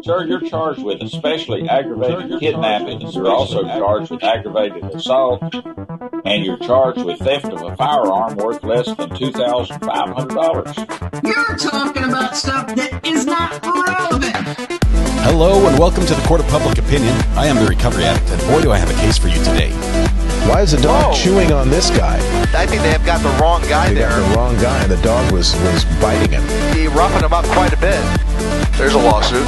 Sir, you're charged with especially aggravated kidnapping. You're also charged with aggravated assault, and you're charged with theft of a firearm worth less than $2,500. You're talking about stuff that is not relevant. Hello and welcome to the Court of Public Opinion. I am the Recovery Addict, and boy do I have a case for you today. Why is the dog chewing on this guy? I think they have got the wrong guy there. Got the wrong guy, and the dog was biting him. He roughing him up quite a bit. There's a lawsuit.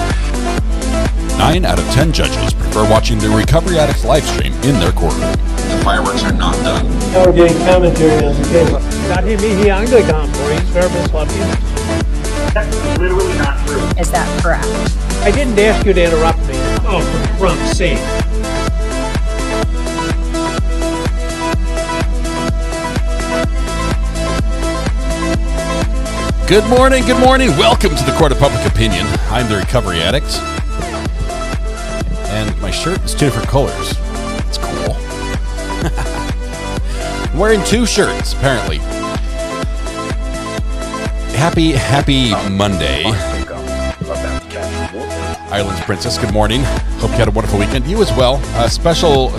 9 out of 10 judges prefer watching the Recovery Addict live stream in their courtroom. The fireworks are not done. Now we're getting commentary on the case. Not him, he's Anglican boy. He's very sloppy. That's literally not true. Is that correct? I didn't ask you to interrupt me. Oh, for Trump's sake. Good morning, good morning. Welcome to the Court of Public Opinion. I'm the Recovery Addict. And my shirt is two different colors. It's cool. I'm wearing two shirts, apparently. Happy Monday. Ireland's Princess, good morning. Hope you had a wonderful weekend. You as well. Special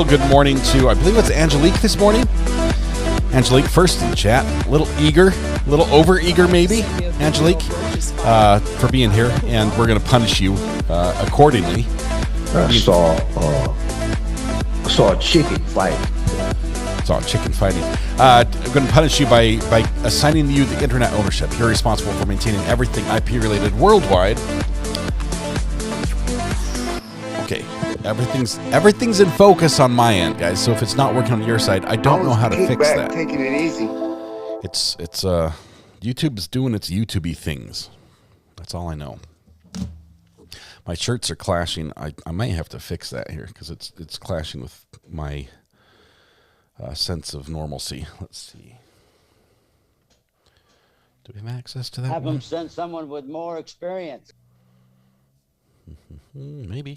good morning to, I believe it's Angelique this morning. Angelique, first in chat. A little eager, a little over-eager maybe, Angelique, for being here. And we're going to punish you accordingly. I saw a chicken fight. Saw a chicken fighting. I'm going to punish you by assigning you the internet ownership. You're responsible for maintaining everything IP-related worldwide. Okay, everything's in focus on my end, guys. So if it's not working on your side, I don't know how to fix that. Taking it easy. It's YouTube's doing its YouTubey things. That's all I know. My shirts are clashing. I might have to fix that here because it's clashing with my sense of normalcy. Let's see. Do we have access to that? Have them send someone with more experience. Maybe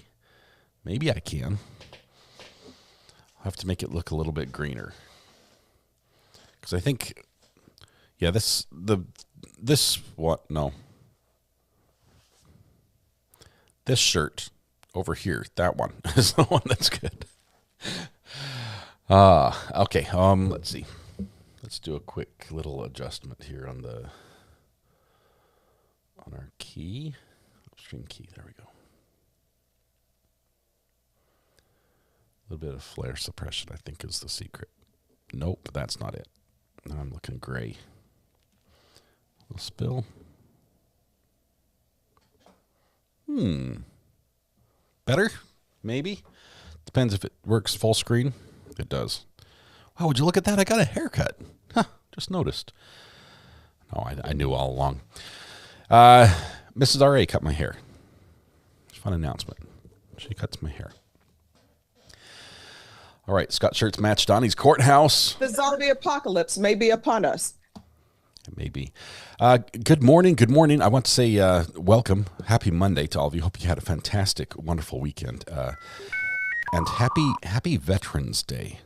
I can. I'll have to make it look a little bit greener. Because I think, yeah, this shirt over here, that one is the one that's good. Okay, let's see. Let's do a quick little adjustment here on our key. Stream key, there we go. A little bit of flare suppression, I think, is the secret. Nope, that's not it. Now I'm looking gray. A little spill. Better? Maybe? Depends if it works full screen. It does. Wow, would you look at that? I got a haircut. Huh, just noticed. No, I knew all along. Mrs. R.A. cut my hair. Fun announcement. She cuts my hair. All right, Scott Shirt's Match Donnie's Courthouse. The zombie apocalypse may be upon us. Maybe. Good morning. I want to say welcome. Happy Monday to all of you. Hope you had a fantastic, wonderful weekend. And happy Veterans Day.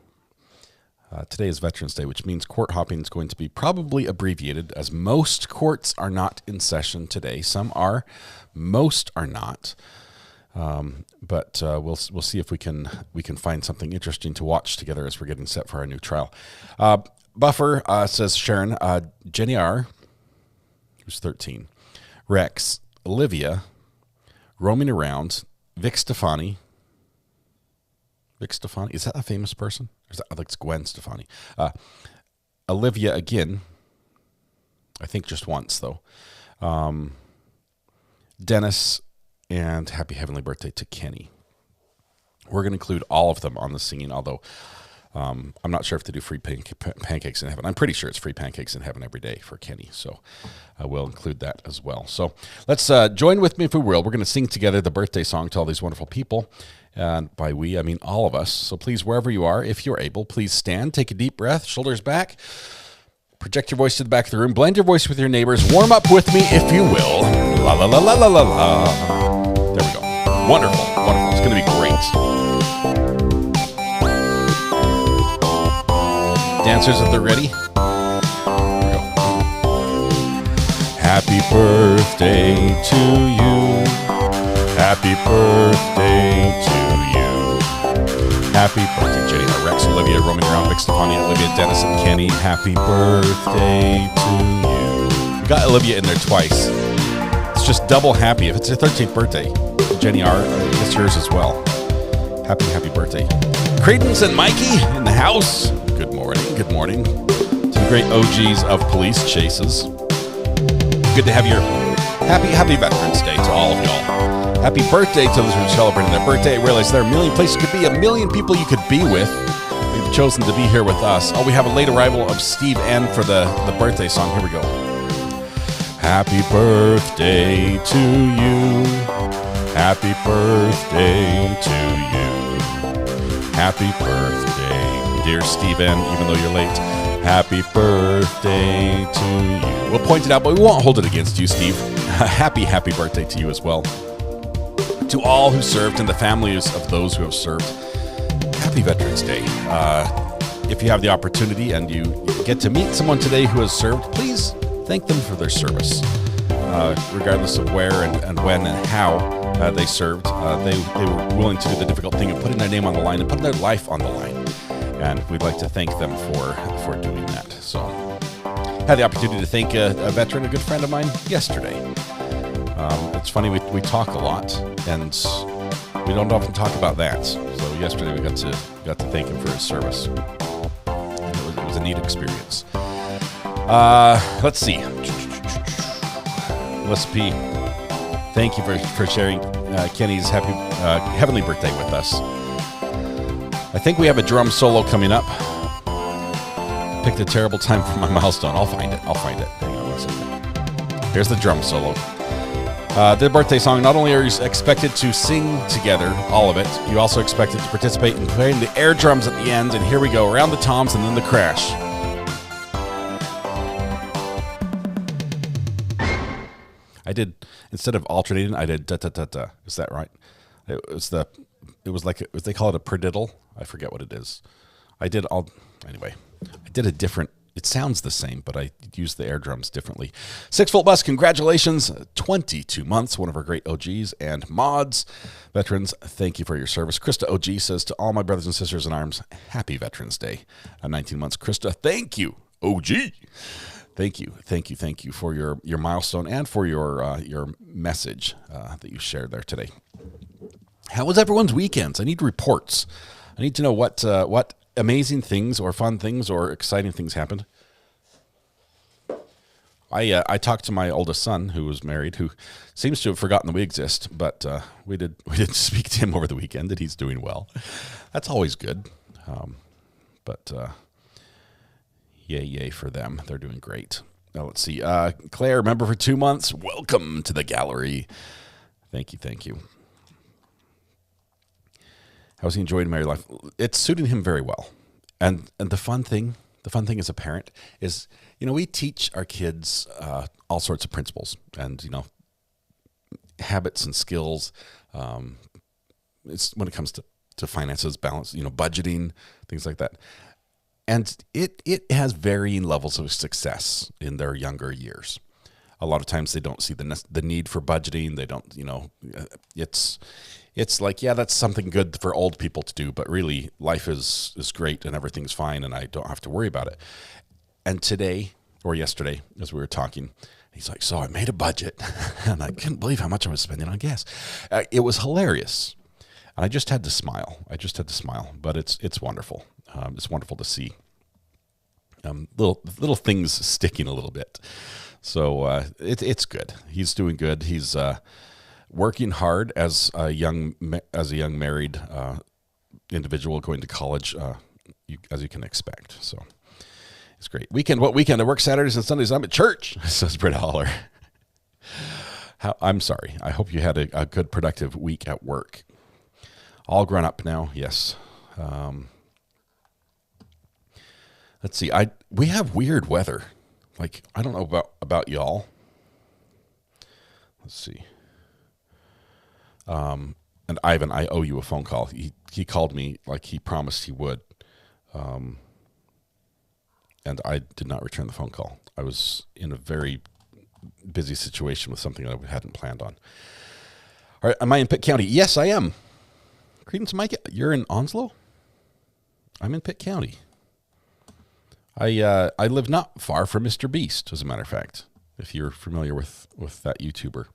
Today is Veterans Day, which means court hopping is going to be probably abbreviated, as most courts are not in session today. Some are, most are not. But we'll see if we can find something interesting to watch together as we're getting set for our new trial. Buffer says Sharon, Jenny R, who's 13, Rex, Olivia, roaming around, Vic Stefani. Vic Stefani, is that a famous person? Or is that, I think it's Gwen Stefani. Olivia again, I think just once though. Dennis, and happy heavenly birthday to Kenny. We're going to include all of them on the singing, although I'm not sure if they do free pancakes in heaven. I'm pretty sure it's free pancakes in heaven every day for Kenny, so I will include that as well. So let's join with me if we will. We're going to sing together the birthday song to all these wonderful people, and by we, I mean all of us. So please, wherever you are, if you're able, please stand, take a deep breath, shoulders back, project your voice to the back of the room, blend your voice with your neighbors, warm up with me if you will. La la la la la la la. There we go. Wonderful. It's going to be great. Dancers, if they're ready. Here we go. Happy birthday to you. Happy birthday to you. Happy birthday, Jenny. Rex, Olivia, Roman, Brown, Vic, Stefani, Olivia, Dennis, and Kenny. Happy birthday to you. We got Olivia in there twice. It's just double happy. If it's your 13th birthday, Jenny R, it's yours as well. Happy birthday. Credence and Mikey in the house. Good morning. To the great OGs of police chases. Good to have your happy Veterans Day to all of y'all. Happy birthday to those who are celebrating their birthday. I realize there are a million places you could be, a million people you could be with. We've chosen to be here with us. Oh, we have a late arrival of Steve N for the birthday song. Here we go. Happy birthday to you. Happy birthday to you. Happy birthday, dear Steven, even though you're late. Happy birthday to you. We'll point it out, but we won't hold it against you, Steve. Happy birthday to you as well. To all who served and the families of those who have served, happy Veterans Day. If you have the opportunity and you get to meet someone today who has served, please thank them for their service. Regardless of where and when and how they served, they were willing to do the difficult thing of putting their name on the line and putting their life on the line. And we'd like to thank them for doing that. So, had the opportunity to thank a veteran, a good friend of mine, yesterday. It's funny, we talk a lot, and we don't often talk about that. So yesterday we got to thank him for his service. And it was a neat experience. Let's see. Melissa P, thank you for sharing Kenny's heavenly birthday with us. I think we have a drum solo coming up. Picked a terrible time for my milestone. I'll find it. Hang on one second. Here's the drum solo. The birthday song, not only are you expected to sing together, all of it, you also expected to participate in playing the air drums at the end. And here we go, around the toms and then the crash. I did, instead of alternating, I did da-da-da-da. Is that right? It was like, they call it a paradiddle. I forget what it is. I did a different, it sounds the same, but I used the air drums differently. 6-Volt Bus, congratulations. 22 months, one of our great OGs and mods. Veterans, thank you for your service. Krista OG says, to all my brothers and sisters in arms, happy Veterans Day. 19 months. Krista, thank you. OG. Thank you for your milestone and for your message that you shared there today. How was everyone's weekends? I need reports. I need to know what amazing things or fun things or exciting things happened. I talked to my oldest son, who was married, who seems to have forgotten that we exist, but we did speak to him over the weekend, and he's doing well. That's always good. Yay for them. They're doing great. Now, let's see. Claire, member for 2 months. Welcome to the gallery. Thank you. How's he enjoying married life? It's suiting him very well. And the fun thing as a parent is, we teach our kids all sorts of principles and, habits and skills. It's when it comes to finances, balance, budgeting, things like that. And it has varying levels of success in their younger years. A lot of times they don't see the need for budgeting. They don't, it's like, yeah, that's something good for old people to do, but really life is great and everything's fine and I don't have to worry about it. And today or yesterday, as we were talking, he's like, so I made a budget and I couldn't believe how much I was spending on gas. It was hilarious. And I just had to smile. But it's wonderful. It's wonderful to see little things sticking a little bit. So it's good. He's doing good. He's working hard as a young married individual going to college, as you can expect. So it's great. What weekend? I work Saturdays and Sundays. I'm at church, says Britta Holler. I'm sorry. I hope you had a good, productive week at work. All grown up now, yes. Let's see. We have weird weather. Like, I don't know about y'all. Let's see. And Ivan, I owe you a phone call. He called me like he promised he would. And I did not return the phone call. I was in a very busy situation with something that I hadn't planned on. All right, am I in Pitt County? Yes, I am. Credence Mike, you're in Onslow? I'm in Pitt County. I live not far from Mr. Beast, as a matter of fact, if you're familiar with that YouTuber.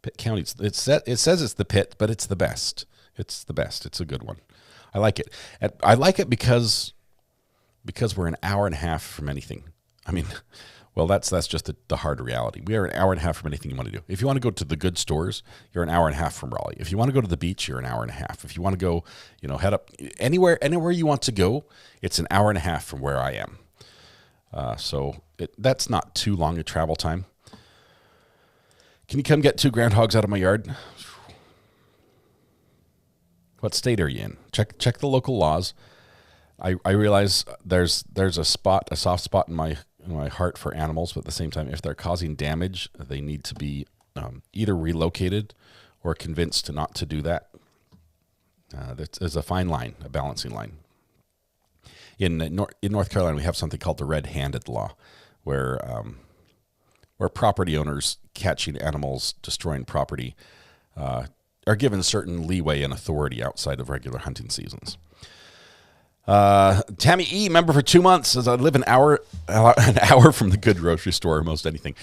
Pitt County, it says it's the Pitt, but it's the best. It's the best. It's a good one. I like it. I like it because we're an hour and a half from anything. I mean, well, that's just the hard reality. We are an hour and a half from anything you want to do. If you want to go to the good stores, you're an hour and a half from Raleigh. If you want to go to the beach, you're an hour and a half. If you want to go, head up anywhere you want to go, it's an hour and a half from where I am. So that's not too long a travel time. Can you come get 2 groundhogs out of my yard? What state are you in? Check the local laws. I realize there's a soft spot in my heart for animals, but at the same time, if they're causing damage, they need to be either relocated or convinced not to do that. There's a fine line, a balancing line. In North Carolina, we have something called the red-handed law, where property owners catching animals destroying property are given certain leeway and authority outside of regular hunting seasons. Tammy E, member for 2 months, says I live an hour from the good grocery store or most anything.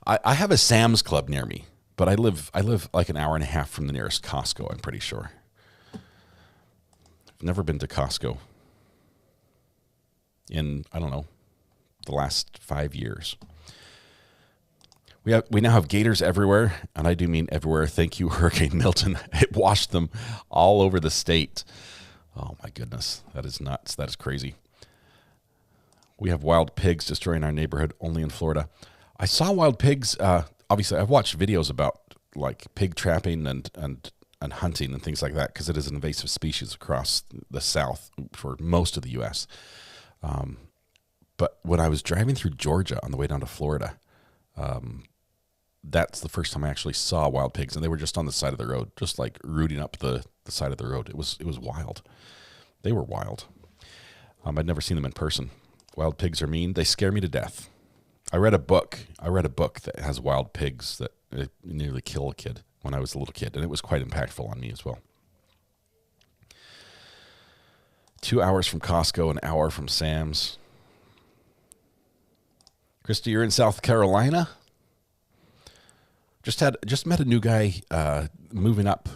I have a Sam's Club near me, but I live like an hour and a half from the nearest Costco, I'm pretty sure. I've never been to Costco in, I don't know, the last 5 years. We now have gators everywhere, and I do mean everywhere. Thank you, Hurricane Milton. It washed them all over the state. Oh, my goodness. That is nuts. That is crazy. We have wild pigs destroying our neighborhood only in Florida. I saw wild pigs. Obviously, I've watched videos about like pig trapping and hunting and things like that because it is an invasive species across the South for most of the U.S. But when I was driving through Georgia on the way down to Florida, that's the first time I actually saw wild pigs, and they were just on the side of the road, just like rooting up the side of the road. It was wild. They were wild. I'd never seen them in person. Wild pigs are mean. They scare me to death. I read a book that has wild pigs that nearly kill a kid when I was a little kid, and it was quite impactful on me as well. 2 hours from Costco, an hour from Sam's. Christy, you're in South Carolina? Just met a new guy moving up.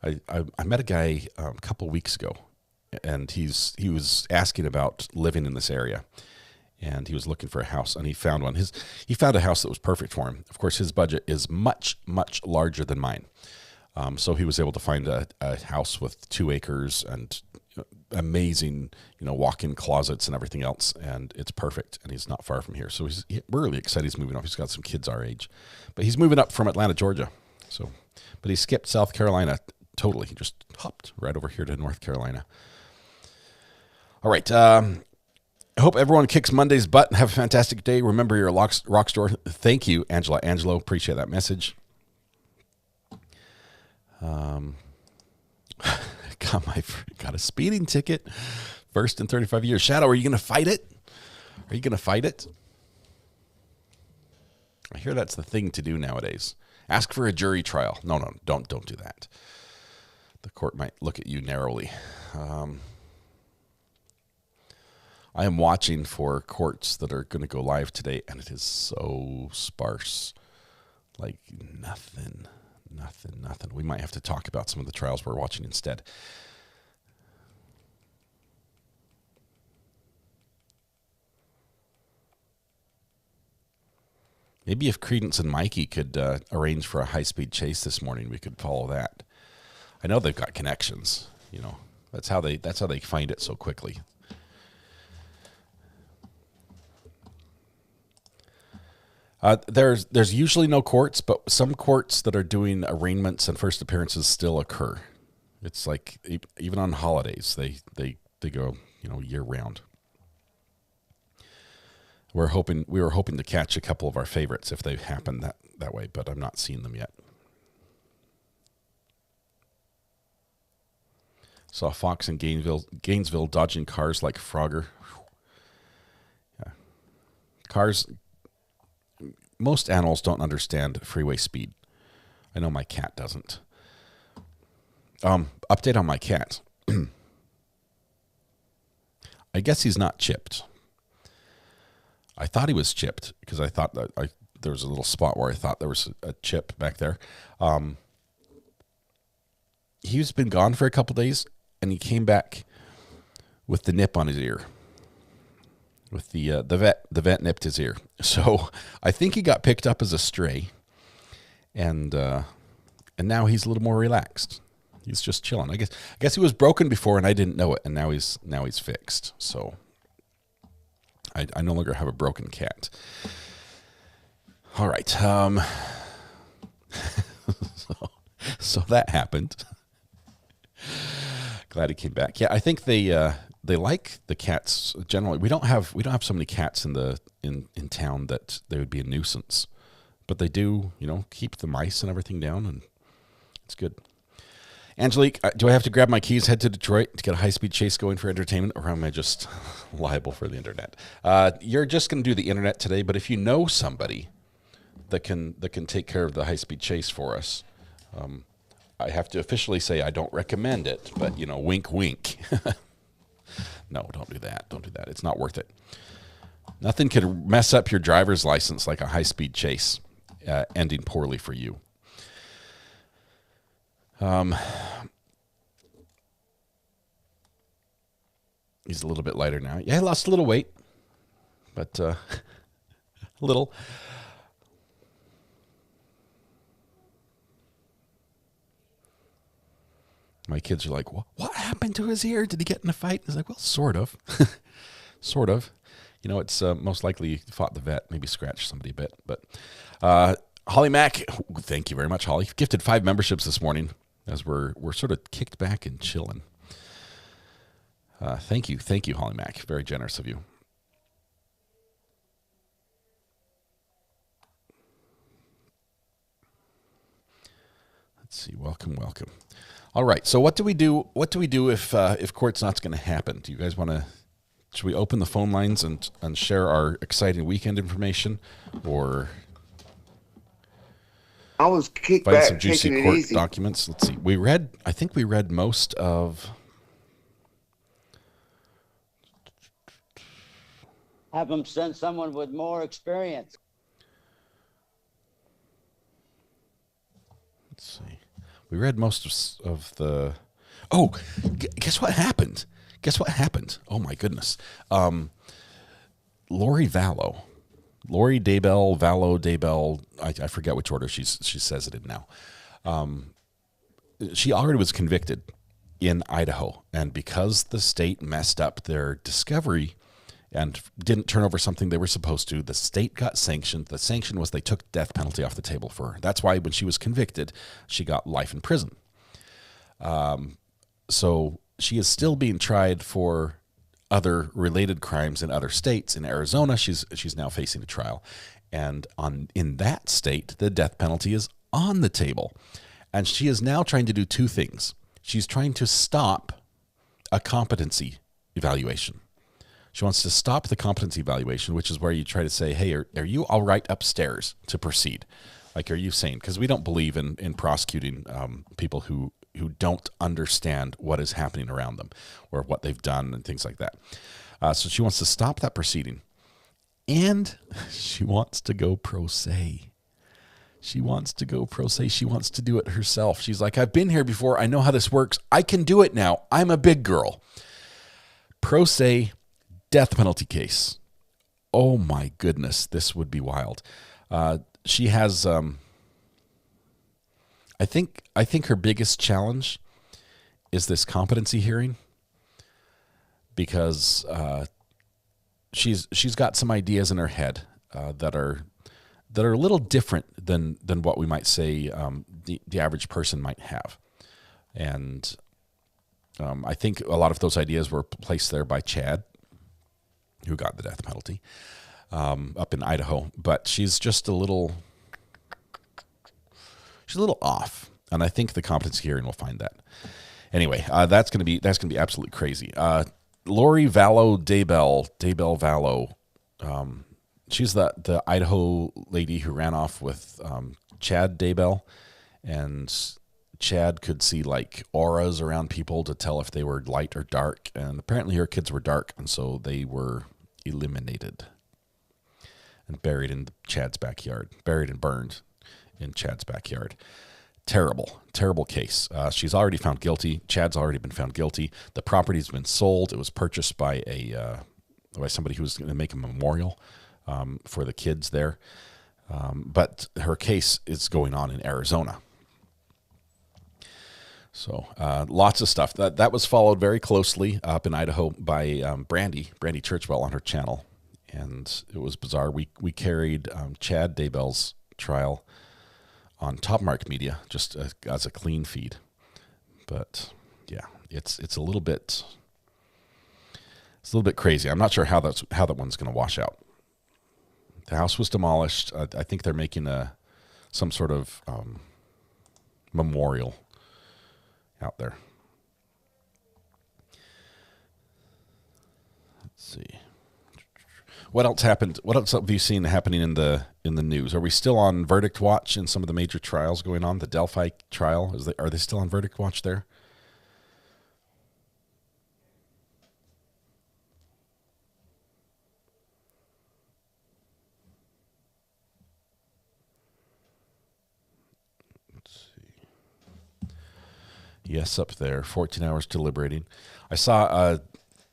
I met a guy a couple weeks ago, and he was asking about living in this area, and he was looking for a house, and he found one. He found a house that was perfect for him. Of course, his budget is much larger than mine, so he was able to find a house with 2 acres and amazing, walk-in closets and everything else, and it's perfect, and he's not far from here. So we're really excited he's moving up. He's got some kids our age, but he's moving up from Atlanta, Georgia. So, but he skipped South Carolina totally. He just hopped right over here to North Carolina. All right. I hope everyone kicks Monday's butt and have a fantastic day. Remember, you're a rock star. Thank you, Angelo. Appreciate that message. Got a speeding ticket. First in 35 years. Shadow, are you going to fight it? Are you going to fight it? I hear that's the thing to do nowadays. Ask for a jury trial. No, don't do that. The court might look at you narrowly. I am watching for courts that are going to go live today, and it is so sparse. Like nothing. We might have to talk about some of the trials we're watching instead. Maybe if Credence and Mikey could arrange for a high-speed chase this morning, we could follow that. I know they've got connections. That's how they find it so quickly. There's usually no courts, but some courts that are doing arraignments and first appearances still occur. It's like even on holidays, they go year round. We were hoping to catch a couple of our favorites if they happen that way, but I'm not seeing them yet. Saw Fox in Gainesville dodging cars like Frogger. Yeah. Cars. most animals don't understand freeway speed. I know my cat doesn't. Update on my cat. I guess he's not chipped. I thought he was chipped because I thought that there was a little spot where I thought there was a chip back there. He's been gone for a couple days, and he came back with the nip on his ear. With the vet nipped his ear. So I think he got picked up as a stray, and now he's a little more relaxed. He's just chilling. I guess he was broken before, and I didn't know it, and now he's fixed. So I no longer have a broken cat. All right. So that happened. Glad he came back. Yeah, I think they like the cats generally. We don't have so many cats in town that they would be a nuisance, but they do, keep the mice and everything down, and it's good. Angelique, do I have to grab my keys, head to Detroit to get a high-speed chase going for entertainment, or am I just liable for the internet? You're just going to do the internet today, but if you know somebody that can take care of the high-speed chase for us, I have to officially say I don't recommend it, but, wink, wink. No, don't do that. Don't do that. It's not worth it. Nothing could mess up your driver's license like a high-speed chase ending poorly for you. He's a little bit lighter now. Yeah, he lost a little weight, but a little. My kids are like, what happened to his ear? Did he get in a fight? He's like, well, sort of. Sort of. It's most likely he fought the vet, maybe scratched somebody a bit. But Holly Mack, thank you very much, Holly. Gifted 5 memberships this morning as we're sort of kicked back and chilling. Thank you, Holly Mack. Very generous of you. Let's see. Welcome. All right. So what do we do? What do we do if court's not going to happen? Do you guys want to? Should we open the phone lines and share our exciting weekend information, or I was kicked find back, some juicy court documents? Let's see. I think we read most of. Have them send someone with more experience. Let's see. We read most of the. Oh, guess what happened? Oh my goodness. Lori DeBell, Vallow DeBell. I forget which order she says it in now. She already was convicted in Idaho, and because the state messed up their discovery and didn't turn over something they were supposed to, the state got sanctioned. The sanction was they took death penalty off the table for her. That's why when she was convicted, she got life in prison. So she is still being tried for other related crimes in other states. In Arizona, she's now facing a trial. And in that state, the death penalty is on the table. And she is now trying to do 2 things. She's trying to stop a competency evaluation. She wants to stop the competency evaluation, which is where you try to say, hey, are you all right upstairs to proceed? Like, are you sane? Because we don't believe in prosecuting people who don't understand what is happening around them or what they've done and things like that. So she wants to stop that proceeding. And she wants to go pro se. She wants to do it herself. She's like, I've been here before. I know how this works. I can do it now. I'm a big girl. Pro se death penalty case. Oh my goodness, this would be wild. She has, I think her biggest challenge is this competency hearing, because she's got some ideas in her head that are a little different than what we might say the average person might have, and I think a lot of those ideas were placed there by Chad, who got the death penalty up in Idaho. But she's just a little off, and I think the competency hearing will find that. Anyway, that's gonna be absolutely crazy. Lori Vallow DeBell Vallow. she's the Idaho lady who ran off with Chad DeBell, and Chad could see like auras around people to tell if they were light or dark, and apparently her kids were dark, and so they were eliminated and buried in Chad's backyard, buried and burned in Chad's backyard. Terrible, terrible case. She's already found guilty. Chad's already been found guilty. The property's been sold. It was purchased by by somebody who was going to make a memorial for the kids there. But her case is going on in Arizona. So lots of stuff. That was followed very closely up in Idaho by Brandy Churchwell on her channel. And it was bizarre. We carried Chad Daybell's trial on Topmark Media just as a clean feed. But yeah, it's a little bit crazy. I'm not sure how that one's going to wash out. The house was demolished. I think they're making some sort of memorial out there. Let's see. What else happened? What else have you seen happening in the news? Are we still on verdict watch in some of the major trials going on? The Delphi trial, are they still on verdict watch there? Let's see. Yes, up there, 14 hours deliberating. I saw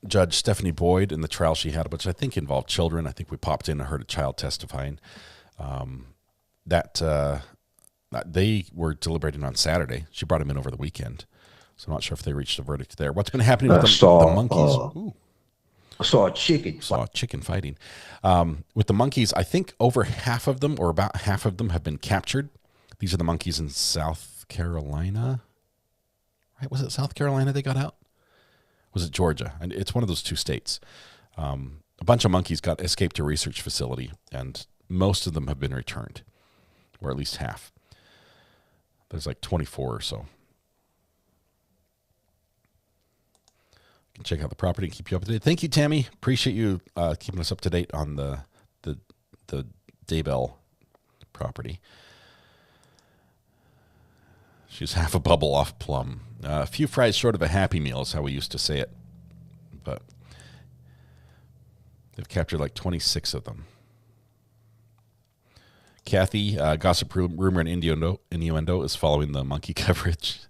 Judge Stephanie Boyd in the trial she had, which I think involved children. I think we popped in and heard a child testifying. That they were deliberating on Saturday. She brought him in over the weekend, so I'm not sure if they reached a verdict there. What's been happening with the monkeys? I saw a chicken. Fighting. With the monkeys, I think over half of them, or about half of them, have been captured. These are the monkeys in South Carolina. Right? Was it South Carolina they got out? Was it Georgia? And it's one of those two states. A bunch of monkeys escaped a research facility, and most of them have been returned, or at least half. There's like 24 or so. You can check out the property and keep you up to date. Thank you, Tammy. Appreciate you keeping us up to date on the Daybell property. She's half a bubble off plum. A few fries short of a Happy Meal is how we used to say it. But they've captured like 26 of them. Kathy, Gossip Rumor and Innuendo is following the monkey coverage.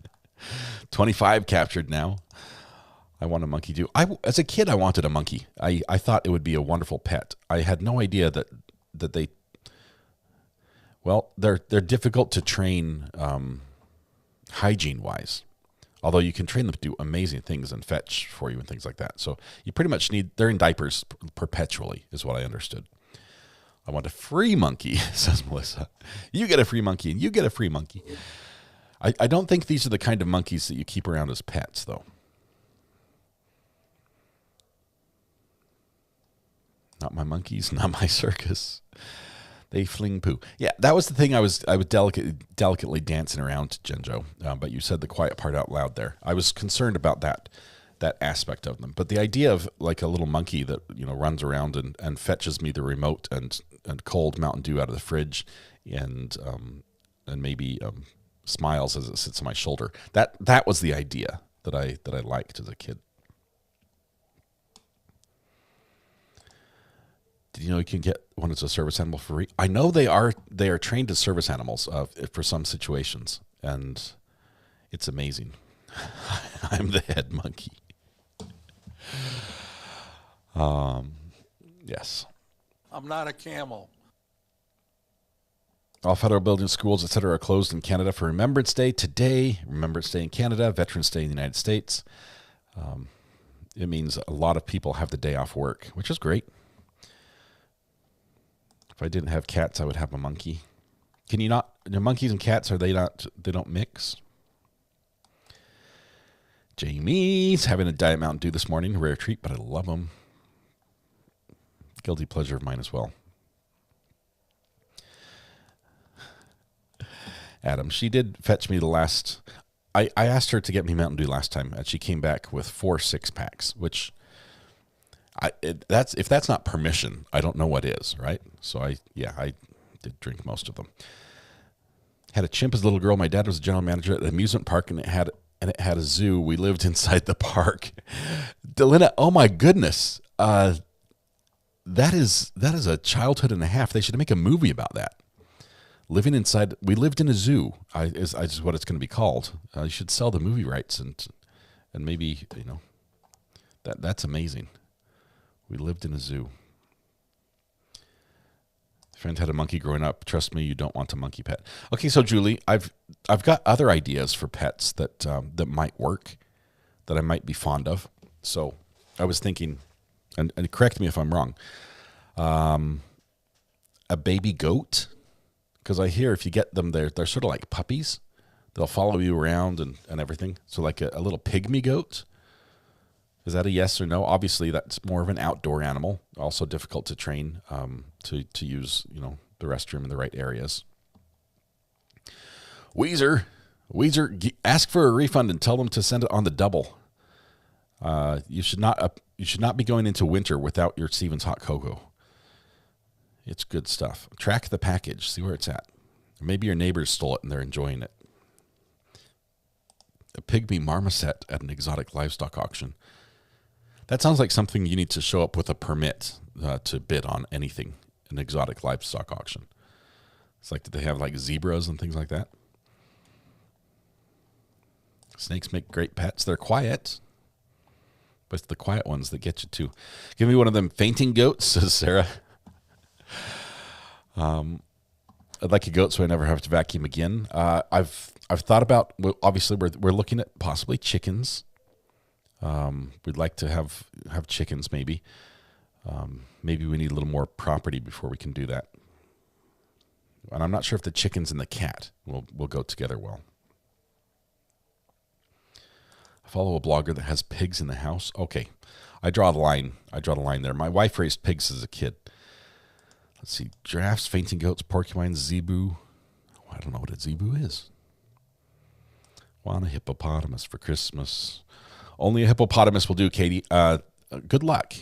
25 captured now. I want a monkey too. As a kid, I wanted a monkey. I thought it would be a wonderful pet. I had no idea that they... Well, they're difficult to train hygiene-wise. Although you can train them to do amazing things and fetch for you and things like that. So you pretty much they're in diapers perpetually, is what I understood. I want a free monkey, says Melissa. You get a free monkey and you get a free monkey. I don't think these are the kind of monkeys that you keep around as pets, though. Not my monkeys, not my circus. They fling poo. Yeah, that was the thing I was delicately dancing around, Genjo. But you said the quiet part out loud there. I was concerned about that aspect of them. But the idea of like a little monkey that runs around and fetches me the remote and cold Mountain Dew out of the fridge and maybe smiles as it sits on my shoulder. That was the idea that I liked as a kid. Did you know you can get one as a service animal for free? I know they are trained as service animals for some situations, and it's amazing. I'm the head monkey. Yes. I'm not a camel. All federal buildings, schools, etc. are closed in Canada for Remembrance Day today. Remembrance Day in Canada, Veterans Day in the United States. It means a lot of people have the day off work, which is great. If I didn't have cats, I would have a monkey. Can you not? Monkeys and cats, they don't mix? Jamie's having a Diet Mountain Dew this morning. A rare treat, but I love them. Guilty pleasure of mine as well. Adam, she did fetch me the last... I asked her to get me Mountain Dew last time, and she came back with 4 6-packs, which If that's not permission, I don't know what is, right? So I did drink most of them. Had a chimp as a little girl. My dad was a general manager at the amusement park, and it had a zoo. We lived inside the park. Delina, oh my goodness, that is a childhood and a half. They should make a movie about that. We lived in a zoo. Is what it's going to be called. You should sell the movie rights and maybe that's amazing. We lived in a zoo. Friend had a monkey growing up. Trust me, you don't want a monkey pet. Okay, so Julie, I've got other ideas for pets that might work, that I might be fond of. So I was thinking, and correct me if I'm wrong, a baby goat, because I hear if you get them, they're sort of like puppies. They'll follow you around and everything. So like a little pygmy goat. Is that a yes or no? Obviously, that's more of an outdoor animal. Also difficult to train to use, the restroom in the right areas. Weezer, ask for a refund and tell them to send it on the double. You should not be going into winter without your Stevens hot cocoa. It's good stuff. Track the package. See where it's at. Maybe your neighbors stole it and they're enjoying it. A pygmy marmoset at an exotic livestock auction. That sounds like something you need to show up with a permit to bid on anything, an exotic livestock auction. It's like, did they have like zebras and things like that? Snakes make great pets. They're quiet, but it's the quiet ones that get you too. Give me one of them fainting goats, says Sarah. I'd like a goat so I never have to vacuum again. I've thought about, obviously we're looking at possibly chickens. We'd like to have chickens maybe. Maybe we need a little more property before we can do that. And I'm not sure if the chickens and the cat will go together well. I follow a blogger that has pigs in the house. Okay, I draw the line. There. My wife raised pigs as a kid. Let's see, giraffes, fainting goats, porcupines, zebu. Oh, I don't know what a zebu is. Want a hippopotamus for Christmas. Only a hippopotamus will do, Katie. Good luck.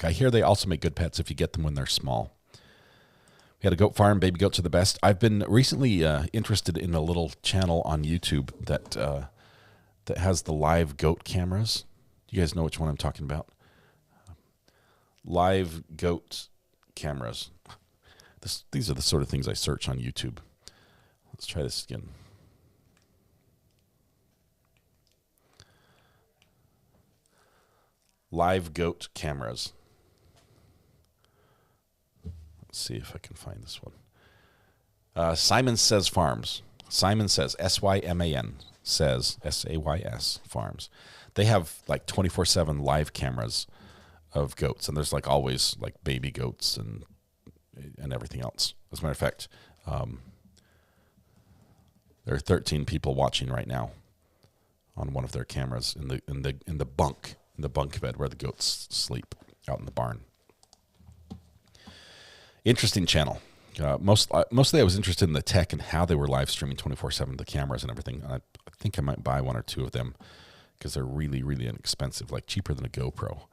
I hear they also make good pets if you get them when they're small. We had a goat farm. Baby goats are the best. I've been recently interested in a little channel on YouTube that has the live goat cameras. You guys know which one I'm talking about? Live goat cameras. These are the sort of things I search on YouTube. Let's try this again. Live goat cameras. Let's see if I can find this one. Simon Says Farms. Simon Says, S-Y-M-A-N, says, S-A-Y-S, Farms. They have like 24/7 live cameras of goats, and there's like always like baby goats and everything else. As a matter of fact, there are 13 people watching right now on one of their cameras in the bunk bed where the goats sleep out in the barn. Interesting channel. Mostly I was interested in the tech and how they were live streaming 24/7, the cameras and everything. I think I might buy one or two of them because they're really, really inexpensive, like cheaper than a GoPro.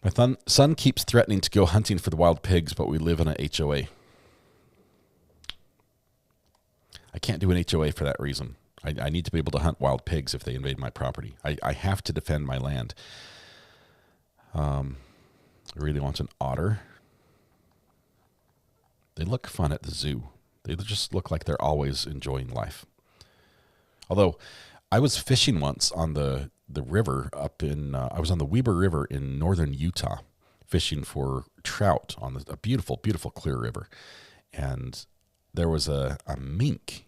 My son keeps threatening to go hunting for the wild pigs, but we live in an HOA. I can't do an HOA for that reason. I need to be able to hunt wild pigs if they invade my property. I have to defend my land. I really want an otter. They look fun at the zoo. They just look like they're always enjoying life. Although, I was fishing once on the river up in, I was on the Weber River in northern Utah, fishing for trout on a beautiful, beautiful clear river. And there was a mink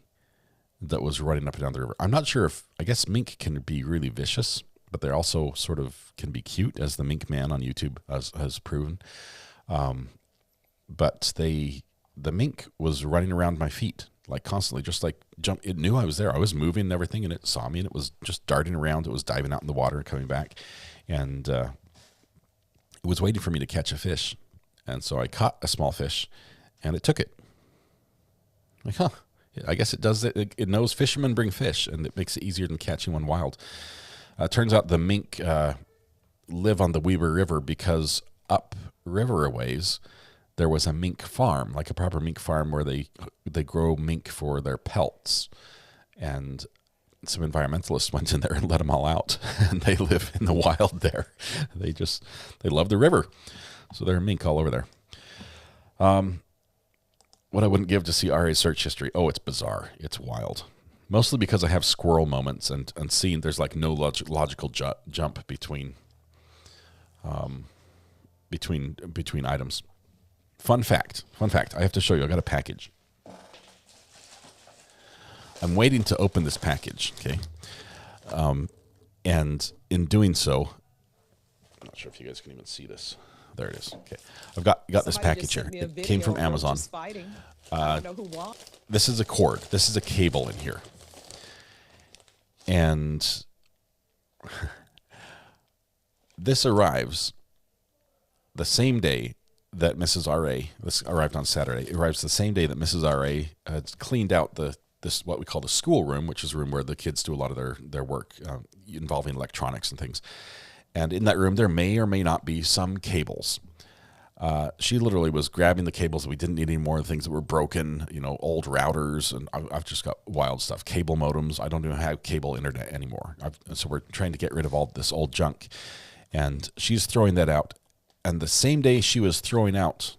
that was running up and down the river. I'm not sure I guess mink can be really vicious, but they also sort of can be cute, as the Mink Man on YouTube has proven. But the mink was running around my feet, like constantly, just like it knew I was there. I was moving and everything, and it saw me, and it was just darting around. It was diving out in the water and coming back, and it was waiting for me to catch a fish. And so I caught a small fish, and it took it. Like, huh. I guess it does. It knows fishermen bring fish, and it makes it easier than catching one wild. Turns out the mink live on the Weber River because up river a ways there was a mink farm, like a proper mink farm where they grow mink for their pelts. And some environmentalists went in there and let them all out, and they live in the wild there. They love the river, so there are mink all over there. What I wouldn't give to see RA's search history. Oh, it's bizarre. It's wild. Mostly because I have squirrel moments and seeing there's like no logical jump between items. Fun fact. I have to show you. I got a package. I'm waiting to open this package, okay? And in doing so, I'm not sure if you guys can even see this. There it is. Okay, I've got this package here. It came from Amazon. I don't know who won. This is a cord. This is a cable in here. And this arrives the same day that Mrs. R.A., this arrived on Saturday, it arrives the same day that Mrs. R.A. had cleaned out this what we call the school room, which is a room where the kids do a lot of their work involving electronics and things. And in that room, there may or may not be some cables. She literally was grabbing the cables that we didn't need anymore, things that were broken, old routers, and I've just got wild stuff, cable modems. I don't even have cable internet anymore. So we're trying to get rid of all this old junk. And she's throwing that out. And the same day she was throwing out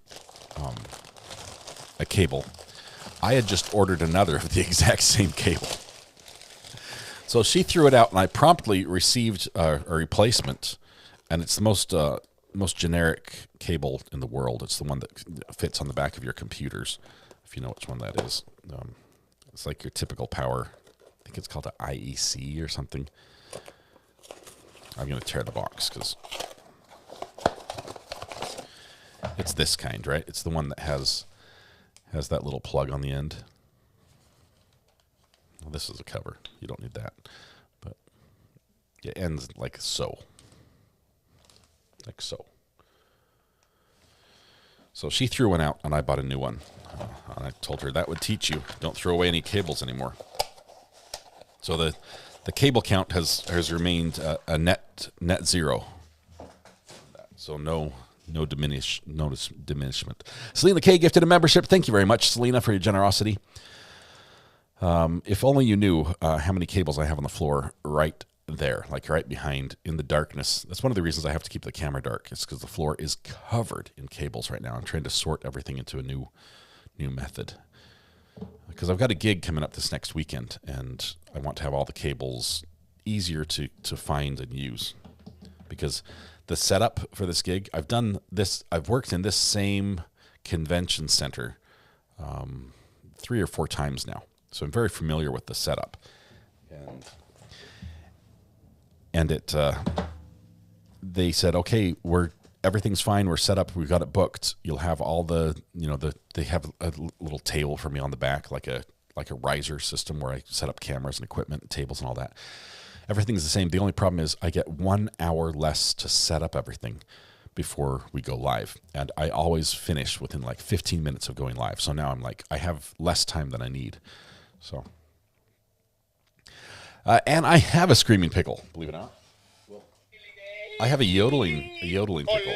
a cable, I had just ordered another of the exact same cable. So she threw it out, and I promptly received a replacement, and it's the most generic cable in the world. It's the one that fits on the back of your computers, if you know which one that is. It's like your typical power. I think it's called an IEC or something. I'm going to tear the box because it's this kind, right? It's the one that has that little plug on the end. Well, this is a cover. You don't need that. But it ends like so. Like so. So she threw one out, and I bought a new one. And I told her that would teach you. Don't throw away any cables anymore. So the cable count has remained a net zero. So no diminishment. Selena K gifted a membership. Thank you very much, Selena, for your generosity. If only you knew how many cables I have on the floor right there, like right behind in the darkness. That's one of the reasons I have to keep the camera dark. It's because the floor is covered in cables right now. I'm trying to sort everything into a new method. Because I've got a gig coming up this next weekend, and I want to have all the cables easier to find and use. Because the setup for this gig, I've worked in this same convention center 3 or 4 times now. So I'm very familiar with the setup. And they said, okay, everything's fine. We're set up. We've got it booked. You'll have all they have a little table for me on the back, like a riser system where I set up cameras and equipment, and tables and all that. Everything's the same. The only problem is I get 1 hour less to set up everything before we go live. And I always finish within like 15 minutes of going live. So now I'm like, I have less time than I need. So, and I have a screaming pickle, believe it or not. I have a yodeling pickle.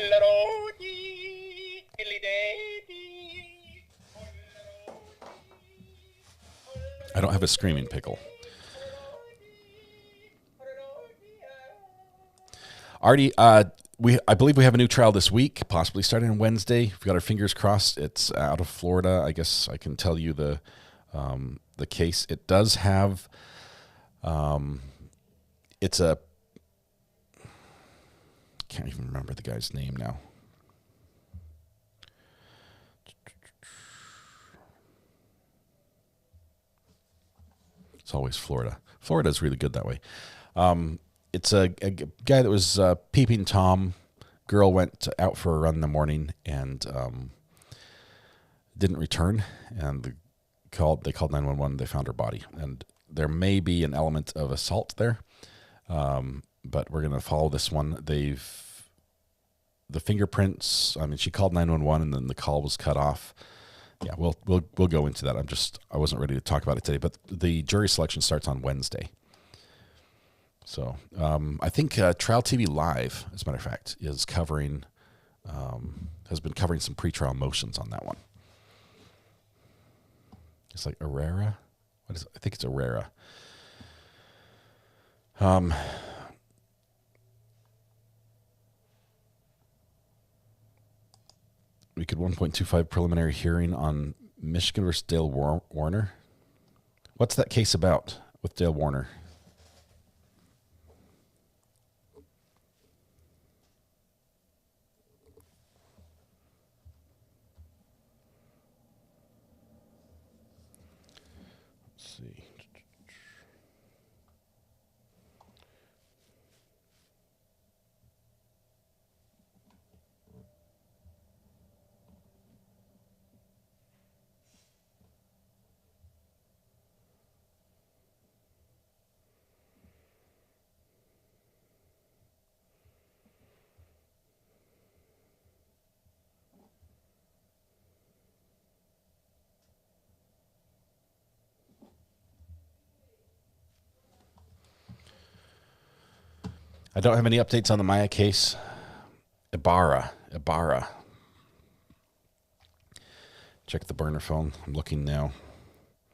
I don't have a screaming pickle. Artie, I believe we have a new trial this week, possibly starting on Wednesday. We've got our fingers crossed. It's out of Florida. I guess I can tell you the case. It does have, it's a, can't even remember the guy's name now. It's always Florida. Florida is really good that way. It's a guy that was peeping Tom. Girl went out for a run in the morning and didn't return. And they called 911. They found her body. And there may be an element of assault there, but we're going to follow this one. The fingerprints. I mean, she called 911 and then the call was cut off. Yeah, we'll go into that. I wasn't ready to talk about it today, but the jury selection starts on Wednesday. So I think Trial TV Live, as a matter of fact, is covering, has been covering some pretrial motions on that one. It's like Herrera. What is it? I think it's Herrera. We could 1.25 preliminary hearing on Michigan versus Dale Warner. What's that case about with Dale Warner? Let's see. I don't have any updates on the Maya case. Ibarra. Check the burner phone. I'm looking now.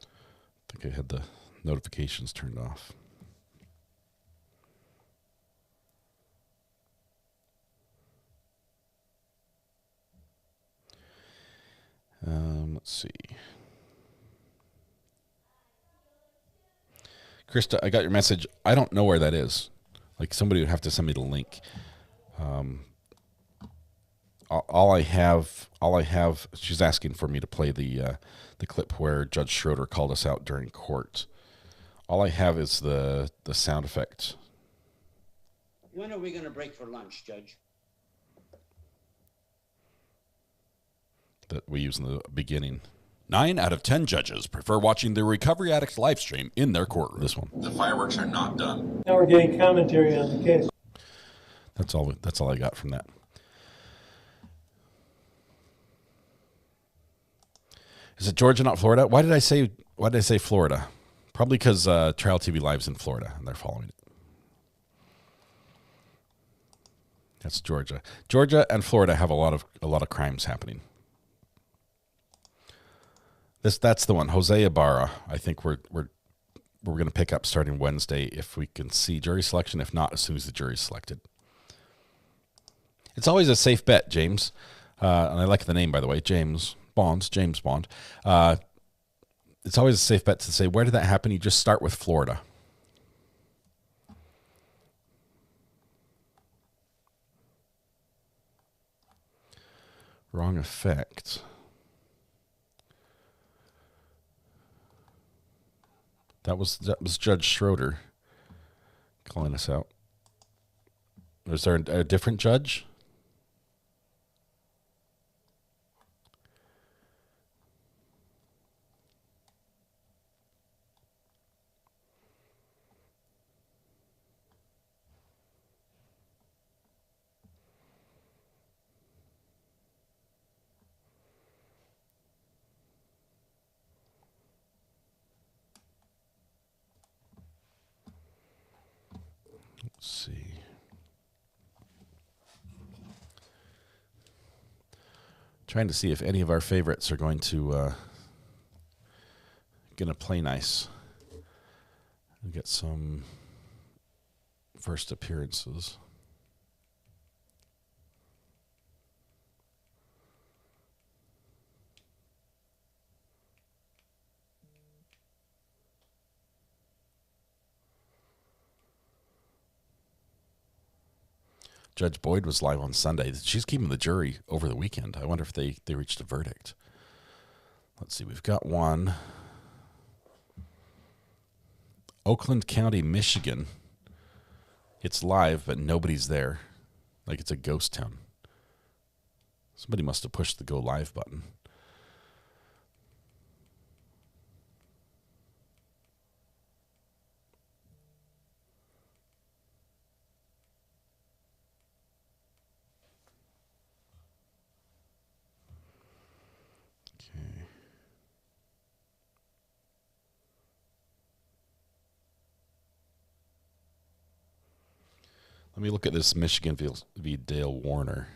I think I had the notifications turned off. Let's see. Krista, I got your message. I don't know where that is. Like, somebody would have to send me the link. All I have. She's asking for me to play the clip where Judge Schroeder called us out during court. All I have is the sound effect. When are we going to break for lunch, Judge? That we use in the beginning. 9 out of 10 judges prefer watching the Recovery Addict live stream in their courtroom. This one. The fireworks are not done. Now we're getting commentary on the case. That's all I got from that. Is it Georgia, not Florida? Why did I say Florida? Probably because Trial TV Live's in Florida and they're following it. That's Georgia. Georgia and Florida have a lot of crimes happening. That's the one. Jose Ibarra. I think we're going to pick up starting Wednesday if we can see jury selection. If not, as soon as the jury's selected. It's always a safe bet, James. And I like the name, by the way, James Bond. It's always a safe bet to say, where did that happen? You just start with Florida. Wrong effect. That was Judge Schroeder calling us out. Was there a different judge? Let's see. Trying to see if any of our favorites are going to play nice and get some first appearances. Judge Boyd was live on Sunday. She's keeping the jury over the weekend. I wonder if they reached a verdict. Let's see. We've got one. Oakland County, Michigan. It's live, but nobody's there. Like it's a ghost town. Somebody must have pushed the go live button. Let me look at this Michigan v. Dale Warner.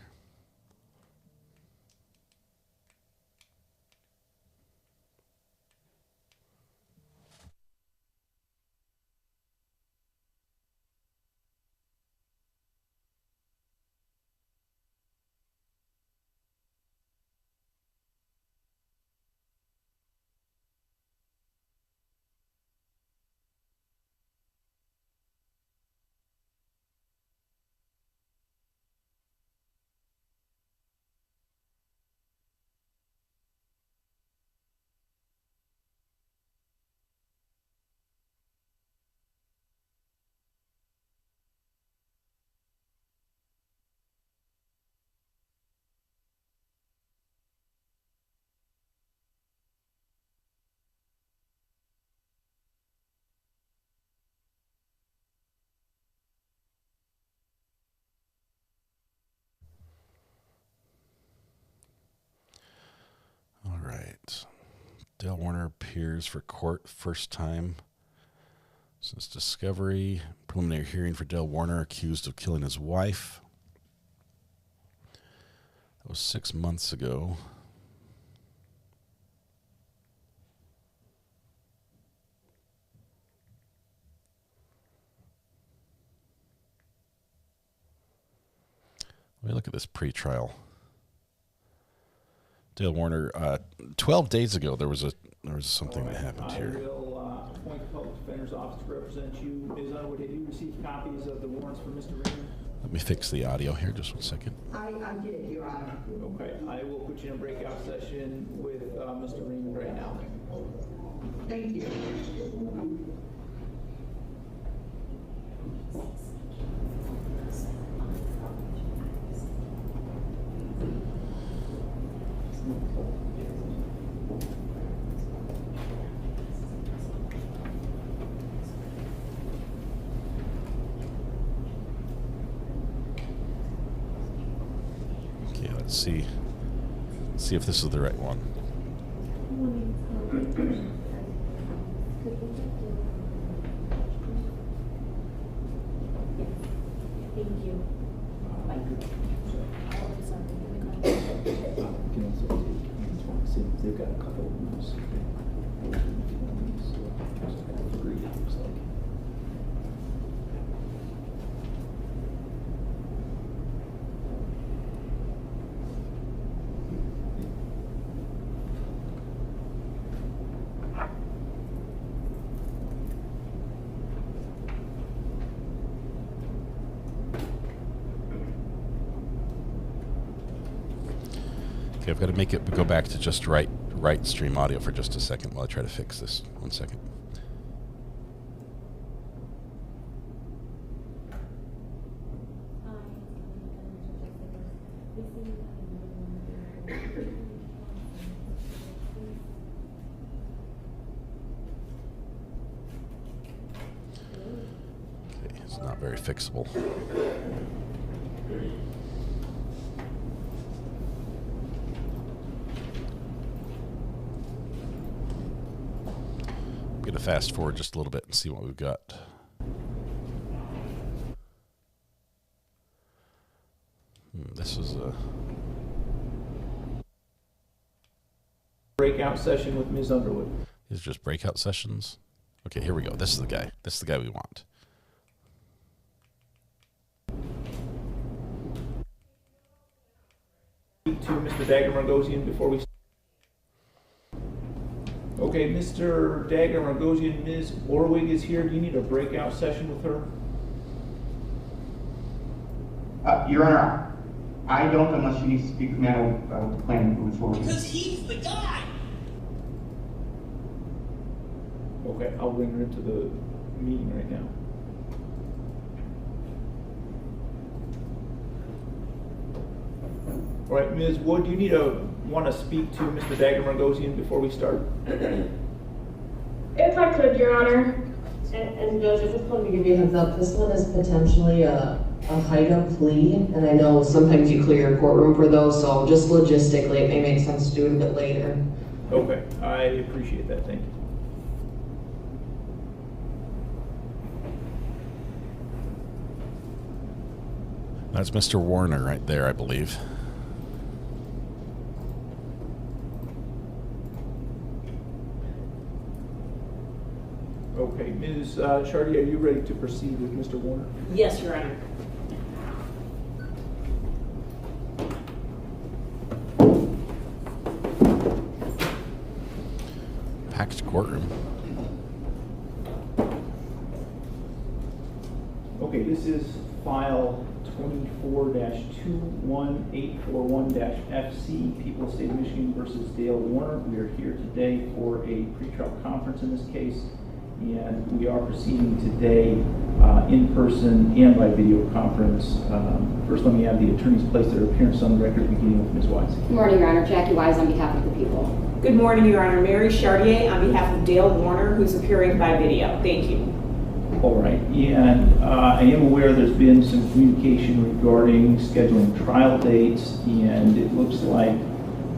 All right. Dale Warner appears for court first time since discovery. Preliminary hearing for Dale Warner, accused of killing his wife. That was 6 months ago. Let me look at this pre-trial. Dale Warner, 12 days ago, there was something that happened here. I will appoint the public defender's office to represent you. Ms. Underwood, have you received copies of the warrants for Mr. Raymond? Let me fix the audio here, just 1 second. I did, Your Honor. Okay, I will put you in a breakout session with Mr. Raymond right now. Thank you. Okay, let's see if this is the right one. Thank you. They've got a couple of rooms. Okay, I've got to make it go back to just right stream audio for just a second while I try to fix this. 1 second. Okay, it's not very fixable. I'm going to fast forward just a little bit and see what we've got. This is a breakout session with Ms. Underwood. These are just breakout sessions. Okay, here we go. This is the guy. This is the guy we want. To Mr. Dagger-Margosian before we. Okay, Mr. Dagger-Margosian, Ms. Orwig is here. Do you need a breakout session with her? Your Honor, I don't unless you need to speak with me. I will plan to move forward. Because he's the guy. Okay, I'll bring her into the meeting right now. All right, Ms. Wood, do you want to speak to Mr. Dagger-Margosian before we start? If I could, Your Honor. And Judge, I just wanted to give you a heads up. This one is potentially a hide-up plea, and I know sometimes you clear your courtroom for those, so just logistically, it may make sense to do it a bit later. Okay, I appreciate that. Thank you. That's Mr. Warner right there, I believe. Okay, Ms. Chardy, are you ready to proceed with Mr. Warner? Yes, Your Honor. Packed courtroom. Okay, this is file 24-21841-FC, People of the State of Michigan versus Dale Warner. We are here today for a pretrial conference in this case, and we are proceeding today in person and by video conference. First, let me have the attorneys place their appearance on the record, beginning with Ms. Wise. Good morning, Your Honor. Jackie Wise on behalf of the people. Good morning, Your Honor. Mary Chartier on behalf of Dale Warner, who's appearing by video. Thank you. All right, and I am aware there's been some communication regarding scheduling trial dates, and it looks like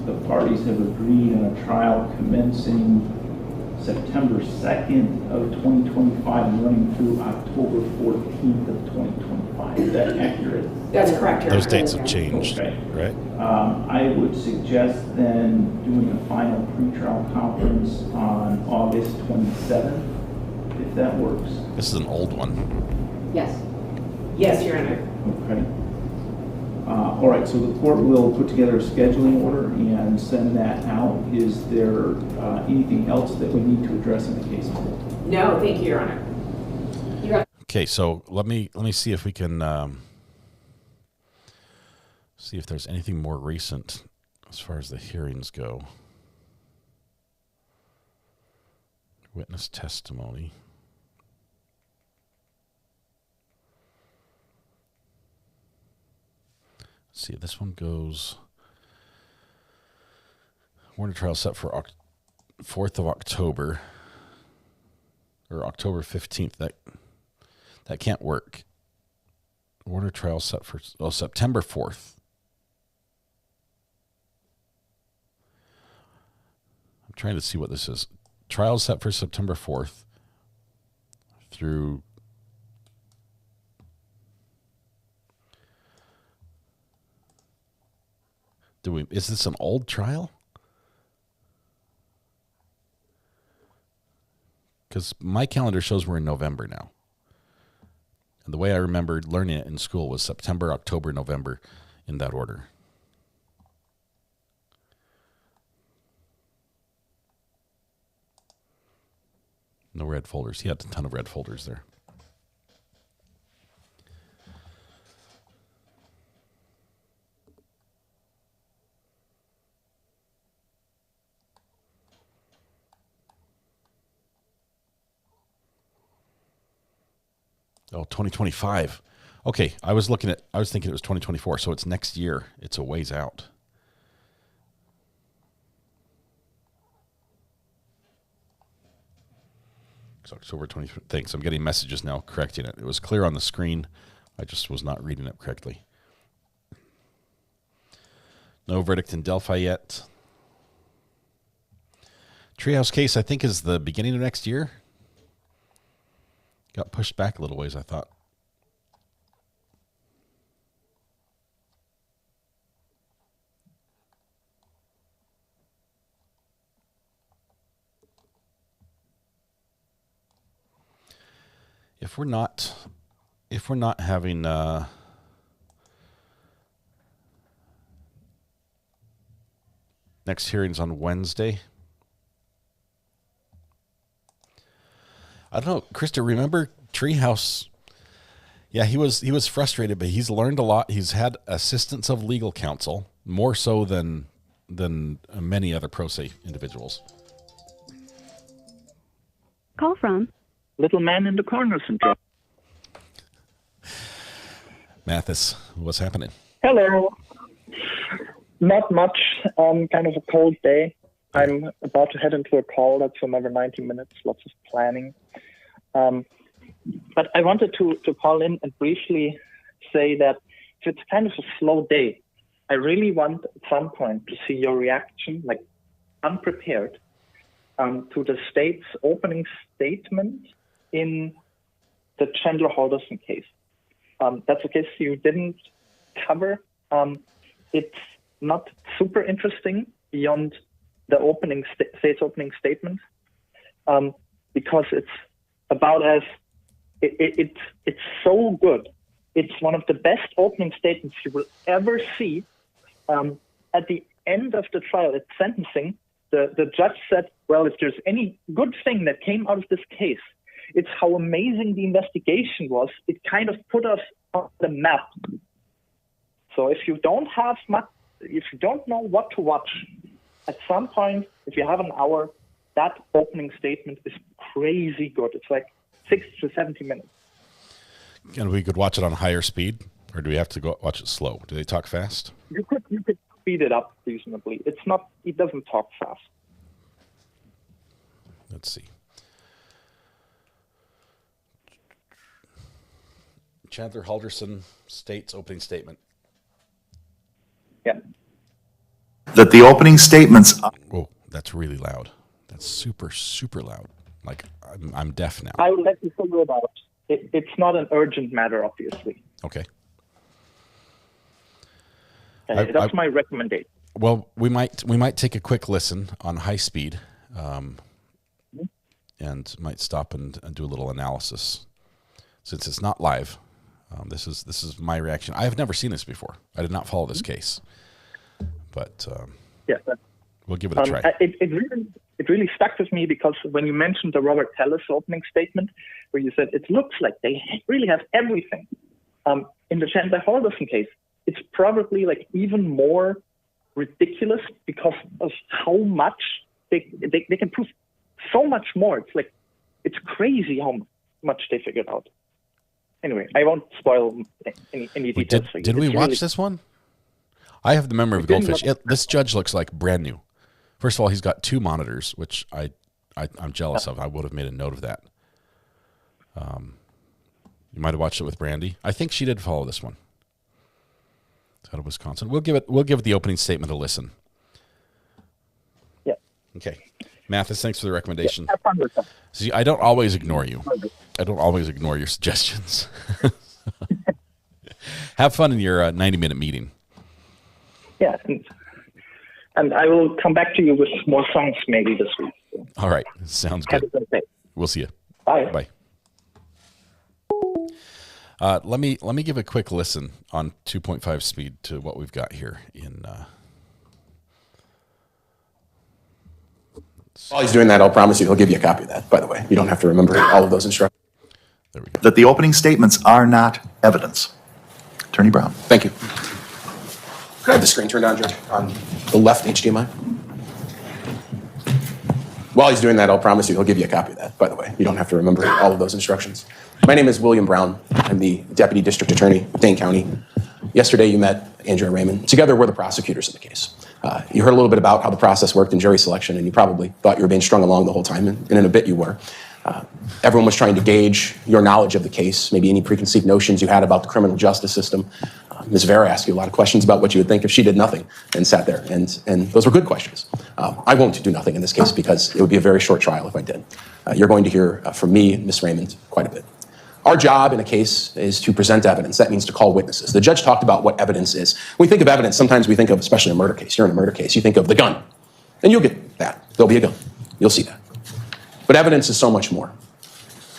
the parties have agreed on a trial commencing September 2nd of 2025 and running through October 14th of 2025. Is that accurate? That's correct, Your Honor. Those dates have changed, okay. Right? I would suggest then doing a final pretrial conference on August 27th, if that works. This is an old one. Yes. Yes, Your Honor. Okay. All right, so the court will put together a scheduling order and send that out. Is there anything else that we need to address in the case? No, thank you, Your Honor. Okay, so let me see if we can see if there's anything more recent as far as the hearings go. Witness testimony. Let's see, this one goes. Warner trial set for 4th of October or October 15th. That can't work. Warner trial set for September 4th. I'm trying to see what this is. Trial set for September 4th through is this an old trial? Because my calendar shows we're in November now. And the way I remembered learning it in school was September, October, November, in that order. No red folders. He had a ton of red folders there. Oh, 2025. Okay, I was thinking it was 2024, so it's next year. It's a ways out. It's October 20th. Thanks. I'm getting messages now correcting it. It was clear on the screen. I just was not reading it correctly. No verdict in Delphi yet. Treehouse case, I think, is the beginning of next year. Got pushed back a little ways, I thought. If we're not having next hearings on Wednesday. I don't know, Krista, remember Treehouse? Yeah, he was frustrated, but he's learned a lot. He's had assistance of legal counsel, more so than many other pro se individuals. Call from Little Man in the Corner syndrome. Mathis, what's happening? Hello. Not much. Kind of a cold day. I'm about to head into a call that's for another 90 minutes, lots of planning. But I wanted to call in and briefly say that if it's kind of a slow day, I really want at some point to see your reaction, like unprepared, to the state's opening statement in the Chandler Halderson case. That's a case you didn't cover. It's not super interesting beyond the state's opening statement, because it's about as it's so good. It's one of the best opening statements you will ever see. At the end of the trial, at sentencing, the judge said, well, if there's any good thing that came out of this case, it's how amazing the investigation was. It kind of put us on the map. So if you don't know what to watch, at some point, if you have an hour, that opening statement is crazy good. It's like 60 to 70 minutes. And we could watch it on higher speed, or do we have to go watch it slow? Do they talk fast? You could speed it up reasonably. It doesn't talk fast. Let's see. Chandler Halderson states opening statement. Yeah. That the opening statements. Oh, that's really loud. That's super, super loud. Like, I'm deaf now. I will let you figure it out. It's not an urgent matter, obviously. Okay. That's my recommendation. Well, we might take a quick listen on high speed, and might stop and do a little analysis, since it's not live. This is my reaction. I have never seen this before. I did not follow this case, but we'll give it a try. It really stuck with me because when you mentioned the Robert Tellis opening statement, where you said it looks like they really have everything. In the Chandler Halderson case, it's probably like even more ridiculous because of how much they can prove so much more. It's like, it's crazy how much they figured out. Anyway, I won't spoil any details. Did we watch this one? I have the memory of Goldfish. This judge looks like brand new. First of all, he's got 2 monitors, which I'm jealous of. I would have made a note of that. You might have watched it with Brandy. I think she did follow this one. It's out of Wisconsin. We'll give the opening statement a listen. Yeah. Okay. Mathis, thanks for the recommendation. Yeah, have fun with them. See, I don't always ignore you. I don't always ignore your suggestions. Have fun in your 90-minute meeting. Yeah, and I will come back to you with more songs maybe this week. All right, sounds good. We'll see you. Bye. Bye. Let me give a quick listen on 2.5 speed to what we've got here in. While he's doing that, I'll promise you he'll give you a copy of that, by the way. You don't have to remember all of those instructions. There we go. That the opening statements are not evidence. Attorney Brown. Thank you. Could I have the screen turned on, Judge, on the left HDMI? While he's doing that, I'll promise you he'll give you a copy of that, by the way. You don't have to remember all of those instructions. My name is William Brown. I'm the Deputy District Attorney of Dane County. Yesterday, you met Andrea Raymond. Together, we're the prosecutors in the case. You heard a little bit about how the process worked in jury selection, and you probably thought you were being strung along the whole time, and in a bit you were. Everyone was trying to gauge your knowledge of the case, maybe any preconceived notions you had about the criminal justice system. Ms. Vera asked you a lot of questions about what you would think if she did nothing and sat there, and those were good questions. I won't do nothing in this case because it would be a very short trial if I did. You're going to hear from me, Ms. Raymond, quite a bit. Our job in a case is to present evidence. That means to call witnesses. The judge talked about what evidence is. When we think of evidence, sometimes we think of, especially in a murder case, you're in a murder case, you think of the gun. And you'll get that. There'll be a gun. You'll see that. But evidence is so much more.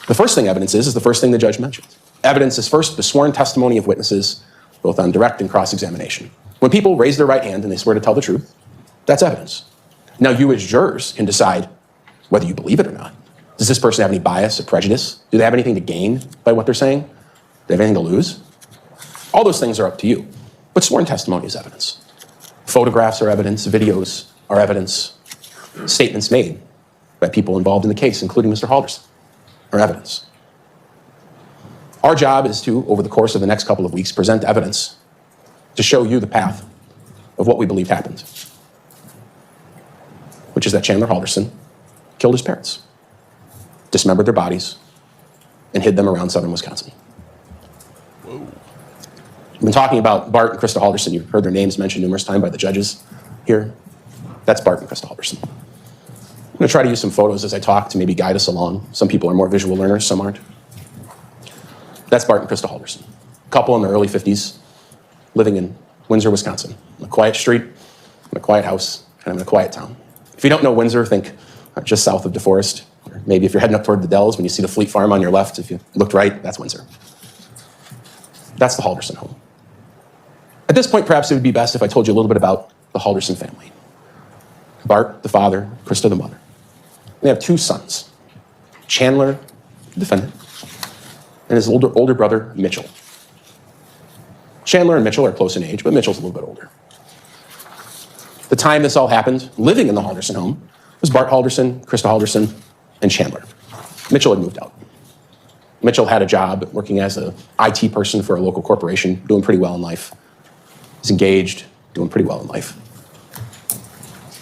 The first thing evidence is the first thing the judge mentioned. Evidence is first the sworn testimony of witnesses, both on direct and cross-examination. When people raise their right hand and they swear to tell the truth, that's evidence. Now you as jurors can decide whether you believe it or not. Does this person have any bias or prejudice? Do they have anything to gain by what they're saying? Do they have anything to lose? All those things are up to you. But sworn testimony is evidence. Photographs are evidence. Videos are evidence. Statements made by people involved in the case, including Mr. Halderson, are evidence. Our job is to, over the course of the next couple of weeks, present evidence to show you the path of what we believe happened, which is that Chandler Halderson killed his parents, dismembered their bodies, and hid them around southern Wisconsin. Whoa. We've been talking about Bart and Krista Halderson. You've heard their names mentioned numerous times by the judges here. That's Bart and Krista Halderson. I'm going to try to use some photos as I talk to maybe guide us along. Some people are more visual learners, some aren't. That's Bart and Krista Halderson. A couple in their early 50s. living in Windsor, Wisconsin, on a quiet street, in a quiet house, kind of in a quiet town. If you don't know Windsor, think just south of DeForest, or maybe if you're heading up toward the Dells, when you see the Fleet Farm on your left, if you looked right, that's Windsor. That's the Halderson home. At this point, perhaps it would be best if I told you a little bit about the Halderson family. Bart, the father, Krista, the mother. They have two sons, Chandler, the defendant, and his older brother, Mitchell. Chandler and Mitchell are close in age, but Mitchell's a little bit older. The time this all happened, living in the Halderson home, was Bart Halderson, Krista Halderson, and Chandler. Mitchell had moved out. Mitchell had a job working as an IT person for a local corporation, doing pretty well in life. He's engaged, doing pretty well in life.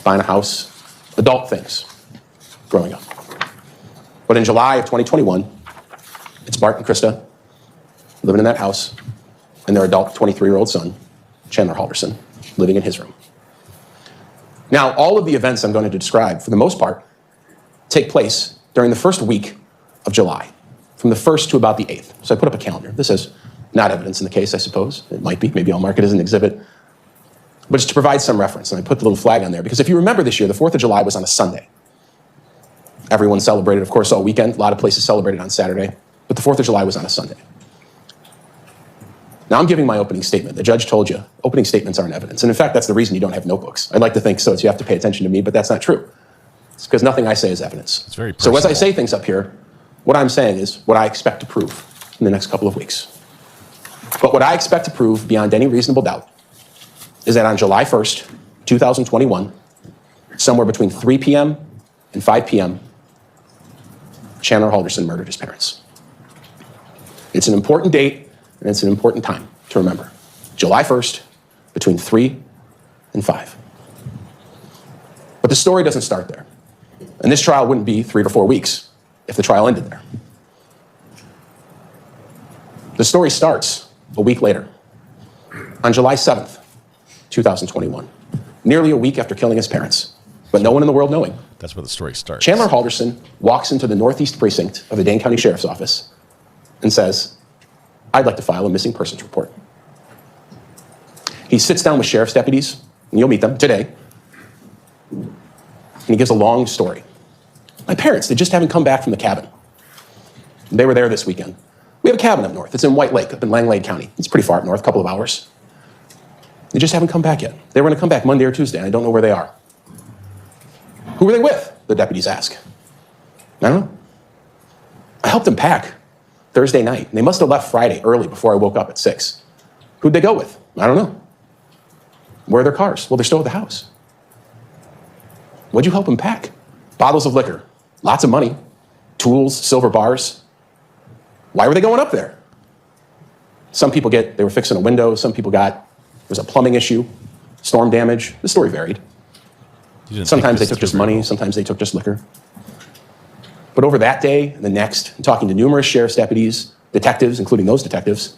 Buying a house, adult things, growing up. But in July of 2021, it's Bart and Krista living in that house, and their adult 23-year-old son, Chandler Halderson, living in his room. Now, all of the events I'm going to describe, for the most part, take place during the first week of July, from the 1st to about the 8th. So I put up a calendar. This is not evidence in the case, I suppose. It might be. Maybe I'll mark it as an exhibit. But it's to provide some reference, and I put the little flag on there, because if you remember this year, the 4th of July was on a Sunday. Everyone celebrated, of course, all weekend. A lot of places celebrated on Saturday, but the 4th of July was on a Sunday. Now, I'm giving my opening statement. The judge told you opening statements aren't evidence. And in fact, that's the reason you don't have notebooks. I'd like to think so, you have to pay attention to me, but that's not true. It's because nothing I say is evidence. It's very personal. So as I say personal. things up here, what I'm saying is what I expect to prove in the next couple of weeks. But what I expect to prove beyond any reasonable doubt is that on July 1st, 2021, somewhere between 3 p.m. and 5 p.m., Chandler Halderson murdered his parents. It's an important date, and it's an important time to remember. July 1st, between 3 and 5. But the story doesn't start there. And this trial wouldn't be 3 to 4 weeks if the trial ended there. The story starts a week later, on July 7th, 2021, nearly a week after killing his parents, but no one in the world knowing. That's where the story starts. Chandler Halderson walks into the Northeast Precinct of the Dane County Sheriff's Office and says, I'd like to file a missing persons report. He sits down with sheriff's deputies, and you'll meet them today, and he gives a long story. My parents, they just haven't come back from the cabin. They were there this weekend. We have a cabin up north. It's in White Lake, up in Langlade County. It's pretty far up north, a couple of hours. They just haven't come back yet. They were going to come back Monday or Tuesday, and I don't know where they are. Who were they with? The deputies ask. I don't know. I helped them pack Thursday night. They must have left Friday early before I woke up at 6. Who'd they go with? I don't know. Where are their cars? Well, they're still at the house. What'd you help them pack? Bottles of liquor, lots of money, tools, silver bars. Why were they going up there? Some people they were fixing a window. Some people there was a plumbing issue, storm damage. The story varied. Sometimes they took just money. Sometimes they took just liquor. But over that day and the next, talking to numerous sheriff's deputies, detectives, including those detectives,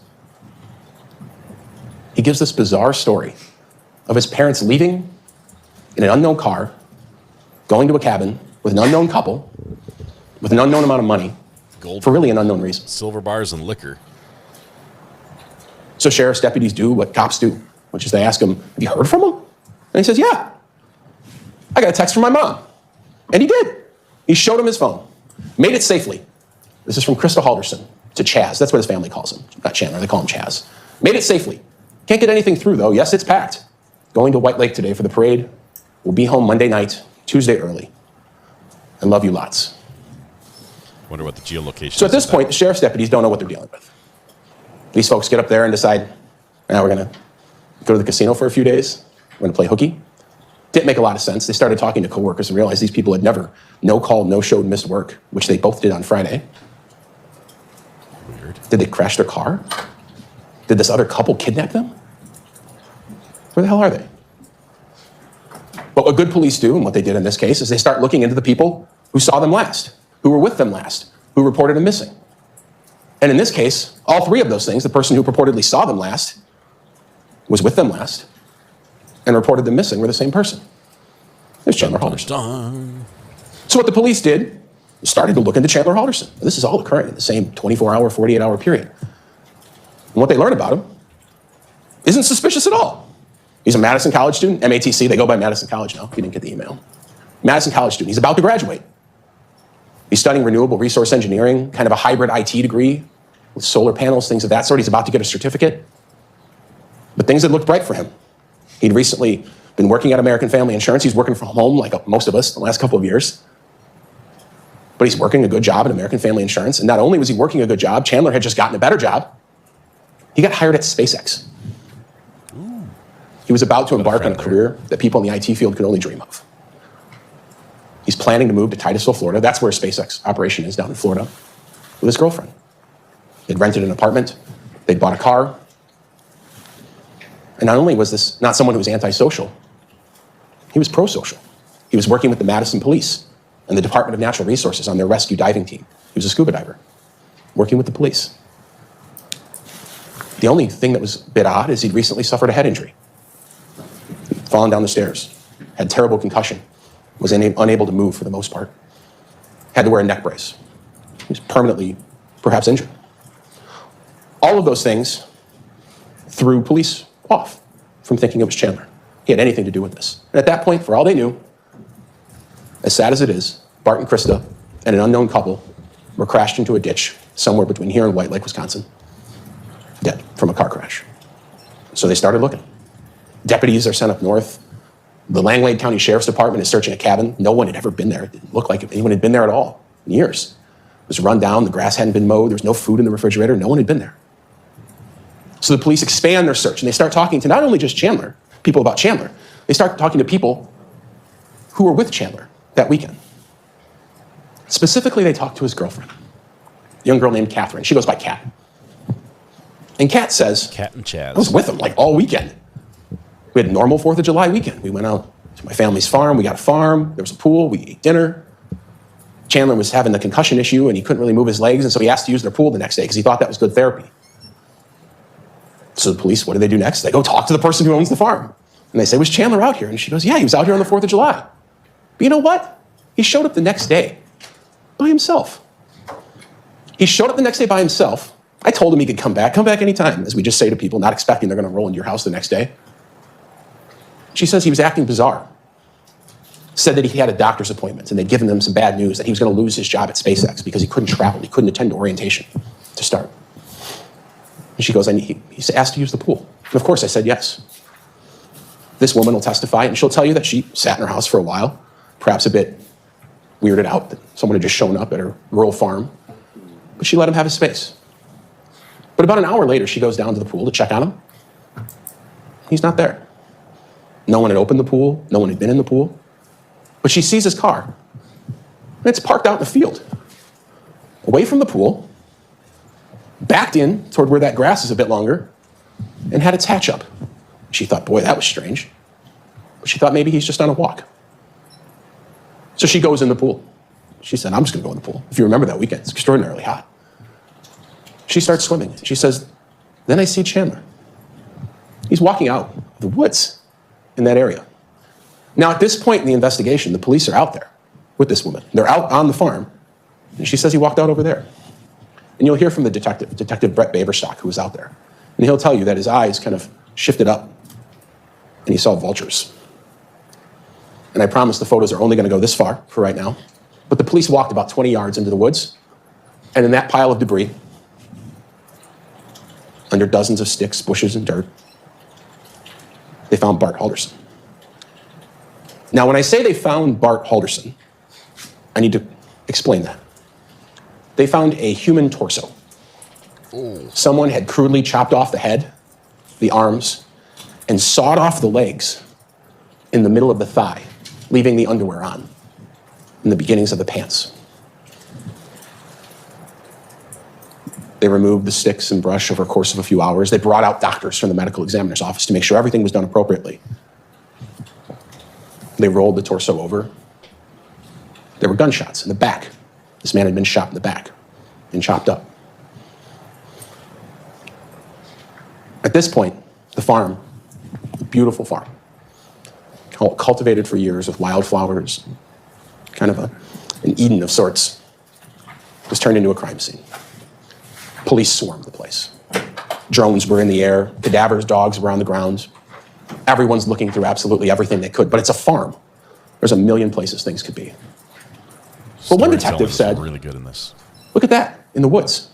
he gives this bizarre story of his parents leaving in an unknown car, going to a cabin with an unknown couple, with an unknown amount of money, for really an unknown reason. Silver bars and liquor. So sheriff's deputies do what cops do, which is they ask him, have you heard from him? And he says, yeah. I got a text from my mom. And he did. He showed him his phone. Made it safely. This is from Krista Halderson to Chaz. That's what his family calls him. Not Chandler, they call him Chaz. Made it safely. Can't get anything through, though. Yes, it's packed. Going to White Lake today for the parade. We'll be home Monday night, Tuesday early. I love you lots. Wonder what the geolocation So at this point, the sheriff's deputies don't know what they're dealing with. These folks get up there and decide, now we're going to go to the casino for a few days. We're going to play hooky. Didn't make a lot of sense. They started talking to coworkers and realized these people had never no-called, no-showed, missed work, which they both did on Friday. Weird. Did they crash their car? Did this other couple kidnap them? Where the hell are they? But what good police do, and what they did in this case, is they start looking into the people who saw them last, who were with them last, who reported them missing. And in this case, all three of those things, the person who purportedly saw them last, was with them last, and reported them missing, were the same person. There's Chandler Halderson. So what the police did was started to look into Chandler Halderson. This is all occurring in the same 24-hour, 48-hour period. And what they learned about him Isn't suspicious at all. He's a Madison College student, MATC, they go by Madison College now, if you didn't get the email. Madison College student, he's about to graduate. He's studying renewable resource engineering, kind of a hybrid IT degree with solar panels, things of that sort. He's about to get a certificate. But things had looked bright for him. He'd recently been working at American Family Insurance. He's working from home like most of us the last couple of years. But he's working a good job at American Family Insurance. And not only was he working a good job, Chandler had just gotten a better job. He got hired at SpaceX. Ooh. He was about to embark on a career that people in the IT field could only dream of. He's planning to move to Titusville, Florida. That's where SpaceX operation is, down in Florida, with his girlfriend. They'd rented an apartment. They'd bought a car. And not only was this not someone who was antisocial, he was pro-social. He was working with the Madison Police and the Department of Natural Resources on their rescue diving team. He was a scuba diver, working with the police. The only thing that was a bit odd is he'd recently suffered a head injury. He'd fallen down the stairs, had terrible concussion, was unable to move for the most part, had to wear a neck brace. He was permanently, perhaps injured. All of those things threw police off from thinking it was Chandler. He had anything to do with this. And at that point, for all they knew, as sad as it is, Bart and Krista and an unknown couple were crashed into a ditch somewhere between here and White Lake, Wisconsin, dead from a car crash. So they started looking. Deputies are sent up north. The Langlade County Sheriff's Department is searching a cabin. No one had ever been there. It didn't look like anyone had been there at all in years. It was run down. The grass hadn't been mowed. There was no food in the refrigerator. No one had been there. So the police expand their search, and they start talking to not only just Chandler, people about Chandler. They start talking to people who were with Chandler that weekend. Specifically, they talked to his girlfriend, a young girl named Catherine. She goes by Cat. And Cat says, Cat and Chaz. I was with him like all weekend. We had a normal 4th of July weekend. We went out to my family's farm. We got a farm. There was a pool. We ate dinner. Chandler was having the concussion issue, and he couldn't really move his legs, and so he asked to use their pool the next day because he thought that was good therapy. So the police, what do they do next? They go talk to the person who owns the farm. And they say, was Chandler out here? And she goes, yeah, he was out here on the 4th of July. But you know what? He showed up the next day by himself. He showed up the next day by himself. I told him he could come back anytime, as we just say to people, not expecting they're going to roll into your house the next day. She says he was acting bizarre. Said that he had a doctor's appointment, and they'd given him some bad news that he was going to lose his job at SpaceX because he couldn't travel. He couldn't attend orientation to start. And she goes, he asked to use the pool. And of course, I said yes. This woman will testify, and she'll tell you that she sat in her house for a while, perhaps a bit weirded out that someone had just shown up at her rural farm. But she let him have his space. But about an hour later, she goes down to the pool to check on him. He's not there. No one had opened the pool. No one had been in the pool. But she sees his car. And it's parked out in the field, away from the pool, backed in toward where that grass is a bit longer, and had its hatch up. She thought, boy, that was strange. But she thought maybe he's just on a walk. So she goes in the pool. She said, I'm just going to go in the pool. If you remember that weekend, it's extraordinarily hot. She starts swimming. She says, then I see Chandler. He's walking out of the woods in that area. Now, at this point in the investigation, the police are out there with this woman. They're out on the farm. And she says he walked out over there. And you'll hear from the detective, Detective Brett Baverstock, who was out there. And he'll tell you that his eyes kind of shifted up, and he saw vultures. And I promise the photos are only going to go this far for right now. But the police walked about 20 yards into the woods, and in that pile of debris, under dozens of sticks, bushes, and dirt, they found Bart Halderson. Now, when I say they found Bart Halderson, I need to explain that. They found a human torso. Ooh. Someone had crudely chopped off the head, the arms, and sawed off the legs in the middle of the thigh, leaving the underwear on, and the beginnings of the pants. They removed the sticks and brush over a course of a few hours. They brought out doctors from the medical examiner's office to make sure everything was done appropriately. They rolled the torso over. There were gunshots in the back. This man had been shot in the back and chopped up. At this point, the farm, beautiful farm, cultivated for years with wildflowers, kind of an Eden of sorts, was turned into a crime scene. Police swarmed the place. Drones were in the air. Cadavers, dogs were on the ground. Everyone's looking through absolutely everything they could, but it's a farm. There's a million places things could be. But one detective said, really good in this. Look at that in the woods.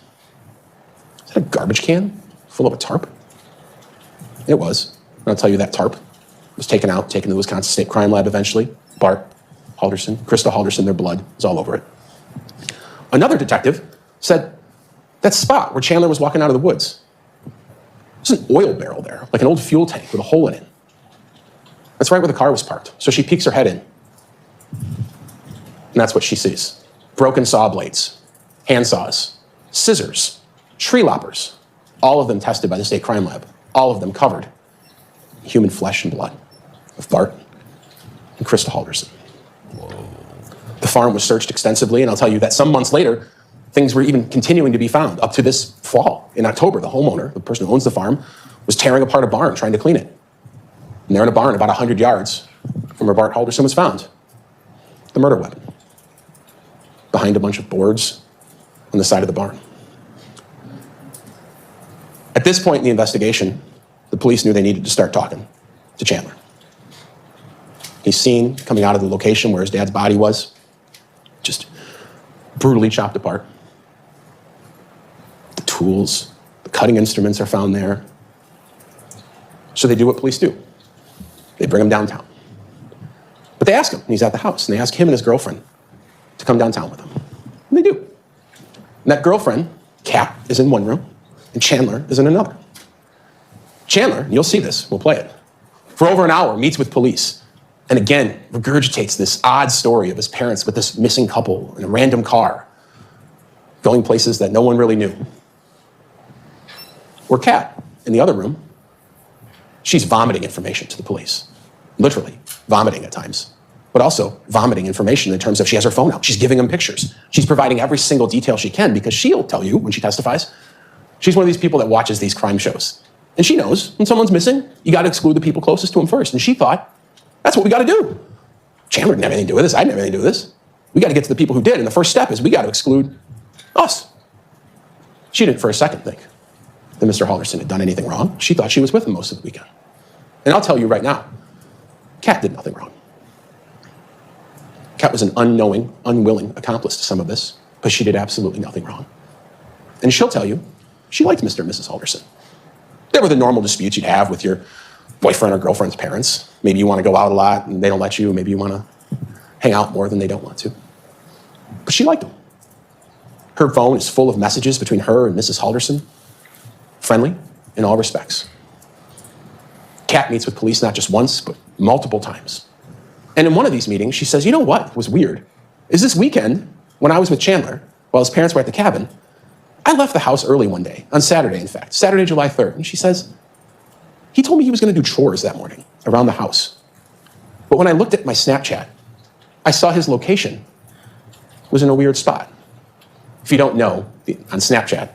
Is that a garbage can full of a tarp? It was. And I'll tell you that tarp was taken to the Wisconsin State Crime Lab eventually. Bart Halderson, Krista Halderson, their blood is all over it. Another detective said, that spot where Chandler was walking out of the woods, there's an oil barrel there, like an old fuel tank with a hole in it. That's right where the car was parked. So she peeks her head in. And that's what she sees. Broken saw blades, hand saws, scissors, tree loppers, all of them tested by the State Crime Lab, all of them covered in human flesh and blood of Bart and Krista Halderson. The farm was searched extensively, and I'll tell you that some months later, things were even continuing to be found. Up to this fall, in October, the homeowner, the person who owns the farm, was tearing apart a barn trying to clean it. And there in a barn about 100 yards from where Bart Halderson was found, the murder weapon, behind a bunch of boards on the side of the barn. At this point in the investigation, the police knew they needed to start talking to Chandler. He's seen coming out of the location where his dad's body was, just brutally chopped apart. The tools, the cutting instruments are found there. So they do what police do. They bring him downtown. But they ask him, and he's at the house, and they ask him and his girlfriend to come downtown with them. And they do. And that girlfriend, Kat, is in one room, and Chandler is in another. Chandler, and you'll see this, we'll play it, for over an hour meets with police, and again regurgitates this odd story of his parents with this missing couple in a random car, going places that no one really knew. Or Kat, in the other room, she's vomiting information to the police. Literally vomiting at times, but also vomiting information in terms of she has her phone out. She's giving them pictures. She's providing every single detail she can because she'll tell you when she testifies. She's one of these people that watches these crime shows. And she knows when someone's missing, you got to exclude the people closest to him first. And she thought, that's what we got to do. Chandler didn't have anything to do with this. I didn't have anything to do with this. We got to get to the people who did. And the first step is we got to exclude us. She didn't for a second think that Mr. Halderson had done anything wrong. She thought she was with him most of the weekend. And I'll tell you right now, Kat did nothing wrong. Kat was an unknowing, unwilling accomplice to some of this, but she did absolutely nothing wrong. And she'll tell you, she liked Mr. and Mrs. Halderson. There were the normal disputes you'd have with your boyfriend or girlfriend's parents. Maybe you want to go out a lot and they don't let you. Maybe you want to hang out more than they don't want to. But she liked them. Her phone is full of messages between her and Mrs. Halderson. Friendly in all respects. Kat meets with police not just once, but multiple times. And in one of these meetings, she says, you know what was weird? Is this weekend, when I was with Chandler, while his parents were at the cabin, I left the house early one day, on Saturday, in fact, Saturday, July 3rd. And she says, he told me he was going to do chores that morning around the house. But when I looked at my Snapchat, I saw his location was in a weird spot. If you don't know, on Snapchat,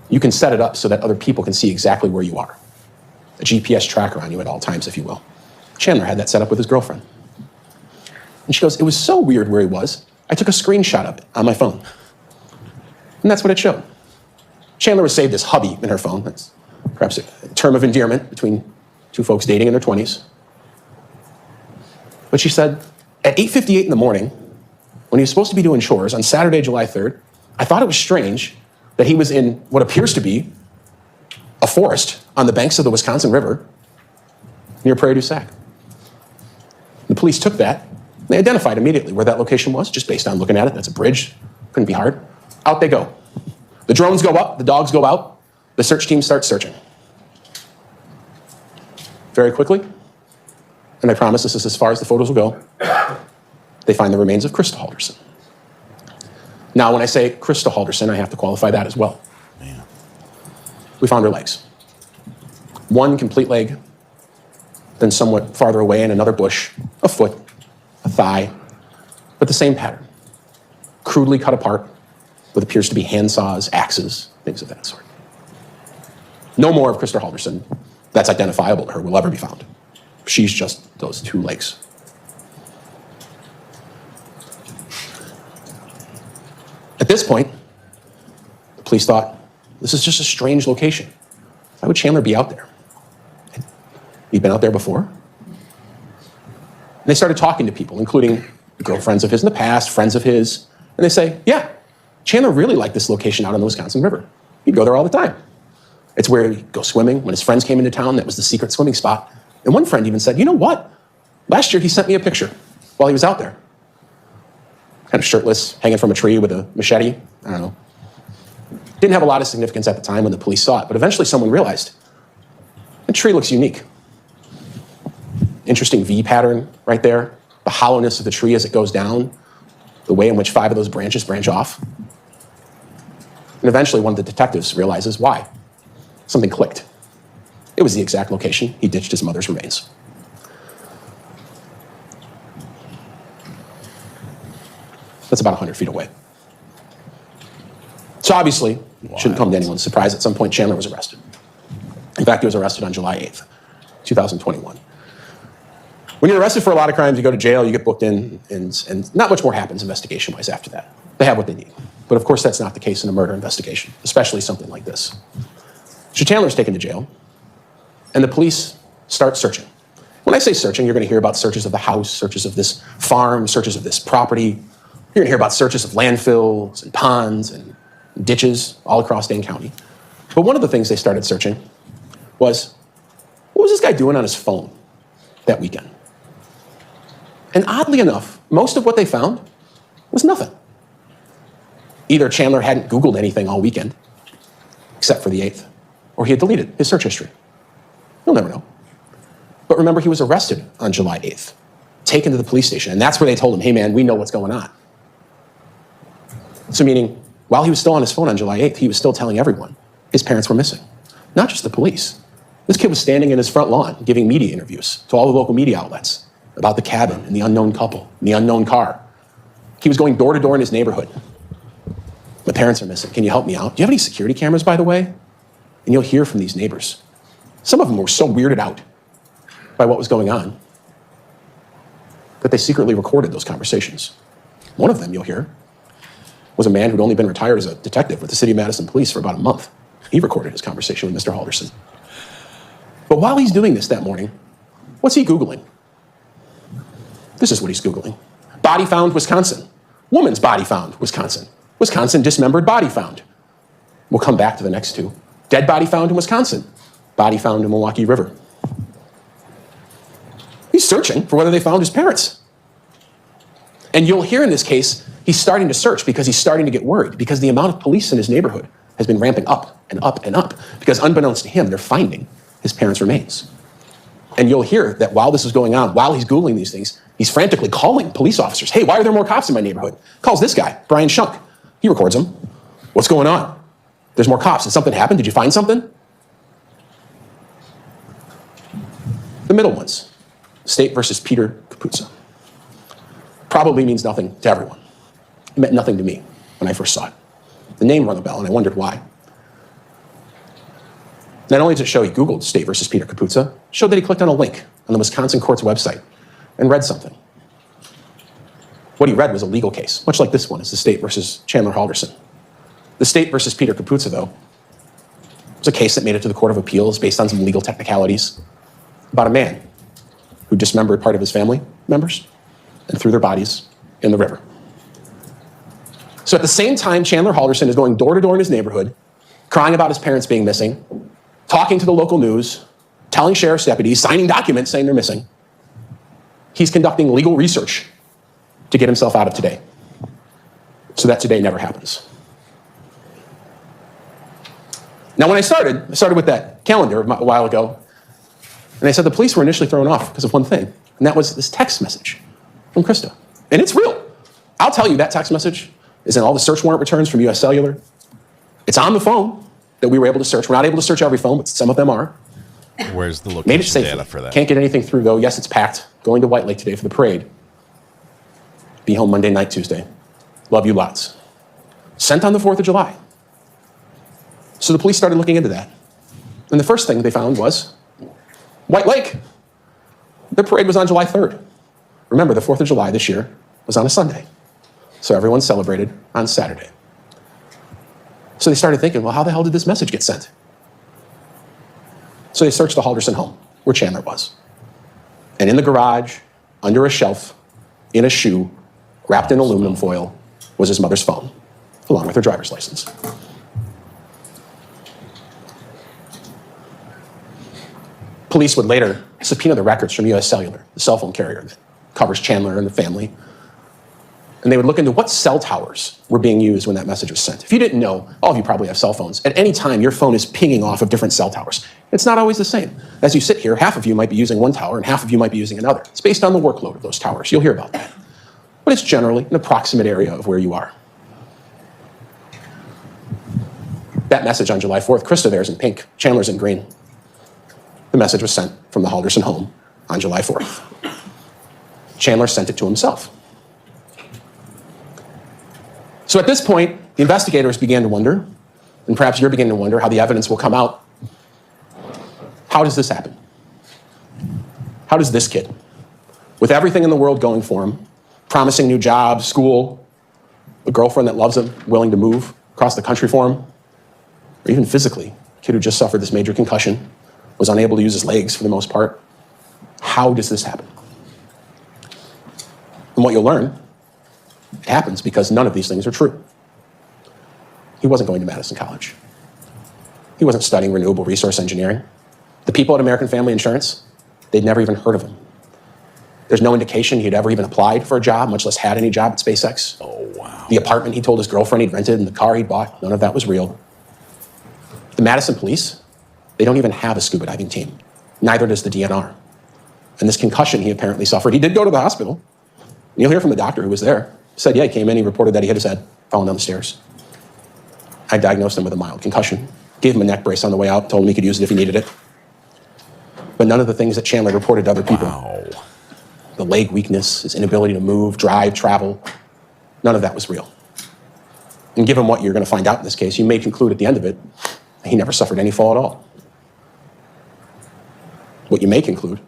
you can set it up so that other people can see exactly where you are. A GPS tracker on you at all times, if you will. Chandler had that set up with his girlfriend. And she goes, it was so weird where he was, I took a screenshot of it on my phone. And that's what it showed. Chandler was saved as hubby in her phone. That's perhaps a term of endearment between two folks dating in their 20s. But she said, at 8:58 in the morning, when he was supposed to be doing chores on Saturday, July 3rd, I thought it was strange that he was in what appears to be a forest on the banks of the Wisconsin River near Prairie du Sac. The police took that. They identified immediately where that location was, just based on looking at it. That's a bridge. Couldn't be hard. Out they go. The drones go up. The dogs go out. The search team starts searching. Very quickly, and I promise this is as far as the photos will go, they find the remains of Krista Halderson. Now, when I say Krista Halderson, I have to qualify that as well. Man. We found her legs. One complete leg, then somewhat farther away in another bush, a foot, a thigh, but the same pattern. Crudely cut apart with appears to be hand saws, axes, things of that sort. No more of Krista Halderson that's identifiable to her will ever be found. She's just those two legs. At this point, the police thought, this is just a strange location. Why would Chandler be out there? He'd been out there before. And they started talking to people, including girlfriends of his in the past, friends of his. And they say, yeah, Chandler really liked this location out on the Wisconsin River. He'd go there all the time. It's where he'd go swimming. When his friends came into town, that was the secret swimming spot. And one friend even said, you know what? Last year he sent me a picture while he was out there. Kind of shirtless, hanging from a tree with a machete. I don't know. Didn't have a lot of significance at the time when the police saw it, but eventually someone realized, the tree looks unique. Interesting V pattern right there. The hollowness of the tree as it goes down. The way in which 5 of those branches branch off. And eventually one of the detectives realizes why. Something clicked. It was the exact location he ditched his mother's remains. That's about 100 feet away. So obviously, shouldn't come to anyone's surprise, at some point Chandler was arrested. In fact, he was arrested on July 8th, 2021. When you're arrested for a lot of crimes, you go to jail, you get booked in, and not much more happens investigation-wise after that. They have what they need. But of course, that's not the case in a murder investigation, especially something like this. So Chandler's taken to jail, and the police start searching. When I say searching, you're going to hear about searches of the house, searches of this farm, searches of this property. You're going to hear about searches of landfills and ponds and ditches all across Dane County. But one of the things they started searching was, what was this guy doing on his phone that weekend? And oddly enough, most of what they found was nothing. Either Chandler hadn't Googled anything all weekend, except for the 8th, or he had deleted his search history. You'll never know. But remember, he was arrested on July 8th, taken to the police station, and that's where they told him, hey man, we know what's going on. So meaning, while he was still on his phone on July 8th, he was still telling everyone his parents were missing. Not just the police. This kid was standing in his front lawn giving media interviews to all the local media outlets about the cabin and the unknown couple and the unknown car. He was going door to door in his neighborhood. My parents are missing. Can you help me out? Do you have any security cameras, by the way? And you'll hear from these neighbors. Some of them were so weirded out by what was going on that they secretly recorded those conversations. One of them, you'll hear, was a man who'd only been retired as a detective with the City of Madison Police for about a month. He recorded his conversation with Mr. Halderson. But while he's doing this that morning, what's he Googling? This is what he's Googling. Body found, Wisconsin. Woman's body found, Wisconsin. Wisconsin dismembered body found. We'll come back to the next two. Dead body found in Wisconsin. Body found in Milwaukee River. He's searching for whether they found his parents. And you'll hear in this case, he's starting to search because he's starting to get worried because the amount of police in his neighborhood has been ramping up and up and up because unbeknownst to him, they're finding his parents' remains. And you'll hear that while this is going on, while he's Googling these things, he's frantically calling police officers. Hey, why are there more cops in my neighborhood? Calls this guy, Brian Shunk. He records him. What's going on? There's more cops. Did something happen? Did you find something? The middle ones, State versus Peter Capuzzo. Probably means nothing to everyone. It meant nothing to me when I first saw it. The name rung a bell, and I wondered why. Not only did it show he Googled State versus Peter Capuzzo, it showed that he clicked on a link on the Wisconsin court's website and read something. What he read was a legal case, much like this one is the State versus Chandler Halderson. The State versus Peter Capuzzo, though, was a case that made it to the Court of Appeals based on some legal technicalities about a man who dismembered part of his family members and threw their bodies in the river. So at the same time, Chandler Halderson is going door to door in his neighborhood, crying about his parents being missing, talking to the local news, telling sheriff's deputies, signing documents saying they're missing. He's conducting legal research to get himself out of today, so that today never happens. Now, when I started with that calendar a while ago, and I said the police were initially thrown off because of one thing, and that was this text message from Krista. And it's real. I'll tell you, that text message is in all the search warrant returns from US Cellular. It's on the phone that we were able to search. We're not able to search every phone, but some of them are. Where's the Made it location safely. data for that? Can't get anything through, though. Yes, it's packed. Going to White Lake today for the parade. Be home Monday night, Tuesday. Love you lots. Sent on the 4th of July. So the police started looking into that. And the first thing they found was White Lake. The parade was on July 3rd. Remember, the 4th of July this year was on a Sunday. So everyone celebrated on Saturday. So they started thinking, well, how the hell did this message get sent? So they searched the Halderson home, where Chandler was. And in the garage, under a shelf, in a shoe, wrapped in aluminum foil, was his mother's phone, along with her driver's license. Police would later subpoena the records from U.S. Cellular, the cell phone carrier that covers Chandler and the family. And they would look into what cell towers were being used when that message was sent. If you didn't know, all of you probably have cell phones. At any time, your phone is pinging off of different cell towers. It's not always the same. As you sit here, half of you might be using one tower and half of you might be using another. It's based on the workload of those towers. You'll hear about that. But it's generally an approximate area of where you are. That message on July 4th, Krista there's in pink, Chandler's in green. The message was sent from the Halderson home on July 4th. Chandler sent it to himself. So at this point, the investigators began to wonder, and perhaps you're beginning to wonder how the evidence will come out. How does this happen? How does this kid, with everything in the world going for him, promising new jobs, school, a girlfriend that loves him, willing to move across the country for him, or even physically, a kid who just suffered this major concussion, was unable to use his legs for the most part. How does this happen? And what you'll learn, it happens because none of these things are true. He wasn't going to Madison College. He wasn't studying renewable resource engineering. The people at American Family Insurance, they'd never even heard of him. There's no indication he'd ever even applied for a job, much less had any job at SpaceX. Oh, wow. The apartment he told his girlfriend he'd rented and the car he'd bought, none of that was real. The Madison police, they don't even have a scuba diving team. Neither does the DNR. And this concussion he apparently suffered, he did go to the hospital. And you'll hear from the doctor who was there. He said, yeah, he came in, he reported that he hit his head, falling down the stairs. I diagnosed him with a mild concussion, gave him a neck brace on the way out, told him he could use it if he needed it. But none of the things that Chandler reported to other people, the leg weakness, his inability to move, drive, travel, none of that was real. And given what you're going to find out in this case, you may conclude at the end of it, he never suffered any fall at all. What you may conclude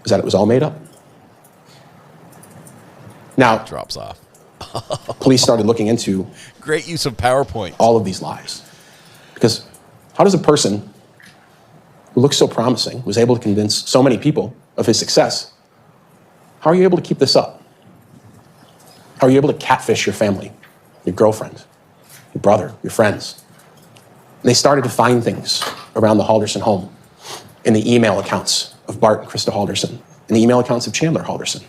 is that it was all made up. Now, drops off. Police started looking into great use of PowerPoint. All of these lies. Because how does a person who looks so promising, was able to convince so many people of his success, how are you able to keep this up? How are you able to catfish your family, your girlfriend, your brother, your friends? And they started to find things around the Halderson home in the email accounts of Bart and Krista Halderson, in the email accounts of Chandler Halderson.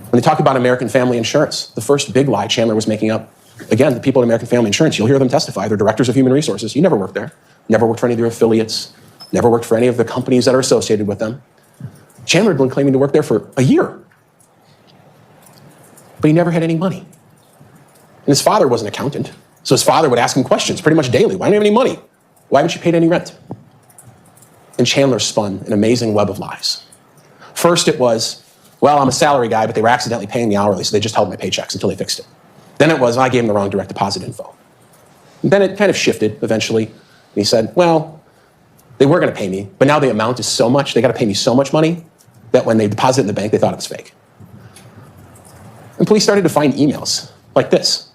When they talk about American Family Insurance, the first big lie Chandler was making up, again, the people at American Family Insurance, you'll hear them testify, they're directors of human resources. You never worked there. Never worked for any of their affiliates. Never worked for any of the companies that are associated with them. Chandler had been claiming to work there for a year. But he never had any money. And his father was an accountant. So his father would ask him questions pretty much daily. Why don't you have any money? Why haven't you paid any rent? And Chandler spun an amazing web of lies. First it was, well, I'm a salary guy, but they were accidentally paying me hourly, so they just held my paychecks until they fixed it. Then it was, I gave him the wrong direct deposit info. And then it kind of shifted eventually. And he said, well, they were going to pay me, but now the amount is so much, they got to pay me so much money that when they deposited in the bank, they thought it was fake. And police started to find emails like this.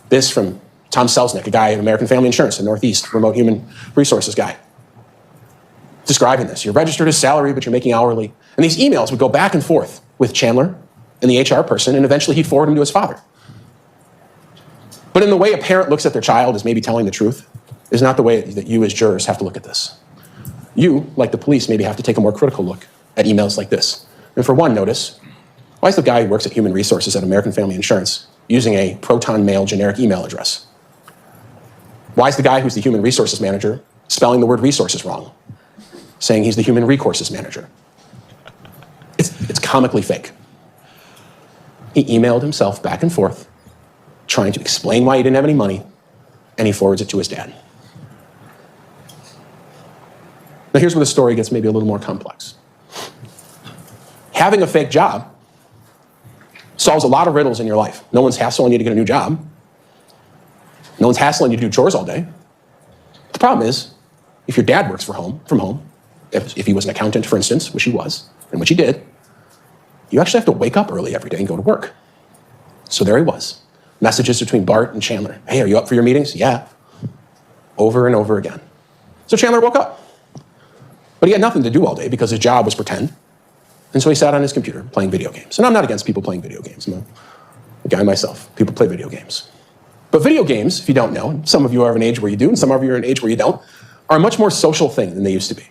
This from Tom Selznick, a guy at American Family Insurance in Northeast, remote human resources guy, describing this. You're registered as salary, but you're making hourly. And these emails would go back and forth with Chandler and the HR person, and eventually he'd forward them to his father. But in the way a parent looks at their child as maybe telling the truth is not the way that you as jurors have to look at this. You, like the police, maybe have to take a more critical look at emails like this. And for one, notice, why is the guy who works at Human Resources at American Family Insurance using a Proton Mail generic email address? Why is the guy who's the Human Resources manager spelling the word resources wrong, saying he's the Human Recourses manager? It's comically fake. He emailed himself back and forth, trying to explain why he didn't have any money, and he forwards it to his dad. Now here's where the story gets maybe a little more complex. Having a fake job solves a lot of riddles in your life. No one's hassling you to get a new job. No one's hassling you to do chores all day. The problem is, if your dad works from home, if he was an accountant, for instance, which he was, and which he did, you actually have to wake up early every day and go to work. So there he was. Messages between Bart and Chandler. Hey, are you up for your meetings? Yeah. Over and over again. So Chandler woke up. But he had nothing to do all day because his job was pretend. And so he sat on his computer playing video games. And I'm not against people playing video games. I'm a guy myself. People play video games. But video games, if you don't know, and some of you are of an age where you do, and some of you are an age where you don't, are a much more social thing than they used to be.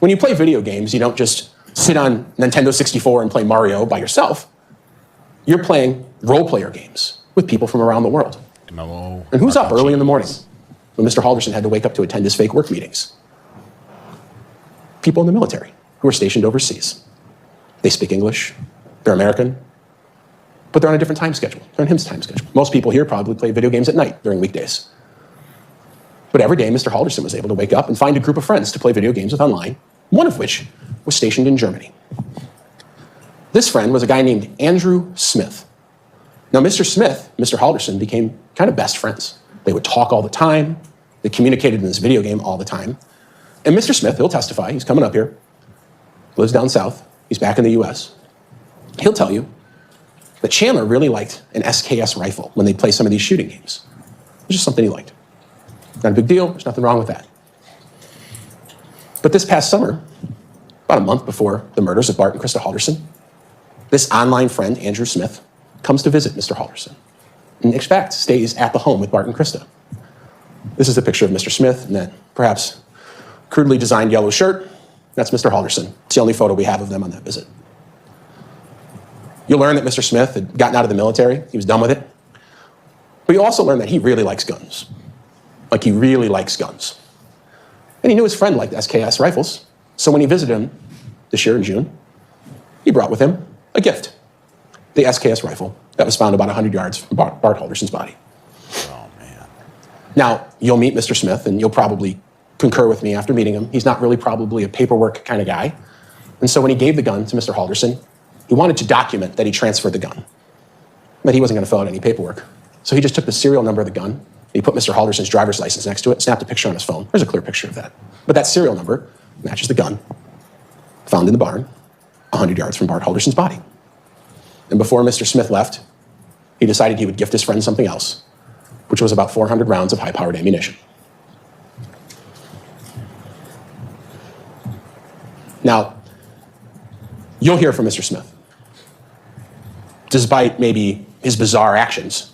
When you play video games, you don't just sit on Nintendo 64 and play Mario by yourself. You're playing role-player games with people from around the world. MMO. And who's up early in the morning when Mr. Halderson had to wake up to attend his fake work meetings? People in the military who are stationed overseas. They speak English, they're American, but they're on a different time schedule. They're on his time schedule. Most people here probably play video games at night during weekdays. But every day, Mr. Halderson was able to wake up and find a group of friends to play video games with online, one of which was stationed in Germany. This friend was a guy named Andrew Smith. Now, Mr. Smith, Mr. Halderson became kind of best friends. They would talk all the time. They communicated in this video game all the time. And Mr. Smith, he'll testify, he's coming up here, lives down south, he's back in the US. He'll tell you that Chandler really liked an SKS rifle when they'd play some of these shooting games. It was just something he liked. Not a big deal, there's nothing wrong with that. But this past summer, about a month before the murders of Bart and Krista Halderson, this online friend, Andrew Smith, comes to visit Mr. Halderson. And in fact, stays at the home with Bart and Krista. This is a picture of Mr. Smith in that perhaps crudely designed yellow shirt. That's Mr. Halderson. It's the only photo we have of them on that visit. You'll learn that Mr. Smith had gotten out of the military. He was done with it. But you also learn that he really likes guns. Like, he really likes guns. And he knew his friend liked SKS rifles. So when he visited him this year in June, he brought with him a gift. The SKS rifle that was found about 100 yards from Bart Halderson's body. Oh, man. Now, you'll meet Mr. Smith, and you'll probably concur with me after meeting him. He's not really probably a paperwork kind of guy. And so when he gave the gun to Mr. Halderson, he wanted to document that he transferred the gun. But he wasn't going to fill out any paperwork. So he just took the serial number of the gun, and he put Mr. Halderson's driver's license next to it, snapped a picture on his phone. There's a clear picture of that. But that serial number matches the gun found in the barn 100 yards from Bart Halderson's body. And before Mr. Smith left, he decided he would gift his friend something else, which was about 400 rounds of high-powered ammunition. Now, you'll hear from Mr. Smith. Despite maybe his bizarre actions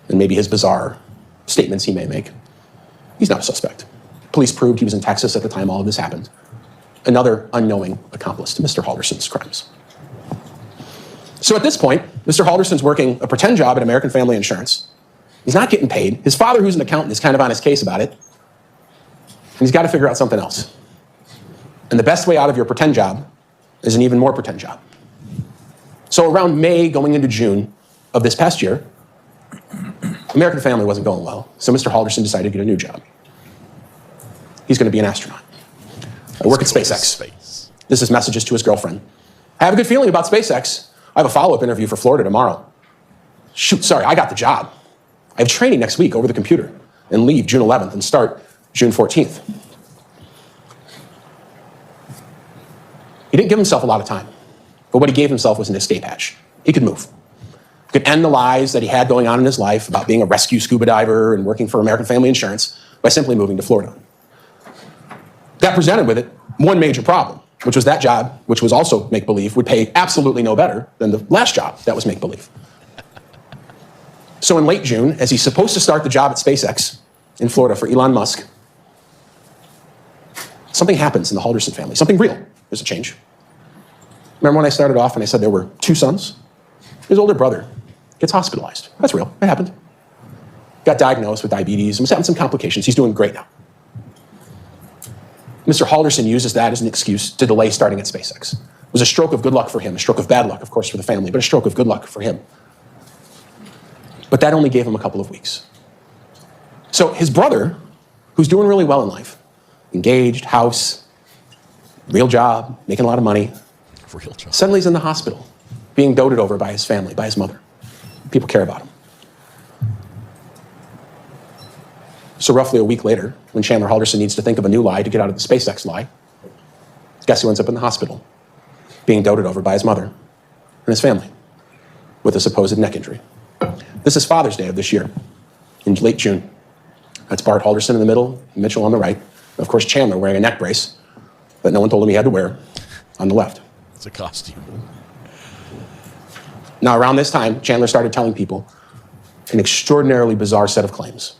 and maybe his bizarre statements he may make, he's not a suspect. Police proved he was in Texas at the time all of this happened. Another unknowing accomplice to Mr. Halderson's crimes. So at this point, Mr. Halderson's working a pretend job at American Family Insurance. He's not getting paid. His father, who's an accountant, is kind of on his case about it. And he's got to figure out something else. And the best way out of your pretend job is an even more pretend job. So around May, going into June of this past year, American Family wasn't going well. So Mr. Halderson decided to get a new job. He's going to be an astronaut. I work at SpaceX. This is messages to his girlfriend. I have a good feeling about SpaceX. I have a follow-up interview for Florida tomorrow. Shoot, sorry, I got the job. I have training next week over the computer and leave June 11th and start June 14th. He didn't give himself a lot of time, but what he gave himself was an escape hatch. He could move. He could end the lies that he had going on in his life about being a rescue scuba diver and working for American Family Insurance by simply moving to Florida. That presented with it one major problem, which was that job, which was also make-believe, would pay absolutely no better than the last job that was make-believe. So in late June, as he's supposed to start the job at SpaceX in Florida for Elon Musk, something happens in the Halderson family, something real. There's a change. Remember when I started off and I said there were two sons? His older brother gets hospitalized. That's real. It happened. Got diagnosed with diabetes and was having some complications. He's doing great now. Mr. Halderson uses that as an excuse to delay starting at SpaceX. It was a stroke of good luck for him, a stroke of bad luck, of course, for the family, but a stroke of good luck for him. But that only gave him a couple of weeks. So his brother, who's doing really well in life, engaged, house, real job, making a lot of money, real job. Suddenly he's in the hospital, being doted over by his family, by his mother. People care about him. So roughly a week later, when Chandler Halderson needs to think of a new lie to get out of the SpaceX lie, guess who ends up in the hospital? Being doted over by his mother and his family with a supposed neck injury. This is Father's Day of this year, in late June. That's Bart Halderson in the middle, Mitchell on the right. Of course, Chandler wearing a neck brace that no one told him he had to wear on the left. It's a costume. Now, around this time, Chandler started telling people an extraordinarily bizarre set of claims.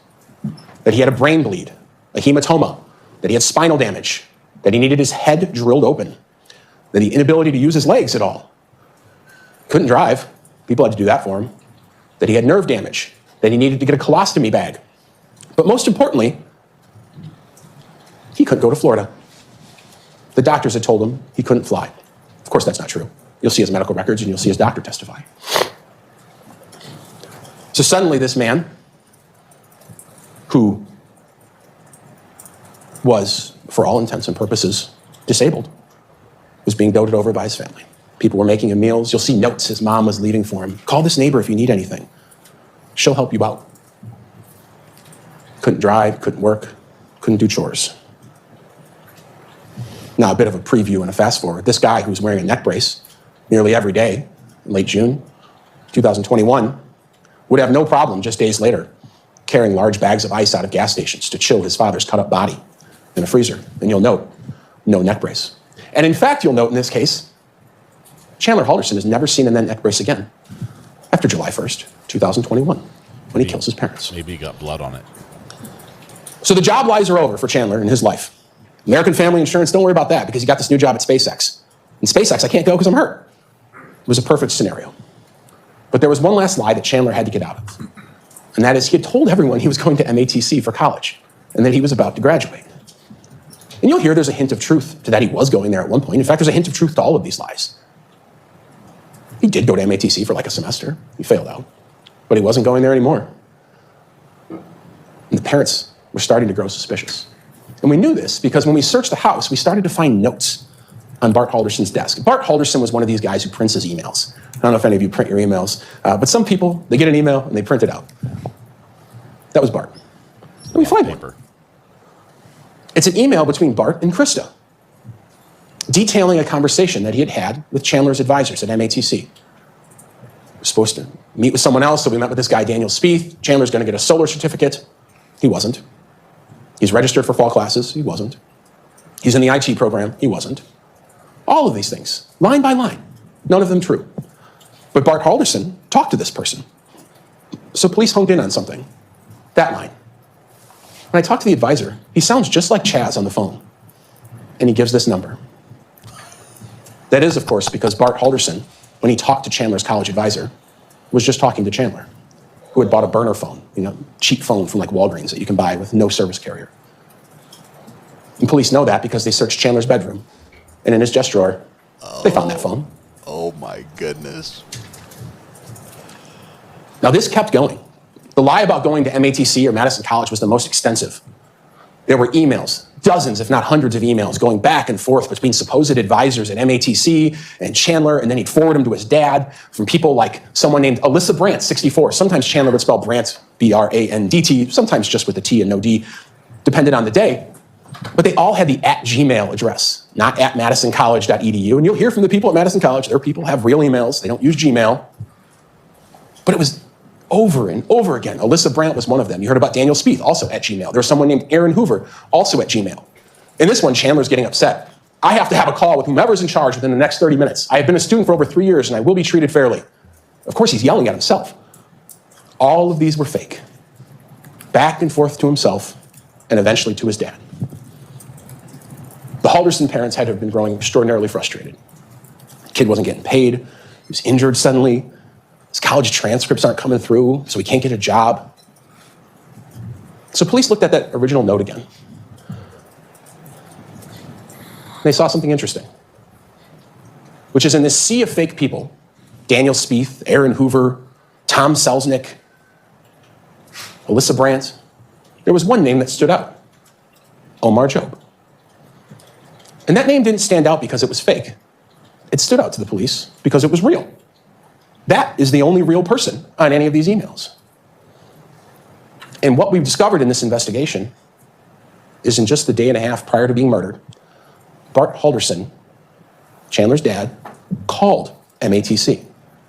That he had a brain bleed, a hematoma, that he had spinal damage, that he needed his head drilled open, that he had inability to use his legs at all. Couldn't drive. People had to do that for him. That he had nerve damage, that he needed to get a colostomy bag. But most importantly, he couldn't go to Florida. The doctors had told him he couldn't fly. Of course, that's not true. You'll see his medical records and you'll see his doctor testify. So suddenly this man, who was, for all intents and purposes, disabled, was being doted over by his family. People were making him meals. You'll see notes his mom was leaving for him. Call this neighbor if you need anything. She'll help you out. Couldn't drive, couldn't work, couldn't do chores. Now, a bit of a preview and a fast forward. This guy who was wearing a neck brace nearly every day in late June 2021 would have no problem just days later carrying large bags of ice out of gas stations to chill his father's cut-up body in a freezer. And you'll note, no neck brace. And in fact, you'll note in this case, Chandler Halderson is never seen in that neck brace again after July 1st, 2021, when he kills his parents. Maybe he got blood on it. So the job lies are over for Chandler in his life. American Family Insurance, don't worry about that because he got this new job at SpaceX. In SpaceX, I can't go because I'm hurt. It was a perfect scenario. But there was one last lie that Chandler had to get out of. And that is he had told everyone he was going to MATC for college and that he was about to graduate. And you'll hear there's a hint of truth to that he was going there at one point. In fact, there's a hint of truth to all of these lies. He did go to MATC for like a semester. He failed out. But he wasn't going there anymore. And the parents were starting to grow suspicious. And we knew this because when we searched the house, we started to find notes on Bart Halderson's desk. Bart Halderson was one of these guys who prints his emails. I don't know if any of you print your emails, but some people, they get an email and they print it out. That was Bart. And we find one. It's an email between Bart and Krista, detailing a conversation that he had had with Chandler's advisors at MATC. He was supposed to meet with someone else, so we met with this guy, Daniel Spieth. Chandler's going to get a solar certificate. He wasn't. He's registered for fall classes. He wasn't. He's in the IT program. He wasn't. All of these things, line by line, none of them true. But Bart Halderson talked to this person. So police honed in on something. That line. When I talked to the advisor, he sounds just like Chaz on the phone. And he gives this number. That is, of course, because Bart Halderson, when he talked to Chandler's college advisor, was just talking to Chandler, who had bought a burner phone, cheap phone from like Walgreens that you can buy with no service carrier. And police know that because they searched Chandler's bedroom. And in his desk drawer, they found that phone. Oh my goodness. Now this kept going. The lie about going to MATC or Madison College was the most extensive. There were emails, dozens, if not hundreds of emails going back and forth between supposed advisors at MATC and Chandler, and then he'd forward them to his dad from people like someone named Alyssa Brandt, 64. Sometimes Chandler would spell Brandt, B-R-A-N-D-T, sometimes just with a T and no D, depended on the day. But they all had the @Gmail address, not at madisoncollege.edu. And you'll hear from the people at Madison College, their people have real emails, they don't use Gmail. But it was over and over again. Alyssa Brandt was one of them. You heard about Daniel Spieth, also at Gmail. There was someone named Aaron Hoover, also at Gmail. In this one, Chandler's getting upset. I have to have a call with whomever's in charge within the next 30 minutes. I have been a student for over 3 years and I will be treated fairly. Of course, he's yelling at himself. All of these were fake. Back and forth to himself and eventually to his dad. The Halderson parents had to have been growing extraordinarily frustrated. The kid wasn't getting paid. He was injured suddenly. His college transcripts aren't coming through, so he can't get a job. So police looked at that original note again. They saw something interesting, which is in this sea of fake people, Daniel Spieth, Aaron Hoover, Tom Selznick, Alyssa Brandt, there was one name that stood out, Omar Jobe. And that name didn't stand out because it was fake. It stood out to the police because it was real. That is the only real person on any of these emails. And what we've discovered in this investigation is in just the day and a half prior to being murdered, Bart Halderson, Chandler's dad, called MATC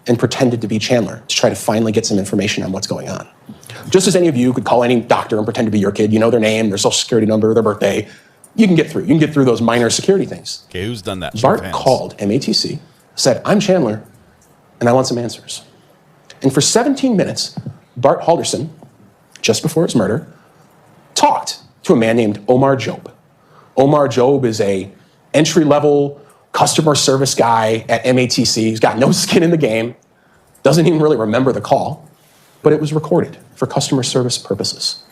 and pretended to be Chandler to try to finally get some information on what's going on. Just as any of you could call any doctor and pretend to be your kid, you know their name, their social security number, their birthday. You can get through. You can get through those minor security things. Okay, who's done that? Bart called MATC, said, I'm Chandler, and I want some answers. And for 17 minutes, Bart Halderson, just before his murder, talked to a man named Omar Job. Omar Job is a entry-level customer service guy at MATC. He's got no skin in the game, doesn't even really remember the call, but it was recorded for customer service purposes.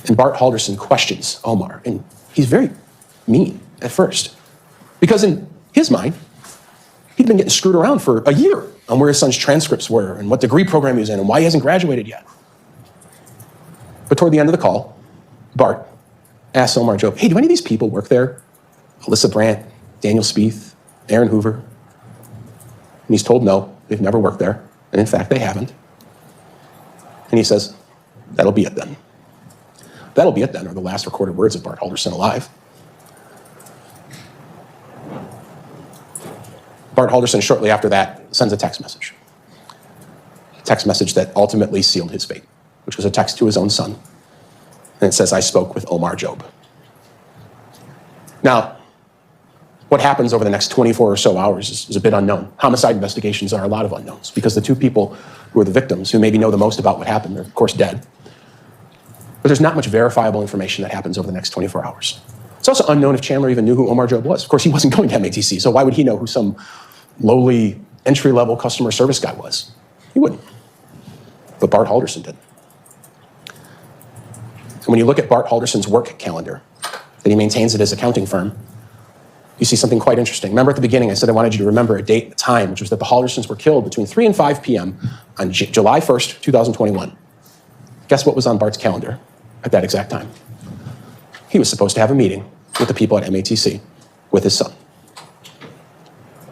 And Bart Halderson questions Omar, and he's very mean at first, because in his mind, he'd been getting screwed around for a year on where his son's transcripts were and what degree program he was in and why he hasn't graduated yet. But toward the end of the call, Bart asked Omar Job, hey, do any of these people work there? Alyssa Brandt, Daniel Spieth, Aaron Hoover? And he's told no, they've never worked there. And in fact, they haven't. And he says, that'll be it then. That'll be it then, are the last recorded words of Bart Halderson alive. Bart Halderson, shortly after that, sends a text message. A text message that ultimately sealed his fate, which was a text to his own son. And it says, I spoke with Omar Job. Now, what happens over the next 24 or so hours is a bit unknown. Homicide investigations are a lot of unknowns because the two people who are the victims, who maybe know the most about what happened, are of course dead. But there's not much verifiable information that happens over the next 24 hours. It's also unknown if Chandler even knew who Omar Job was. Of course, he wasn't going to MATC, so why would he know who some lowly entry-level customer service guy was? He wouldn't. But Bart Halderson did. And when you look at Bart Halderson's work calendar that he maintains at his accounting firm, you see something quite interesting. Remember at the beginning, I said I wanted you to remember a date and a time, which was that the Haldersons were killed between 3 and 5 p.m. on July 1st, 2021. Guess what was on Bart's calendar at that exact time? He was supposed to have a meeting with the people at MATC with his son.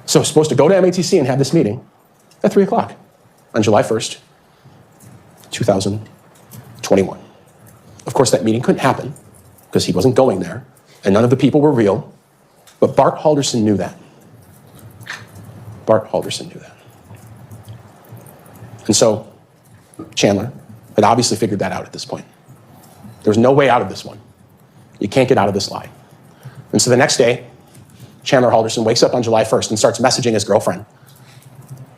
So he's supposed to go to MATC and have this meeting at 3 o'clock on July 1st, 2021. Of course, that meeting couldn't happen because he wasn't going there, and none of the people were real. But Bart Halderson knew that. Bart Halderson knew that. And so Chandler had obviously figured that out at this point. There's no way out of this one. You can't get out of this lie. And so the next day, Chandler Halderson wakes up on July 1st and starts messaging his girlfriend.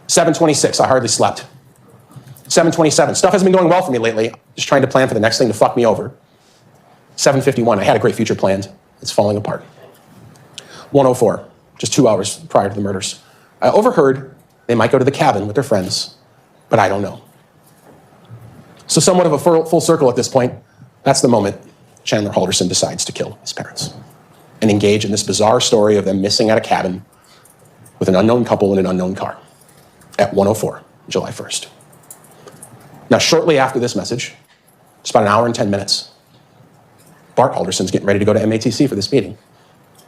7:26, I hardly slept. 7:27, stuff hasn't been going well for me lately. Just trying to plan for the next thing to fuck me over. 7:51, I had a great future planned. It's falling apart. 1:04, just 2 hours prior to the murders. I overheard they might go to the cabin with their friends, but I don't know. So somewhat of a full circle at this point, that's the moment Chandler Halderson decides to kill his parents and engage in this bizarre story of them missing at a cabin with an unknown couple in an unknown car at 1:04, July 1st. Now, shortly after this message, just about an hour and 10 minutes, Bart Halderson's getting ready to go to MATC for this meeting.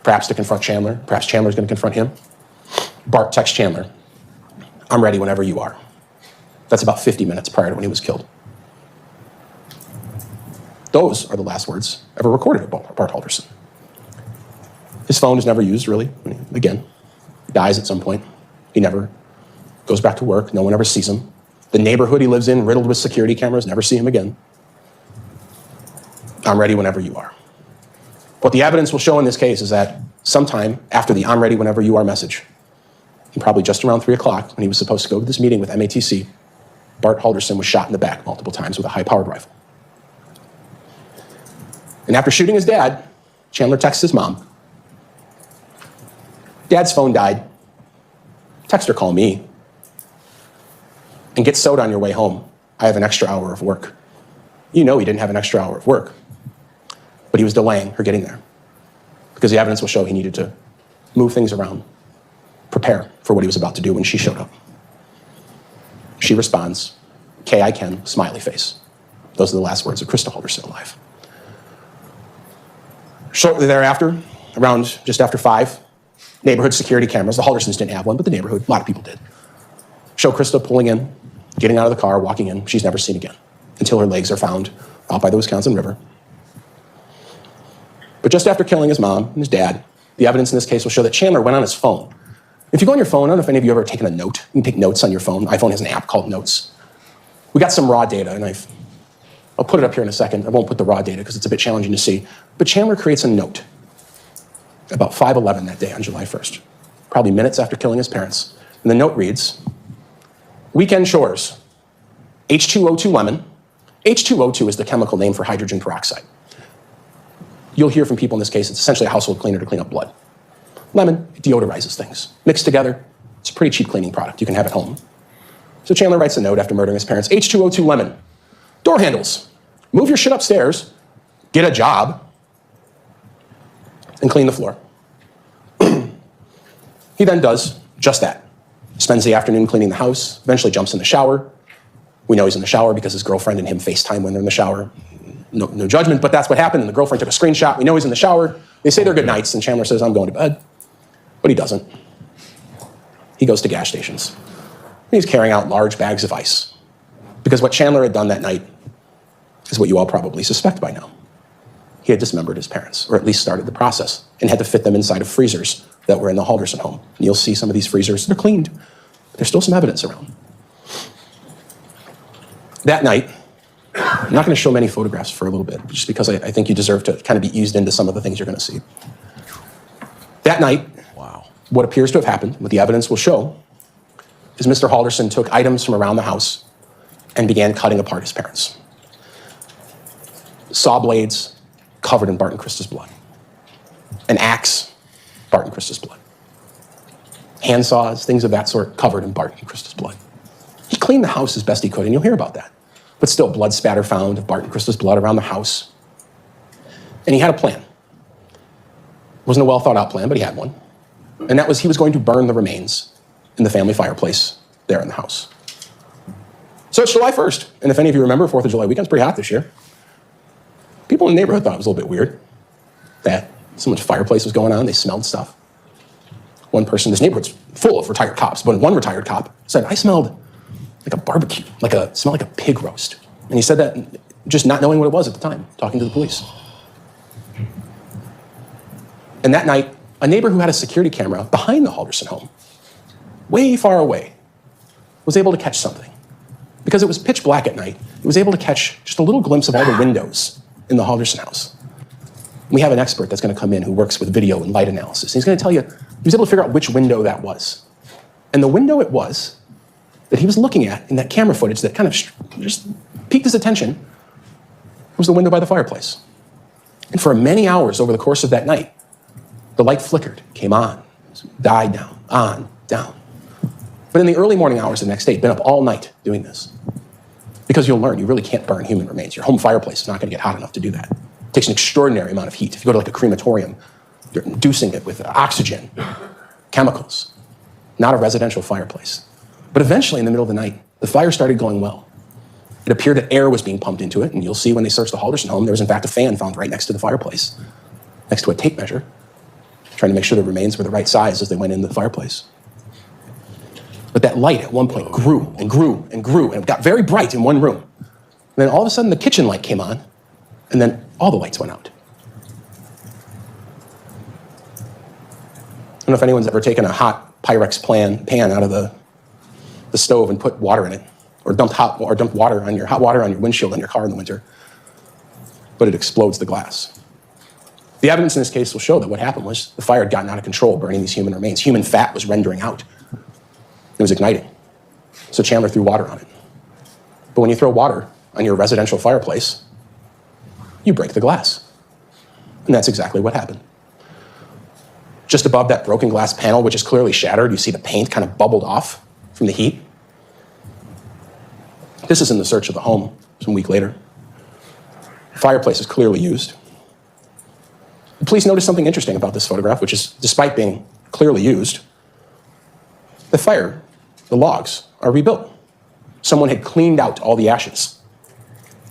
Perhaps to confront Chandler. Perhaps Chandler's going to confront him. Bart texts Chandler, I'm ready whenever you are. That's about 50 minutes prior to when he was killed. Those are the last words ever recorded of Bart Halderson. His phone is never used, really. Again, he dies at some point. He never goes back to work. No one ever sees him. The neighborhood he lives in, riddled with security cameras, never see him again. I'm ready whenever you are. What the evidence will show in this case is that sometime after the I'm ready whenever you are message, and probably just around 3 o'clock when he was supposed to go to this meeting with MATC, Bart Halderson was shot in the back multiple times with a high-powered rifle. And after shooting his dad, Chandler texts his mom. Dad's phone died. Text or call me. And get soda on your way home. I have an extra hour of work. You know he didn't have an extra hour of work. But he was delaying her getting there. Because the evidence will show he needed to move things around, prepare for what he was about to do when she showed up. She responds, "Okay, I can," smiley face. Those are the last words of Krista Halderson alive. Shortly thereafter, around just after 5, neighborhood security cameras, the Haldersons didn't have one, but the neighborhood, a lot of people did, show Krista pulling in, getting out of the car, walking in. She's never seen again until her legs are found out by the Wisconsin River. But just after killing his mom and his dad, the evidence in this case will show that Chandler went on his phone. If you go on your phone, I don't know if any of you have ever taken a note. You can take notes on your phone. iPhone has an app called Notes. We got some raw data, and I'll put it up here in a second. I won't put the raw data because it's a bit challenging to see. But Chandler creates a note about 5:11 that day on July 1st, probably minutes after killing his parents. And the note reads, weekend chores, H2O2 lemon. H2O2 is the chemical name for hydrogen peroxide. You'll hear from people in this case, it's essentially a household cleaner to clean up blood. Lemon, it deodorizes things. Mixed together, it's a pretty cheap cleaning product. You can have at home. So Chandler writes a note after murdering his parents, H2O2 lemon. Door handles, move your shit upstairs, get a job, and clean the floor. He then does just that. Spends the afternoon cleaning the house, eventually jumps in the shower. We know he's in the shower because his girlfriend and him FaceTime when they're in the shower. No judgment, but that's what happened, and the girlfriend took a screenshot. We know he's in the shower. They say they're good nights, and Chandler says, I'm going to bed. But he doesn't. He goes to gas stations. He's carrying out large bags of ice. Because what Chandler had done that night is what you all probably suspect by now. He had dismembered his parents, or at least started the process, and had to fit them inside of freezers that were in the Halderson home. And you'll see some of these freezers, they're cleaned. There's still some evidence around. That night, I'm not going to show many photographs for a little bit, just because I think you deserve to kind of be eased into some of the things you're going to see. That night, what appears to have happened, what the evidence will show, is Mr. Halderson took items from around the house and began cutting apart his parents. Saw blades covered in Bart and Krista's blood. An axe, Bart and Krista's blood. Hand saws, things of that sort, covered in Bart and Krista's blood. He cleaned the house as best he could, and you'll hear about that. But still, blood spatter found of Bart and Krista's blood around the house. And he had a plan. It wasn't a well-thought-out plan, but he had one. And that was he was going to burn the remains in the family fireplace there in the house. So it's July 1st, and if any of you remember, 4th of July weekend's pretty hot this year. People in the neighborhood thought it was a little bit weird that so much fireplace was going on, they smelled stuff. One person, this neighborhood's full of retired cops, but one retired cop said, I smelled like a barbecue, smelled like a pig roast. And he said that just not knowing what it was at the time, talking to the police. And that night, a neighbor who had a security camera behind the Halderson home, way far away, was able to catch something. Because it was pitch black at night, he was able to catch just a little glimpse of all the windows in the Halderson house. We have an expert that's going to come in who works with video and light analysis. And he's going to tell you, he was able to figure out which window that was. And the window it was that he was looking at in that camera footage that kind of just piqued his attention was the window by the fireplace. And for many hours over the course of that night, the light flickered, came on, died down, on, down. But in the early morning hours the next day, he'd been up all night doing this. Because you'll learn, you really can't burn human remains. Your home fireplace is not going to get hot enough to do that. It takes an extraordinary amount of heat. If you go to like a crematorium, you're inducing it with oxygen, chemicals, not a residential fireplace. But eventually, in the middle of the night, the fire started going well. It appeared that air was being pumped into it, and you'll see when they searched the Halderson home, there was in fact a fan found right next to the fireplace, next to a tape measure, trying to make sure the remains were the right size as they went into the fireplace. But that light at one point grew and grew and grew, and it got very bright in one room. And then all of a sudden, the kitchen light came on, and then all the lights went out. I don't know if anyone's ever taken a hot Pyrex pan out of the stove and put water in it, or dumped hot water on your windshield in your car in the winter, but it explodes the glass. The evidence in this case will show that what happened was the fire had gotten out of control, burning these human remains. Human fat was rendering out. It was igniting. So Chandler threw water on it. But when you throw water on your residential fireplace, you break the glass. And that's exactly what happened. Just above that broken glass panel, which is clearly shattered, you see the paint kind of bubbled off from the heat. This is in the search of the home some week later. The fireplace is clearly used. The police noticed something interesting about this photograph, which is, despite being clearly used, the logs are rebuilt. Someone had cleaned out all the ashes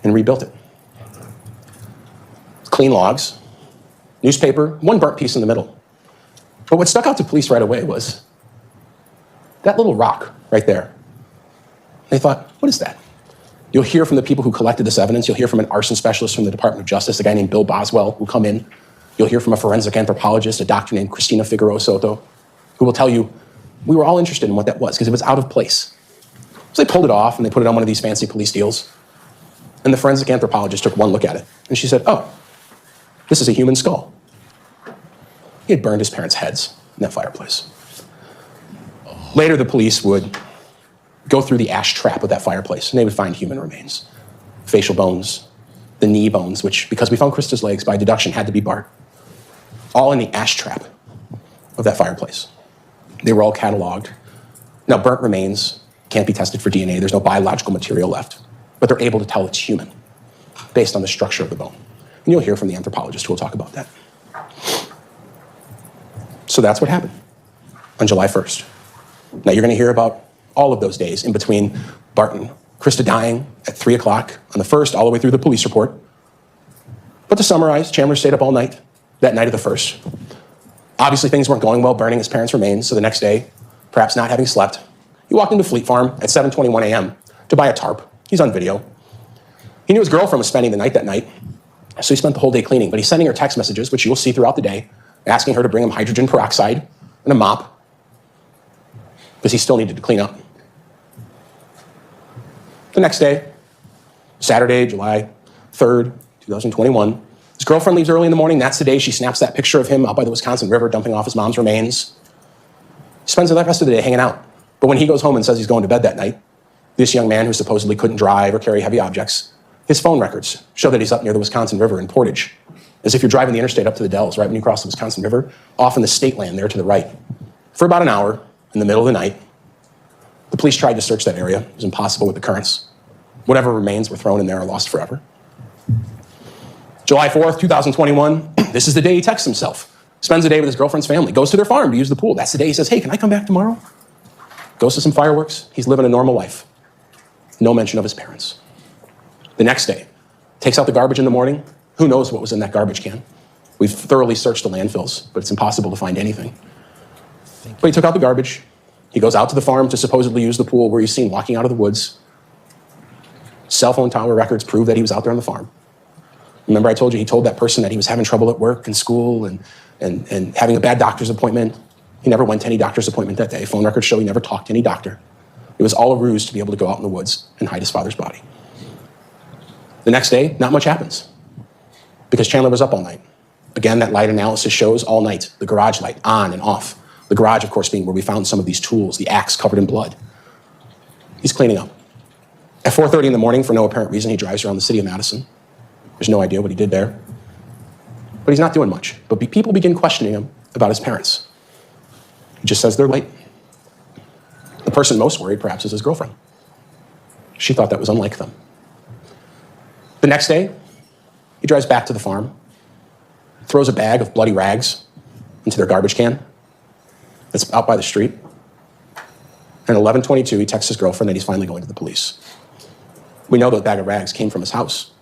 and rebuilt it. Clean logs, newspaper, one burnt piece in the middle. But what stuck out to police right away was that little rock right there. They thought, what is that? You'll hear from the people who collected this evidence. You'll hear from an arson specialist from the Department of Justice, a guy named Bill Boswell, who come in. You'll hear from a forensic anthropologist, a doctor named Cristina Figueroa Soto, who will tell you, we were all interested in what that was because it was out of place. So they pulled it off and they put it on one of these fancy police deals. And the forensic anthropologist took one look at it. And she said, oh, this is a human skull. He had burned his parents' heads in that fireplace. Later, the police would go through the ash trap of that fireplace, and they would find human remains, facial bones, the knee bones, which, because we found Krista's legs, by deduction, had to be Bart, all in the ash trap of that fireplace. They were all cataloged. Now, burnt remains can't be tested for DNA. There's no biological material left, but they're able to tell it's human based on the structure of the bone. And you'll hear from the anthropologist who will talk about that. So that's what happened on July 1st. Now, you're going to hear about all of those days in between Bart and Krista dying at 3 o'clock on the 1st, all the way through the police report. But to summarize, Chandler stayed up all night, that night of the 1st. Obviously, things weren't going well, burning his parents' remains, so the next day, perhaps not having slept, he walked into Fleet Farm at 7:21 a.m. to buy a tarp. He's on video. He knew his girlfriend was spending the night that night, so he spent the whole day cleaning, but he's sending her text messages, which you'll see throughout the day, asking her to bring him hydrogen peroxide and a mop, because he still needed to clean up. The next day, Saturday, July 3rd, 2021, his girlfriend leaves early in the morning. That's the day she snaps that picture of him out by the Wisconsin River dumping off his mom's remains. He spends the rest of the day hanging out. But when he goes home and says he's going to bed that night, this young man who supposedly couldn't drive or carry heavy objects, his phone records show that he's up near the Wisconsin River in Portage, as if you're driving the interstate up to the Dells, right when you cross the Wisconsin River, off in the state land there to the right. For about an hour, in the middle of the night, the police tried to search that area. It was impossible with the currents. Whatever remains were thrown in there are lost forever. July 4th, 2021, this is the day he texts himself. Spends the day with his girlfriend's family, goes to their farm to use the pool. That's the day he says, hey, can I come back tomorrow? Goes to some fireworks. He's living a normal life. No mention of his parents. The next day, takes out the garbage in the morning. Who knows what was in that garbage can? We've thoroughly searched the landfills, but it's impossible to find anything. But he took out the garbage. He goes out to the farm to supposedly use the pool where he's seen walking out of the woods. Cell phone tower records prove that he was out there on the farm. Remember I told you he told that person that he was having trouble at work and school and having a bad doctor's appointment. He never went to any doctor's appointment that day. Phone records show he never talked to any doctor. It was all a ruse to be able to go out in the woods and hide his father's body. The next day, not much happens because Chandler was up all night. Again, that light analysis shows all night, the garage light on and off. The garage, of course, being where we found some of these tools, the axe covered in blood. He's cleaning up. At 4:30 in the morning, for no apparent reason, he drives around the city of Madison. There's no idea what he did there. But he's not doing much. But people begin questioning him about his parents. He just says they're late. The person most worried, perhaps, is his girlfriend. She thought that was unlike them. The next day, he drives back to the farm, throws a bag of bloody rags into their garbage can that's out by the street. And at 11:22, he texts his girlfriend that he's finally going to the police. We know that bag of rags came from his house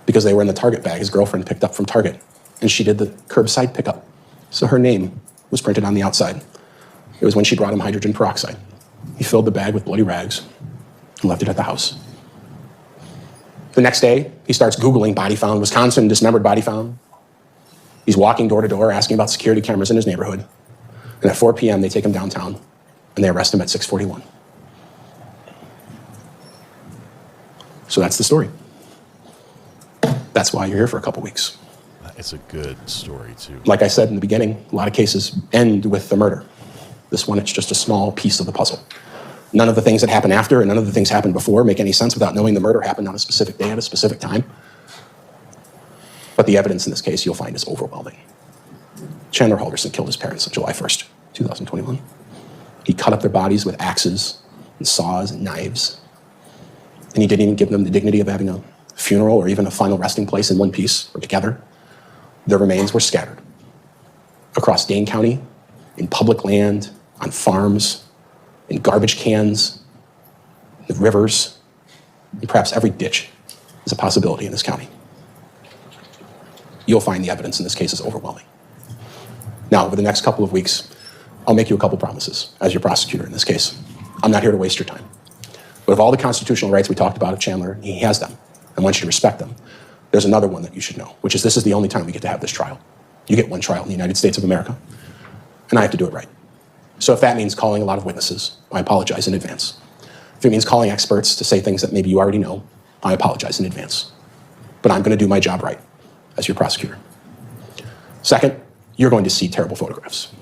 because they were in the Target bag his girlfriend picked up from Target. And she did the curbside pickup. So her name was printed on the outside. It was when she brought him hydrogen peroxide. He filled the bag with bloody rags and left it at the house. The next day, he starts Googling body found, Wisconsin dismembered body found. He's walking door to door asking about security cameras in his neighborhood. And at 4 p.m., they take him downtown and they arrest him at 6:41. So that's the story. That's why you're here for a couple weeks. It's a good story, too. Like I said in the beginning, a lot of cases end with the murder. This one, it's just a small piece of the puzzle. None of the things that happen after and none of the things happened before make any sense without knowing the murder happened on a specific day at a specific time. But the evidence in this case you'll find is overwhelming. Chandler Halderson killed his parents on July 1st, 2021. He cut up their bodies with axes and saws and knives. And he didn't even give them the dignity of having a funeral or even a final resting place in one piece or together. Their remains were scattered across Dane County, in public land, on farms, in garbage cans, in rivers, and perhaps every ditch is a possibility in this county. You'll find the evidence in this case is overwhelming. Now, over the next couple of weeks, I'll make you a couple promises as your prosecutor in this case. I'm not here to waste your time. But of all the constitutional rights we talked about of Chandler, he has them. I want you to respect them. There's another one that you should know, which is this is the only time we get to have this trial. You get one trial in the United States of America, and I have to do it right. So if that means calling a lot of witnesses, I apologize in advance. If it means calling experts to say things that maybe you already know, I apologize in advance. But I'm going to do my job right as your prosecutor. Second, you're going to see terrible photographs.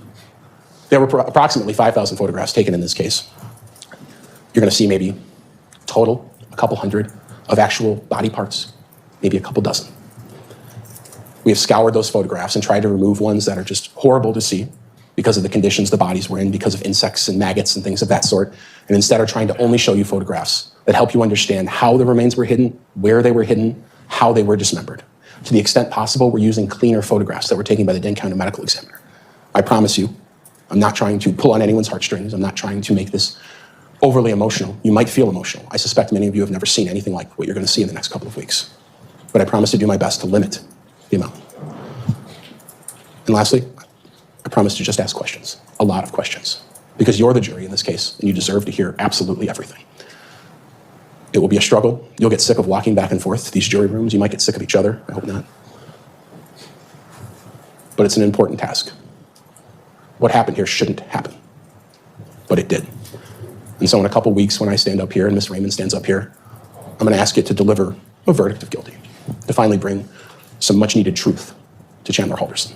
There were approximately 5,000 photographs taken in this case. You're going to see maybe total a couple hundred of actual body parts, maybe a couple dozen. We have scoured those photographs and tried to remove ones that are just horrible to see because of the conditions the bodies were in, because of insects and maggots and things of that sort, and instead are trying to only show you photographs that help you understand how the remains were hidden, where they were hidden, how they were dismembered. To the extent possible, we're using cleaner photographs that were taken by the Dane County Medical Examiner. I promise you, I'm not trying to pull on anyone's heartstrings. I'm not trying to make this overly emotional. You might feel emotional. I suspect many of you have never seen anything like what you're going to see in the next couple of weeks. But I promise to do my best to limit the amount. And lastly, I promise to just ask questions, a lot of questions, because you're the jury in this case, and you deserve to hear absolutely everything. It will be a struggle. You'll get sick of walking back and forth to these jury rooms. You might get sick of each other. I hope not. But it's an important task. What happened here shouldn't happen, but it did. And so in a couple weeks, when I stand up here and Ms. Raymond stands up here, I'm going to ask you to deliver a verdict of guilty, to finally bring some much-needed truth to Chandler Halderson.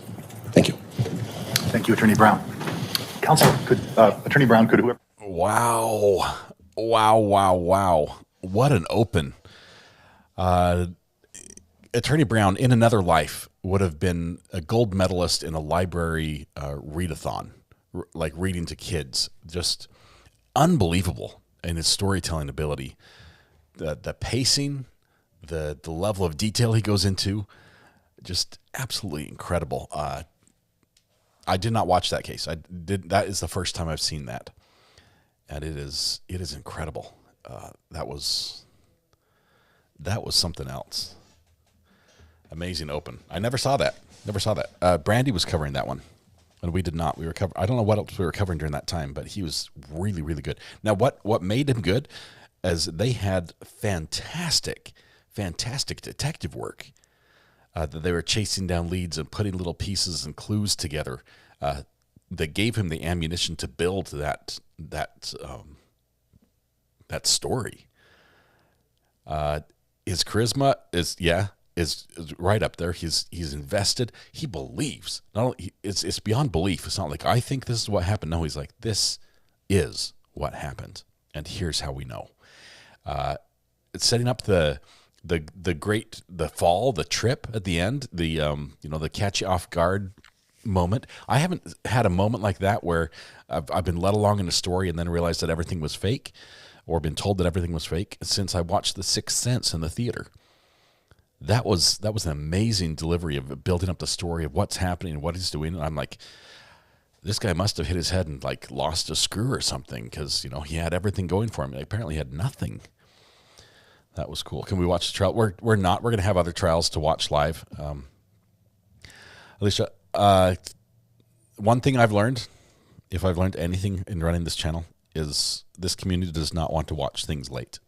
Thank you. Thank you, Attorney Brown. Counsel, Attorney Brown, could whoever... Wow. What an open. Attorney Brown, in another life, would have been a gold medalist in a library readathon, like reading to kids. Just unbelievable in his storytelling ability. The pacing, the level of detail he goes into, just absolutely incredible. I did not watch that case. That is the first time I've seen that. And it is incredible. That was something else. Amazing open. I never saw that. Brandy was covering that one, and we did not. We were I don't know what else we were covering during that time, but he was really, really good. Now, what made him good is they had fantastic detective work. That they were chasing down leads and putting little pieces and clues together. That gave him the ammunition to build that story. His charisma is right up there. He's invested. He believes. Not only it's beyond belief. It's not like I think this is what happened. No, he's like, this is what happened, and here's how we know. It's setting up the fall, the trip at the end, the catch you off guard moment. I haven't had a moment like that where I've been led along in a story and then realized that everything was fake, or been told that everything was fake, since I watched The Sixth Sense in the theater. That was an amazing delivery of building up the story of what's happening and what he's doing. And I'm like, this guy must have hit his head and like lost a screw or something, because he had everything going for him. He apparently had nothing. That was cool. Can we watch the trial? We're not. We're going to have other trials to watch live. Alicia, one thing I've learned, if I've learned anything in running this channel, is this community does not want to watch things late.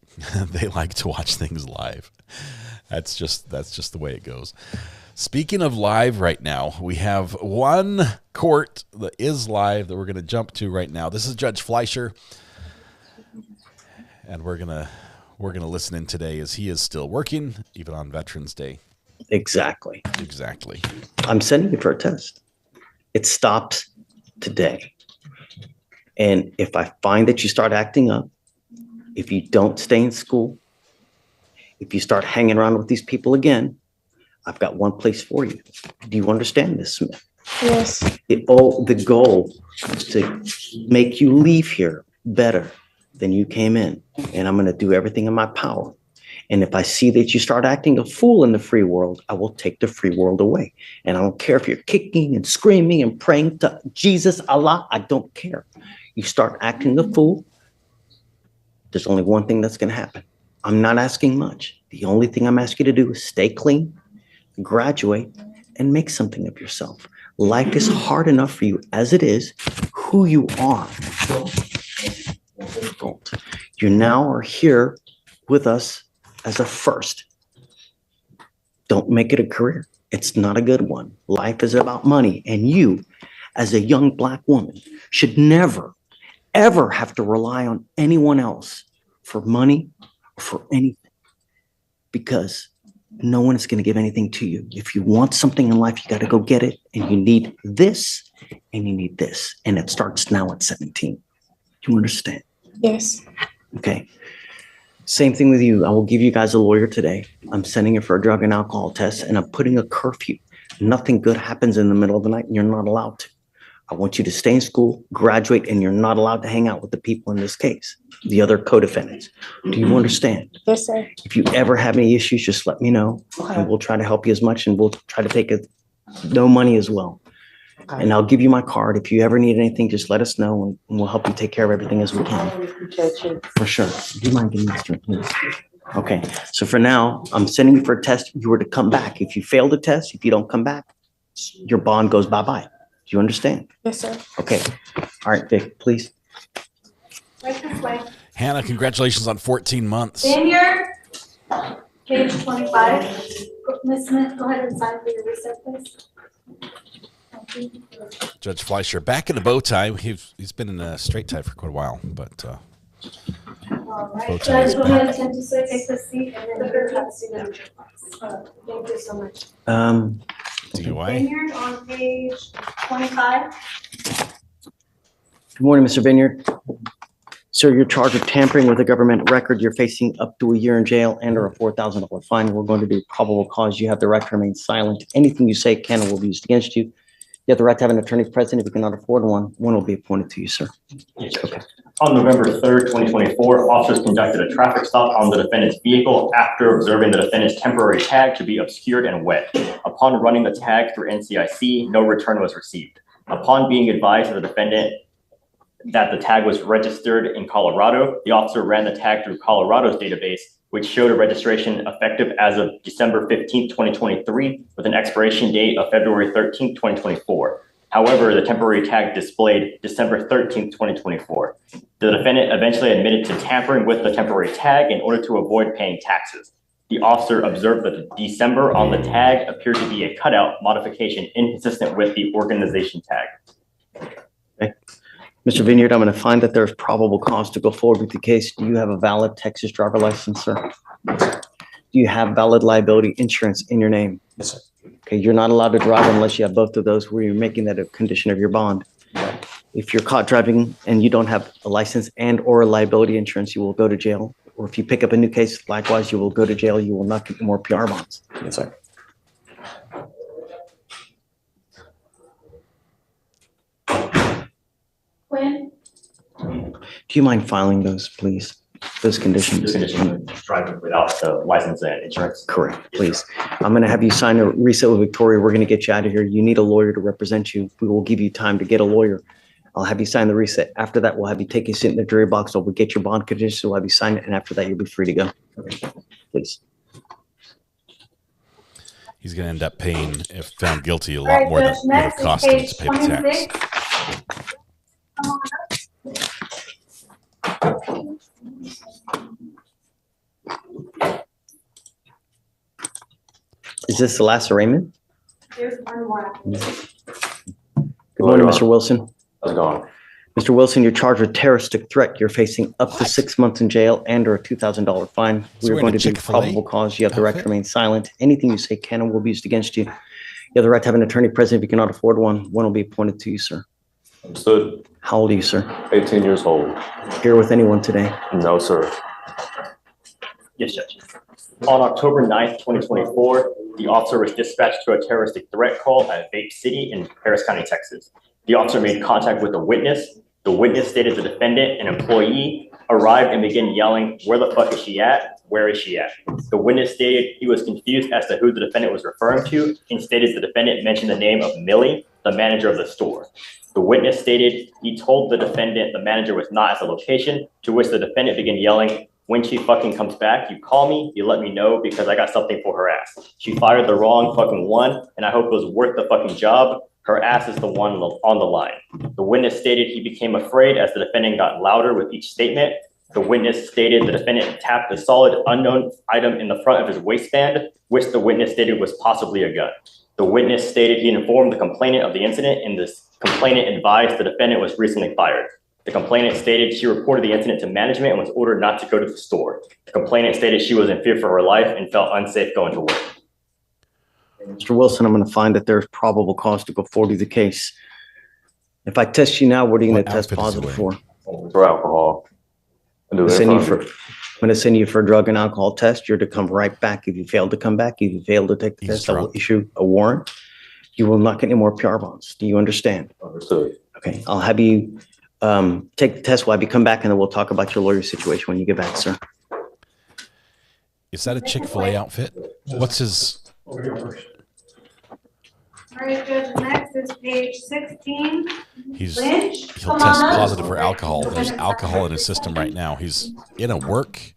They like to watch things live. That's just the way it goes. Speaking of live right now, we have one court that is live that we're going to jump to right now. This is Judge Fleischer, and we're going to listen in today as he is still working, even on Veterans Day. Exactly. I'm sending you for a test. It stops today. And if I find that you start acting up, if you don't stay in school, if you start hanging around with these people again, I've got one place for you. Do you understand this, Smith? Yes. The goal is to make you leave here better than you came in. And I'm going to do everything in my power. And if I see that you start acting a fool in the free world, I will take the free world away. And I don't care if you're kicking and screaming and praying to Jesus, Allah, I don't care. You start acting a fool, there's only one thing that's going to happen. I'm not asking much. The only thing I'm asking you to do is stay clean, graduate, and make something of yourself. Life is hard enough for you as it is. Who you are difficult. You now are here with us as a first. Don't make it a career. It's not a good one. Life is about money, and you, as a young Black woman, should never, ever have to rely on anyone else for money or for anything, because No one is going to give anything to you. If you want something in life, you got to go get it. And you need this and you need this. And it starts now at 17. Do you understand? Yes. Okay. Same thing with you. I will give you guys a lawyer today. I'm sending you for a drug and alcohol test, and I'm putting a curfew. Nothing good happens in the middle of the night, and you're not allowed to. I want you to stay in school, graduate, and you're not allowed to hang out with the people in this case, the other co-defendants. Do you understand? Yes, sir. If you ever have any issues, just let me know, and we'll try to help you as much, and we'll try to take no money as well. And I'll give you my card. If you ever need anything, just let us know, and we'll help you take care of everything as we can. For sure. Do you mind giving me this drink, please? Okay. So for now, I'm sending you for a test. You were to come back. If you fail the test, if you don't come back, your bond goes bye-bye. Do you understand? Yes, sir. Okay. All right, Vic, please. Right this way. Hannah, congratulations on 14 months. Vineyard, page 25. Ms. Smith, go ahead and sign for your reset, please. Judge Fleischer, back in the bow tie. He's been in a straight tie for quite a while, but All bow right, tie is Judge, go ahead and back. attempt to take the seat, and then we'll have a signature. Thank you so much. DUI. Vineyard on page 25. Good morning, Mr. Vineyard. Sir, you're charged with tampering with a government record. You're facing up to a year in jail and or a $4,000 fine. We're going to do probable cause. You have the right to remain silent. Anything you say can or will be used against you. You have the right to have an attorney present. If you cannot afford one will be appointed to you, sir. Okay. On November 3rd, 2024, officers conducted a traffic stop on the defendant's vehicle after observing the defendant's temporary tag to be obscured and wet. Upon running the tag through NCIC, no return was received. Upon being advised of the defendant that the tag was registered in Colorado, the officer ran the tag through Colorado's database, which showed a registration effective as of December 15th, 2023, with an expiration date of February 13th, 2024. However, the temporary tag displayed December 13th, 2024. The defendant eventually admitted to tampering with the temporary tag in order to avoid paying taxes. The officer observed that the December on the tag appeared to be a cutout modification inconsistent with the organization tag. Okay. Mr. Vineyard, I'm going to find that there's probable cause to go forward with the case. Do you have a valid Texas driver license, sir? Do you have valid liability insurance in your name? Yes, sir. Okay, you're not allowed to drive unless you have both of those where you're making that a condition of your bond. If you're caught driving and you don't have a license and or a liability insurance, you will go to jail. Or if you pick up a new case, likewise, you will go to jail. You will not get more PR bonds. Yes, sir. Quinn? Do you mind filing those, please? Those conditions? Driving without the license and insurance. Correct, please. I'm going to have you sign a reset with Victoria. We're going to get you out of here. You need a lawyer to represent you. We will give you time to get a lawyer. I'll have you sign the reset. After that, we'll have you take a seat in the jury box. Or we'll get your bond conditions. We'll have you sign it. And after that, you'll be free to go. Please. He's going to end up paying, if found guilty, a lot more than would have cost him to pay the tax. Is this the last arraignment? There's one more. Good morning, Mr. Wilson. How's it going? Mr. Wilson, you're charged with terroristic threat. You're facing up to 6 months in jail and or a $2,000 fine. We are going to do probable cause. You have the right to remain silent. Anything you say can and will be used against you. You have the right to have an attorney present. If you cannot afford one will be appointed to you, sir. Understood. How old are you, sir? 18 years old. Here with anyone today? No, sir. Yes, Judge. On October 9th, 2024, the officer was dispatched to a terroristic threat call at Vape City in Harris County, Texas. The officer made contact with a witness. The witness stated the defendant, an employee, arrived and began yelling, "Where the fuck is she at? Where is she at?" The witness stated he was confused as to who the defendant was referring to and stated the defendant mentioned the name of Millie, the manager of the store. The witness stated he told the defendant the manager was not at the location, to which the defendant began yelling, "When she fucking comes back, you call me, you let me know because I got something for her ass. She fired the wrong fucking one, and I hope it was worth the fucking job. Her ass is the one on the line." The witness stated he became afraid as the defendant got louder with each statement. The witness stated the defendant tapped a solid unknown item in the front of his waistband, which the witness stated was possibly a gun. The witness stated he informed the complainant of the incident, and the complainant advised the defendant was recently fired. The complainant stated she reported the incident to management and was ordered not to go to the store. The complainant stated she was in fear for her life and felt unsafe going to work. Mr. Wilson, I'm going to find that there's probable cause to go forward with the case. If I test you now, what are you going to test positive for? For alcohol. I'm going to send you for a drug and alcohol test. You're to come right back. If you fail to come back, if you fail to take the test, I will issue a warrant. You will not get any more PR bonds. Do you understand? Understood. Okay, I'll have you take the test while you come back, and then we'll talk about your lawyer situation when you get back, sir. Is that a Chick-fil-A outfit? What's his? All right, Judge, next is page 16. He'll test positive for alcohol. There's alcohol in his system right now. He's in a work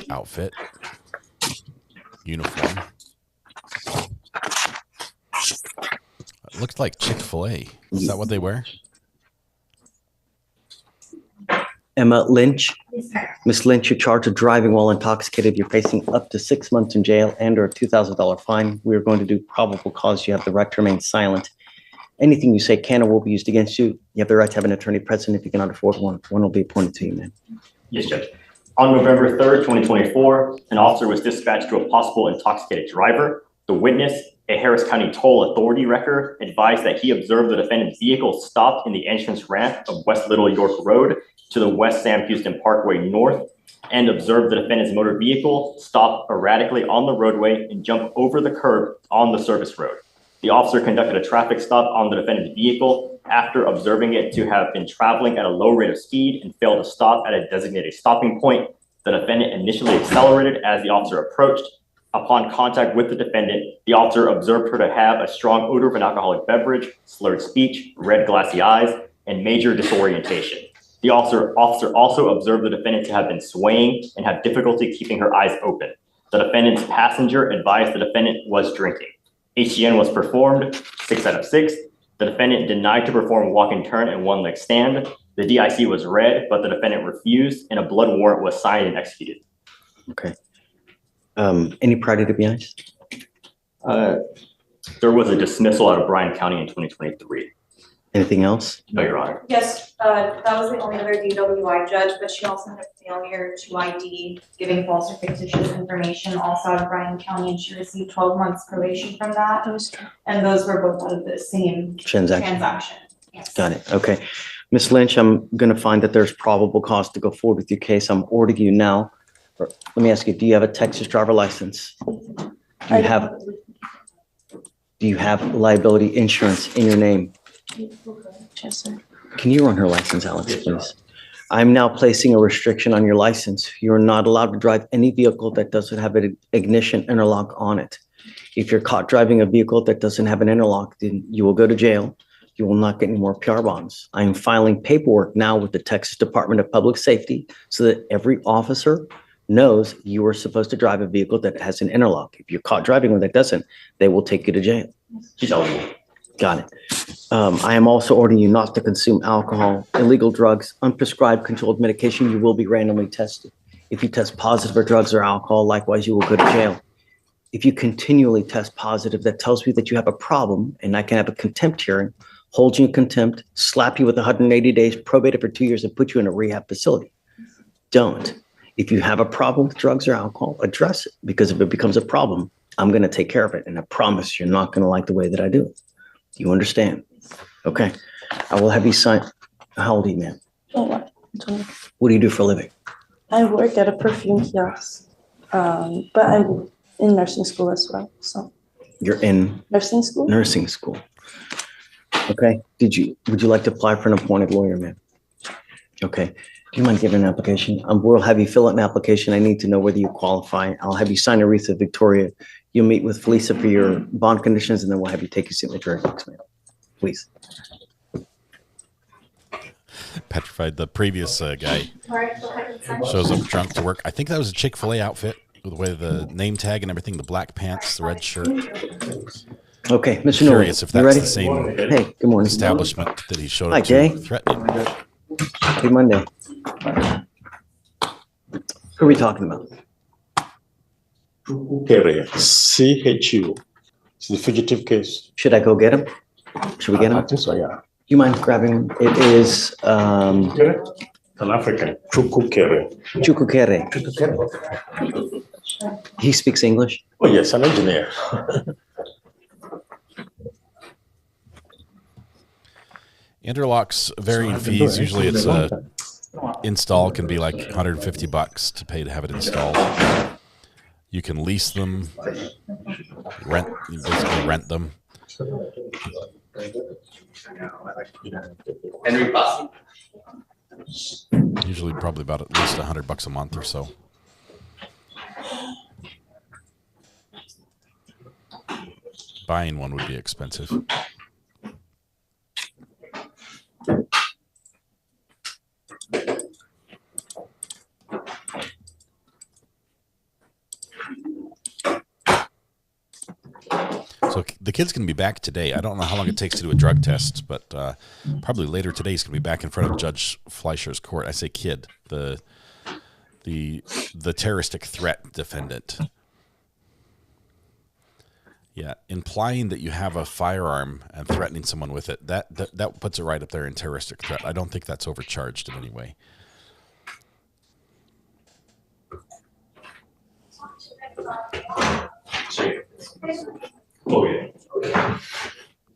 outfit, uniform. It looks like Chick-fil-A. Is that what they wear? Emma Lynch. Miss Lynch, you're charged with driving while intoxicated. You're facing up to 6 months in jail and or a $2,000 fine. We are going to do probable cause. You have the right to remain silent. Anything you say can or will be used against you. You have the right to have an attorney present. If you cannot afford one, one will be appointed to you, man. Yes, Judge. On November 3rd, 2024, an officer was dispatched to a possible intoxicated driver. The witness, a Harris County toll authority record, advised that he observed the defendant's vehicle stopped in the entrance ramp of West Little York Road to the West Sam Houston Parkway North, and observed the defendant's motor vehicle stop erratically on the roadway and jump over the curb on the service road. The officer conducted a traffic stop on the defendant's vehicle after observing it to have been traveling at a low rate of speed and failed to stop at a designated stopping point. The defendant initially accelerated as the officer approached. Upon contact with the defendant, the officer observed her to have a strong odor of an alcoholic beverage, slurred speech, red glassy eyes, and major disorientation. The officer also observed the defendant to have been swaying and have difficulty keeping her eyes open. The defendant's passenger advised the defendant was drinking. HGN was performed, 6 out of 6. The defendant denied to perform walk and turn and one leg stand. The DIC was read, but the defendant refused, and a blood warrant was signed and executed. Okay. Any prior to be honest? There was a dismissal out of Bryan County in 2023. Anything else? No, Your Honor. Yes, that was the only other DWI judge, but she also had a failure to ID, giving false or fictitious information, also out of Bryan County, and she received 12 months probation from that. And those were both out of the same transaction. Yes. Got it. Okay. Ms. Lynch, I'm going to find that there's probable cause to go forward with your case. I'm ordering you now. Let me ask you, do you have a Texas driver license? Do you have liability insurance in your name? Yes, sir. Can you run her license, Alex, please? I'm now placing a restriction on your license. You're not allowed to drive any vehicle that doesn't have an ignition interlock on it. If you're caught driving a vehicle that doesn't have an interlock, then you will go to jail. You will not get any more PR bonds. I am filing paperwork now with the Texas Department of Public Safety so that every officer knows you are supposed to drive a vehicle that has an interlock. If you're caught driving one that doesn't, they will take you to jail. She's eligible. Got it. I am also ordering you not to consume alcohol, illegal drugs, unprescribed controlled medication. You will be randomly tested. If you test positive for drugs or alcohol, likewise, you will go to jail. If you continually test positive, that tells me that you have a problem, and I can have a contempt hearing, hold you in contempt, slap you with 180 days, probate it for 2 years, and put you in a rehab facility. Don't. If you have a problem with drugs or alcohol, address it, because if it becomes a problem, I'm going to take care of it. And I promise you're not going to like the way that I do it. Do you understand? Okay. I will have you sign. How old are you, man? Oh, What do you do for a living? I work at a perfume kiosk, but I'm in nursing school as well. So You're in nursing school. nursing school. Okay. Would you like to apply for an appointed lawyer, man? Okay. Do you mind giving an application? We'll have you fill out an application. I need to know whether you qualify. I'll have you sign Aretha Victoria. You'll meet with Felisa for your bond conditions, and then we'll have you take your signature next mail. Please. Petrified. The previous guy shows up drunk to work. I think that was a Chick-fil-A outfit with the way the name tag and everything, the black pants, the red shirt. Okay, Mr. Curious if that's ready? the same Hey, good morning. establishment that he showed Hi, up Jay. to threatening. Happy Monday. Who are we talking about? CHU. It's the fugitive case. Should I go get him? Should we get him? I think so, yeah. You mind grabbing? It is An African, Chukukere. Chukukere. He speaks English? Oh, yes, an engineer. Interlocks varying fees. Usually it's install can be like $150 to pay to have it installed. You can lease them, you basically rent them. Usually probably about at least $100 a month or so. Buying one would be expensive. So the kid's going to be back today. I don't know how long it takes to do a drug test, but probably later today he's going to be back in front of Judge Fleischer's court. I say kid, the terroristic threat defendant. Yeah, implying that you have a firearm and threatening someone with it, that puts it right up there in terroristic threat. I don't think that's overcharged in any way. Oh, yeah.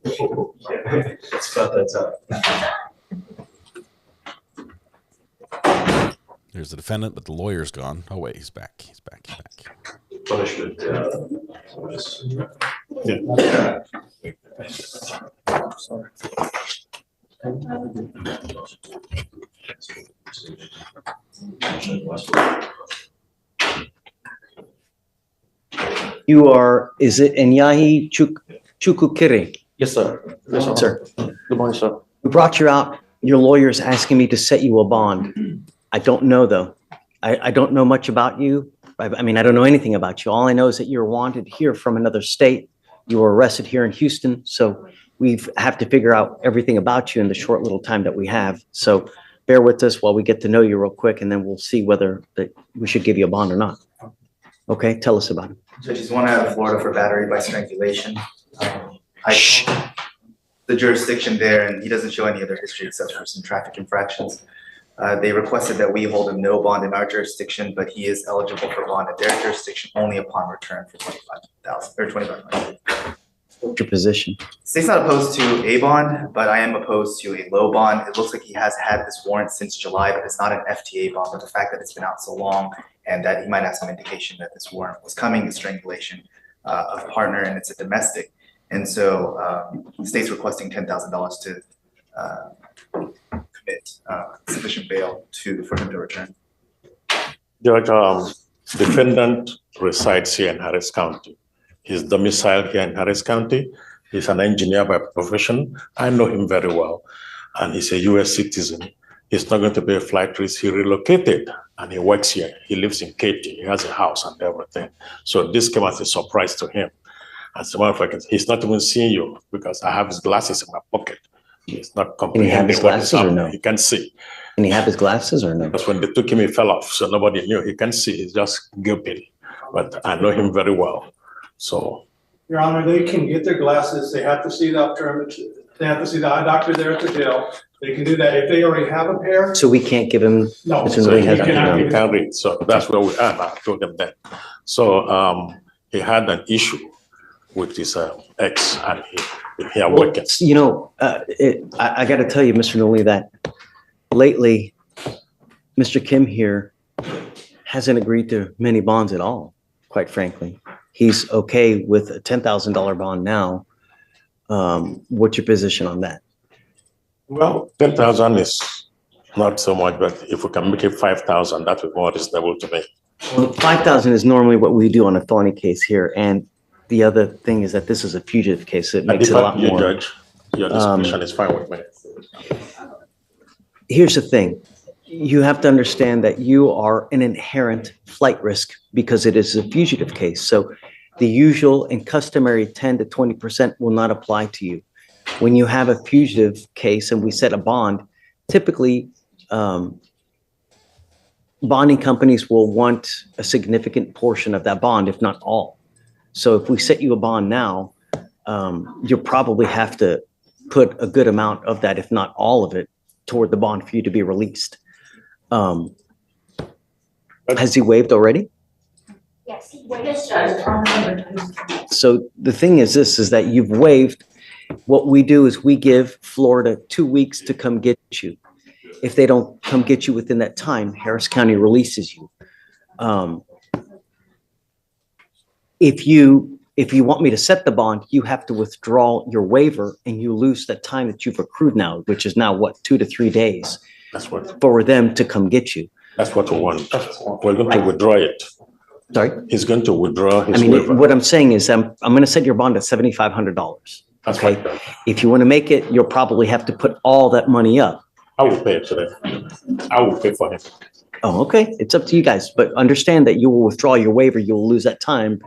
Let's cut that out. There's the defendant, but the lawyer's gone. Oh, wait, he's back. He's back. Punishment. Sorry. You are, is it Enyahi Chukukere? Yes, sir. Yes, sir. Good morning, sir. We brought you out. Your lawyer's asking me to set you a bond. I don't know, though. I don't know much about you. I mean, I don't know anything about you. All I know is that you're wanted here from another state. You were arrested here in Houston. So we have to figure out everything about you in the short little time that we have. So bear with us while we get to know you real quick, and then we'll see whether that we should give you a bond or not. Okay, tell us about it. Judge, he's one out of Florida for battery by strangulation. The jurisdiction there, and he doesn't show any other history except for some traffic infractions. They requested that we hold him no bond in our jurisdiction, but he is eligible for bond at their jurisdiction only upon return for $25,000 or $25,000. What's your position? State's not opposed to a bond, but I am opposed to a low bond. It looks like he has had this warrant since July, but it's not an FTA bond. But the fact that it's been out so long and that he might have some indication that this warrant was coming, the strangulation of partner, and it's a domestic. And so the state's requesting $10,000 to commit sufficient bail for him to return. Judge, defendant resides here in Harris County. He's domiciled here in Harris County. He's an engineer by profession. I know him very well. And he's a U.S. citizen. He's not going to be a flight risk. He relocated and he works here. He lives in Katy. He has a house and everything. So this came as a surprise to him. As a matter of fact, he's not even seeing you because I have his glasses in my pocket. He's not comprehending what is happening. No? He can see. Can he have his glasses or no? Because when they took him, he fell off. So nobody knew. He can see. He's just guilty. But I know him very well. So, Your Honor, they can get their glasses. They have to see the optometrist. They have to see the eye doctor there at the jail. They can do that if they already have a pair. So we can't give him. No, so he can't read. So that's where we are now. I told them that. So he had an issue with his ex, and he had working. You know, I got to tell you, Mr. Noli, that lately, Mr. Kim here hasn't agreed to many bonds at all, quite frankly. He's okay with a $10,000 bond now. What's your position on that? Well, 10,000 is not so much, but if we can make it 5,000, that would be more reasonable to me. Well, 5,000 is normally what we do on a felony case here, and the other thing is that this is a fugitive case, so it makes it a lot more. Judge, your discretion is fine with me. Here's the thing. You have to understand that you are an inherent flight risk because it is a fugitive case. So the usual and customary 10 to 20% will not apply to you. When you have a fugitive case and we set a bond, typically bonding companies will want a significant portion of that bond, if not all. So if we set you a bond now, you'll probably have to put a good amount of that, if not all of it, toward the bond for you to be released. Has he waived already? Yes, yes, Judge. So the thing is this, is that you've waived. What we do is we give Florida 2 weeks to come get you. If they don't come get you within that time, Harris County releases you. If you want me to set the bond, you have to withdraw your waiver and you lose the time that you've accrued now, which is now what, 2 to 3 days for them to come get you. That's what we want. We're going to withdraw it. Sorry? He's going to withdraw his I mean, waiver. what I'm saying is I'm going to set your bond at $7,500. That's okay. right. If you want to make it, you'll probably have to put all that money up. I will pay it today. I will pay for him. Oh, okay. It's up to you guys, but understand that you will withdraw your waiver. You'll lose that time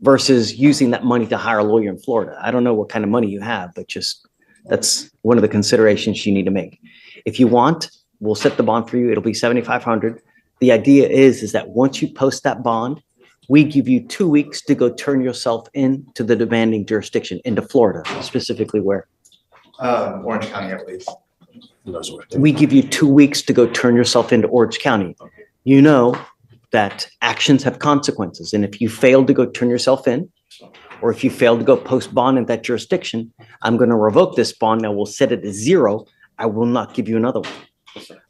versus using that money to hire a lawyer in Florida. I don't know what kind of money you have, but just that's one of the considerations you need to make. If you want, we'll set the bond for you. It'll be $7,500. The idea is that once you post that bond, we give you 2 weeks to go turn yourself into the demanding jurisdiction, into Florida, specifically where? Orange County, I believe. We give you 2 weeks to go turn yourself into Orange County. You know that actions have consequences. And if you fail to go turn yourself in, or if you fail to go post bond in that jurisdiction, I'm going to revoke this bond. I will set it to 0. I will not give you another one.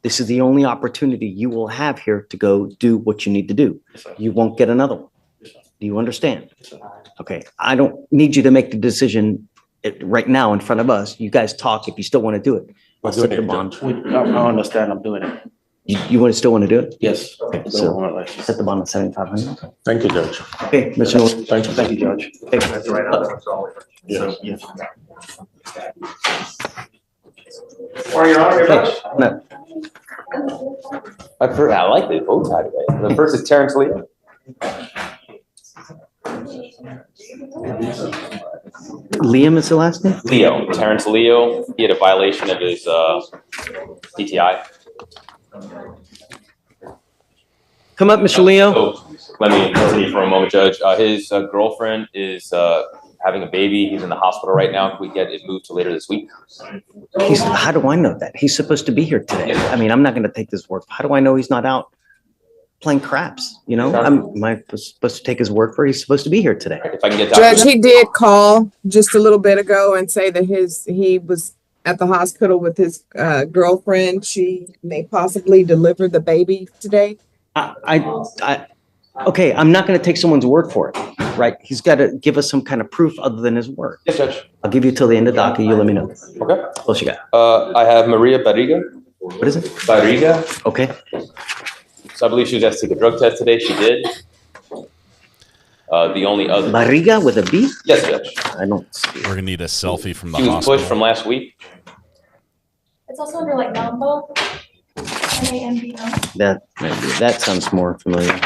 This is the only opportunity you will have here to go do what you need to do. You won't get another one. Do you understand? Okay. I don't need you to make the decision right now in front of us. You guys talk if you still want to do it. I'll set the bond. I understand. I'm doing it. You still want to do it? Yes. Okay, so set the bond at $7,500. Thank you, Judge. Okay, Mr. Norton. Thank you, Judge. Okay. That's right. Yes. Morning, Your Honor. No. I like the bow tie today. The first is Terrence Leo. Liam is the last name? Leo, Terrence Leo. He had a violation of his PTI. Come up, Mr. Leo. So let me continue for a moment, Judge. His girlfriend is having a baby. He's in the hospital right now. Can we get it moved to later this week? How do I know that? He's supposed to be here today. I mean, I'm not going to take this word. How do I know he's not out playing craps? You know, am I supposed to take his word for it? He's supposed to be here today. If I can get Judge, he did call just a little bit ago and say that he was at the hospital with his girlfriend. She may possibly deliver the baby today. Okay, I'm not going to take someone's word for it, right? He's got to give us some kind of proof other than his word. Yes, Judge. I'll give you till the end of the docket. You let me know. Okay. What else you got? I have Maria Barriga. What is it? Barriga. Okay. So I believe she was asked to take a drug test today. She did. The only other. Barriga with a B? Yes, Judge. I don't. We're going to need a selfie from the She was hospital. pushed from last week. It's also under like NAMBO. That sounds more familiar.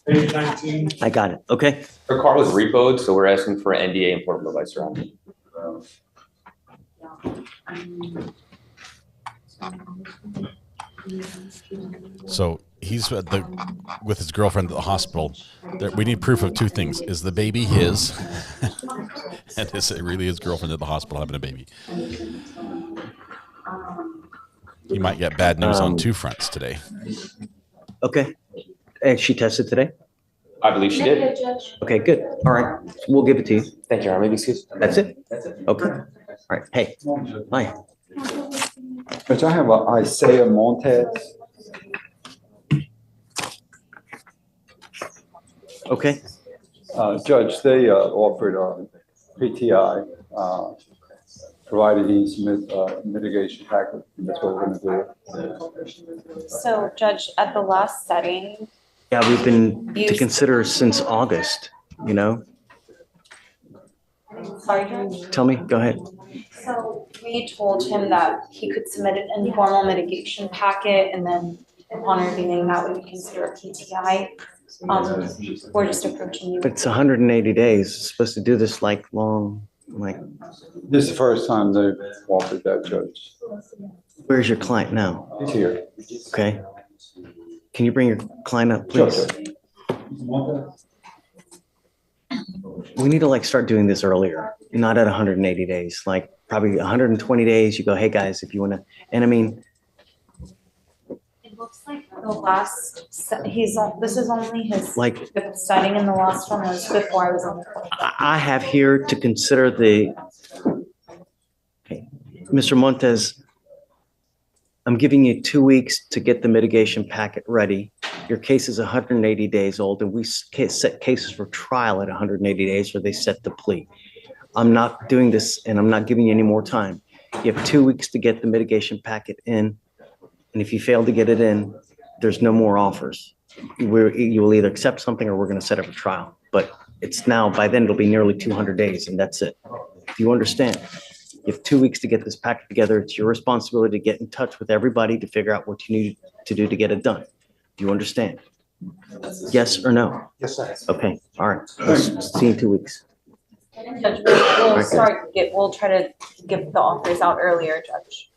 Page 19. I got it. Okay. Her car was repoed, so we're asking for an NDA and portable device around. So he's with his girlfriend at the hospital. We need proof of 2 things. Is the baby his? And is it really his girlfriend at the hospital having a baby? He might get bad news on 2 fronts today. Okay. And she tested today? I believe she did. Okay, good. All right. We'll give it to you. Thank you, Your Honor. Maybe excuse. That's it? Okay. All right. Hey. Hi. Judge, I have Isaiah Montez. Okay. Judge, they offered PTI, provided he's mitigation package. That's what we're going to do. So, Judge, at the last setting. Yeah, we've been to consider since August, you know? Sorry, Judge? Tell me. Go ahead. So we told him that he could submit an informal mitigation packet, and then upon reviewing that, we would consider a PTI. We're just approaching you. But it's 180 days. It's supposed to do this like long, like. This is the first time they've offered that, Judge. Where's your client now? He's here. Okay. Can you bring your client up, please? Sure. We need to like start doing this earlier, not at 180 days. Like probably 120 days. You go, hey guys, if you want to, and I mean, It looks like the last, this is only his like, fifth setting, and the last one was before I was on the court. I have here to consider the, okay, Mr. Montes, I'm giving you 2 weeks to get the mitigation packet ready. Your case is 180 days old, and we set cases for trial at 180 days, or they set the plea. I'm not doing this, and I'm not giving you any more time. You have 2 weeks to get the mitigation packet in, and if you fail to get it in, there's no more offers. You will either accept something or we're going to set up a trial. But it's now, by then, it'll be nearly 200 days, and that's it. Do you understand? You have 2 weeks to get this packet together. It's your responsibility to get in touch with everybody to figure out what you need to do to get it done. Do you understand? Yes or no? Yes, sir. Okay, all right. Let's see you in 2 weeks. Judge, we'll try to get the offers out earlier, Judge.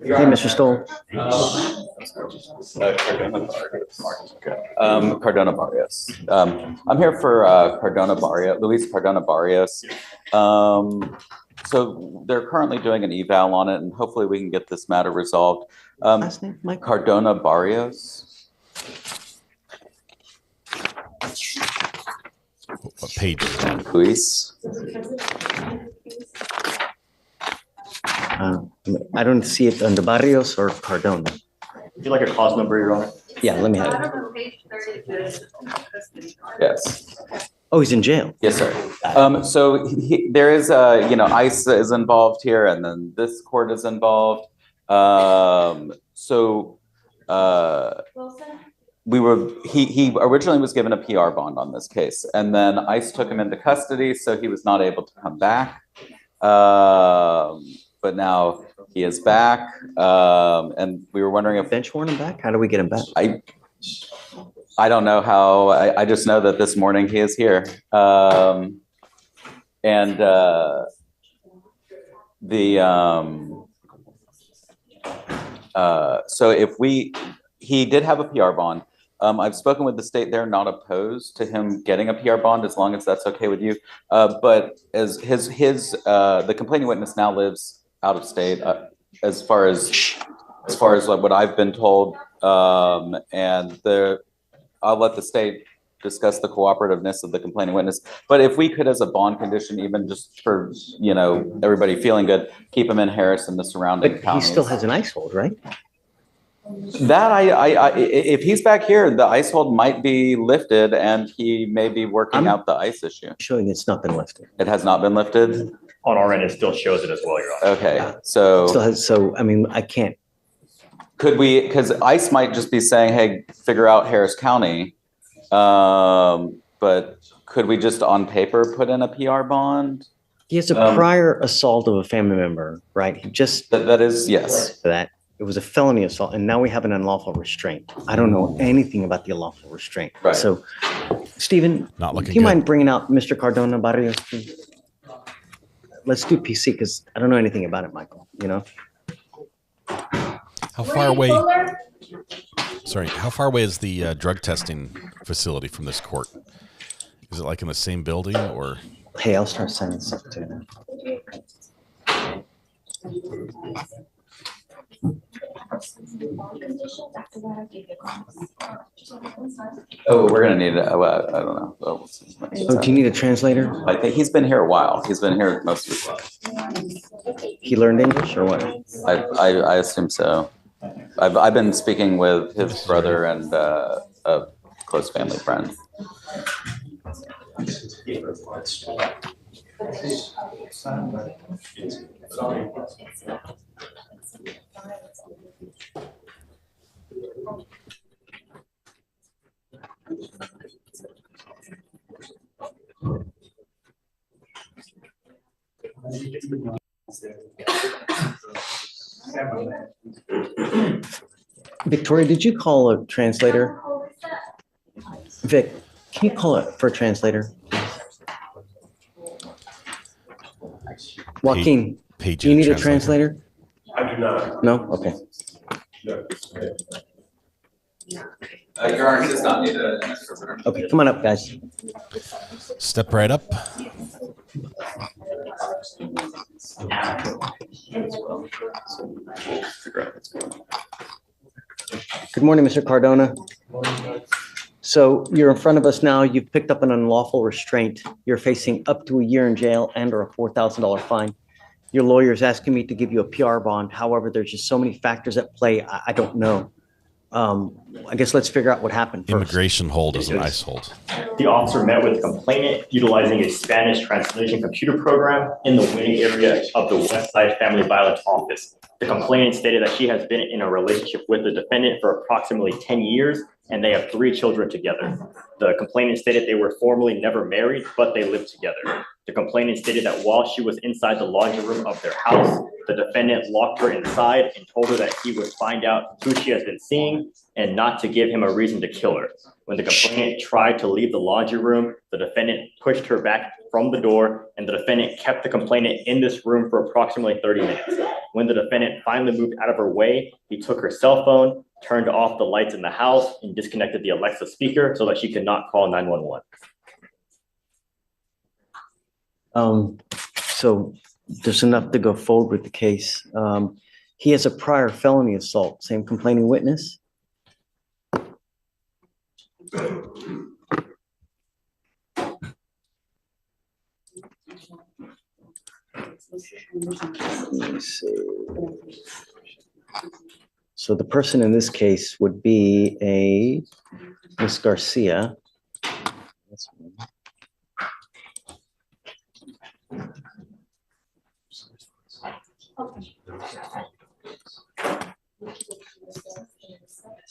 Hey, Mr. Stoll. Cardona Barrios. I'm here for Luis Cardona Barrios. So they're currently doing an eval on it, and hopefully we can get this matter resolved. Last name, Mike? Cardona Barrios. What page is that? Luis. I don't see it under Barrios or Cardona. Would you like a cause number, Your Honor? Yeah, let me have it. Yes. Oh, he's in jail. Yes, sir. So there is, ICE is involved here, and then this court is involved. He originally was given a PR bond on this case, and then ICE took him into custody, so he was not able to come back. But now he is back, and we were wondering if bench warrant him back. How do we get him back? I don't know how. I just know that this morning he is here, so if he did have a PR bond. I've spoken with the state; they're not opposed to him getting a PR bond as long as that's okay with you. But as the complaining witness now lives out of state, as far as like what I've been told, and I'll let the state discuss the cooperativeness of the complaining witness. But if we could, as a bond condition, even just for everybody feeling good, keep him in Harris and the surrounding counties. He still has an ICE hold, right? That if he's back here, the ICE hold might be lifted, and he may be working out the ICE issue. Showing it's not been lifted. It has not been lifted. On our end, it still shows it as well, Your Honor. Okay, so I mean, I can't. Could we? Because ICE might just be saying, "Hey, figure out Harris County," but could we just on paper put in a PR bond? He has a prior assault of a family member, right? He just that is yes. That. It was a felony assault, and now we have an unlawful restraint. I don't know anything about the unlawful restraint. Right. So, Stephen, not looking do you good. mind bringing out Mr. Cardona Barrios? Let's do PC because I don't know anything about it, Michael. How far away? Sorry, how far away is the drug testing facility from this court? Is it like in the same building or? Hey, I'll start sending stuff to you. Oh, we're gonna need I don't know. Oh, do you need a translator? I think he's been here a while. He's been here most of his life. He learned English or what? I assume so. I've been speaking with his brother and a close family friend. Victoria, did you call a translator? Vic, can you call it for a translator? Joaquin, do you need a translator? I do not. No? Okay. Your Honor, he does not need an interpreter. Okay, come on up, guys. Step right up. Good morning, Mr. Cardona. So you're in front of us now. You've picked up an unlawful restraint. You're facing up to a year in jail and or a $4,000 fine. Your lawyer's asking me to give you a PR bond. However, there's just so many factors at play. I don't know. I guess let's figure out what happened first. Immigration hold is an ICE hold. The officer met with the complainant utilizing a Spanish translation computer program in the waiting area of the West Side Family Violence Office. The complainant stated that she has been in a relationship with the defendant for approximately 10 years, and they have 3 children together. The complainant stated they were formally never married, but they lived together. The complainant stated that while she was inside the laundry room of their house, the defendant locked her inside and told her that he would find out who she has been seeing and not to give him a reason to kill her. When the complainant tried to leave the laundry room, the defendant pushed her back from the door, and the defendant kept the complainant in this room for approximately 30 minutes. When the defendant finally moved out of her way, he took her cell phone, turned off the lights in the house, and disconnected the Alexa speaker so that she could not call 911. So there's enough to go forward with the case. He has a prior felony assault, same complaining witness. Let me see. So the person in this case would be a Miss Garcia.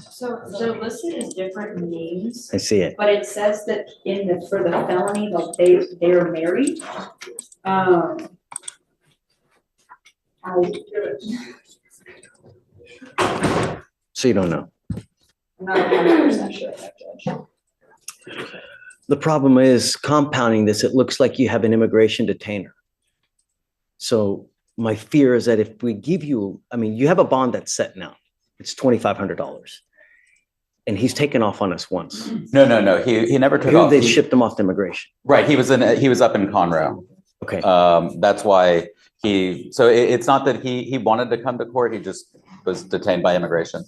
So they're listed as different names. I see it. But it says that for the felony, that they're married. So you don't know. I'm not 100% sure of that, Judge. The problem is compounding this, it looks like you have an immigration detainer. So my fear is that if we give you, I mean, you have a bond that's set now. It's $2,500. And he's taken off on us once. No. He never took off. They shipped him off to immigration. Right. He was up in Conroe. Okay. That's why it's not that he wanted to come to court. He just was detained by immigration.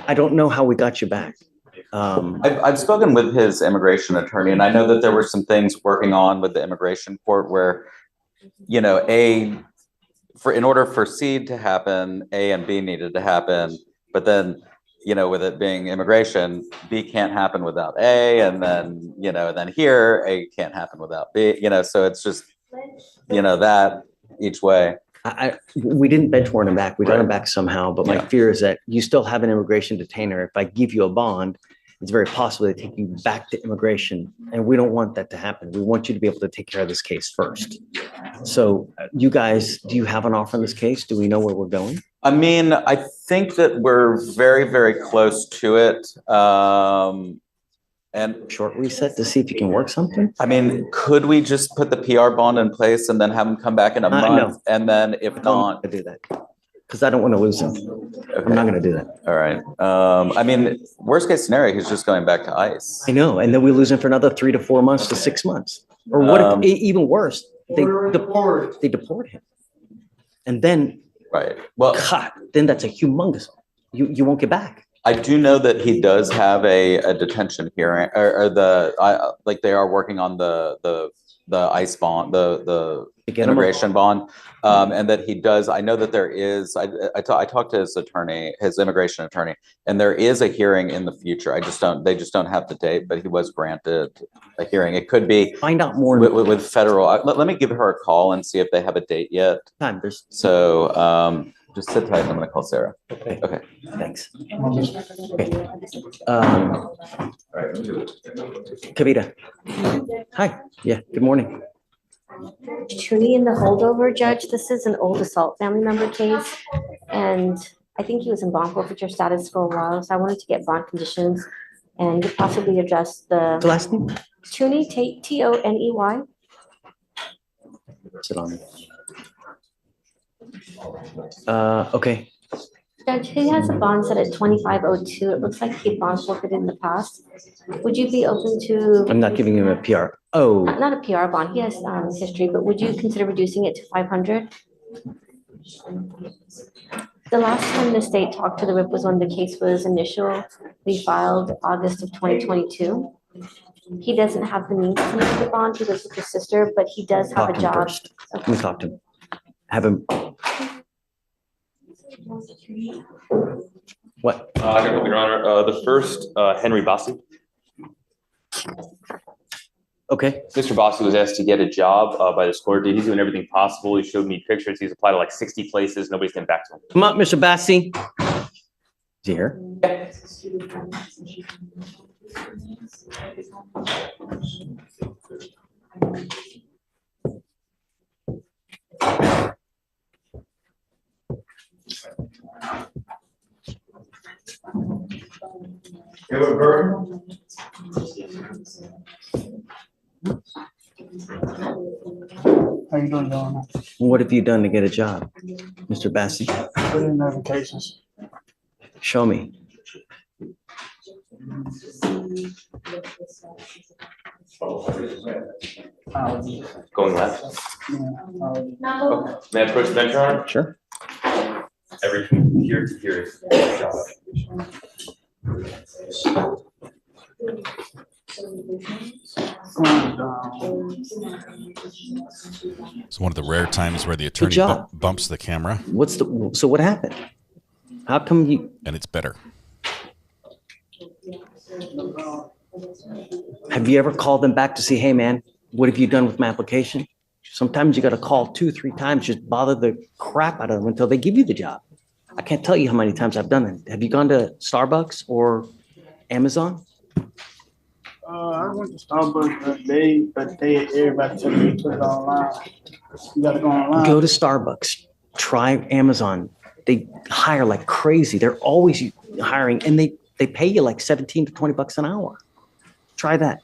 I don't know how we got you back. I've spoken with his immigration attorney, and I know that there were some things working on with the immigration court where, you know, in order for C to happen, A and B needed to happen, but then, you know, with it being immigration, B can't happen without A, and then, you know, then here A can't happen without B, you know, so it's just, you know, that each way. We didn't bench warrant him back. We got him back somehow, but my fear is that you still have an immigration detainer. If I give you a bond, it's very possible they take you back to immigration, and we don't want that to happen. We want you to be able to take care of this case first. So you guys, do you have an offer on this case? Do we know where we're going? I mean, I think that we're very, very close to it. And short reset to see if you can work something. I mean, could we just put the PR bond in place and then have him come back in a month? No. And then if not, to do that, because I don't want to lose him. Okay. I'm not going to do that. All right. I mean, worst case scenario, he's just going back to ICE. I know, and then we lose him for another 3 to 4 months to 6 months, or what? If, even worse, they deport him, and then Well, God, then that's a humongous. You won't get back. I do know that he does have a detention hearing, or like they are working on the ICE bond, the immigration bond, and that he does. I know that there is. I talked to his attorney, his immigration attorney, and there is a hearing in the future. They just don't have the date, but he was granted a hearing. It could be find out more with federal. Let me give her a call and see if they have a date yet. So. Just sit tight. I'm going to call Sarah. Okay. Okay. Thanks. Okay. Kavita. Hi. Yeah. Good morning. Truly in the holdover, Judge. This is an old assault family member case, and I think he was in bond forfeiture status for a while. So I wanted to get bond conditions and possibly address the last name. Toney, Toney. Sit on. Okay. Judge, he has a bond set at 2502. It looks like he bond forfeited in the past. Would you be open to? I'm not giving him a PR. Oh, Not a PR bond. He has history, but would you consider reducing it to 500? The last time the state talked to the RIP was when the case was initially filed August of 2022. He doesn't have the means to make the bond. He lives with his sister, but he does have talk a to him job. first. Let me talk to him. Have him. What? Your Honor, the first, Henry Bossi. Okay. Mr. Bossi was asked to get a job by this court. He's doing everything possible. He showed me pictures. He's applied to like 60 places. Nobody's getting back to him. Come up, Mr. Bassi. Is he here? How you doing, Donna? What have you done to get a job, Mr. Bassi? Put in applications. Show me. Going left. Okay. May I approach the bench, Your Honor? Sure. Everything here to here is job. It's one of the rare times where the attorney job. bumps the camera. So what happened? How come you? And it's better. Have you ever called them back to say, hey, man, what have you done with my application? Sometimes you got to call 2-3 times, just bother the crap out of them until they give you the job. I can't tell you how many times I've done it. Have you gone to Starbucks or Amazon? I went to Starbucks, but everybody told me to put it online. You gotta go online. Go to Starbucks. Try Amazon. They hire like crazy. They're always hiring, and they pay you like 17 to 20 bucks an hour. Try that.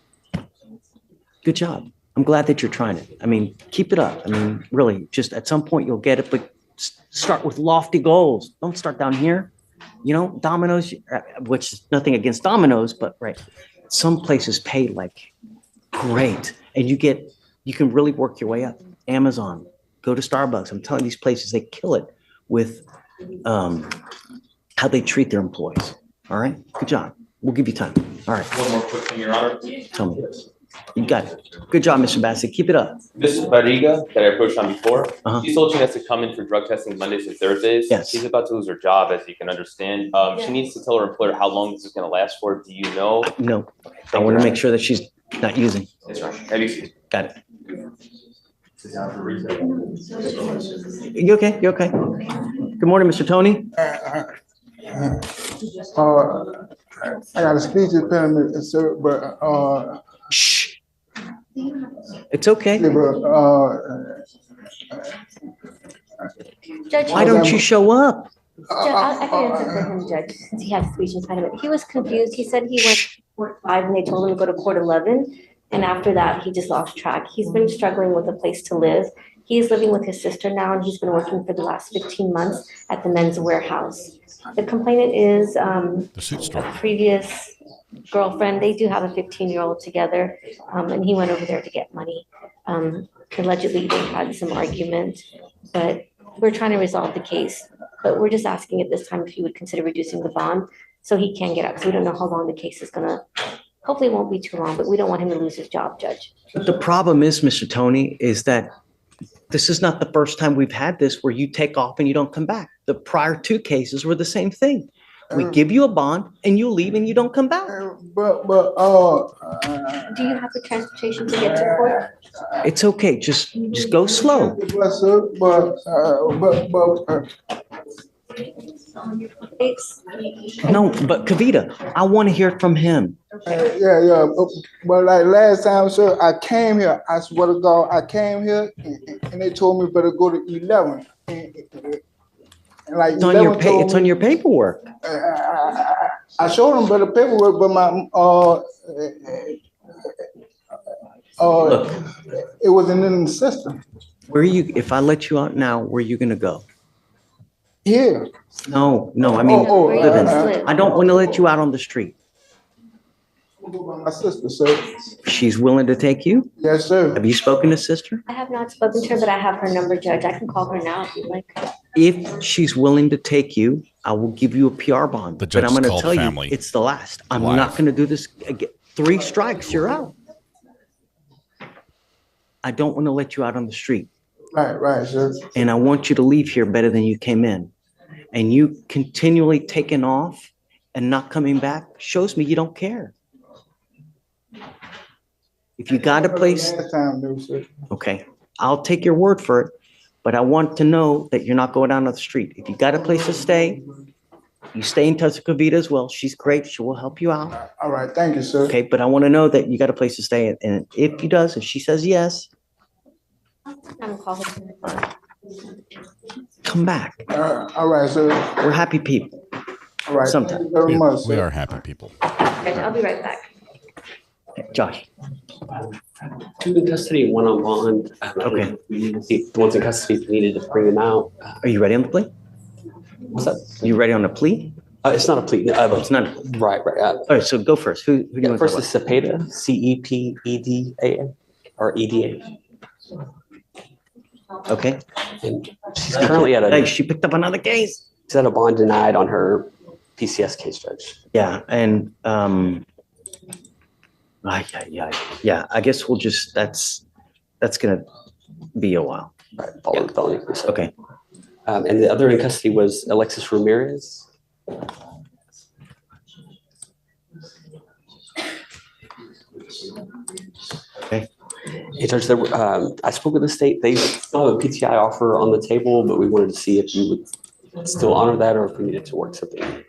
Good job. I'm glad that you're trying it. I mean, keep it up. I mean, really, just at some point you'll get it, but start with lofty goals. Don't start down here. You know, Domino's, which is nothing against Domino's, but right. Some places pay like great, and you can really work your way up. Amazon, go to Starbucks. I'm telling you, these places, they kill it with how they treat their employees. All right, good job. We'll give you time. All right. One more quick thing, Your Honor. Tell me. You got it. Good job, Mr. Bassett. Keep it up. This Barriga that I approached on before, she's told she has to come in for drug testing Mondays and Thursdays. Yes. She's about to lose her job, as you can understand. She needs to tell her employer how long this is going to last for. Do you know? No. I want to make sure that she's not using. Yes, right. Have you? Got it. You okay? You okay? Good morning, Mr. Tony. I got a speech impediment, sir, but shh. It's okay. Yeah, Judge, why don't you show up? Judge, I can answer for him, Judge, since he has a speech impediment. He was confused. He said he went to court 5 and they told him to go to court 11. And after that, he just lost track. He's been struggling with a place to live. He's living with his sister now, and he's been working for the last 15 months at the Men's Warehouse. The complainant is the suit store. a previous girlfriend. They do have a 15-year-old together, and he went over there to get money. Allegedly, they had some argument, but we're trying to resolve the case. But we're just asking at this time if you would consider reducing the bond so he can get out. So we don't know how long the case is gonna. Hopefully, it won't be too long, but we don't want him to lose his job, Judge. The problem is, Mr. Tony, is that this is not the first time we've had this where you take off and you don't come back. The prior 2 cases were the same thing. We give you a bond and you leave and you don't come back. Do you have the transportation to get to court? It's okay. Just go slow. No, but Kavita, I want to hear from him. Yeah. But like last time, sir, I came here. I swear to God, I came here and they told me better go to 11. And like it's on your paperwork. I showed them better paperwork, but my it wasn't in the system. Where are you? If I let you out now, where are you going to go? Here. No, I mean, living. I don't want to let you out on the street. My sister, sir. She's willing to take you? Yes, sir. Have you spoken to sister? I have not spoken to her, but I have her number, Judge. I can call her now if you like. If she's willing to take you, I will give you a PR bond. The But judge I'm going to called tell family. you, it's the last. I'm Live. not going to do this again. 3 strikes, you're out. I don't want to let you out on the street. Right, sir. And I want you to leave here better than you came in. And you continually taking off and not coming back shows me you don't care. If you got a place, Last time, no, sir. okay, I'll take your word for it, but I want to know that you're not going down on the street. If you got a place to stay, you stay in touch with Kavita as well. She's great. She will help you out. All right, thank you, sir. Okay, but I want to know that you got a place to stay. And if he does, if she says yes, I'm gonna call her. come back. All right, sir. We're happy people. All right, Sometimes. thank you very much, We sir. are happy people. Okay, I'll be right back. Josh. 2 in custody, 1 on bond. Okay. We need to see the ones in custody, if we needed to bring them out. Are you ready on the plea? What's that? You ready on the plea? It's not a plea. It's not. Right. All right, so go first. Who do you want to First talk is Cepeda, CEPEDA, or EDA. Okay. And she's currently at Hey, she picked up another case. She's at a bond denied on her PCS case, Judge. Yeah, and yeah. I guess we'll just that's gonna be a while. Right, following felony. Okay. And the other in custody was Alexis Ramirez. Okay. Hey, Judge, I spoke with the state. They still have a PTI offer on the table, but we wanted to see if you would still honor that or if we needed to work something.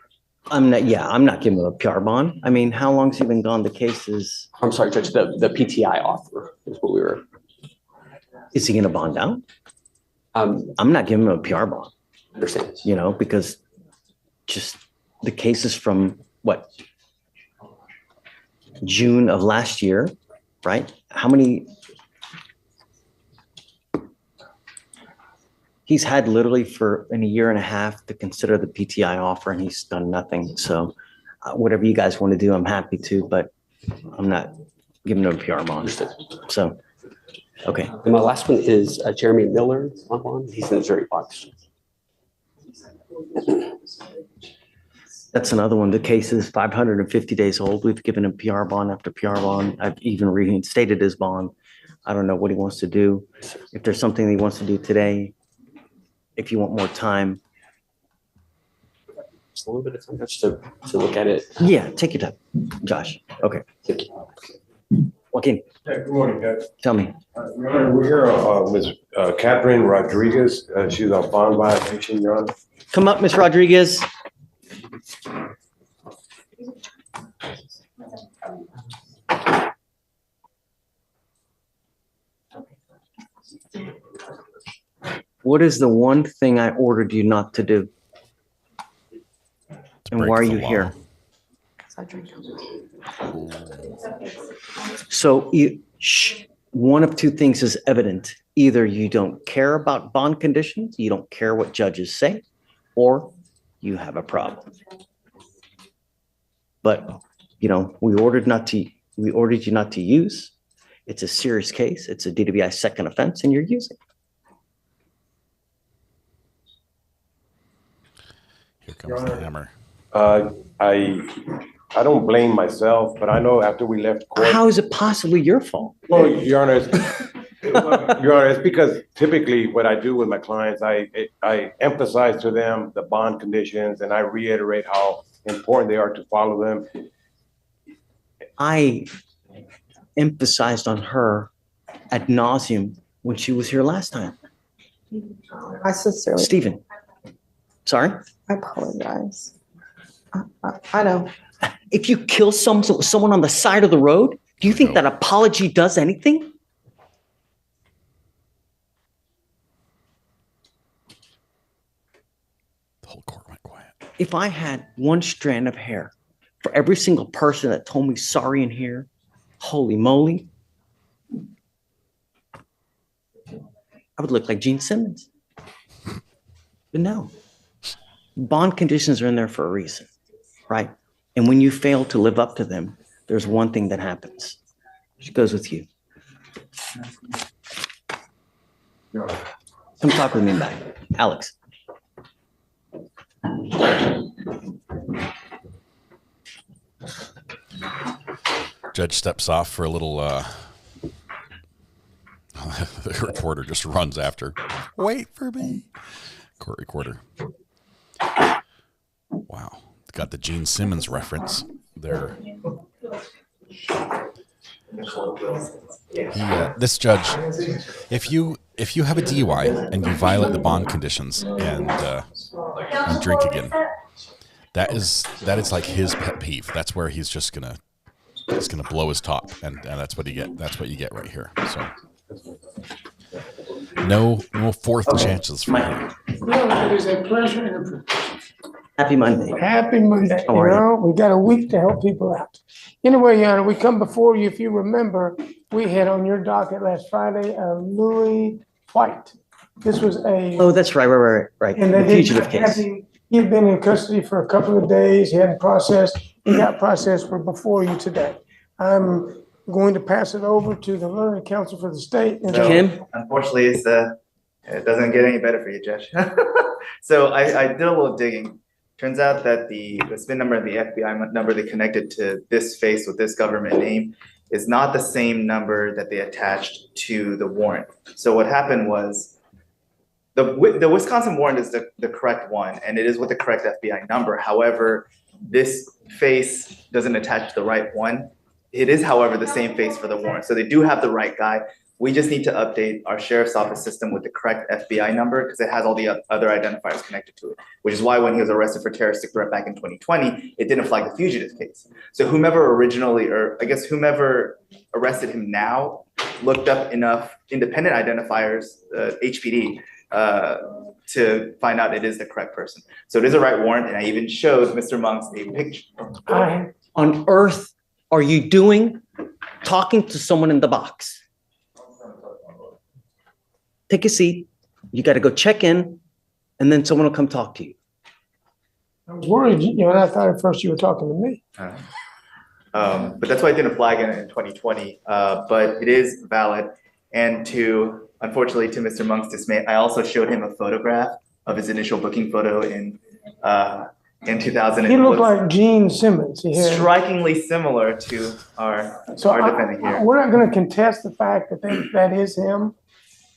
I'm not giving him a PR bond. I mean, how long's he been gone? The case is. I'm sorry, Judge, the PTI offer is what we were. Is he gonna bond out? I'm not giving him a PR bond. Understand. You know, because just the case is from what? June of last year, right? How many? He's had literally for in a year and a half to consider the PTI offer and he's done nothing. So whatever you guys want to do, I'm happy to, but I'm not giving him a PR bond. So, okay. And my last one is Jeremy Miller on bond. He's in the jury box. That's another one. The case is 550 days old. We've given him PR bond after PR bond. I've even reinstated his bond. I don't know what he wants to do. If there's something he wants to do today, if you want more time. Just a little bit of time just to look at it. Yeah, take your time, Josh. Okay. Thank you. Joaquin, Good morning, guys. tell me. Your Honor, we're here, Ms. Catherine Rodriguez. She's on bond violation, Your Honor. Come up, Ms. Rodriguez. What is the one thing I ordered you not to do? And why are you here? So one of 2 things is evident. Either you don't care about bond conditions, you don't care what judges say, or you have a problem. But, you know, we ordered you not to use. It's a serious case. It's a DWI second offense and you're using. Here comes the hammer. I don't blame myself, but I know after we left court. How is it possibly your fault? Well, Your Honor, it's because typically what I do with my clients, I emphasize to them the bond conditions and I reiterate how important they are to follow them. I emphasized on her ad nauseum when she was here last time. I sincerely. Stephen, sorry? I apologize. I know. If you kill someone on the side of the road, do you think that apology does anything? The whole court went quiet. If I had one strand of hair for every single person that told me sorry in here, holy moly, I would look like Gene Simmons. But no, Bond conditions are in there for a reason, right? And when you fail to live up to them, there's one thing that happens. It goes with you. Come talk with me back. Alex. Judge steps off for a little, the reporter just runs after. Wait for me. Court recorder. Wow. Got the Gene Simmons reference there. This judge, if you have a DUI and you violate the bond conditions and drink again, that is like his pet peeve. That's where he's just gonna blow his top, and that's what you get. That's what you get right here. So no fourth chances for him. Well, it is a pleasure and a privilege. Happy Monday. Happy Monday. How are you? We got a week to help people out. Anyway, Your Honor, we come before you. If you remember, we had on your docket last Friday, Louis White. This was a. Oh, that's right. And The fugitive case. He had been in custody for a couple of days. He hadn't processed. He got processed for before you today. I'm going to pass it over to the learned counsel for the state. Kim? Unfortunately, it doesn't get any better for you, Judge. So I did a little digging. Turns out that the SPIN number and the FBI number they connected to this face with this government name is not the same number that they attached to the warrant. So what happened was the Wisconsin warrant is the correct one, and it is with the correct FBI number. However, this face doesn't attach to the right one. It is, however, the same face for the warrant. So they do have the right guy. We just need to update our sheriff's office system with the correct FBI number because it has all the other identifiers connected to it, which is why when he was arrested for terroristic threat back in 2020, it didn't flag the fugitive case. So whomever arrested him now looked up enough independent identifiers, HPD, to find out it is the correct person. So it is a right warrant, and I even showed Mr. Monks a picture. What on earth are you doing talking to someone in the box? Take a seat. You got to go check in, and then someone will come talk to you. I was worried, and I thought at first you were talking to me. But that's why I didn't flag it in 2020. But it is valid. And unfortunately, to Mr. Monk's dismay, I also showed him a photograph of his initial booking photo in 2000. He looked like Gene Simmons. Strikingly similar to our defendant here. We're not going to contest the fact that that is him.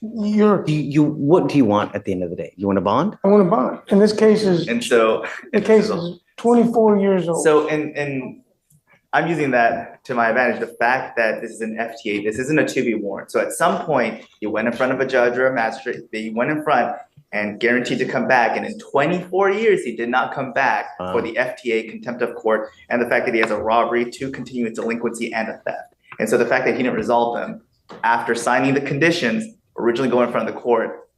What do you want at the end of the day? You want a bond? I want a bond. And this case is. And so the case is 24 years old. So and I'm using that to my advantage. The fact that this is an FTA, this isn't a 2B warrant. So at some point, you went in front of a judge or a magistrate. They went in front and guaranteed to come back. And in 24 years, he did not come back for the FTA, contempt of court, and the fact that he has a robbery, 2 continuous delinquency, and a theft. And so the fact that he didn't resolve them after signing the conditions, originally going in front of the court,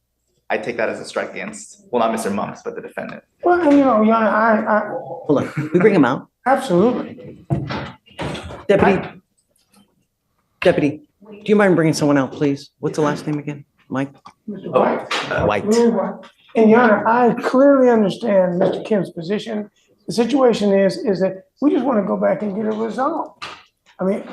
I take that as a strike against, well, not Mr. Monks, but the defendant. Well, Hold on. We bring him out. Absolutely. Deputy, do you mind bringing someone out, please? What's the last name again? Mike? Mr. White. White. And Your Honor, I clearly understand Mr. Kim's position. The situation is that we just want to go back and get it resolved. I mean,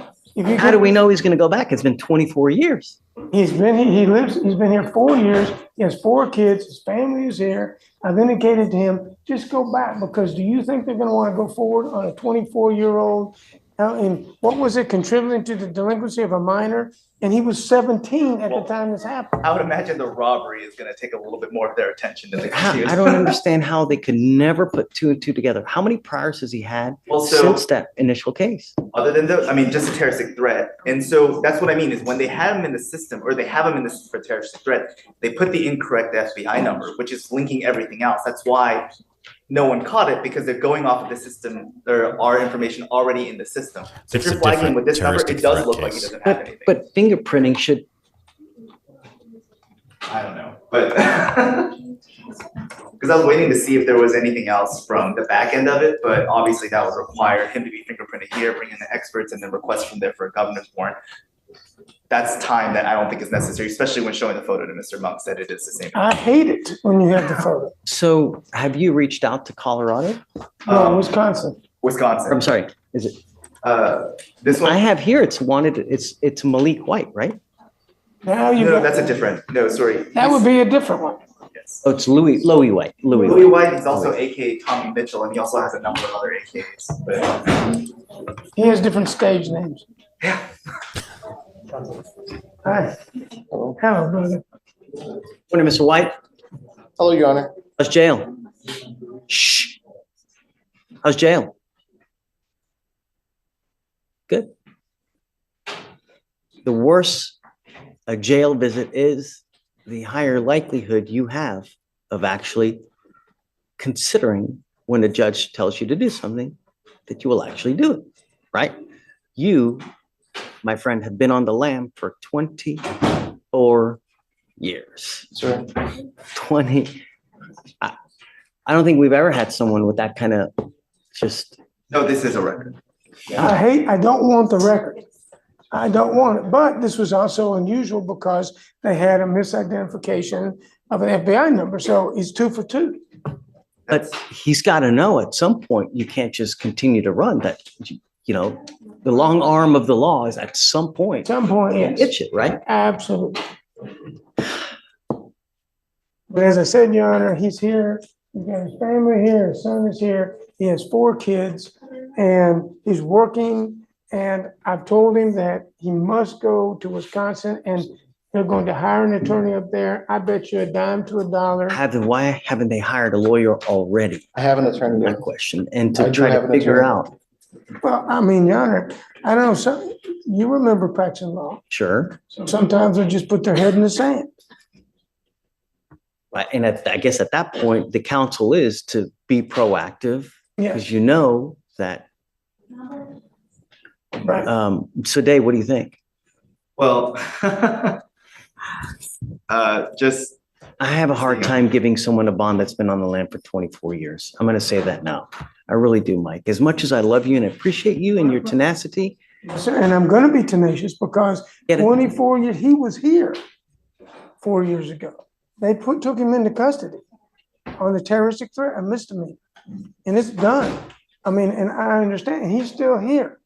how do we know he's going to go back? It's been 24 years. He's been here 4 years. He has 4 kids. His family is here. I've indicated to him, just go back, because do you think they're going to want to go forward on a 24-year-old? And what was it, contributing to the delinquency of a minor? And he was 17 at the time this happened. I would imagine the robbery is going to take a little bit more of their attention than the I don't understand how they could never put 2 and 2 together. How many priors has he had since that initial case? Other than just a terroristic threat. And so that's what I mean is when they have him in the system, or they have him in the system for terroristic threat, they put the incorrect FBI number, which is linking everything else. That's why no one caught it, because they're going off of the system. There are information already in the system. So if you're flagging with this number, it does look like he doesn't have anything. But fingerprinting should. I don't know, but because I was waiting to see if there was anything else from the back end of it, but obviously that would require him to be fingerprinted here, bring in the experts, and then request from there for a governor's warrant. that's time that I don't think is necessary, especially when showing the photo to Mr. Monks that it is the same. I hate it when you have the photo. So have you reached out to Colorado? No, Wisconsin. Wisconsin. I'm sorry, is it? This one. I have here, it's wanted, it's Malik White, right? Now you. No, that's a different, no, sorry. That would be a different one. Oh, it's Louis White. Louis White, he's also AKA Tommy Mitchell, and he also has a number of other AKAs. But He has different stage names. Yeah. Hi. Hello, brother. Morning, Mr. White. Hello, Your Honor. How's jail? Shh. How's jail? Good. The worse a jail visit is, the higher likelihood you have of actually considering when a judge tells you to do something that you will actually do it, right? You, my friend, have been on the lam for 24 years. Sir. 20. I don't think we've ever had someone with that kind of just. No, this is a record. I don't want the record. I don't want it, but this was also unusual because they had a misidentification of an FBI number, so it's 2 for 2. But he's got to know at some point you can't just continue to run. That the long arm of the law is at some point. Yes. It's it, right? Absolutely. But as I said, Your Honor, he's here. He's got his family here. His son is here. He has 4 kids, and he's working. And I've told him that he must go to Wisconsin, and they're going to hire an attorney up there. I bet you a dime to a dollar. Why haven't they hired a lawyer already? I have an attorney. That question, and I to do try have to an figure attorney. out. Well, I mean, Your Honor, I don't know. So you remember practicing law. Sure. Sometimes they just put their head in the sand. Right, and I guess at that point, the counsel is to be proactive because you know that. Right. So Dave, what do you think? Well, just. I have a hard time giving someone a bond that's been on the land for 24 years. I'm going to say that now. I really do, Mike. As much as I love you and appreciate you and your tenacity. Yes, sir. And I'm going to be tenacious because 24 years, he was here 4 years ago. They took him into custody on the terroristic threat, a misdemeanor. And it's done. I mean, and I understand he's still here.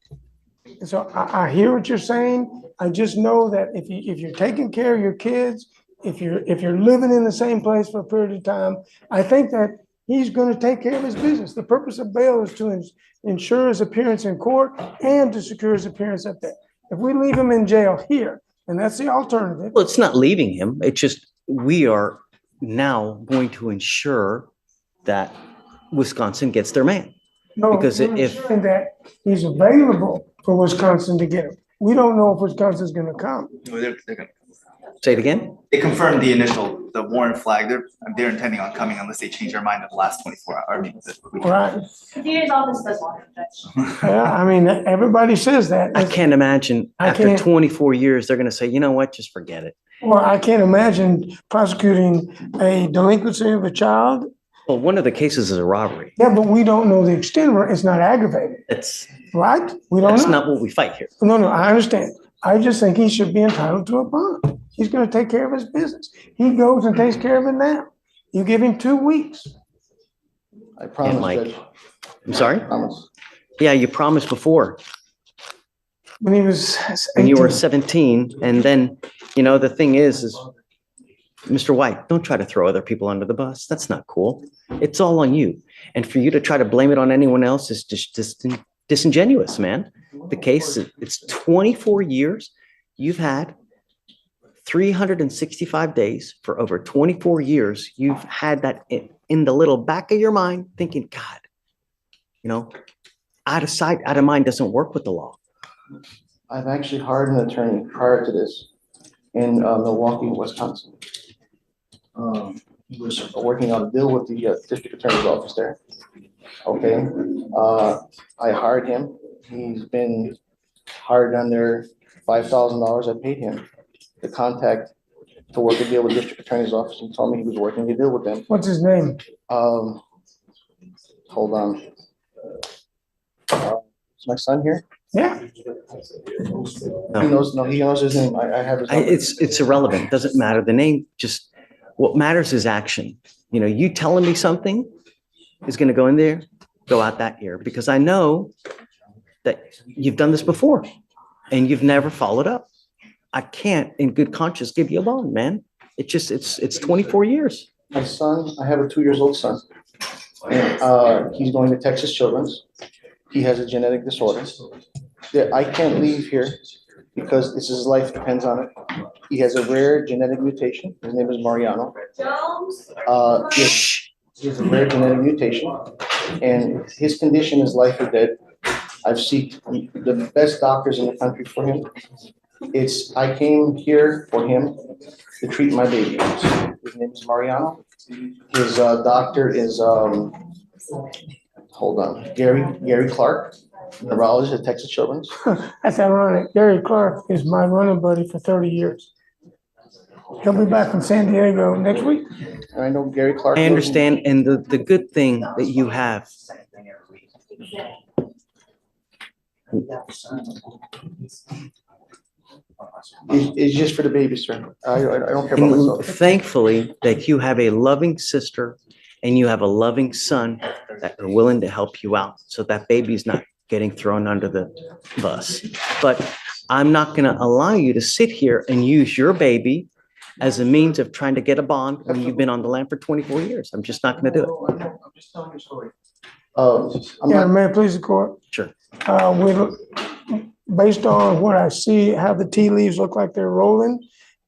And so I hear what you're saying. I just know that if you're taking care of your kids, if you're living in the same place for a period of time, I think that he's going to take care of his business. The purpose of bail is to ensure his appearance in court and to secure his appearance up there. If we leave him in jail here, and that's the alternative. Well, it's not leaving him. It's just we are now going to ensure that Wisconsin gets their man. No, because we're if ensuring that he's available for Wisconsin to get him. We don't know if Wisconsin's going to come. They're gonna. Say it again. They confirmed the warrant flag. They're intending on coming unless they change their mind in the last 24 hours. Right. The DA's office does want to judge. Yeah, I mean, everybody says that. I can't imagine after 24 years, they're going to say, you know what, just forget it. Well, I can't imagine prosecuting a delinquency of a child. Well, one of the cases is a robbery. Yeah, but we don't know the extent where it's not aggravated. It's right. We don't That's know. not what we fight here. No, I understand. I just think he should be entitled to a bond. He's going to take care of his business. He goes and takes care of it now. You give him 2 weeks. I promise, And Mike, Judge. I'm sorry? Promise. Yeah, you promised before. When he was 18. When you were 17. And then, the thing is Mr. White, don't try to throw other people under the bus. That's not cool. It's all on you. And for you to try to blame it on anyone else is just disingenuous, man. The case, it's 24 years. You've had 365 days for over 24 years. You've had that in the little back of your mind thinking, God, out of sight, out of mind doesn't work with the law. I've actually hired an attorney prior to this in Milwaukee, Wisconsin. He was working on a deal with the district attorney's office there. Okay. I hired him. He's been hired on there $5,000. I paid him the contact to work a deal with the district attorney's office and told me he was working a deal with them. What's his name? Hold on. Is my son here? Yeah. He knows, no, he knows his name. I have his number. It's irrelevant. It doesn't matter. The name just, what matters is action. You know, you telling me something is going to go in there, go out that ear, because I know that you've done this before and you've never followed up. I can't in good conscience give you a bond, man. It's 24 years. My son, I have a 2-year-old son. And he's going to Texas Children's. He has a genetic disorder. Yeah, I can't leave here because his life depends on it. He has a rare genetic mutation. His name is Mariano. He has a rare genetic mutation, and his condition is life or death. I've sought the best doctors in the country for him. I came here for him to treat my baby. His name is Mariano. His doctor is Gary Clark, neurologist at Texas Children's. That's ironic. Gary Clark is my running buddy for 30 years. He'll be back from San Diego next week. I know Gary Clark. I understand, and the good thing that you have. It's just for the baby, sir. I don't care about myself. Thankfully, that you have a loving sister and you have a loving son that are willing to help you out, so that baby's not getting thrown under the bus. But I'm not going to allow you to sit here and use your baby as a means of trying to get a bond when you've been on the land for 24 years. I'm just not going to do it. I'm just telling you a story. May I please the court? Sure. Based on what I see, how the tea leaves look like they're rolling,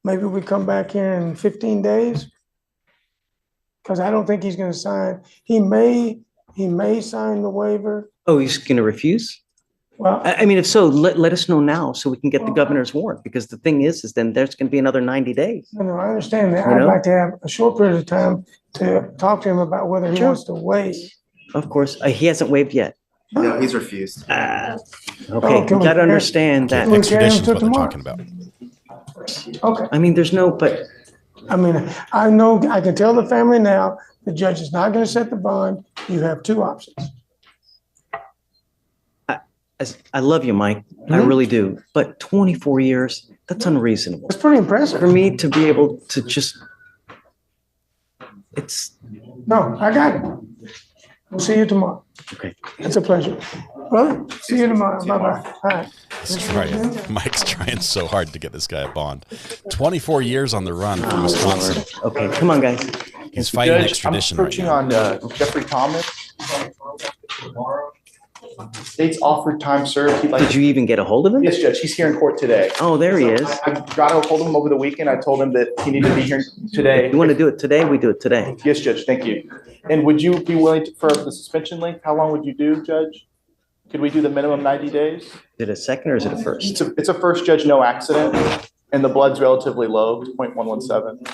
maybe we come back here in 15 days. Because I don't think he's going to sign. He may sign the waiver. Oh, he's going to refuse? Well, I mean, if so, let us know now so we can get the governor's warrant, because the thing is then there's going to be another 90 days. No, I understand that. You know? I'd like to have a short period of time to talk to him about whether he wants to waive. Of course. He hasn't waived yet. No, he's refused. Okay, Oh, you got to understand that. Extradition's what they're talking about. Okay. I mean, there's no, but. I mean, I know, I can tell the family now, the judge is not going to set the bond. You have two options. I love you, Mike. I really do. But 24 years, that's unreasonable. It's pretty impressive. For me to be able to just, No, I got it. We'll see you tomorrow. Okay. It's a pleasure. Brother, see you tomorrow. Bye-bye. All right. He's trying. Mike's trying so hard to get this guy a bond. 24 years on the run from Wisconsin. Okay, come on, guys. He's fighting Judge, extradition I'm right approaching now. on Jeffrey Thomas. State's offered time served. Did you even get a hold of him? Yes, Judge. He's here in court today. Oh, there he is. I got a hold of him over the weekend. I told him that he needed to be here today. You want to do it today? We do it today. Yes, Judge. Thank you. And would you be willing for the suspension length? How long would you do, Judge? Could we do the minimum 90 days? Is it a second or is it a first? It's a first, Judge, no accident, and the blood's relatively low, 0.117.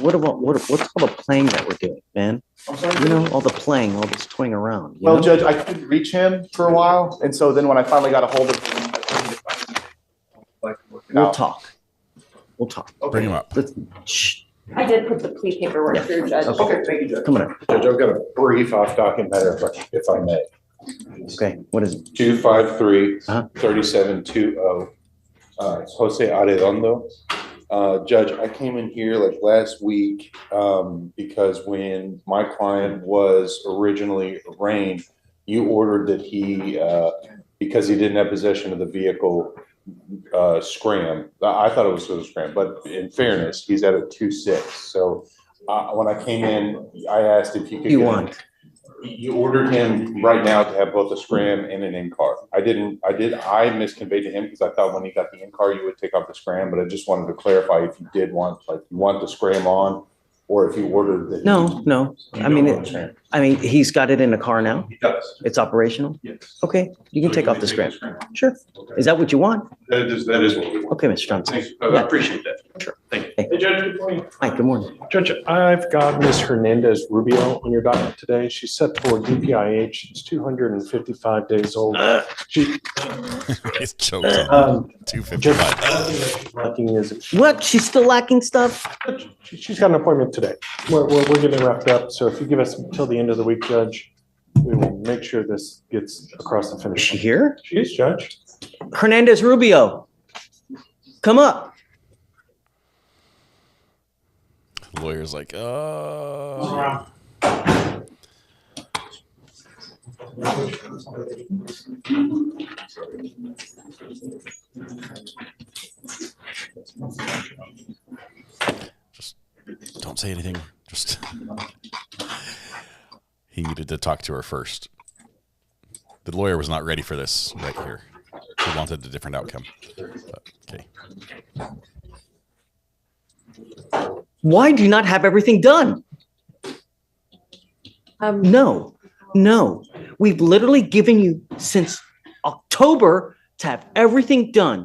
What's all the playing that we're doing, man? I'm sorry? You know, all the playing, all this toying around. You Well, know? Judge, I couldn't reach him for a while, and so then when I finally got a hold of him, We'll talk. We'll talk. Bring him up. I did put the plea paperwork through, Judge. Okay, thank you, Judge. Come on. Judge, I've got a brief off-docket matter, if I may. Okay, what is it? 253-3720, Jose Arredondo. Judge, I came in here like last week because when my client was originally arraigned, you ordered that he, because he didn't have possession of the vehicle, scram. I thought it was a scram, but in fairness, he's at a 2.6. So when I came in, I asked if you could. You ordered him right now to have both a scram and an in-car. I misconveyed to him because I thought when he got the in-car, you would take off the scram, but I just wanted to clarify if you did want, like, you want the scram on, or if you ordered that. No. I mean, he's got it in a car now? He does. It's operational? Yes. Okay, you can take off the scram. Sure. Is that what you want? That is what we want. Okay, Mr. Johnson. Thanks. I appreciate that. Sure. Thank you. Hey, Judge, good morning. Hi, good morning. Judge, I've got Ms. Hernandez Rubio on your docket today. She's set for DPIH. She's 255 days old. He's choking. 255. What? She's still lacking stuff? She's got an appointment today. We're getting wrapped up. So if you give us until the end of the week, Judge, We will make sure this gets across the finish. Is she here? She is, Judge. Hernandez Rubio, come up. The lawyer's like, just don't say anything. Just he needed to talk to her first. The lawyer was not ready for this right here. He wanted a different outcome. But, okay. Why do you not have everything done? No. We've literally given you since October to have everything done.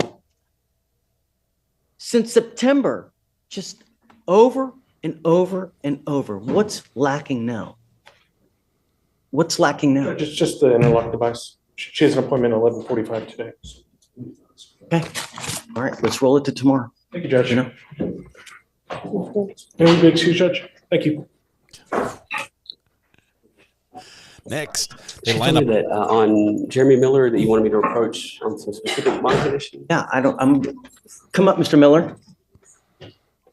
Since September, just over and over and over. What's lacking now? What's lacking now? Just the interlock device. She has an appointment at 11:45 today. Okay. All right, let's roll it to tomorrow. Thank you, Judge. You know? Any big excuse, Judge? Thank you. Next, they line up that on Jeremy Miller that you wanted me to approach on some specific bond conditions. Yeah, come up, Mr. Miller.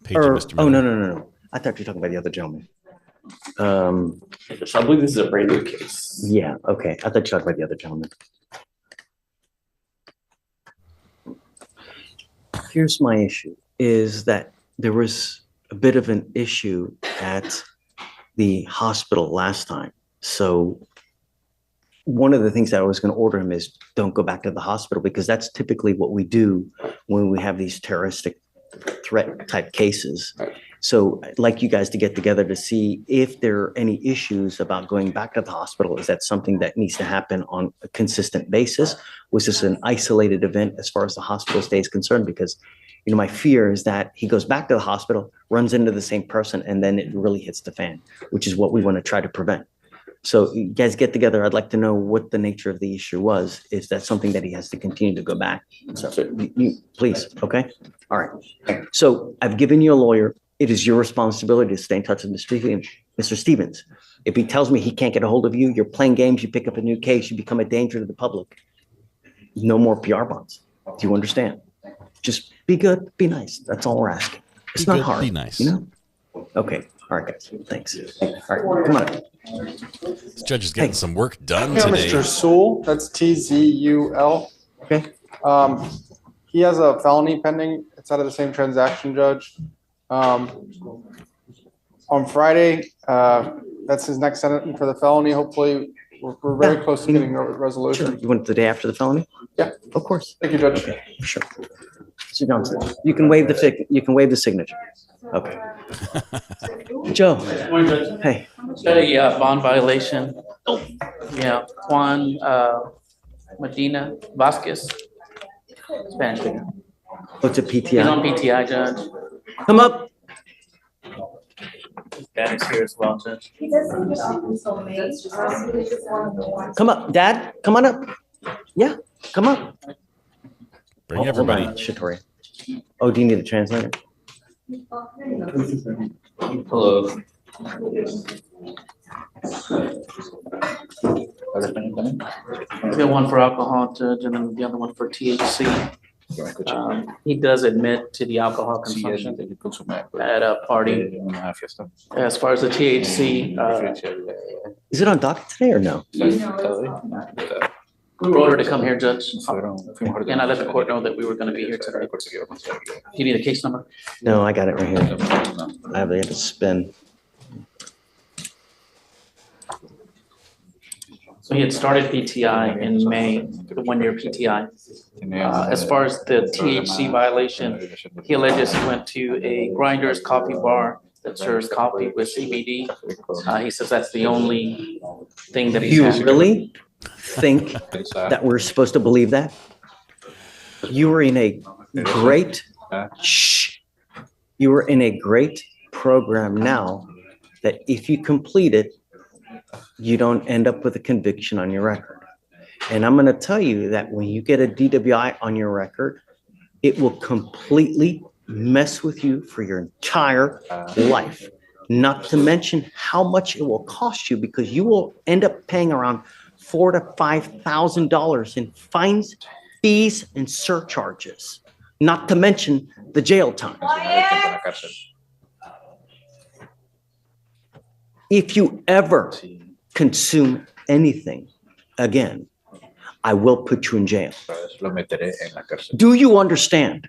Mr. Oh, no. I thought you were talking about the other gentleman. I believe this is a brand new case. Yeah, okay. I thought you were talking about the other gentleman. Here's my issue, is that there was a bit of an issue at the hospital last time. So one of the things that I was going to order him is don't go back to the hospital, because that's typically what we do when we have these terroristic threat type cases. So I'd like you guys to get together to see if there are any issues about going back to the hospital. Is that something that needs to happen on a consistent basis? Was this an isolated event as far as the hospital stay is concerned? Because, my fear is that he goes back to the hospital, runs into the same person, and then it really hits the fan, which is what we want to try to prevent. So you guys get together. I'd like to know what the nature of the issue was. Is that something that he has to continue to go back? So please, okay? All right. So I've given you a lawyer. It is your responsibility to stay in touch with Mr. Stevens. If he tells me he can't get a hold of you, you're playing games, you pick up a new case, you become a danger to the public. No more PR bonds. Do you understand? Just be good, be nice. That's all we're asking. It's not hard. Be nice. Okay. All right, guys. Thanks. All right, come on. This judge is getting some work done Yeah, today. Mr. Sewell, that's Tzul. Okay. He has a felony pending. It's out of the same transaction, Judge. On Friday, that's his next sentence for the felony. Hopefully, we're very close to getting a resolution. Sure. You want the day after the felony? Yeah, of course. Thank you, Judge. Okay, sure. Mr. Johnson, you can waive the signature. Okay. Joe. Hey. Got a bond violation. Yeah, Juan Medina Vasquez. Spanish speaker. What's a PTI? He's on PTI, Judge. Come up. Dad is here as well, Judge. Come up, Dad. Come on up. Yeah, come up. Bring everybody. Shatori. Oh, do you need a translator? Hello. The one for alcohol, Judge, and then the other one for THC. He does admit to the alcohol consumption at a party. As far as the THC, Is it on docket today or no? we were ordered to come here, Judge. And I let the court know that we were going to be here today. Do you need a case number? No, I got it right here. I have to spin. So he had started PTI in May, the 1-year PTI. As far as the THC violation, he alleges he went to a Grinders coffee bar that serves coffee with CBD. He says that's the only thing that he's You had. really think that we're supposed to believe that? You were in a great, you were in a great program now that if you complete it, you don't end up with a conviction on your record. And I'm going to tell you that when you get a DWI on your record, it will completely mess with you for your entire life. Not to mention how much it will cost you because you will end up paying around $4,000 to $5,000 in fines, fees, and surcharges. Not to mention the jail time. If you ever consume anything again, I will put you in jail. Do you understand?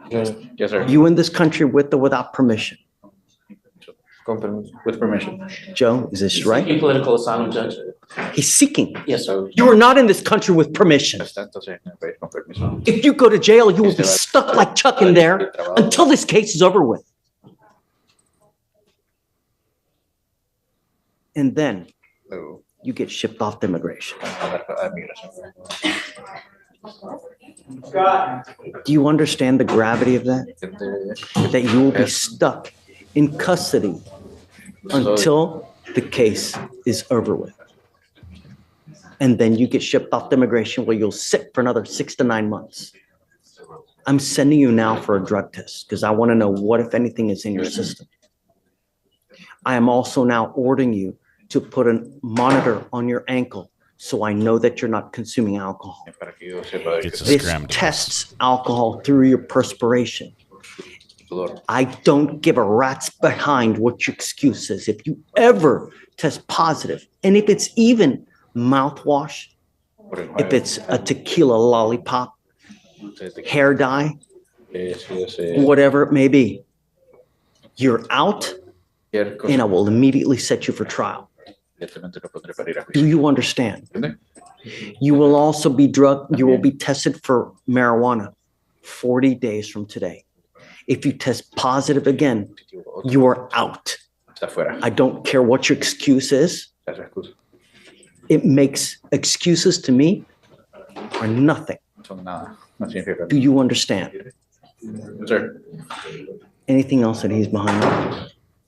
Yes, sir. You in this country with or without permission? With permission. Joe, is this right? Seeking political asylum, Judge. He's seeking. Yes, sir. You are not in this country with permission. If you go to jail, you will be stuck like Chuck in there until this case is over with. And then you get shipped off to immigration. Do you understand the gravity of that? That you will be stuck in custody until the case is over with. And then you get shipped off to immigration where you'll sit for another 6 to 9 months. I'm sending you now for a drug test because I want to know what, if anything, is in your system. I am also now ordering you to put a monitor on your ankle so I know that you're not consuming alcohol. This tests alcohol through your perspiration. I don't give a rat's behind what your excuse is. If you ever test positive, and if it's even mouthwash, if it's a tequila lollipop, hair dye, whatever it may be, you're out, and I will immediately set you for trial. Do you understand? You will also be you will be tested for marijuana 40 days from today. If you test positive again, you are out. I don't care what your excuse is. It makes excuses to me are nothing. Do you understand? Sir. Anything else that he's behind?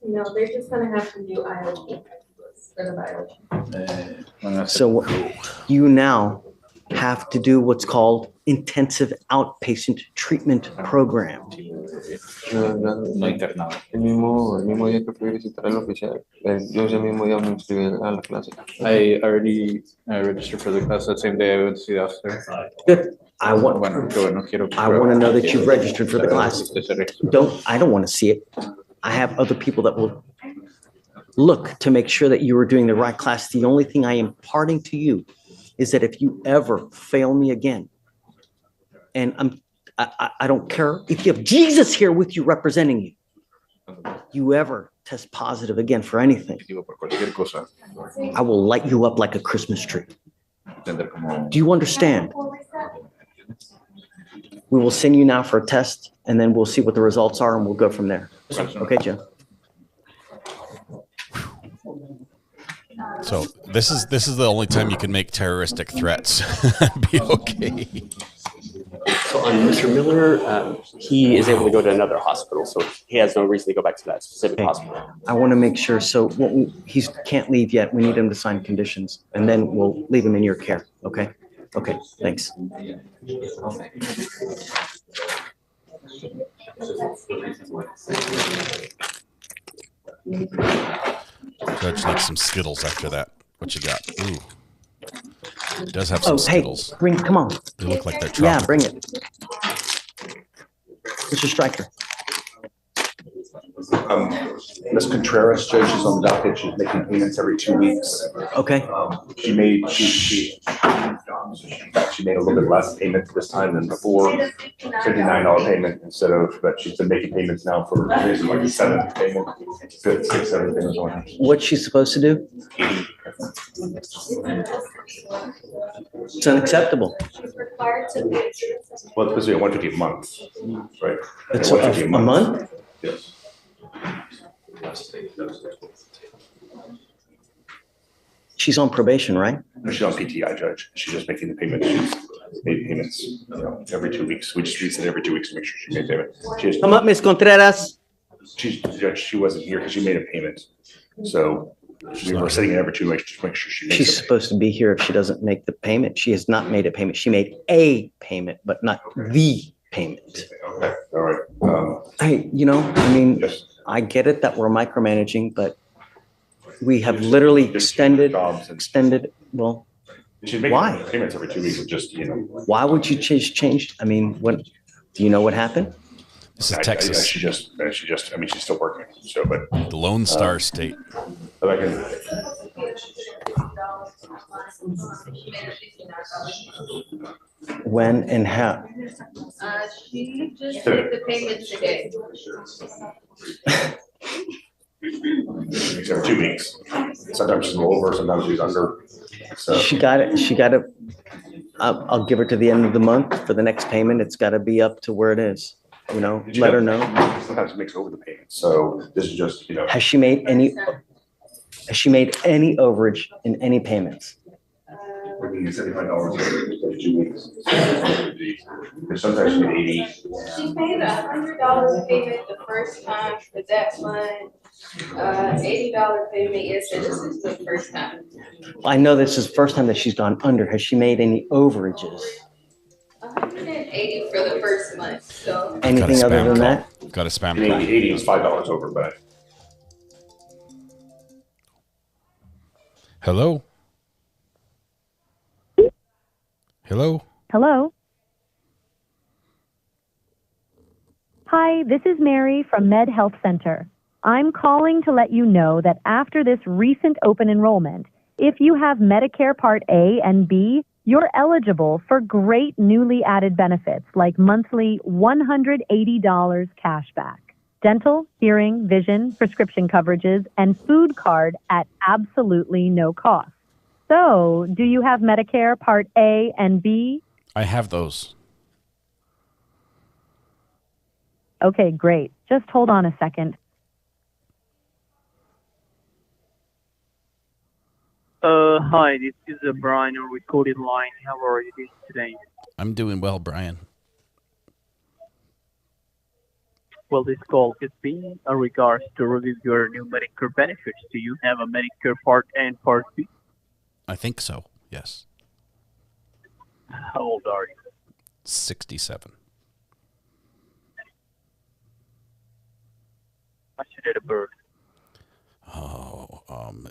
No, they're just gonna have to do IoT for the violation. So you now have to do what's called intensive outpatient treatment program. El mismo día que fui a visitar al oficial, yo ese mismo día me inscribí a la clase. I already registered for the class that same day. I went to see the officer. Good. I want to know that you've registered for the class. I don't want to see it. I have other people that will look to make sure that you are doing the right class. The only thing I am imparting to you is that if you ever fail me again, and I don't care if you have Jesus here with you representing you, you ever test positive again for anything, I will light you up like a Christmas tree. Do you understand? We will send you now for a test, and then we'll see what the results are, and we'll go from there. Okay, Jim? So this is the only time you can make terroristic threats. Be okay. So on Mr. Miller, he is able to go to another hospital, so he has no reason to go back to that specific hospital. I want to make sure. So he can't leave yet. We need him to sign conditions, and then we'll leave him in your care. Okay? Okay. Thanks. Judge needs some Skittles after that. What you got? Ooh. It does have some Skittles. Hey, come on. They look like they're tropical. Yeah, bring it. Mr. Stryker. Ms. Contreras, Judge, is on the docket. She's making payments every 2 weeks. Okay. She made a little bit less payment this time than before. $59 payment instead of, but she's been making payments now for like the 7th payment, 5th, 6th, 7th payment. What's she supposed to do? It's unacceptable. Well, it's supposed to be 150 a month, right? It's a month? Yes. She's on probation, right? No, she's on PTI, Judge. She's just making the payments. She's made payments, every 2 weeks. We just reset every 2 weeks to make sure she made payment. Come up, Ms. Contreras. Judge, she wasn't here because she made a payment. So we were setting it every 2 weeks to make sure she makes She's supposed to be here if she doesn't make the payment. She has not made a payment. She made a payment, but not the payment. Okay, all right. Hey, I mean, I get it that we're micromanaging, but we have literally extended, well, She's making why? payments every 2 weeks, and just, Why would you change? I mean, what, do you know what happened? This is Texas. She just, I mean, she's still working, so, but. The Lone Star State. But I can. When and how? She just did the payment today. It's every 2 weeks. Sometimes she's over, sometimes she's under. So. She got it. I'll give her to the end of the month for the next payment. It's got to be up to where it is. Let her know. Sometimes it makes over the payment. So this is just, Has she made any overage in any payments? We're going to get $75 every 2 weeks. Because sometimes she made 80. She paid $100 payment the first time for that month. $80 payment yesterday. This is the first time. I know this is the first time that she's gone under. Has she made any overages? 180 for the first month, so. Anything other than that? Got a spam call. call. 80 was $5 over, but. Hello? Hello? Hello? Hi, this is Mary from Med Health Center. I'm calling to let you know that after this recent open enrollment, if you have Medicare Part A and B, you're eligible for great newly added benefits like monthly $180 cash back, dental, hearing, vision, prescription coverages, and food card at absolutely no cost. So, do you have Medicare Part A and B? I have those. Okay, great. Just hold on a second. Hi, this is Brian on recorded line. How are you doing today? I'm doing well, Brian. Well, this call has been in regards to review your new Medicare benefits. Do you have a Medicare Part A and Part B? I think so, yes. How old are you? 67. What's your date of birth?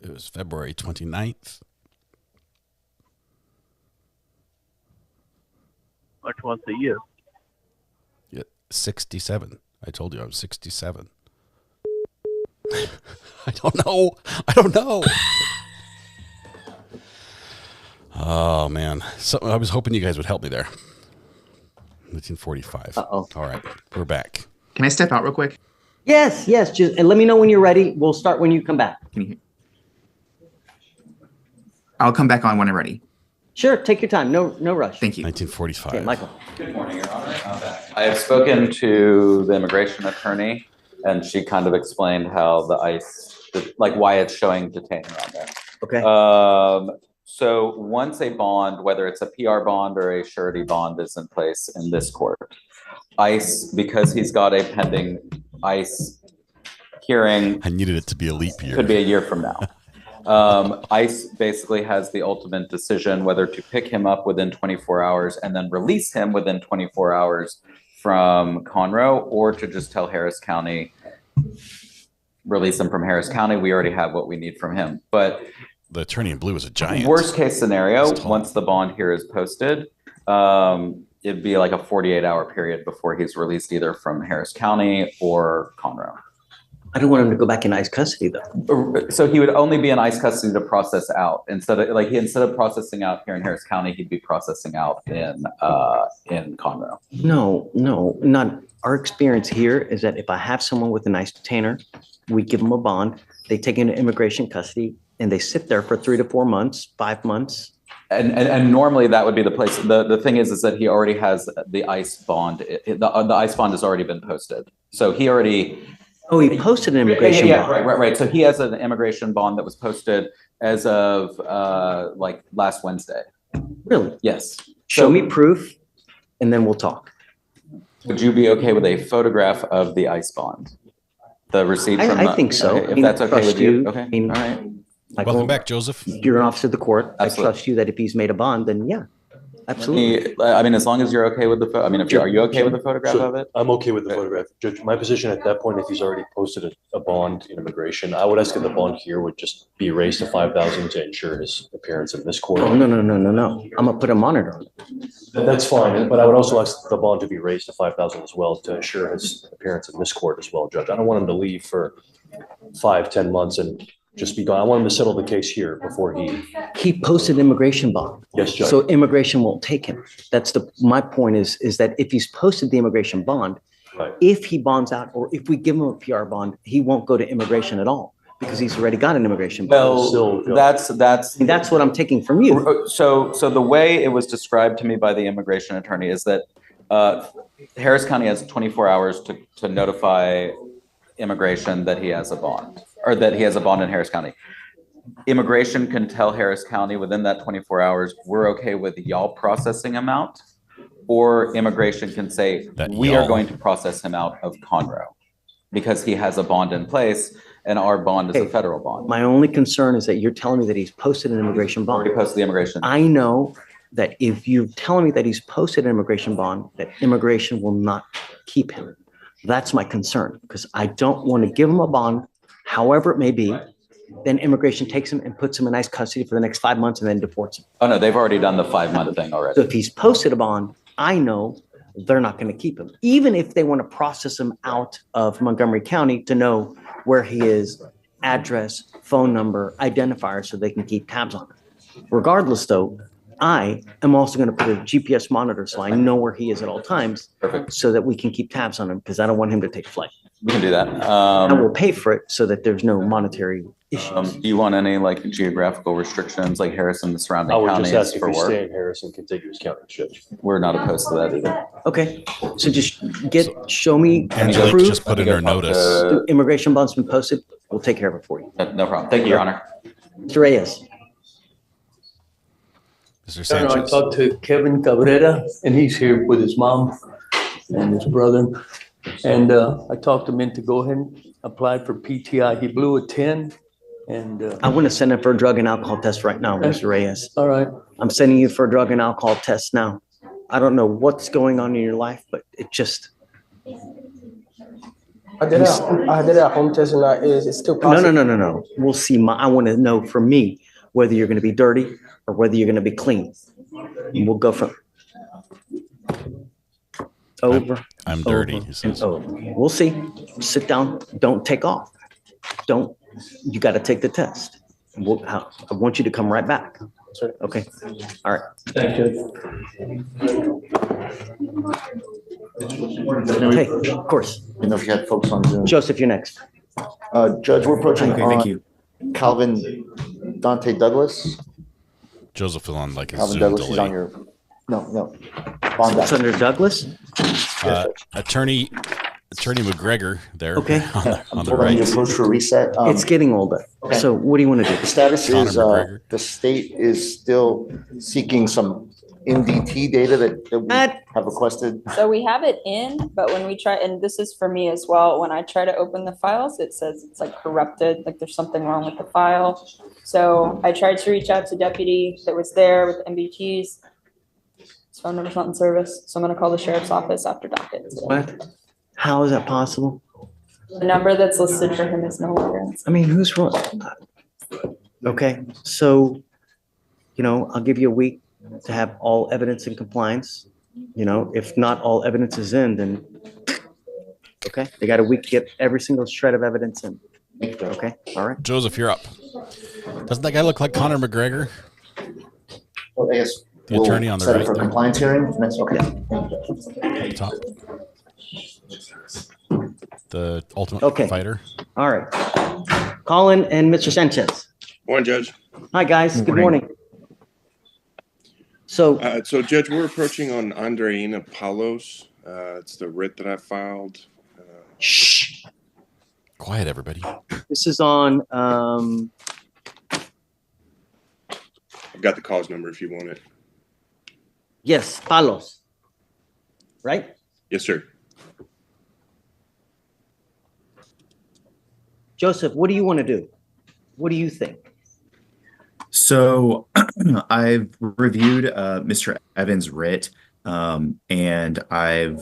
It was February 29th. What was the year? Yeah, 67. I told you I was 67. I don't know. Oh, man. So I was hoping you guys would help me there. 1945. Uh-oh. All right, we're back. Can I step out real quick? Yes. Just and let me know when you're ready. We'll start when you come back. I'll come back on when I'm ready. Sure, take your time. No rush. Thank you. 1945. Okay, Michael. Good morning, Your Honor. I have spoken to the immigration attorney, and she kind of explained how the ICE, like why it's showing detained on there. Okay. So once a bond, whether it's a PR bond or a surety bond, is in place in this court, ICE, because he's got a pending ICE hearing. I needed it to be a leap year. Could be a year from now. ICE basically has the ultimate decision whether to pick him up within 24 hours and then release him within 24 hours from Conroe, or to just tell Harris County, release him from Harris County. We already have what we need from him. But the attorney in blue is a giant. Worst case scenario, once the bond here is posted, it'd be like a 48-hour period before he's released either from Harris County or Conroe. I don't want him to go back in ICE custody, though. So he would only be in ICE custody to process out. Instead of processing out here in Harris County, he'd be processing out in Conroe. No, not. Our experience here is that if I have someone with an ICE detainer, we give them a bond, they take into immigration custody, and they sit there for 3 to 4 months, 5 months. And normally that would be the place. The thing is that he already has the ICE bond. The ICE bond has already been posted. So he already. Oh, he posted an immigration bond. Right. So he has an immigration bond that was posted as of like last Wednesday. Really? Yes. Show me proof, and then we'll talk. Would you be okay with a photograph of the ICE bond? The receipt from I think so. Okay, if that's okay with you. Okay. All right. Welcome back, Joseph. You're an officer of the court. Absolutely. I trust you that if he's made a bond, then yeah. Absolutely. I mean, as long as you're okay with the photo, I mean, are you okay with the photograph So of it? I'm okay with the photograph. Judge, my position at that point, if he's already posted a bond in immigration, I would ask that the bond here would just be raised to 5,000 to ensure his appearance in this court. Oh, no. I'm gonna put a monitor on it. That's fine, but I would also ask the bond to be raised to 5,000 as well to ensure his appearance in this court as well, Judge. I don't want him to leave for 5-10 months and just be gone. I want him to settle the case here before He posted immigration bond. Yes, Judge. So immigration won't take him. My point is that if he's posted the immigration bond, Right. if he bonds out or if we give him a PR bond, he won't go to immigration at all because he's already got an immigration bond. Well, that's what I'm taking from you. So the way it was described to me by the immigration attorney is that Harris County has 24 hours to notify immigration that he has a bond, or that he has a bond in Harris County. Immigration can tell Harris County within that 24 hours, we're okay with y'all processing him out, or immigration can say, we are going to process him out of Conroe because he has a bond in place and our bond is a federal bond. My only concern is that you're telling me that he's posted an immigration bond. He posted the immigration. I know that if you're telling me that he's posted an immigration bond, that immigration will not keep him. That's my concern, because I don't want to give him a bond, however it may be. Then immigration takes him and puts him in ICE custody for the next 5 months and then deports him. Oh, no, they've already done the 5-month thing already. So if he's posted a bond, I know they're not going to keep him. Even if they want to process him out of Montgomery County to know where he is, address, phone number, identifier, so they can keep tabs on him. Regardless, though, I am also going to put a GPS monitor so I know where he is at all times. Perfect. So that we can keep tabs on him, because I don't want him to take flight. We can do that. I will pay for it so that there's no monetary issues. Do you want any like geographical restrictions, like Harrison, the surrounding I would counties just ask if for you work? stay in Harrison, contiguous county, Judge. We're not opposed to that either. Okay, so just show me Angelique proof. just put in her notice. The immigration bond's been posted. We'll take care of it for you. No problem. Thank you, Your Honor. Mr. Reyes. Mr. I don't know, I Sanchez. talked to Kevin Cabrera, and he's here with his mom and his brother. And I talked him in to go ahead and apply for PTI. He blew a 10, and I want to send him for a drug and alcohol test right now, Mr. Reyes. all right. I'm sending you for a drug and alcohol test now. I don't know what's going on in your life, but it just. I did a home test and it's still positive. No. We'll see. I want to know from me whether you're going to be dirty or whether you're going to be clean. And we'll go from over. I'm dirty, over, he says. and over. We'll see. Sit down. Don't take off. You got to take the test. I want you to come right back. Okay. All right. Thank you. Hey, of course. You know if you had folks on Zoom. Joseph, you're next. Judge, we're approaching Okay, thank on you. Calvin Dante Douglas. Joseph fell on like a Calvin Zoom Douglas is on delay. your, no. Bond It's under Douglas? Attorney McGregor there. Okay. on the Hold on, right. you approach for reset. It's getting older. okay. So what do you want to do? The status Conor is, McGregor. the state is still seeking some NDT data that we have requested. So we have it in, but when we try, and this is for me as well, when I try to open the files, it says it's like corrupted, like there's something wrong with the file. So I tried to reach out to deputy that was there with MBTs. His phone number's not in service, so I'm gonna call the sheriff's office after docket. What? How is that possible? The number that's listed for him is no longer in. I mean, who's wrong? Okay, so, I'll give you a week to have all evidence in compliance. If not all evidence is in, then, okay, they got a week to get every single shred of evidence in. Okay, all right. Joseph, you're up. Doesn't that guy look like Conor McGregor? Well, I guess The attorney on the set it right for there. compliance hearing. Next, okay. At the top. The ultimate Okay. fighter. All right. Colin and Mr. Sanchez. Morning, Judge. Hi, guys. Good morning. So, So Judge, we're approaching on Andreina Palos. It's the writ that I filed. Shh. Quiet, everybody. This is on, I've got the cause number if you want it. yes, Palos. Right? Yes, sir. Joseph, what do you want to do? What do you think? So I've reviewed Mr. Evans' writ, and I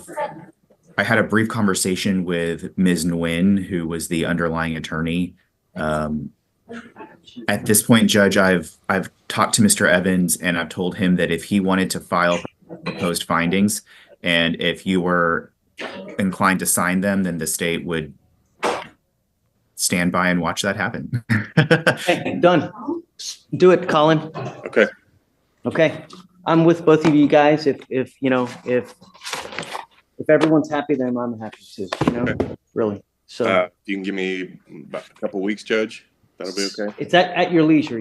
had a brief conversation with Ms. Nguyen, who was the underlying attorney. At this point, Judge, I've talked to Mr. Evans, and I've told him that if he wanted to file proposed findings, and if you were inclined to sign them, then the state would stand by and watch that happen. Hey, done. Do it, Colin. Okay. Okay. I'm with both of you guys. If everyone's happy, then I'm happy too, really. So You can give me about a couple weeks, Judge. That'll be okay. it's at your leisure,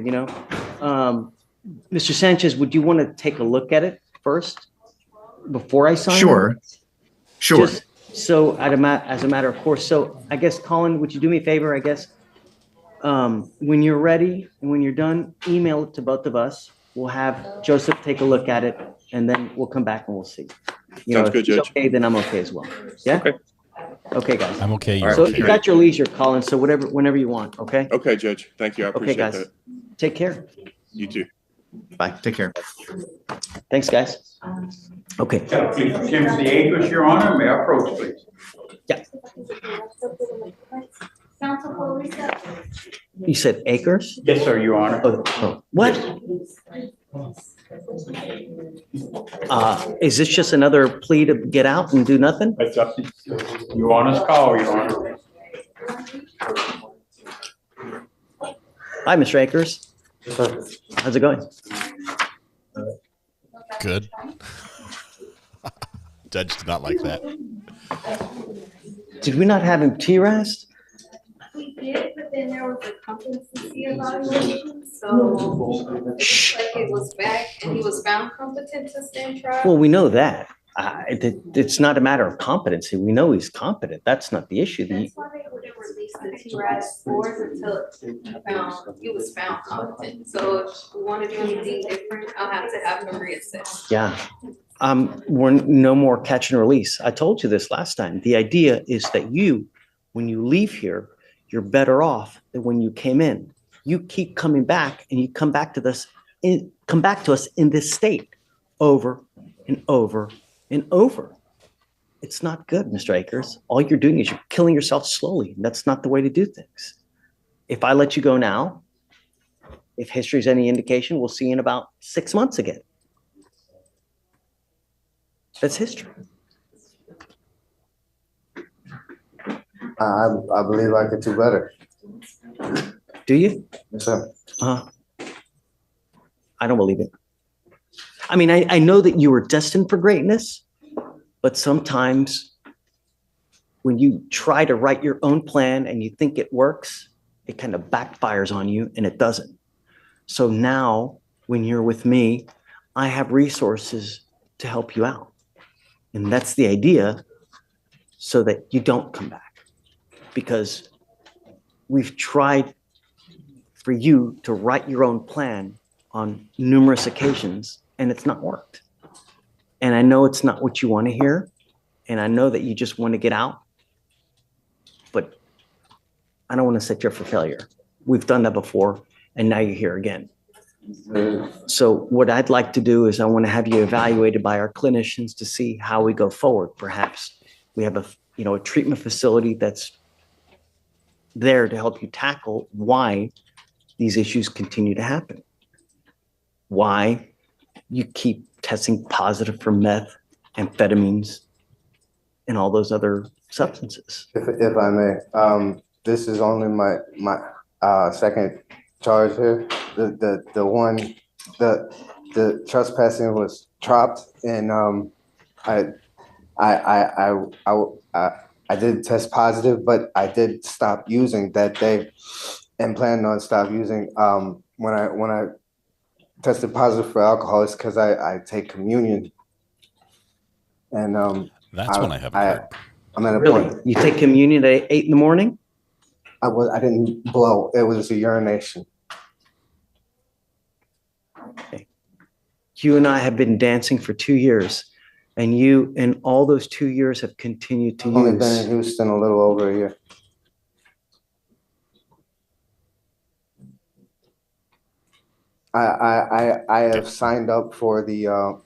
Mr. Sanchez, would you want to take a look at it first before I sign? Sure. Sure. Just so as a matter of course. So I guess, Colin, would you do me a favor? I guess when you're ready and when you're done, email it to both of us. We'll have Joseph take a look at it, and then we'll come back and we'll see. Sounds good, if he's Judge. okay, then I'm okay as well. Yeah. Okay, guys. I'm okay. So You're you got your leisure, Colin. So whenever you want. Okay. Okay, Judge. Thank you. I Okay, appreciate guys. that. Take care. You too. Bye. Take care. Thanks, guys. Okay. Timothy Akers, Your Honor, may I approach, please? Yeah. You said Acres? Yes, sir, Your Honor. What? Is this just another plea to get out and do nothing? That's up to Your Honor's call, Your Honor. Hi, Mr. Akers. How's it going? Good. Judge did not like that. Did we not have him T-Rast? We did, but then there was a competency evaluation, so like it was back and he was found competent to stand trial. Well, we know that. It's not a matter of competency. We know he's competent. That's not the issue. That's why they wouldn't release the T-RAS scores until he was found competent. So if we want to do anything different, I'll have to have him reassessed. Yeah. We're no more catch and release. I told you this last time. The idea is that when you leave here, you're better off than when you came in. You keep coming back, and you come back to us in this state over and over and over. It's not good, Mr. Akers. All you're doing is you're killing yourself slowly. And that's not the way to do things. If I let you go now, if history's any indication, we'll see you in about 6 months again. That's history. I believe I could do better. Do you? Yes, sir. I don't believe it. I mean, I know that you were destined for greatness, but sometimes when you try to write your own plan and you think it works, it kind of backfires on you and it doesn't. So now when you're with me, I have resources to help you out. And that's the idea, so that you don't come back. Because we've tried for you to write your own plan on numerous occasions, and it's not worked. And I know it's not what you want to hear, and I know that you just want to get out, but I don't want to set you up for failure. We've done that before, and now you're here again. So what I'd like to do is I want to have you evaluated by our clinicians to see how we go forward. Perhaps we have a treatment facility that's there to help you tackle why these issues continue to happen. Why you keep testing positive for meth, amphetamines, and all those other substances. If I may, this is only my second charge here. The trespassing was dropped, and I did test positive, but I did stop using that day, and planned on stop using. When I tested positive for alcohol, it's because I take communion, and that's when I haven't heard. I'm at a Really? point. You take communion at 8 in the morning? I didn't blow. It was a urination. Okay. You and I have been dancing for 2 years, and you in all those 2 years have continued to I've only use. been in Houston a little over a year. I have signed up for the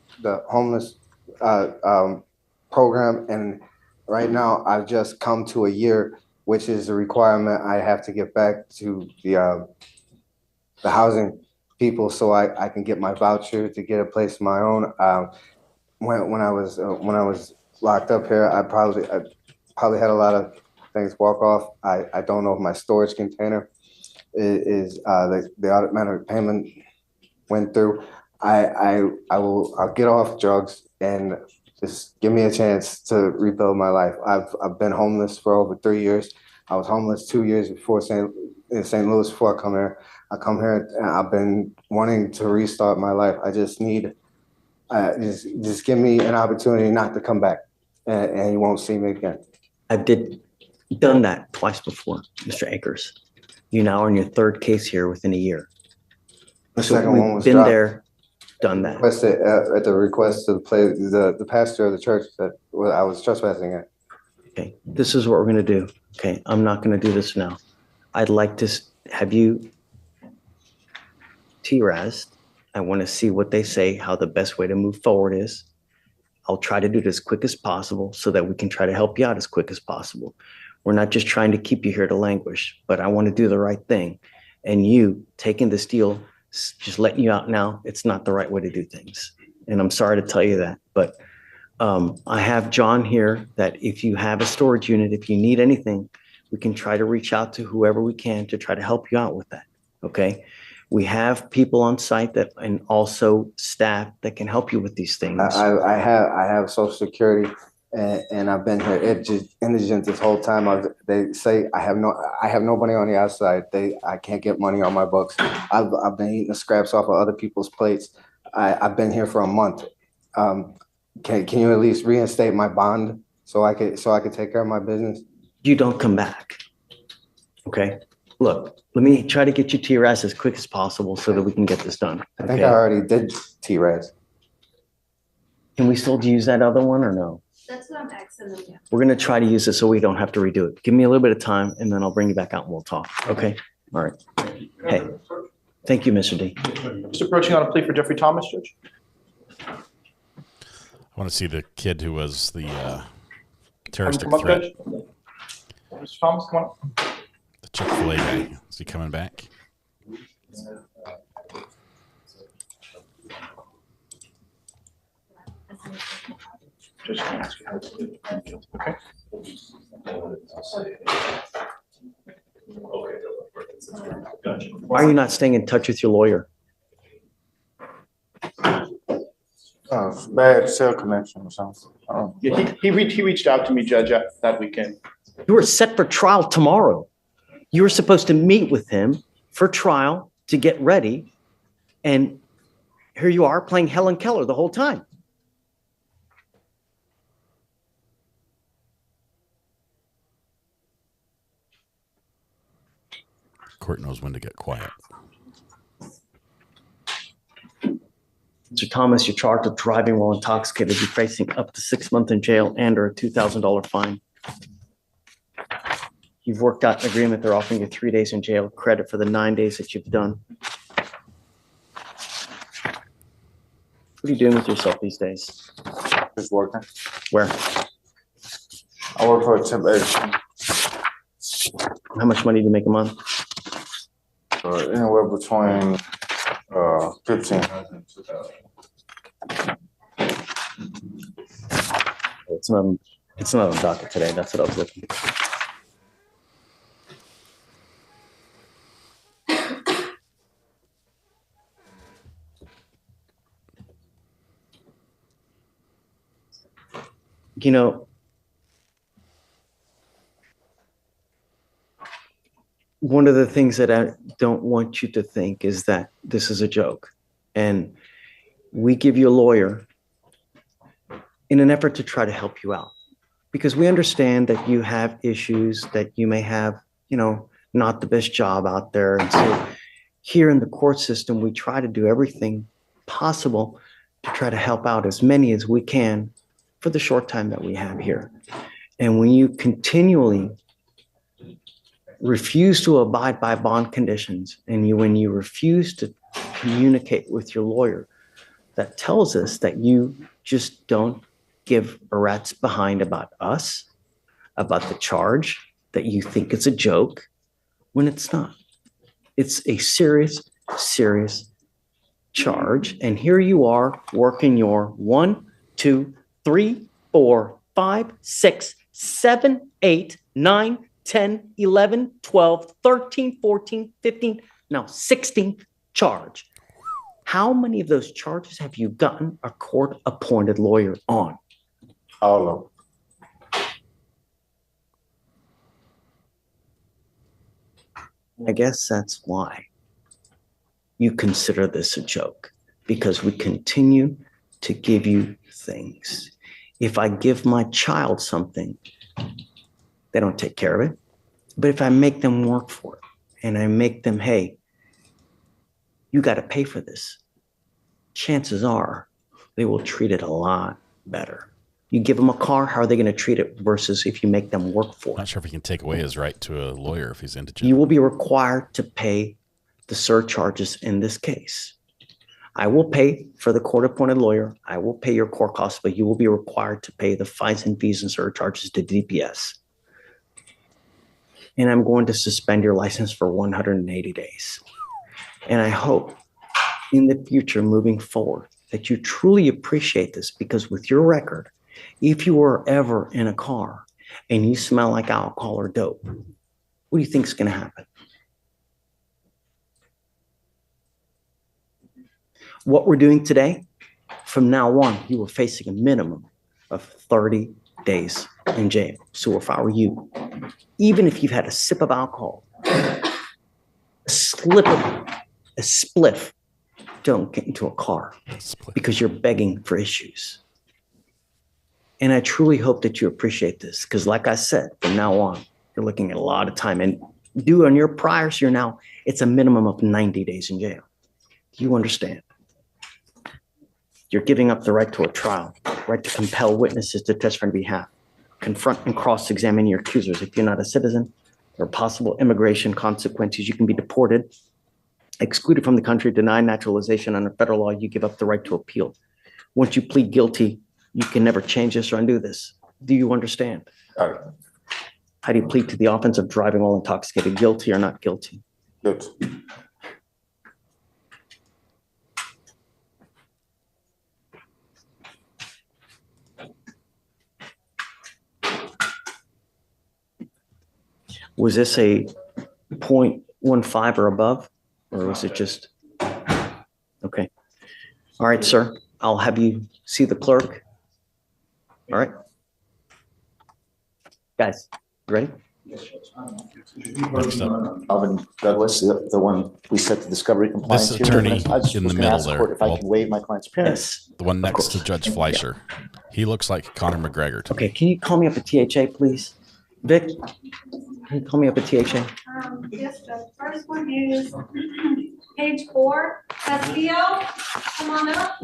homeless program, and right now I've just come to a year, which is a requirement. I have to get back to the housing people so I can get my voucher to get a place of my own. When I was locked up here, I probably had a lot of things walk off. I don't know if my storage container is the automatic payment went through. I'll get off drugs and just give me a chance to rebuild my life. I've been homeless for over 3 years. I was homeless 2 years before in St. Louis before I come here. I come here and I've been wanting to restart my life. I just need just give me an opportunity not to come back, and you won't see me again. I've done that twice before, Mr. Akers. You now are in your third case here within a year. The So second we've one was been dropped. there, done that. Requested, at the request of the pastor of the church that I was trespassing at. Okay, this is what we're gonna do. Okay, I'm not gonna do this now. I'd like to have you TRAS'd. I want to see what they say, how the best way to move forward is. I'll try to do it as quick as possible so that we can try to help you out as quick as possible. We're not just trying to keep you here to languish, but I want to do the right thing. And you taking this deal, just letting you out now, it's not the right way to do things. And I'm sorry to tell you that, but I have John here that if you have a storage unit, if you need anything, we can try to reach out to whoever we can to try to help you out with that, okay? We have people on site that, and also staff that can help you with these things. I have Social Security, and I've been here indigent this whole time. They say I have nobody on the outside. I can't get money on my books. I've been eating the scraps off of other people's plates. I've been here for a month. Can you at least reinstate my bond so I could take care of my business? You don't come back, okay? Look, let me try to get you TRAS as quick as possible so that we can get this done. I think I already did TRAS. Can we still use that other one or no? That's what I'm asking them. We're gonna try to use it so we don't have to redo it. Give me a little bit of time and then I'll bring you back out and we'll talk, okay? All right. Hey, thank you, Mr. D. Just approaching on a plea for Jeffrey Thomas, Judge. I want to see the kid who was the terroristic Come up, threat. Judge. Mr. Thomas, come on. The Chick-fil-A guy. Is he coming back? Judge, can I ask you how to do it? Okay. Why are you not staying in touch with your lawyer? Bad cell connection or something. Yeah, he reached out to me, Judge, that weekend. You were set for trial tomorrow. You were supposed to meet with him for trial to get ready. And here you are playing Helen Keller the whole time. Court knows when to get quiet. Mr. Thomas, you're charged with driving while intoxicated. You're facing up to 6 months in jail and or a $2,000 fine. You've worked out an agreement. They're offering you 3 days in jail credit for the 9 days that you've done. What are you doing with yourself these days? Just working. Where? I work for a temp agency. How much money do you make a month? Anywhere between 15. It's not on docket today. That's what I was looking for. You know, one of the things that I don't want you to think is that this is a joke. And we give you a lawyer in an effort to try to help you out. Because we understand that you have issues, that you may have, you know, not the best job out there. And so here in the court system, we try to do everything possible to try to help out as many as we can for the short time that we have here. And when you continually refuse to abide by bond conditions and when you refuse to communicate with your lawyer. That tells us that you just don't give a rat's behind about us, about the charge, that you think it's a joke when it's not. It's a serious, serious charge. And here you are working your 1, 2, 3, 4, 5, 6, 7, 8, 9, 10, 11, 12, 13, 14, 15, now 16th charge. How many of those charges have you gotten a court-appointed lawyer on? All of them. I guess that's why you consider this a joke, because we continue to give you things. If I give my child something, they don't take care of it. But if I make them work for it and I make them, hey, you got to pay for this, chances are they will treat it a lot better. You give them a car, how are they going to treat it versus if you make them work for it? Not sure if he can take away his right to a lawyer if he's indigent. You will be required to pay the surcharges in this case. I will pay for the court-appointed lawyer. I will pay your court costs, but you will be required to pay the fines and fees and surcharges to DPS. And I'm going to suspend your license for 180 days. And I hope in the future, moving forward, that you truly appreciate this, because with your record, if you were ever in a car and you smell like alcohol or dope, what do you think is going to happen? What we're doing today, from now on, you are facing a minimum of 30 days in jail. So if I were you, even if you've had a sip of alcohol, a spliff, don't get into a car because you're begging for issues. And I truly hope that you appreciate this, because like I said, from now on, you're looking at a lot of time. And due on your priors, it's a minimum of 90 days in jail. Do you understand? You're giving up the right to a trial, right to compel witnesses to testify on behalf, confront and cross-examine your accusers. If you're not a citizen, there are possible immigration consequences. You can be deported, excluded from the country, denied naturalization. Under federal law, you give up the right to appeal. Once you plead guilty, you can never change this or undo this. Do you understand? How do you plead to the offense of driving while intoxicated? Guilty or not guilty? Guilty. Was this a 0.15 or above, or was it just? Okay. All right, sir. I'll have you see the clerk. All right. Guys, you ready? Alvin Douglas, the one we set the discovery compliance. This attorney I just in was the gonna middle ask the there. court if I can waive my client's appearance. The one next to Judge Fleischer. He looks like Conor McGregor to me. Okay, can you call me up at THA, please? Vic, can you call me up at THA? Yes, the first one is page 4. Castillo, come on up.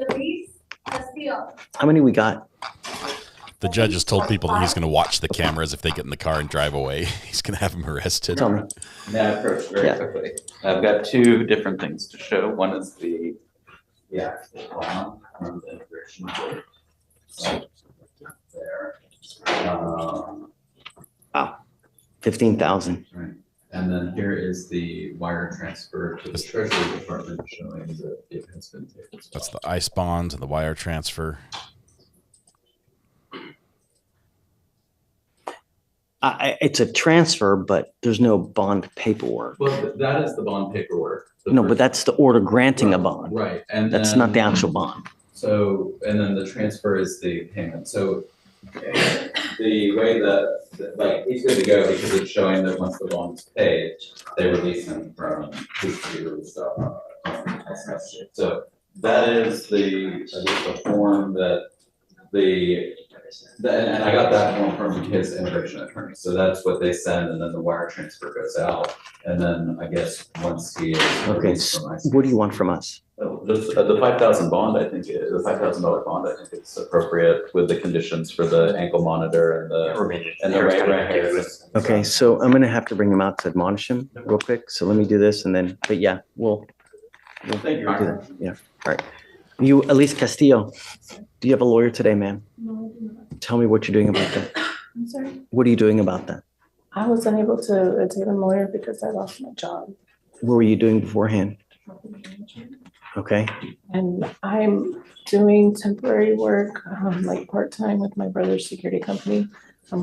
Elise Castillo. How many we got? The judge has told people that he's going to watch the cameras if they get in the car and drive away. He's going to have them arrested. Tell me. May I approach very quickly? I've got two different things to show. One is the actual plan from the immigration court. So, there. Wow, 15,000. Right. And then here is the wire transfer to the Treasury Department showing that it has been taken. That's the ICE bonds and the wire transfer. It's a transfer, but there's no bond paperwork. Well, that is the bond paperwork. No, but that's the order granting a bond. Right. And that's not the actual bond. So, and then the transfer is the payment. So the way that, like, he's good to go because it's showing that once the bond's paid, they release him from his stuff. So that is the form that the And I got that one from his immigration attorney, so that's what they send, and then the wire transfer goes out. And then I guess once he is Okay, released from ICE. what do you want from us? Just the $5,000 bond, I think, the $5,000 bond, I think it's appropriate with the conditions for the ankle monitor and the right hairs. Okay, so I'm gonna have to bring him out to admonish him real quick. So let me do this and then, but yeah, we'll Thank you. do that. Yeah, all right. You, Elise Castillo, do you have a lawyer today, ma'am? No, Tell me what you're doing about that. I'm sorry. What are you doing about that? I was unable to attain a lawyer because I lost my job. What were you doing beforehand? Okay, And I'm doing temporary work, like part-time with my brother's security company. I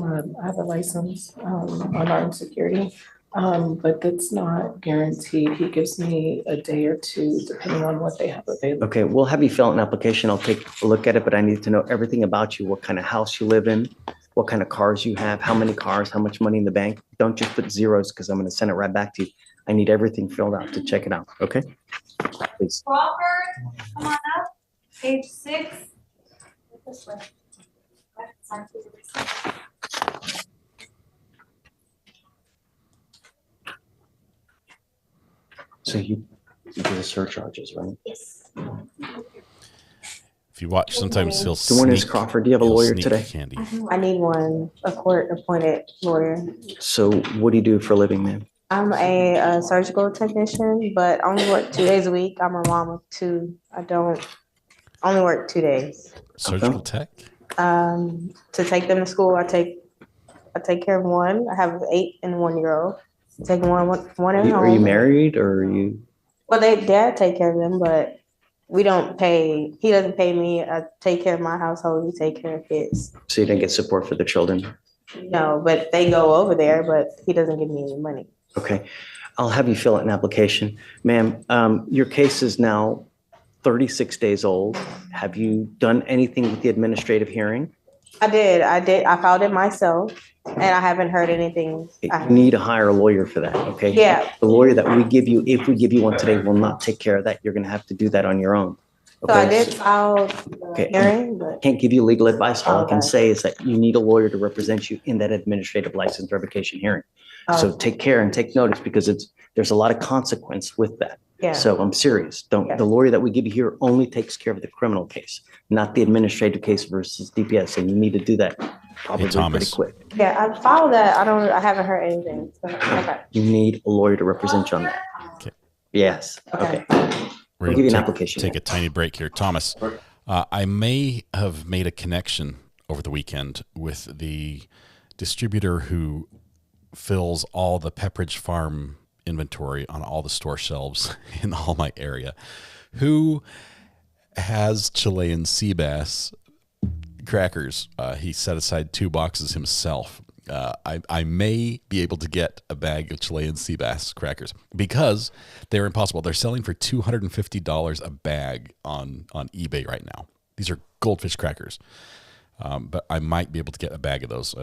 have a license, on armed security, but that's not guaranteed. He gives me a day or two, depending on what they have available. okay, we'll have you fill out an application. I'll take a look at it, but I need to know everything about you, what kind of house you live in, what kind of cars you have, how many cars, how much money in the bank. Don't just put zeros because I'm gonna send it right back to you. I need everything filled out to check it out, okay? Please. Crawford, come on up, page 6. This way. So you do the surcharges, right? Yes. If you watch, sometimes he'll The one is sneak- Crawford. Do you have a he'll lawyer sneak today? Candy. I need one, a court-appointed lawyer. So what do you do for a living, ma'am? I'm a surgical technician, but I only work 2 days a week. I'm a mom of 2. I only work 2 days. Surgical tech? To take them to school, I take care of one. I have an 8 and 1 year old. Take one at home. Are you married or are you? Well, dad take care of them, but we don't pay. He doesn't pay me. I take care of my household. He take care of his. So you didn't get support for the children? No, but they go over there, but he doesn't give me any money. Okay, I'll have you fill out an application. Ma'am, your case is now 36 days old. Have you done anything with the administrative hearing? I did. I filed it myself, and I haven't heard anything. You need to hire a lawyer for that, okay? Yeah. The lawyer that we give you, if we give you one today, will not take care of that. You're gonna have to do that on your own. So I Okay? did file the Okay. hearing, but Can't give you legal advice. All I can Okay. say is that you need a lawyer to represent you in that administrative license revocation hearing. So Okay. take care and take notice because there's a lot of consequence with that. Yeah. So I'm serious. The lawyer that we give you here only takes care of the criminal case, not the administrative case versus DPS. And you need to do that probably pretty Thomas. quick. yeah, I filed that. I haven't heard anything. So, okay. You need a lawyer to represent you on that. Okay. Yes. Okay. We're I'll gonna give you an take- application. Take a tiny break here. Thomas, I may have made a connection over the weekend with the distributor who fills all the Pepperidge Farm inventory on all the store shelves in all my area, who has Chilean sea bass crackers. He set aside 2 boxes himself. I may be able to get a bag of Chilean sea bass crackers because they're impossible. They're selling for $250 a bag on eBay right now. These are Goldfish crackers. But I might be able to get a bag of those.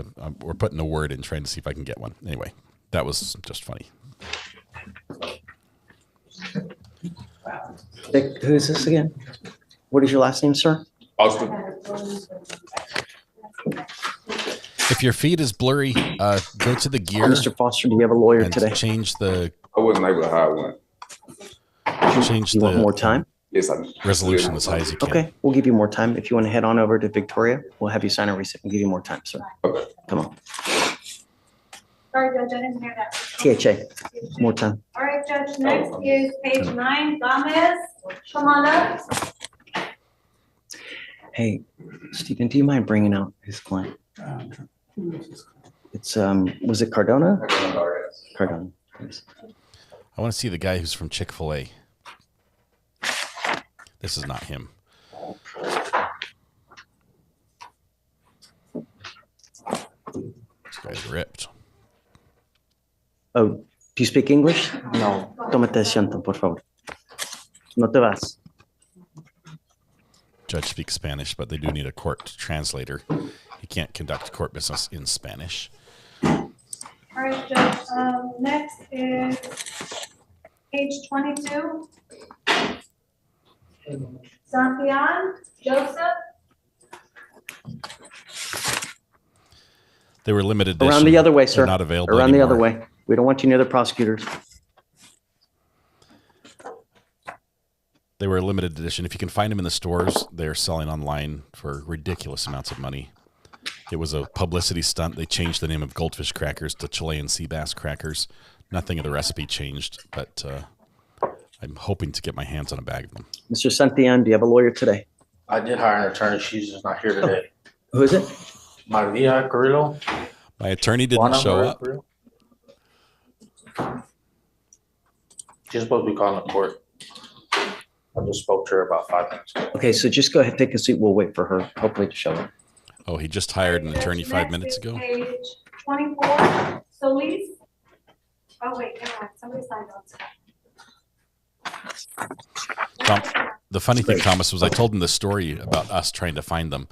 We're putting a word in trying to see if I can get one. Anyway, that was just funny. Dick, who is this again? What is your last name, sir? Austin. If your feed is blurry, go to the gear. Mr. Foster, do you have a lawyer and today? Change the. I wasn't able to hire one. Change You the want more time? Yes, I resolution as high as you can. Okay, we'll give you more time. If you want to head on over to Victoria, we'll have you sign a receipt and give you more time, sir. Okay. Come on. Sorry, Judge, I didn't hear that. THA, more time. All right, Judge, next is page 9, Gomez. Come on up. Hey, Stephen, do you mind bringing out his client? It's, was it Cardona? Cardona, please. I want to see the guy who's from Chick-fil-A. This is not him. This guy's ripped. Oh, do you speak English? No. Tómate asiento, por favor. No te vas. Judge speaks Spanish, but they do need a court translator. He can't conduct court business in Spanish. All right, Judge, next is page 22. Santian Joseph. They were limited edition. Around the other way, They're sir. not available Around the other anymore. way. We don't want you near the prosecutors. They were a limited edition. If you can find them in the stores, they're selling online for ridiculous amounts of money. It was a publicity stunt. They changed the name of Goldfish crackers to Chilean sea bass crackers. Nothing of the recipe changed, but I'm hoping to get my hands on a bag of them. Mr. Santillan, do you have a lawyer today? I did hire an attorney. She's just not here today. Who is it? Maria Carrillo. My attorney didn't Juana show Maria up. Carrillo. She's supposed to be calling the court. I just spoke to her about 5 minutes ago. Okay, so just go ahead, take a seat. We'll wait for her, hopefully to show up. Oh, he just hired an attorney 5 minutes ago? Page 24, Solis. Oh, wait, come on, somebody signed on. The funny thing, Thomas, was I told him the story about us trying to find them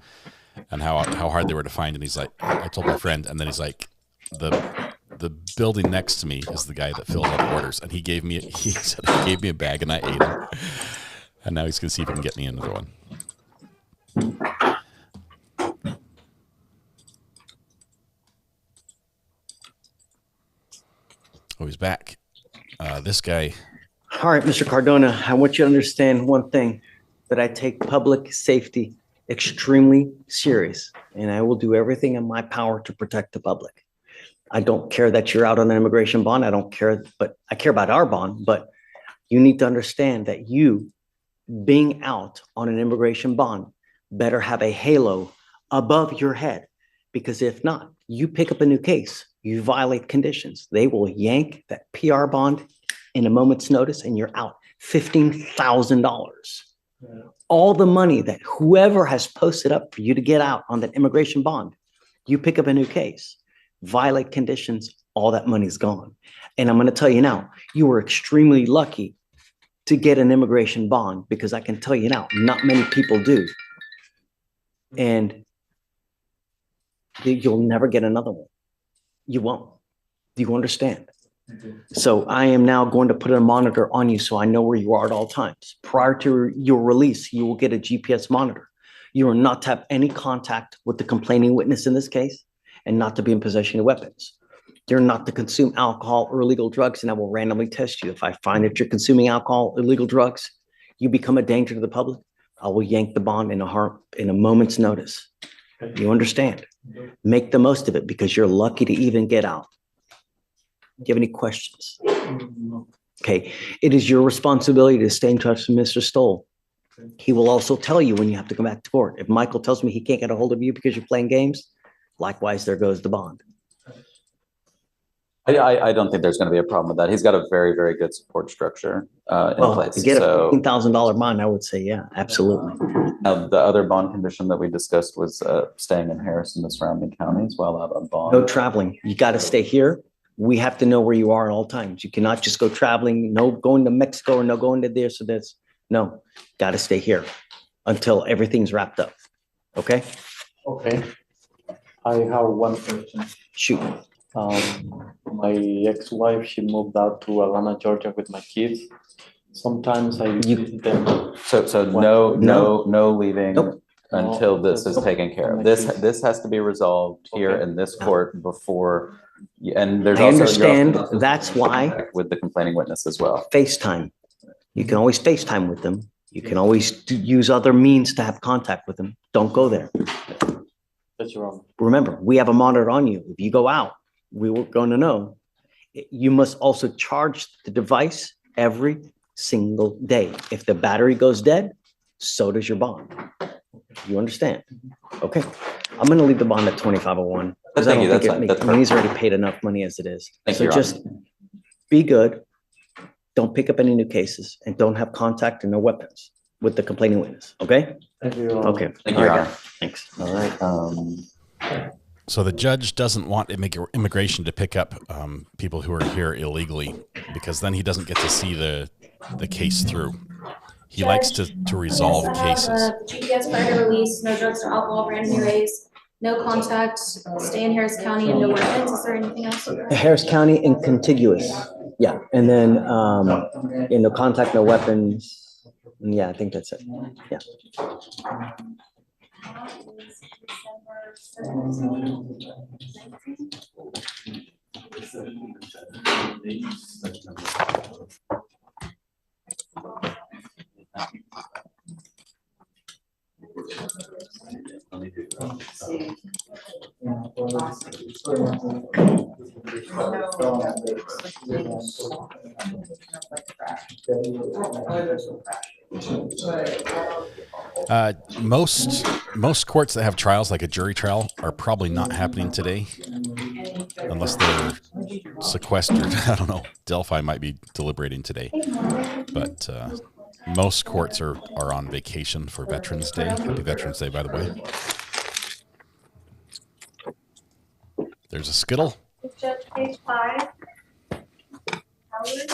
and how hard they were to find. And he's like, I told my friend, and then he's like, the building next to me is the guy that fills out orders. And he said he gave me a bag and I ate it. And now he's going to see if he can get me another one. Oh, he's back. This guy. All right, Mr. Cardona, I want you to understand one thing, that I take public safety extremely serious, and I will do everything in my power to protect the public. I don't care that you're out on an immigration bond. I don't care, but I care about our bond, but you need to understand that you being out on an immigration bond better have a halo above your head, because if not, you pick up a new case, you violate conditions. They will yank that PR bond in a moment's notice and you're out $15,000. All the money that whoever has posted up for you to get out on that immigration bond, you pick up a new case, violate conditions, all that money's gone. And I'm going to tell you now, you were extremely lucky to get an immigration bond, because I can tell you now, not many people do. And you'll never get another one. You won't. Do you understand? So I am now going to put a monitor on you so I know where you are at all times. Prior to your release, you will get a GPS monitor. You are not to have any contact with the complaining witness in this case, and not to be in possession of weapons. You're not to consume alcohol or illegal drugs, and I will randomly test you. If I find that you're consuming alcohol, illegal drugs, you become a danger to the public, I will yank the bond in a moment's notice. You understand? Make the most of it, because you're lucky to even get out. Do you have any questions? Okay. It is your responsibility to stay in touch with Mr. Stoll. He will also tell you when you have to come back to court. If Michael tells me he can't get a hold of you because you're playing games, likewise, there goes the bond. I don't think there's going to be a problem with that. He's got a very, very good support structure in place. To get a $15,000 bond, I would say, yeah, absolutely. Now, the other bond condition that we discussed was staying in Harrison, the surrounding counties while out on bond. No traveling. You got to stay here. We have to know where you are at all times. You cannot just go traveling, no going to Mexico or no going to this or this. No, got to stay here until everything's wrapped up. Okay? Okay. I have one question. Shoot. My ex-wife, she moved out to Atlanta, Georgia with my kids. Sometimes I visit them. So no leaving until this is taken care of. This has to be resolved here in this court before. And there's I also understand. That's why with the complaining witness as well. FaceTime. You can always FaceTime with them. You can always use other means to have contact with them. Don't go there. That's wrong. Remember, we have a monitor on you. If you go out, we were going to know. You must also charge the device every single day. If the battery goes dead, so does your bond. You understand? Okay. I'm going to leave the bond at 2501. Thank you. That's fine. He's already paid enough money as it is. Thank so you, just be good. Don't pick up any new cases, and don't have contact and no weapons with the complaining witness. Okay? Thank you. Okay. Thank you, Your Honor. Thanks. All right. So the judge doesn't want immigration to pick up people who are here illegally, because then he doesn't get to see the case through. He likes to resolve cases. GPS prior to release, no drugs or alcohol, randomly raised, no contact, stay in Harris County, and no weapons. Is there anything else? Harris County and contiguous. Yeah. And then, no contact, no weapons. Yeah, I think that's it. Yeah. Most courts that have trials, like a jury trial, are probably not happening today, unless they're sequestered. I don't know. Delphi might be deliberating today, but most courts are on vacation for Veterans Day. Happy Veterans Day, by the way. There's a Skittle. Judge, page 5. Howard.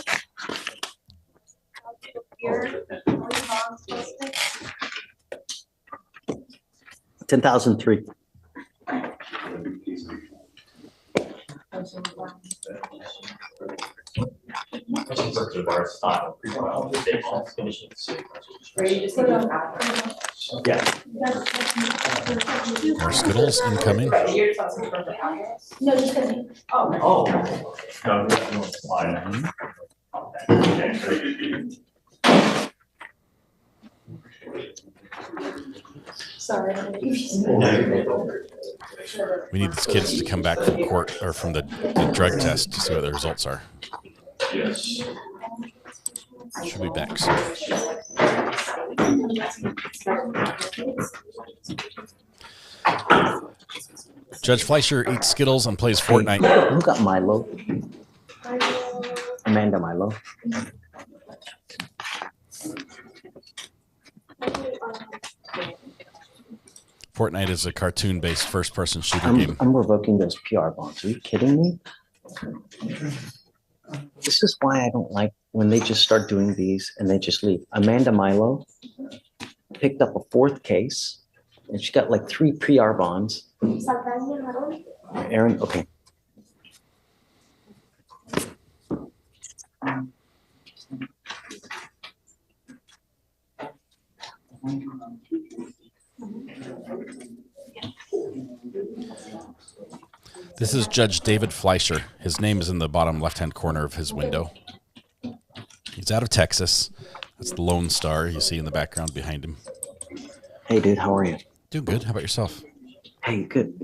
Here. 10,003. Yeah. More Skittles incoming. No, just kidding. Sorry. We need these kids to come back from court or from the drug test to see what the results are. Yes. Should be back soon. Judge Fleischer eats Skittles and plays Fortnite. Who got Milo? Amanda Milo. Fortnite is a cartoon-based first-person shooter I'm, game. I'm revoking those PR bonds. Are you kidding me? This is why I don't like when they just start doing these and they just leave. Amanda Milo picked up a 4th case, and she got like 3 PR bonds. Aaron, okay. This is Judge David Fleischer. His name is in the bottom left-hand corner of his window. He's out of Texas. That's the Lone Star you see in the background behind him. Hey, dude, how are you? Doing good. How about yourself? Hey, good.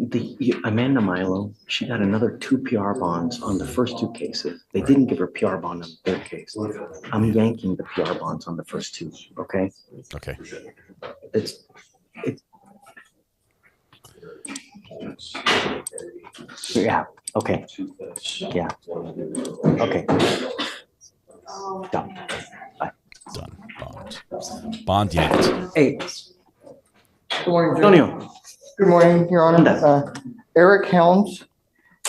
Amanda Milo, she got another 2 PR bonds on the first 2 cases. They didn't give her PR bond on the 3rd case. I'm yanking the PR bonds on the first 2, okay? Okay. Yeah, okay. Yeah. Okay. Done. Bye. Done. Bond yanked. Hey. Good morning, Judge. Antonio. Good morning, Your Honor. Eric Helms.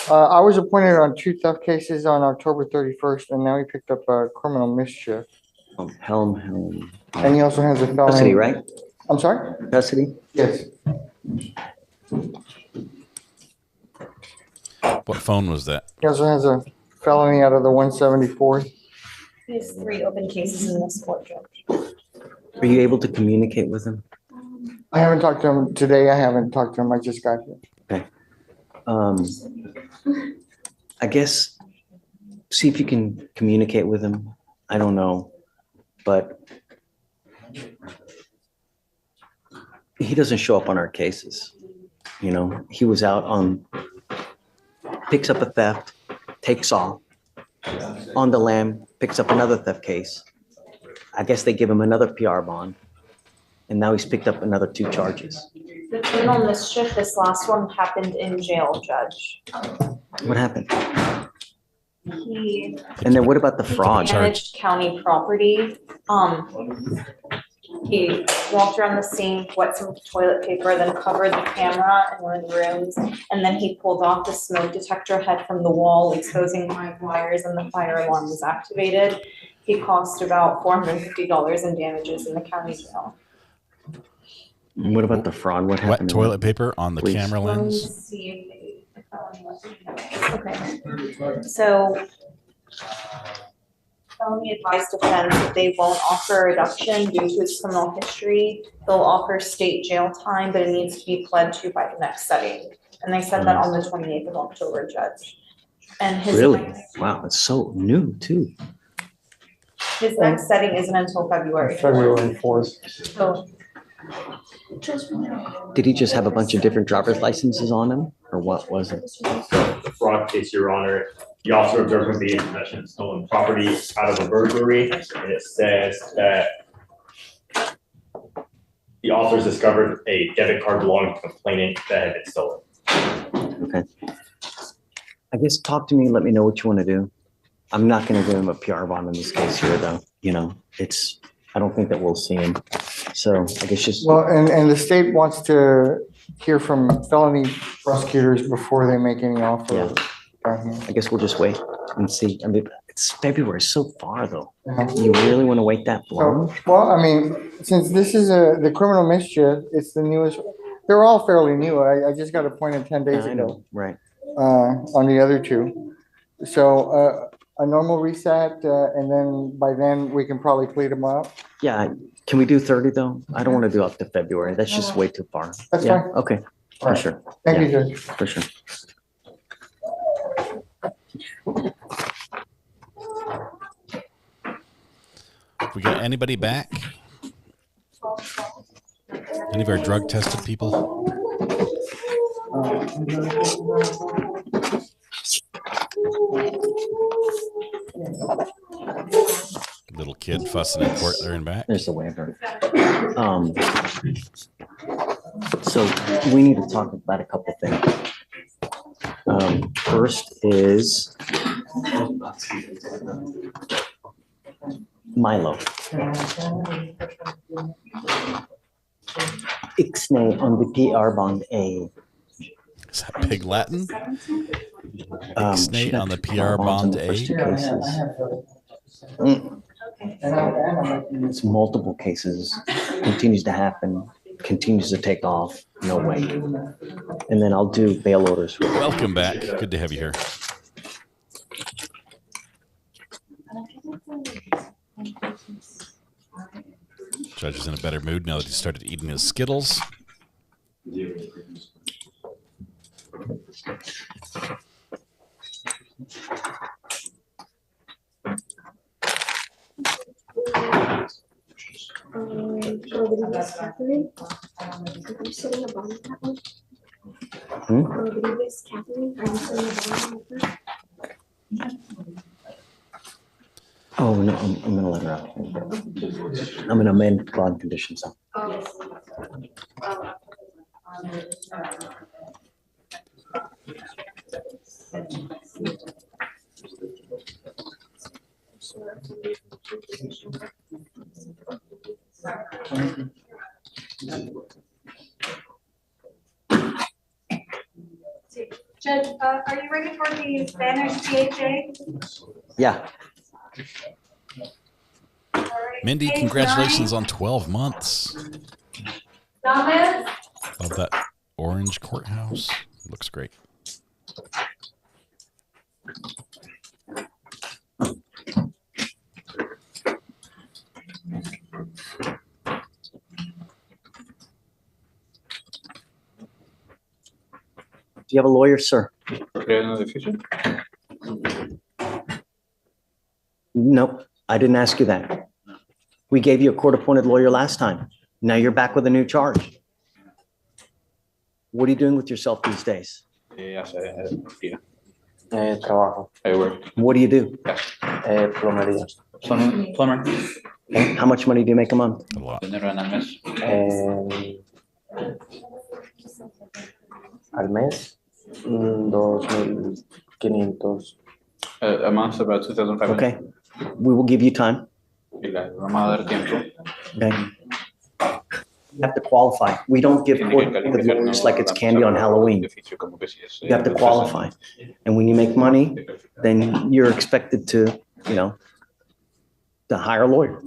I was appointed on 2 theft cases on October 31st, and now he picked up a criminal mischief. Helm. And he also has a felony. Custody, right? I'm sorry? Custody? Yes. What phone was that? He also has a felony out of the 174th. He has 3 open cases in this court, Judge. Are you able to communicate with him? I haven't talked to him today. I haven't talked to him. I just got here. Okay. I guess see if you can communicate with him. I don't know, but he doesn't show up on our cases. You know, he was out on, picks up a theft, takes off, on the lam, picks up another theft case. I guess they give him another PR bond, and now he's picked up another 2 charges. The criminal mischief, this last one happened in jail, Judge. What happened? He And then what about the fraud? damaged county property. He walked around the scene, wet some toilet paper, then covered the camera in one of the rooms. And then he pulled off the smoke detector head from the wall, exposing live wires, and the fire alarm was activated. He cost about $450 in damages in the county jail. What about the fraud? What happened? Wet toilet paper on the Please. camera Let me lens. see if okay. So felony advised offense, they won't offer a reduction due to his criminal history. They'll offer state jail time, but it needs to be pled to by the next setting. And they said that on the 28th of October, Judge. And his Really? Wow, it's so new too. his next setting isn't until February. February 4th. So Did he just have a bunch of different driver's licenses on him, or what was it? The fraud case, Your Honor, the officer observed him being in possession of stolen property out of a burglary, and it says that the officers discovered a debit card belonging to the complainant that had been stolen. Okay. I guess talk to me, let me know what you want to do. I'm not going to give him a PR bond in this case here, though. You know, I don't think that we'll see him. So I guess just. Well, and the state wants to hear from felony prosecutors before they make any offer. Yeah. I guess we'll just wait and see. I mean, it's February so far, though. You really want to wait that long? Well, I mean, since this is the criminal mischief, it's the newest. They're all fairly new. I just got appointed 10 days I ago. know, right. On the other two. So a normal reset, and then by then we can probably plead them up. Yeah. Can we do 30, though? I don't want to do up to February. That's just way too far. That's Yeah, fine. okay. All For right. sure. Thank you, Yeah, Judge. For sure. We got anybody back? Any of our drug tested people? Little kid fussing in court there and back. There's the waiver. So we need to talk about a couple things. First is Milo. Ixnay on the PR bond A. Is that Pig Latin? Ixnay Should on the have PR bond bonds in the A. first two cases. It's multiple cases, continues to happen, continues to take off, no way. And then I'll do bail orders. Welcome back. Good to have you here. Judge is in a better mood now that he started eating his Skittles. Oh, no, I'm gonna let her out. I'm gonna amend bond conditions. So. Judge, are you ready for the Spanish CHA? Yeah. Mindy, congratulations on 12 months. Gomez? Love that orange courthouse. Looks great. Do you have a lawyer, sir? Nope, I didn't ask you that. We gave you a court-appointed lawyer last time. Now you're back with a new charge. What are you doing with yourself these days? Trabajo. What do you do? Plomería. Plumber. Okay, how much money do you make a month? A lot. Al mes, 2,500. A month, about 2,500. Okay, we will give you time. Vamos a dar tiempo. Okay. You have to qualify. We don't give court lawyers like it's candy on Halloween. You have to qualify. And when you make money, then you're expected to, to hire a lawyer.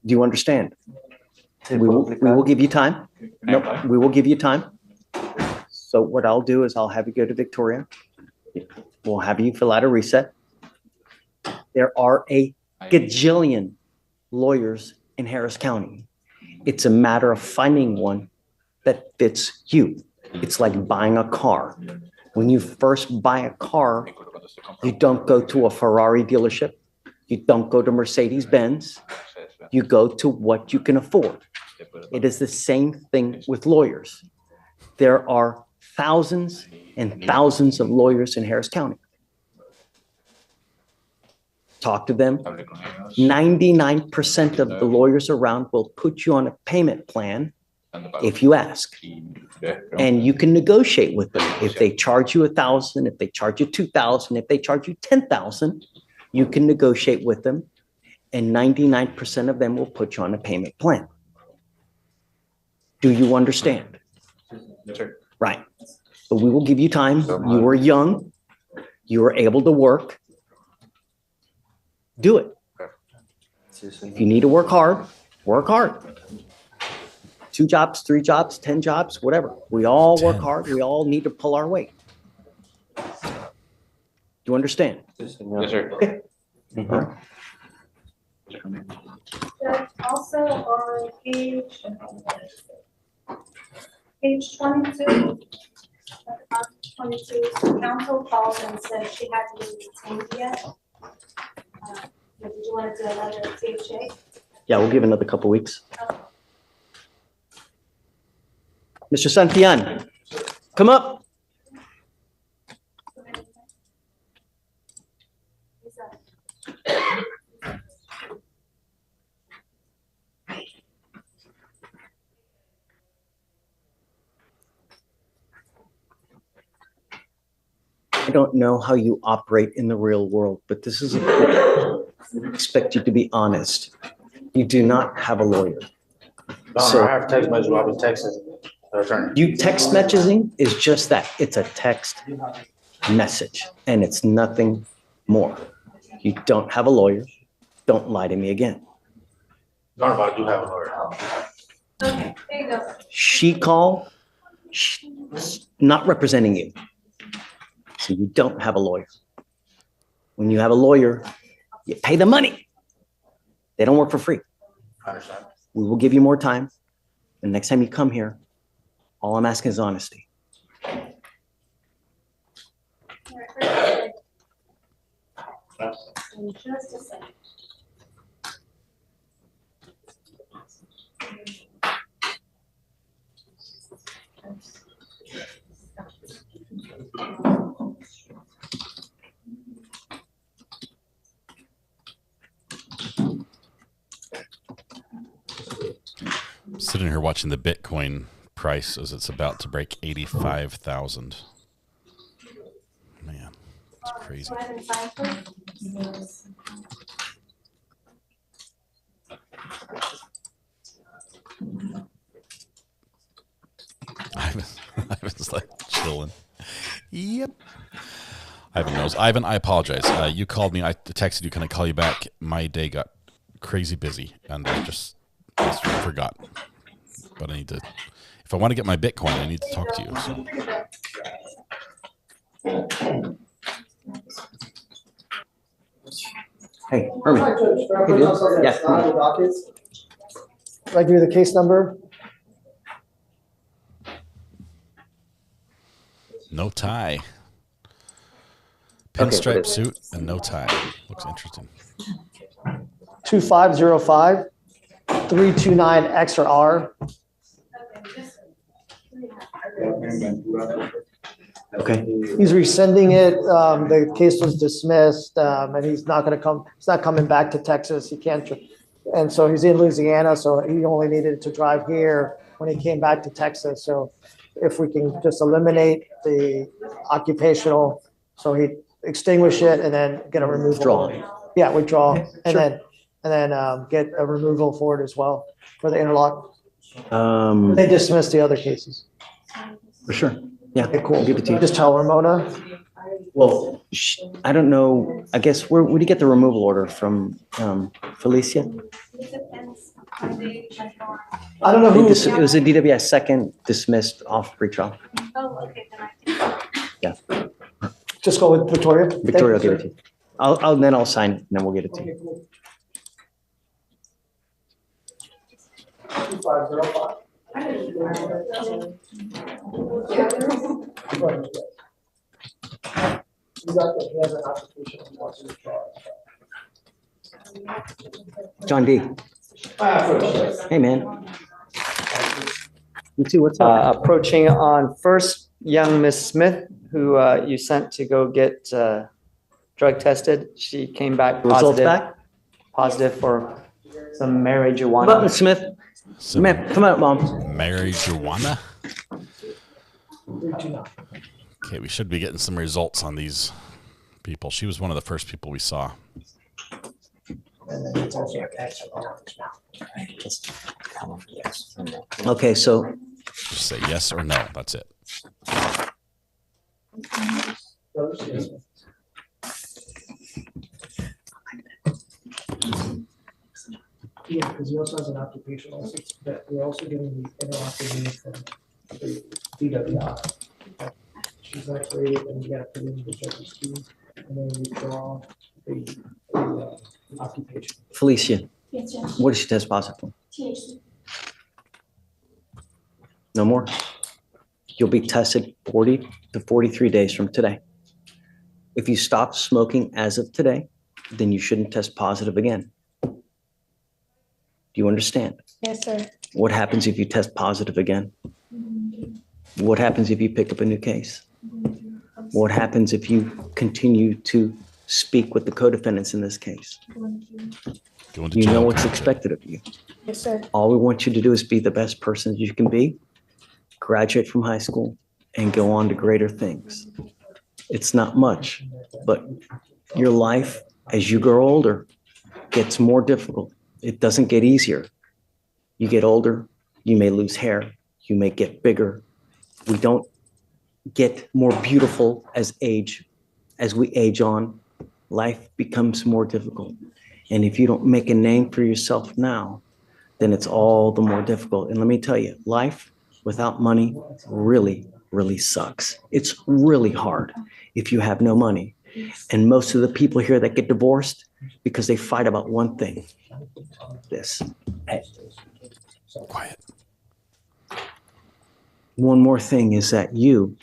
Do you understand? We will give you time. Nope, we will give you time. So what I'll do is I'll have you go to Victoria. We'll have you fill out a reset. There are a gajillion lawyers in Harris County. It's a matter of finding one that fits you. It's like buying a car. When you first buy a car, you don't go to a Ferrari dealership. You don't go to Mercedes-Benz. You go to what you can afford. It is the same thing with lawyers. There are thousands and thousands of lawyers in Harris County. Talk to them. 99% of the lawyers around will put you on a payment plan if you ask. And you can negotiate with them. If they charge you $1,000, if they charge you $2,000, if they charge you $10,000, you can negotiate with them. And 99% of them will put you on a payment plan. Do you understand? Yes, sir. Right. But we will give you time. You were young. You were able to work. Do it. If you need to work hard, work hard. 2 jobs, 3 jobs, 10 jobs, whatever. We all work hard. We all need to pull our weight. Do you understand? Yes, sir. Okay. Also on page 22, 22, council called and said she hadn't been retained yet. Did you want to do another THA? Yeah, we'll give another couple weeks. Mr. Santillan, come up. I don't know how you operate in the real world, but this is important. I expect you to be honest. You do not have a lawyer. No, I have text messages. I'll be texting the attorney. You text messaging is just that. It's a text message and it's nothing more. You don't have a lawyer. Don't lie to me again. Don't about do have a lawyer. Okay, there you go. She called, not representing you. So you don't have a lawyer. When you have a lawyer, you pay the money. They don't work for free. I understand. We will give you more time. And next time you come here, all I'm asking is honesty. In just a second. I'm sitting here watching the Bitcoin price as it's about to break 85,000. Man, it's crazy. Go ahead and sign, please. Ivan's like chilling. Yep. Ivan knows. Ivan, I apologize. You called me. I texted you. Can I call you back? My day got crazy busy, and I just forgot. But I need to. If I want to get my Bitcoin, I need to talk to you. So. Hey, Herman. Hey, dude. Yeah. Can I give you the case number? No tie. Pinstripe suit and no tie. Looks interesting. 2505 329 X or R. Okay. He's rescinding it. The case was dismissed, and he's not going to come. He's not coming back to Texas. He can't. And so he's in Louisiana. So he only needed to drive here when he came back to Texas. So if we can just eliminate the occupational, so he extinguish it and then get a removal. Withdraw. Yeah, withdraw, and Sure. then get a removal for it as well for the interlock. Um, They dismissed the other cases. for sure. Yeah. Okay, cool. I'll give it to you. Just tell Ramona. Well, I don't know. I guess where did you get the removal order from? Felicia? I don't know who. It was a DWS second dismissed off pretrial. Oh, okay, then I can. Yeah. Just go with Victoria. Victoria will give it to you. Then I'll sign it, and then we'll get it to you. John D. Hey, man. You too, what's up? Approaching on first young Miss Smith, who you sent to go get drug tested. She came back Results positive. back? Positive for some marijuana. Come on, Miss Smith. Come out, Mom. Marijuana? Okay, we should be getting some results on these people. She was one of the first people we saw. Okay, so. Just say yes or no. That's it. Yeah, because he also has an occupation also, that we're also getting the interactive need from the DWI. She's actually, and we gotta put in the judge's key, and then withdraw the occupation. Felicia, Yes, Judge. what did she test positive for? THC. No more? You'll be tested 40 to 43 days from today. If you stop smoking as of today, then you shouldn't test positive again. Do you understand? Yes, sir. What happens if you test positive again? What happens if you pick up a new case? What happens if you continue to speak with the co-defendants in this case? You know what's expected of you. Yes, sir. All we want you to do is be the best person you can be, graduate from high school, and go on to greater things. It's not much, but your life as you grow older gets more difficult. It doesn't get easier. You get older, you may lose hair, you may get bigger. We don't get more beautiful as we age on. Life becomes more difficult. And if you don't make a name for yourself now, then it's all the more difficult. And let me tell you, life without money really, really sucks. It's really hard if you have no money. And most of the people here that get divorced because they fight about one thing. This. Hey. Quiet. One more thing is that you,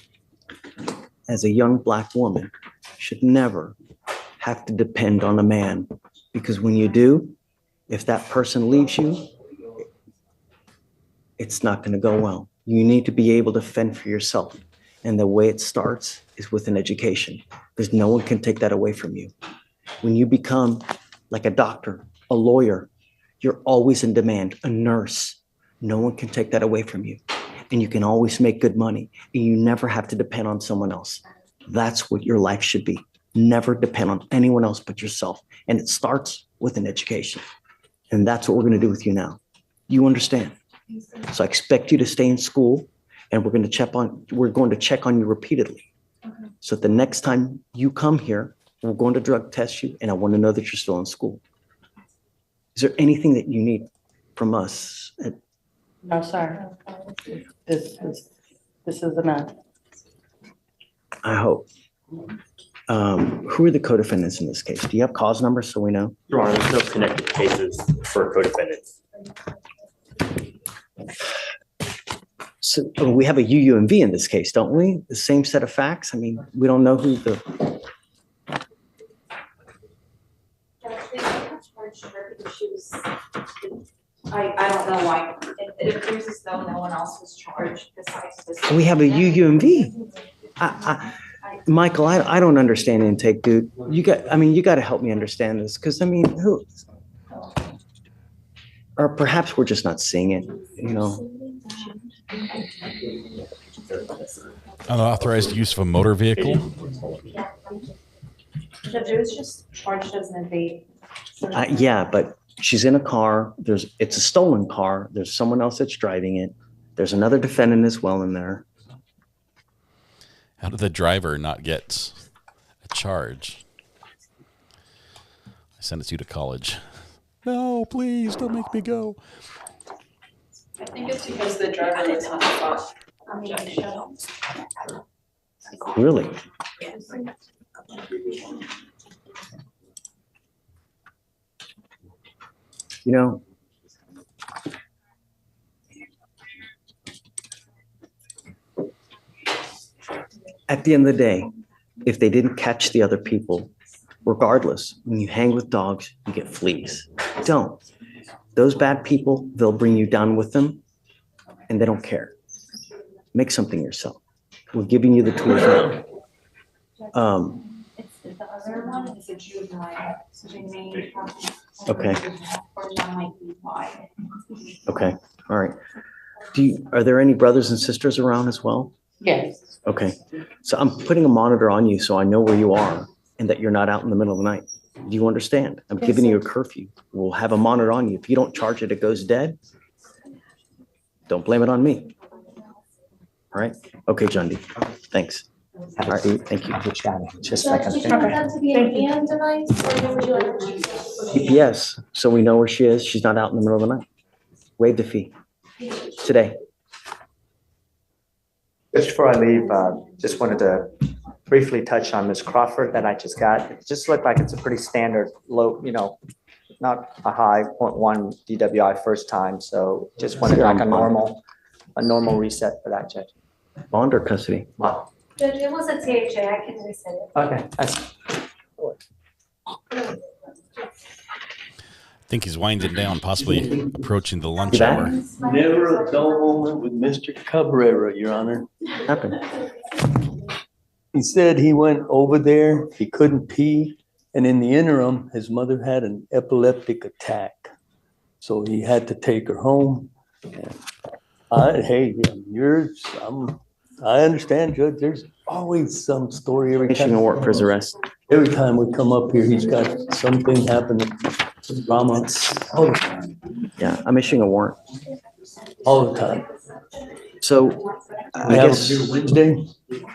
as a young Black woman, should never have to depend on a man. Because when you do, if that person leaves you, it's not going to go well. You need to be able to fend for yourself. And the way it starts is with an education, because no one can take that away from you. When you become like a doctor, a lawyer, you're always in demand, a nurse. No one can take that away from you. And you can always make good money, and you never have to depend on someone else. That's what your life should be. Never depend on anyone else but yourself. And it starts with an education. And that's what we're going to do with you now. You understand? So I expect you to stay in school, and we're going to check on you repeatedly. So the next time you come here, we're going to drug test you, and I want to know that you're still in school. Is there anything that you need from us? No, sir. This is enough. I hope. Who are the co-defendants in this case? Do you have cause numbers so we know? Your Honor, there's no connected cases for co-defendants. So we have a UUMV in this case, don't we? The same set of facts? I mean, we don't know who the... I don't know why. It appears as though no one else was charged besides this. We have a UUMV. Michael, I don't understand intake, dude. You got to help me understand this, because who? Or perhaps we're just not seeing it, you know. Unauthorized use of a motor vehicle. Judge, it was just charged as an evade. Yeah, but she's in a car. It's a stolen car. There's someone else that's driving it. There's another defendant as well in there. How did the driver not get a charge? I sent you to college. No, please don't make me go. I think it's because the driver was on the bus. Really? You know, at the end of the day, if they didn't catch the other people, regardless, when you hang with dogs, you get fleas. Don't. Those bad people, they'll bring you down with them, and they don't care. Make something yourself. We're giving you the tools now. The other one is a juvenile, so they may have. Okay. Or that might be why. Okay, all right. Are there any brothers and sisters around as well? Yes. Okay, so I'm putting a monitor on you so I know where you are and that you're not out in the middle of the night. Do you understand? I'm giving you a curfew. We'll have a monitor on you. If you don't charge it, it goes dead. Don't blame it on me. All right? Okay, John D. Thanks. All right, thank you. Just a So did you want that to be an and device, or would you like to? GPS, so we know where she is. She's not out in the middle of the night. Waive the fee today. Just before I leave, just wanted to briefly touch on Ms. Crawford that I just got. It just looked like it's a pretty standard low, not a high 0.1 DWI first time. So just wanted like a normal reset for that, Judge. Bond or custody? Wow. Judge, it was a THA, I can reset it. Okay, that's. I think he's winding down, possibly approaching the lunch hour. Never a dull moment with Mr. Cabrera, Your Honor. What happened? He said he went over there, he couldn't pee, and in the interim, his mother had an epileptic attack. So he had to take her home. Hey, I understand, Judge. There's always some story every Issuing time. a warrant for his arrest. Every time we come up here, he's got something happening. Some drama. All the time. Yeah, I'm issuing a warrant. All the time. So I We have guess, it Wednesday?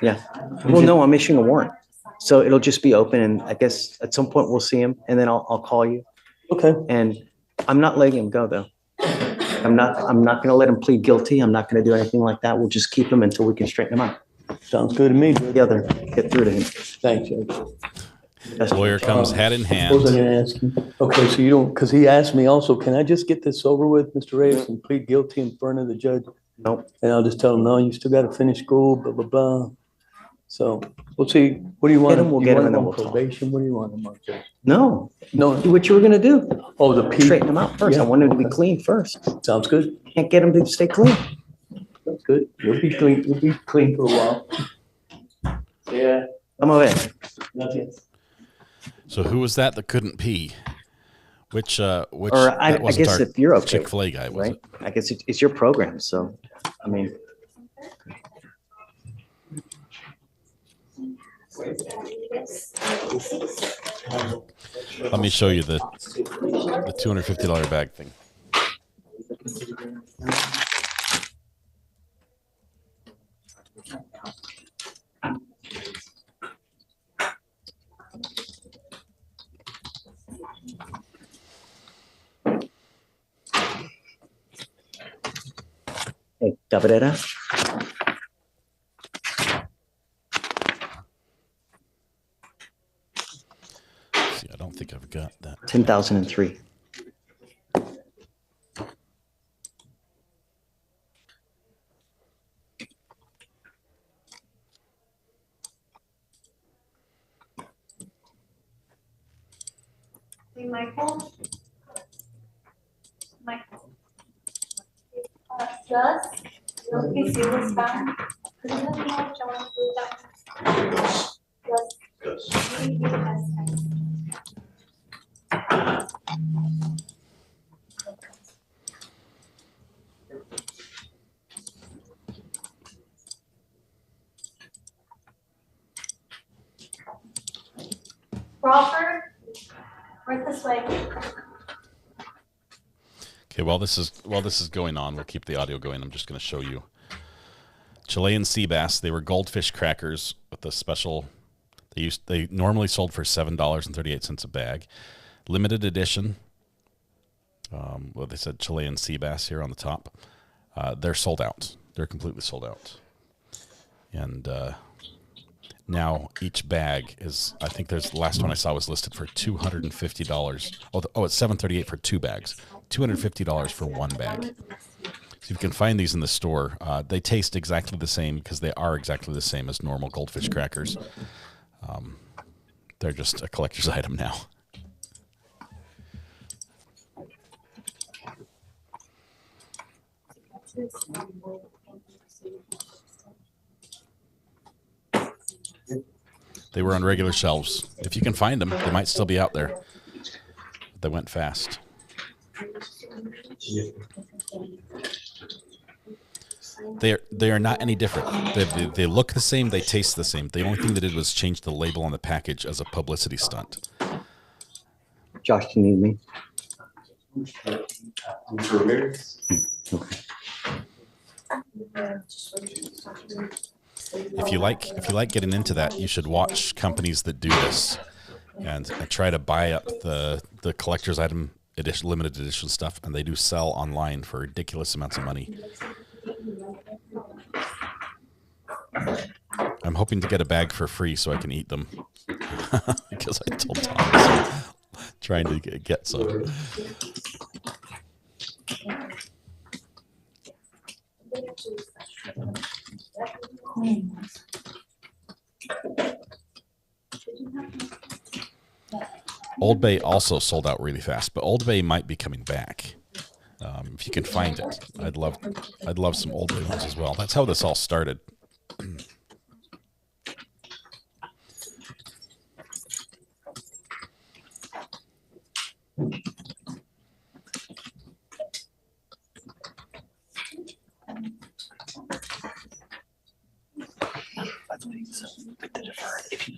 yeah. Well, no, I'm issuing a warrant. So it'll just be open and I guess at some point we'll see him and then I'll call you. Okay. And I'm not letting him go though. I'm not going to let him plead guilty. I'm not going to do anything like that. We'll just keep him until we can straighten him out. Sounds good to me. Together, get through to him. Thanks, Judge. Lawyer comes hat in hand. What was I gonna ask you? Okay, so you don't, because he asked me also, can I just get this over with, Mr. Reyes, and plead guilty in front of the judge? Nope. And I'll just tell him, no, you still gotta finish school, blah, blah, blah. So we'll see. What do you want? Get him, we'll You get him, want and then on we'll talk. Probation, what do you want him on, Judge? No, No. do what you were going to do. Oh, the P. Straighten him out first. I Yeah. want him to be clean first. Sounds good. Can't get him to stay clean. That's good. You'll be clean, for a while. Yeah. I'm okay. Nothing. So who was that couldn't pee? Which Or that I wasn't guess our if you're okay. Chick-fil-A guy, was right? it? I guess it's your program. So, I mean, Let me show you the $250 bag thing. hey, Cabrera. See, I don't think I've got that. 10,003. Hey, Michael? Michael? Just, your PC was found. Could you let me know John do that? Yes. Crawford, right this way. Okay, while this is going on, we'll keep the audio going. I'm just going to show you Chilean sea bass. They were goldfish crackers with a special. They normally sold for $7.38 a bag. Limited edition. Well, they said Chilean sea bass here on the top. They're sold out. They're completely sold out. And now each bag is, I think the last one I saw was listed for $250. Oh, it's $7.38 for 2 bags. $250 for one bag. So you can find these in the store. They taste exactly the same because they are exactly the same as normal Goldfish crackers. They're just a collector's item now. They were on regular shelves. If you can find them, they might still be out there. They went fast. They are not any different. They look the same. They taste the same. The only thing they did was change the label on the package as a publicity stunt. Josh, do you need me? If you like getting into that, you should watch companies that do this and try to buy up the collector's item edition, limited edition stuff, and they do sell online for ridiculous amounts of money. I'm hoping to get a bag for free so I can eat them because I told Thomas I'm trying to get some. Old Bay also sold out really fast, but Old Bay might be coming back. If you can find it, I'd love some Old Bay ones as well. That's how this all started.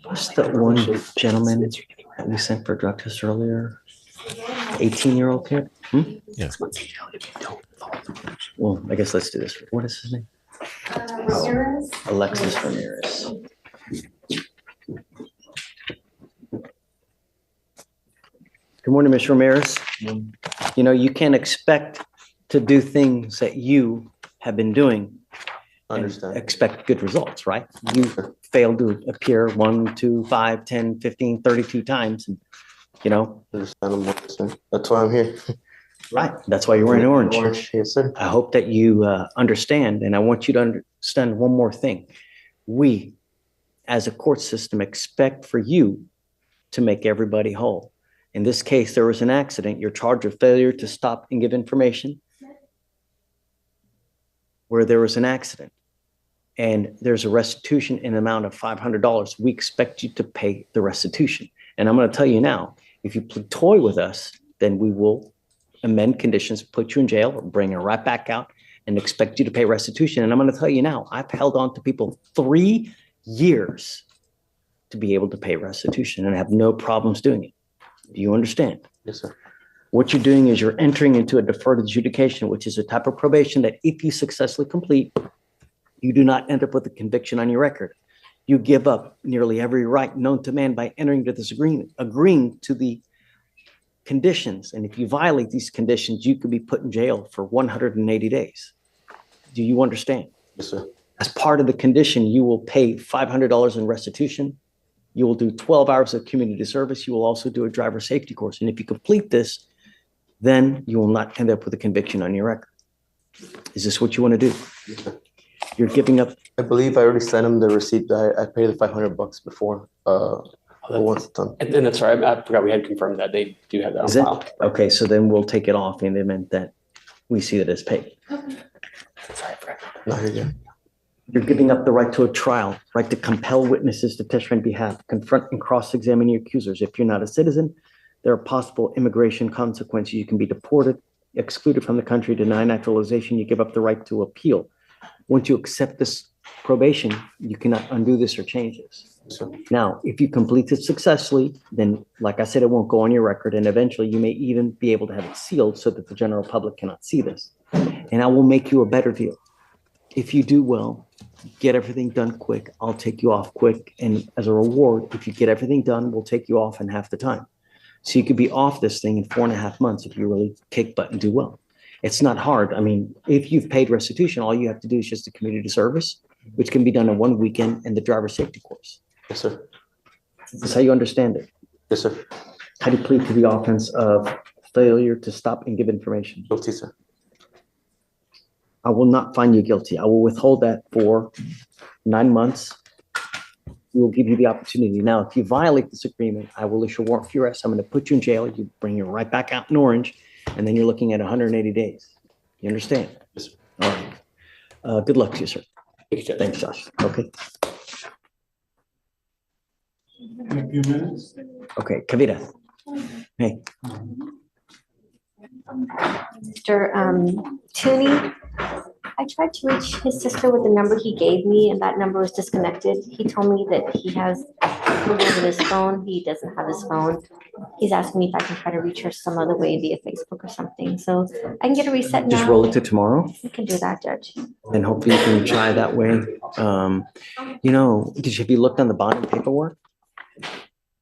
What's that one gentleman that we sent for a drug test earlier? 18-year-old kid? Yeah. Well, I guess let's do this. What is his name? Ramirez? Alexis Ramirez. Good morning, Ms. Ramirez. You know, you can't expect to do things that you have been doing and expect good results, right? You failed to appear 1, 2, 5, 10, 15, 32 times, and, you know. That's why I'm here. Right. That's why you're wearing orange. Orange, yes, sir. I hope that you understand, and I want you to understand one more thing. We, as a court system, expect for you to make everybody whole. In this case, there was an accident. You're charged with failure to stop and give information where there was an accident, and there's a restitution in the amount of $500. We expect you to pay the restitution. And I'm going to tell you now, if you toy with us, then we will amend conditions, put you in jail, or bring you right back out and expect you to pay restitution. And I'm going to tell you now, I've held on to people 3 years to be able to pay restitution, and I have no problems doing it. Do you understand? Yes, sir. What you're doing is you're entering into a deferred adjudication, which is a type of probation that if you successfully complete, you do not end up with a conviction on your record. You give up nearly every right known to man by entering into this agreement, agreeing to the conditions. And if you violate these conditions, you could be put in jail for 180 days. Do you understand? Yes, sir. As part of the condition, you will pay $500 in restitution. You will do 12 hours of community service. You will also do a driver safety course. And if you complete this, then you will not end up with a conviction on your record. Is this what you want to do? Yes, sir. You're giving up. I believe I already sent him the receipt. I paid the $500 before. Once done. And then that's right. I forgot we had confirmed that they do have that on Is it? file. Okay, so then we'll take it off in the event that we see that it's paid. Sorry, Fred. No, you're good. You're giving up the right to a trial, right to compel witnesses to testify on behalf, confront and cross-examine your accusers. If you're not a citizen, there are possible immigration consequences. You can be deported, excluded from the country, denied naturalization. You give up the right to appeal. Once you accept this probation, you cannot undo this or change this. Now, if you complete it successfully, then, like I said, it won't go on your record, and eventually you may even be able to have it sealed so that the general public cannot see this. And I will make you a better deal. If you do well, get everything done quick, I'll take you off quick. And as a reward, if you get everything done, we'll take you off in half the time. So you could be off this thing in 4.5 months if you really kick butt and do well. It's not hard. I mean, if you've paid restitution, all you have to do is just a community service, which can be done in 1 weekend, and the driver safety course. Yes, sir. That's how you understand it. Yes, sir. How do you plead to the offense of failure to stop and give information. Guilty, sir. I will not find you guilty. I will withhold that for 9 months. We will give you the opportunity. Now, if you violate this agreement, I will issue a warrant for your arrest. I'm going to put you in jail. You bring you right back out in Orange, and then you're looking at 180 days. You understand? Yes, sir. All right. Good luck to you, sir. Thank you, Judge. Thanks, Josh. Okay. In a few minutes. Okay, Kavita. Hey. Mr. Tooney, I tried to reach his sister with the number he gave me, and that number was disconnected. He told me that he has Google with his phone. He doesn't have his phone. He's asking me if I can try to reach her some other way via Facebook or something. So I can get a reset now. Just roll it to tomorrow, We can do that, Judge. and hopefully you can try that way. Have you looked on the bond paperwork?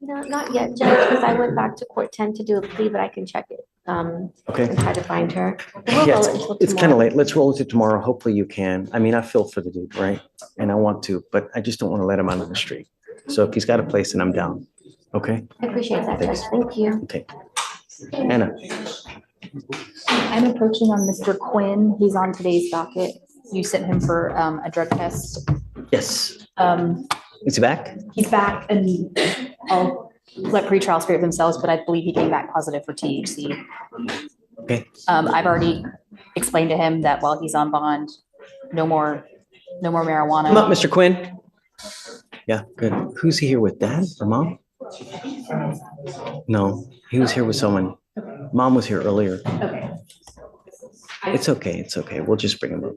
No, not yet, Judge, because I went back to court 10 to do a plea, but I can check it. Okay. And try to find her. We'll Yeah, roll it until it's kind of tomorrow. late. Let's roll it to tomorrow. Hopefully you can. I mean, I feel for the dude, right? And I want to, but I just don't want to let him out on the street. So if he's got a place, then I'm down. Okay? I appreciate that, Judge. Thanks. Thank you. Okay. Anna, I'm approaching on Mr. Quinn. He's on today's docket. You sent him for a drug test. yes. Um, Is he back? he's back and I'll let pretrial speak for themselves, but I believe he came back positive for THC. Okay. I've already explained to him that while he's on bond, no more marijuana. Come up, Mr. Quinn. Yeah, good. Who's he here with? Dad or mom? No, he was here with someone. Mom was here earlier. Okay. It's okay. It's okay. We'll just bring him up.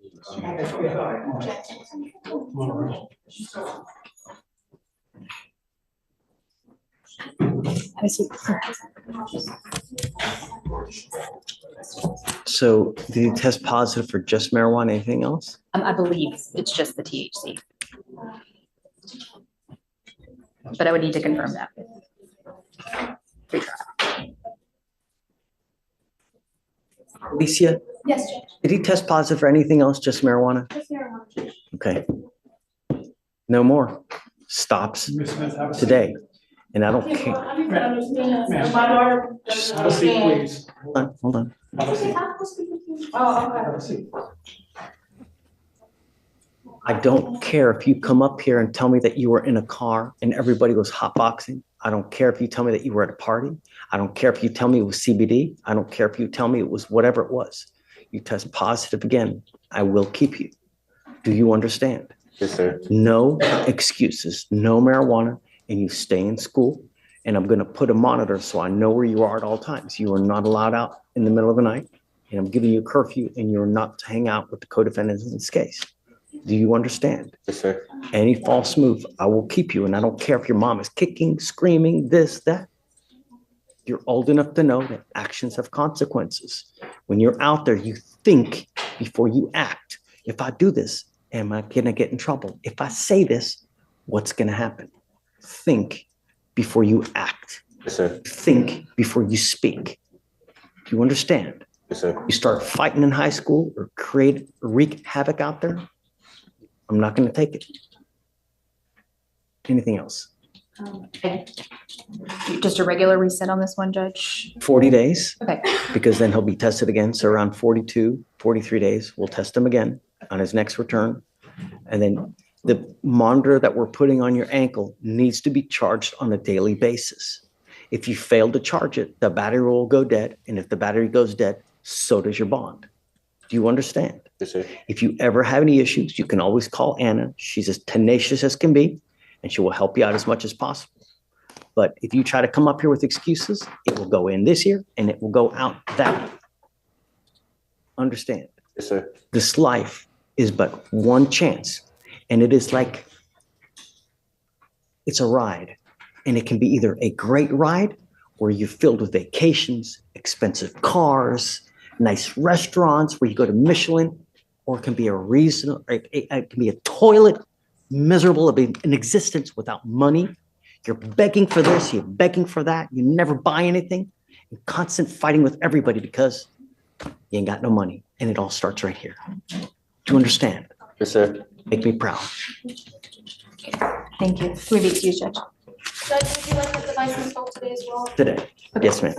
So did he test positive for just marijuana? Anything else? I believe it's just the THC. But I would need to confirm that. Pretrial. Alicia, Yes, Judge. did he test positive for anything else? Just marijuana? Just marijuana. Okay. No more stops today. And I don't care. My daughter. Have a seat, please. Hold on. Oh, okay. I don't care if you come up here and tell me that you were in a car and everybody was hotboxing. I don't care if you tell me that you were at a party. I don't care if you tell me it was CBD. I don't care if you tell me it was whatever it was. You test positive again, I will keep you. Do you understand? Yes, sir. No excuses, no marijuana, and you stay in school. And I'm going to put a monitor so I know where you are at all times. You are not allowed out in the middle of the night. And I'm giving you a curfew, and you're not to hang out with the co-defendants in this case. Do you understand? Yes, sir. Any false move, I will keep you. And I don't care if your mom is kicking, screaming, this, that. You're old enough to know that actions have consequences. When you're out there, you think before you act. If I do this, am I going to get in trouble? If I say this, what's going to happen? Think before you act. Yes, sir. Think before you speak. Do you understand? Yes, sir. You start fighting in high school or wreak havoc out there, I'm not going to take it. Anything else? Just a regular reset on this one, Judge? 40 days. Okay. Because then he'll be tested again. So around 42, 43 days, we'll test him again on his next return. And then the monitor that we're putting on your ankle needs to be charged on a daily basis. If you fail to charge it, the battery will go dead. And if the battery goes dead, so does your bond. Do you understand? Yes, sir. If you ever have any issues, you can always call Anna. She's as tenacious as can be, and she will help you out as much as possible. But if you try to come up here with excuses, it will go in this year and it will go out that year. Understand? Yes, sir. This life is but one chance, and it is like it's a ride, and it can be either a great ride where you're filled with vacations, expensive cars, nice restaurants where you go to Michelin, or it can be it can be a toilet, miserable, an existence without money. You're begging for this, you're begging for that, you never buy anything, and constant fighting with everybody because you ain't got no money. And it all starts right here. Do you understand? Yes, sir. Make me proud. Thank you. Can we be excused, Judge? Judge, would you like the license vote today as well? Today. Yes, ma'am.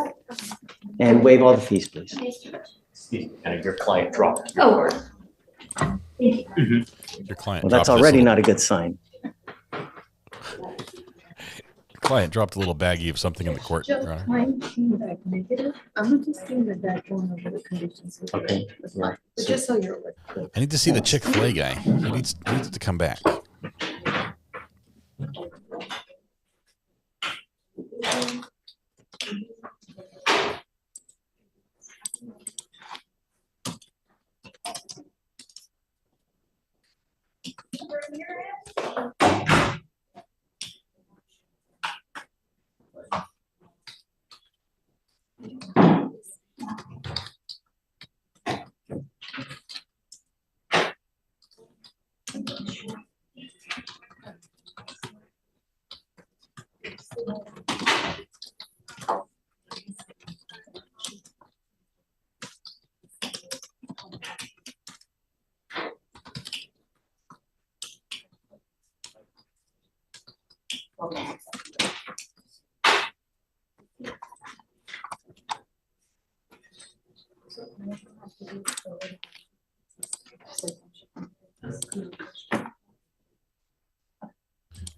And waive all the fees, please. And your client dropped. Oh. Your client Well, that's dropped his already little- not a good sign. Client dropped a little baggie of something in the court. Your Honor. Mine came back negative. I'm just seeing that going over the conditions. Okay. Yeah. But just so you're aware. I need to see the Chick-fil-A guy. He needs to come back.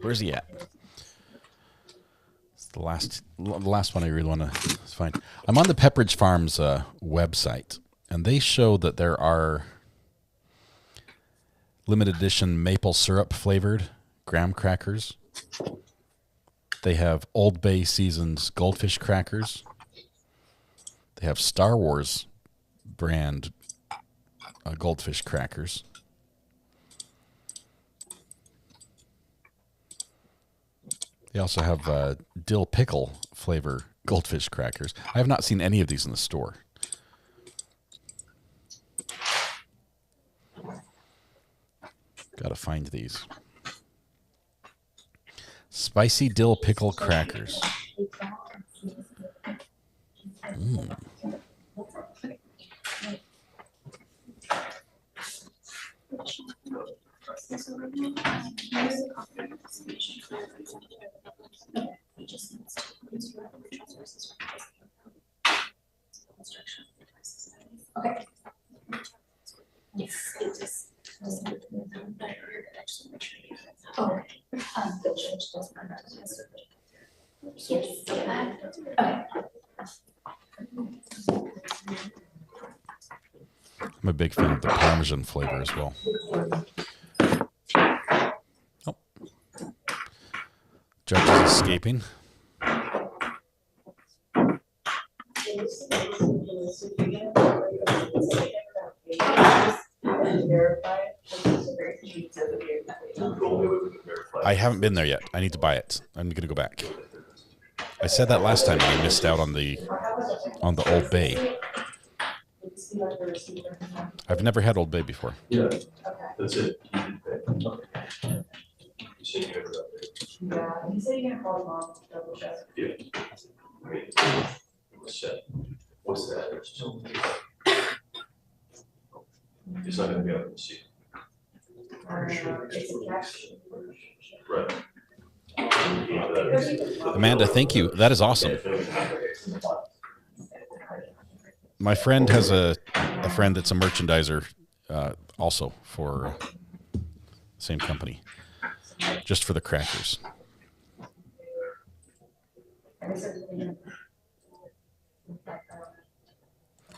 Where's he at? It's the last one I really want to find. I'm on the Pepperidge Farms website, and they show that there are limited edition maple syrup flavored graham crackers. They have Old Bay Seasons Goldfish crackers. They have Star Wars brand Goldfish crackers. They also have dill pickle flavor Goldfish crackers. I have not seen any of these in the store. Gotta find these. Spicy dill pickle crackers. Mm. Okay. Yes, it just. Oh. I'm a big fan of the Parmesan flavor as well. Oh. Judge is escaping. I haven't been there yet. I need to buy it. I'm going to go back. I said that last time and I missed out on the Old Bay. I've never had Old Bay before. Yeah, that's it. Yeah, he said you're gonna call mom, double check. Yeah. I mean, what's that? It's not gonna be able to see. It's a cash. Right. Amanda, thank you. That is awesome. My friend has a friend that's a merchandiser also for the same company, just for the crackers.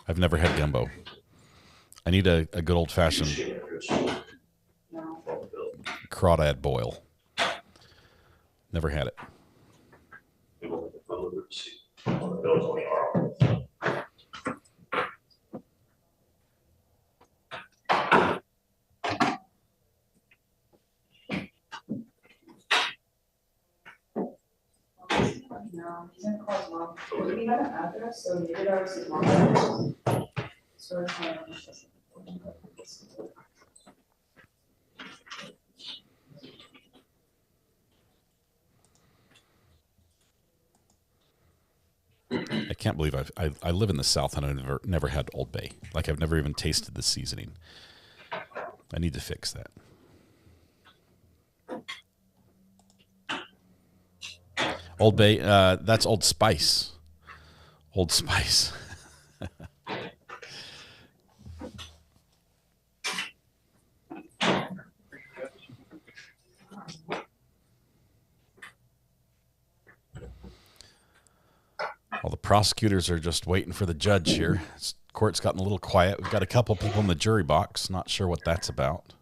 I've never had gumbo. I need a good old-fashioned crawdad boil. Never had it. No, he's gonna call his mom. Do we have an address? So you did already see mom address? So, I can't believe I live in the South and I've never had Old Bay. Like I've never even tasted the seasoning. I need to fix that. Old Bay, that's Old Spice. Old Spice. prosecutors are just waiting for the judge here. Court's gotten a little quiet. We've got a couple people in the jury box. Not sure what that's about.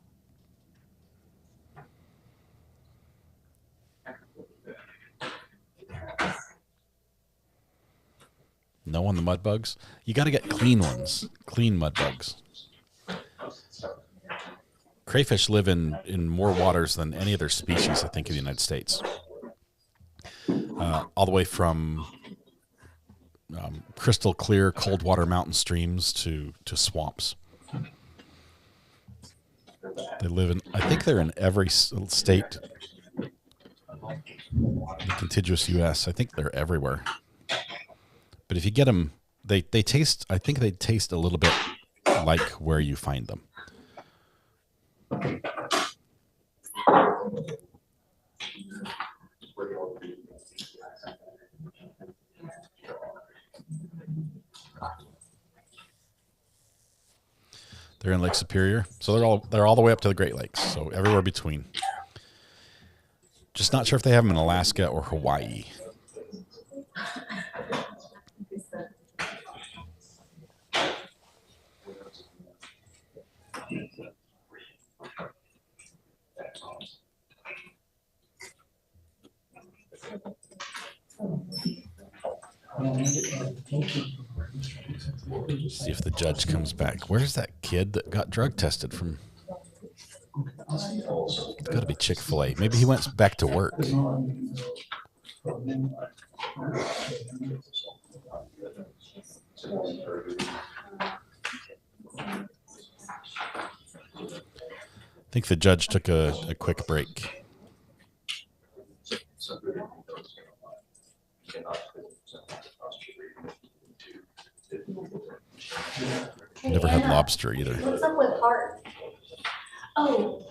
No on the mud bugs. You got to get clean ones, clean mud bugs. Crayfish live in more waters than any other species, I think, in the United States. All the way from crystal clear cold water mountain streams to swamps. They live in, I think they're in every state, the contiguous U.S. I think they're everywhere. But if you get them, they taste, I think they taste a little bit like where you find them. They're in Lake Superior, so they're all the way up to the Great Lakes, so everywhere between. Just not sure if they have them in Alaska or Hawaii. See if the judge comes back. Where's that kid that got drug tested from? It's got to be Chick-fil-A. Maybe he went back to work. I think the judge took a quick break. Never had lobster either. What's up with heart? Oh.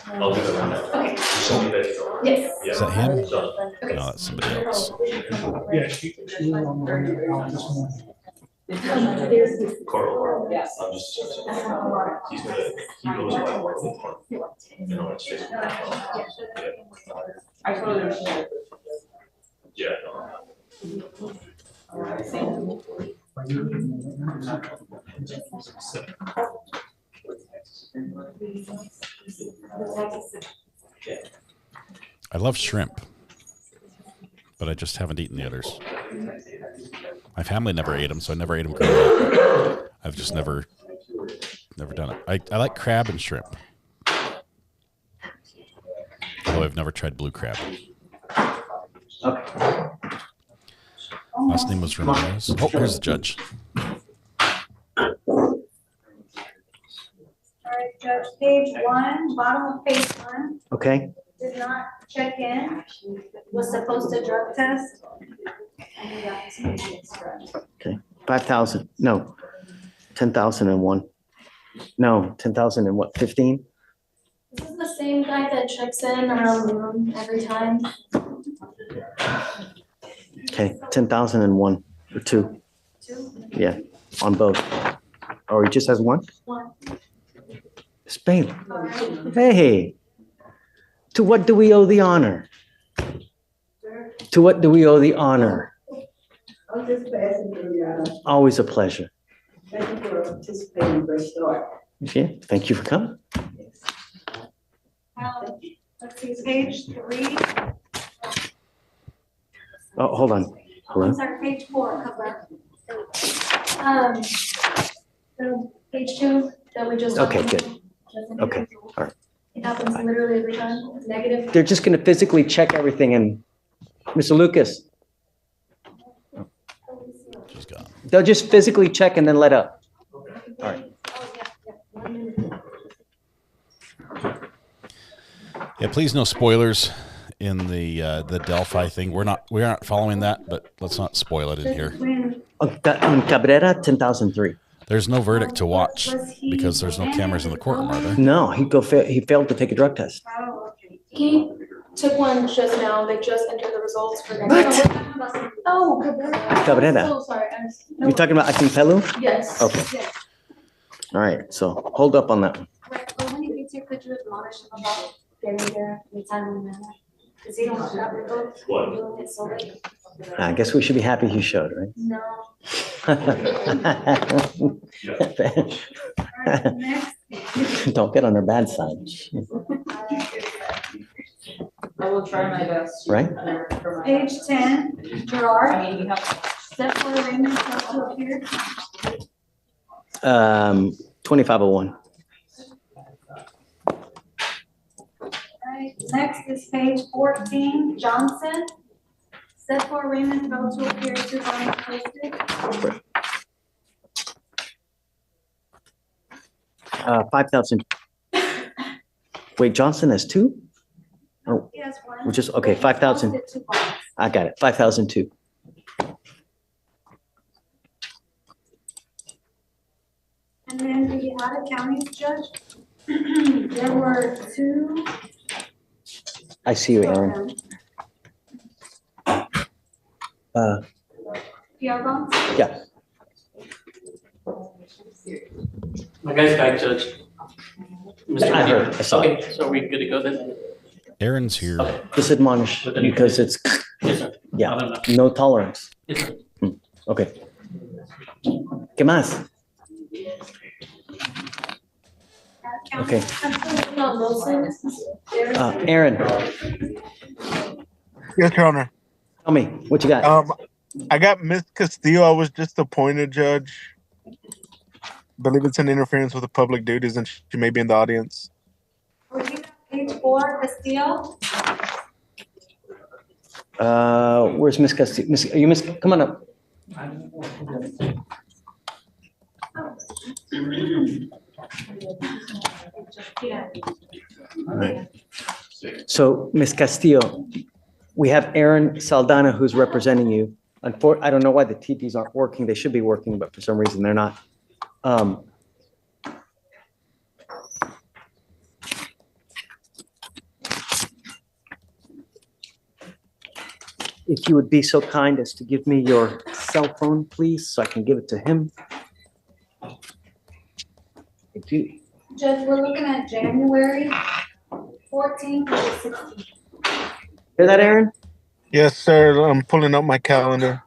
I'll do that right now. Okay. Yes. Is that him? No, that's somebody else. Yeah, she was on the out this morning. Carl, I'm just, he goes like, you know, it's just. I totally understand. Yeah. I love shrimp, but I just haven't eaten the others. My family never ate them, so I never ate them growing up. I've just never done it. I like crab and shrimp. Although I've never tried blue crab. Last name was Ramirez. Oh, here's the judge. All right, Judge, page 1, bottom of page 1. Okay. Did not check in, was supposed to drug test. Okay. 5,000. No. 10,001. No. 10,000 and what? 15? This is the same guy that checks in around noon every time. Okay. 10,001 or 2. 2? Yeah. On both. Or he just has one? 1. Spain. Hey. To what do we owe the honor? To what do we owe the honor? I'm just passing through, Your Honor. Always a pleasure. Thank you for participating in Fresh Start. Yeah. Thank you for coming. Let's see, page 3. Oh, hold on. Hello? I'm sorry, page 4, cover. The page 2 that we just. Okay, good. Okay. All right. It happens literally every time, negative. They're just going to physically check everything. And Mr. Lucas, She's gone. they'll just physically check and then let up. All right. Yeah, please no spoilers in the Delphi thing. We aren't following that, but let's not spoil it in here. Cabrera, 10,003. There's no verdict to watch because there's no cameras in the courtroom, are there? No, he failed to take a drug test. Took one just now, they just entered the results for next. What? Oh, Cabrera. Cabrera. So sorry, You're talking about Akimpelu? Yes. Okay. Yes. All right, so hold up on that one. Right, but when he gets here, could you admonish him about getting there in a timely manner? Because he don't have to go doing it so late. I guess we should be happy he showed, right? No. Don't get on their bad side. I will try my best. Right? Page 10, Gerard. I mean, you have step for arraignment to appear. 2501. Right, next is page 14, Johnson. Set for arraignment vote to appear to posted. 5,000. Wait, Johnson has two? Oh, He has one. we're just, okay, 5,000. Posted 2 bonds. I got it, 5,002. And then the out of counties judge, there were 2. I see you, Aaron. PR bonds. Yeah. My guy's back, Judge. I heard, I saw it. Okay, so are we good to go then? Aaron's here. Just admonish because it's, Yes, sir. yeah, no tolerance. Yes, sir. Okay. ¿Qué más? Okay. Aaron, Yes, Your Honor. tell me, what you got? I got Miss Castillo. I was just appointed judge. Believe it's an interference with the public duties, and she may be in the audience. Page 4, Castillo. Where's Miss Castillo? Miss, are you Miss? Come on up. All right. So, Miss Castillo, we have Aaron Saldana who's representing you. I don't know why the TPs aren't working. They should be working, but for some reason they're not. If you would be so kind as to give me your cell phone, please, so I can give it to him. Thank you. Judge, we're looking at January 14th to 16th. Hear that, Aaron? Yes, sir. I'm pulling up my calendar.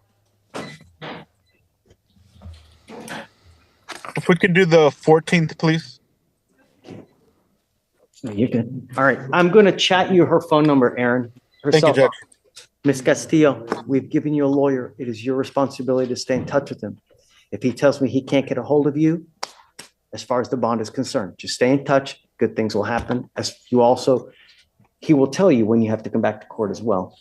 If we could do the 14th, please. No, you're good. All right. I'm going to chat you her phone number, Aaron. Her Thank you, cell phone. Judge. Ms. Castillo, we've given you a lawyer. It is your responsibility to stay in touch with him. If he tells me he can't get a hold of you, as far as the bond is concerned, just stay in touch. Good things will happen. As you also, he will tell you when you have to come back to court as well.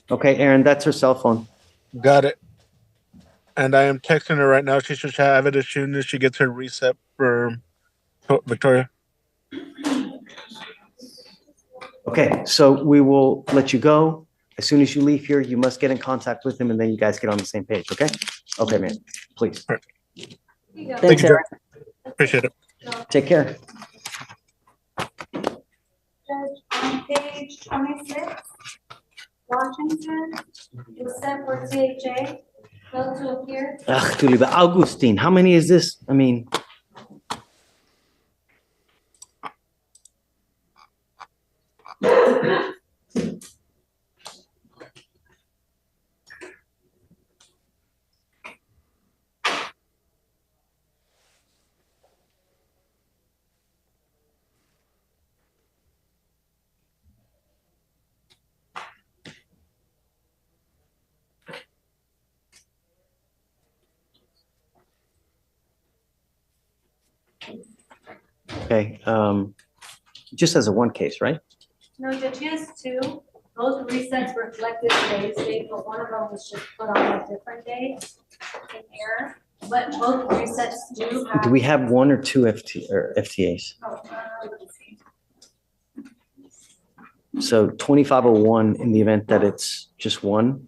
Okay, Aaron, that's her cell phone. Got it. And I am texting her right now. She should have it as soon as she gets her reset for Victoria. Okay, so we will let you go. As soon as you leave here, you must get in contact with him and then you guys get on the same page, okay? Okay, man, please. Thank Thanks, you, Aaron. Appreciate it. Take care. Judge, on page 26, Washington, is set for THA, vote to appear. Ugh, du lieber Augustine, how many is this? I mean, okay, just as a one case, right? No, Judge, he has 2. Both resets reflected today's date, but one of them was just put on a different date in error. But both resets do have. Do we have one or two FTAs? Let's see. So 2501 in the event that it's just one.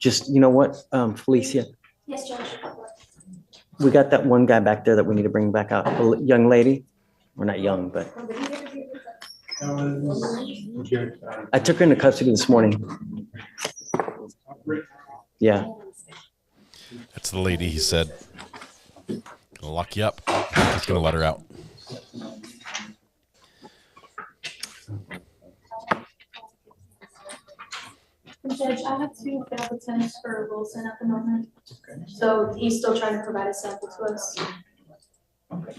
Just, you know what, Felicia, Yes, Judge. we got that one guy back there that we need to bring back out, a young lady. We're not young, but I took her into custody this morning. Yeah. That's the lady, he said. Gonna lock you up. He's gonna let her out. Judge, I have two applicants for Wilson at the moment. So he's still trying to provide a sample to us.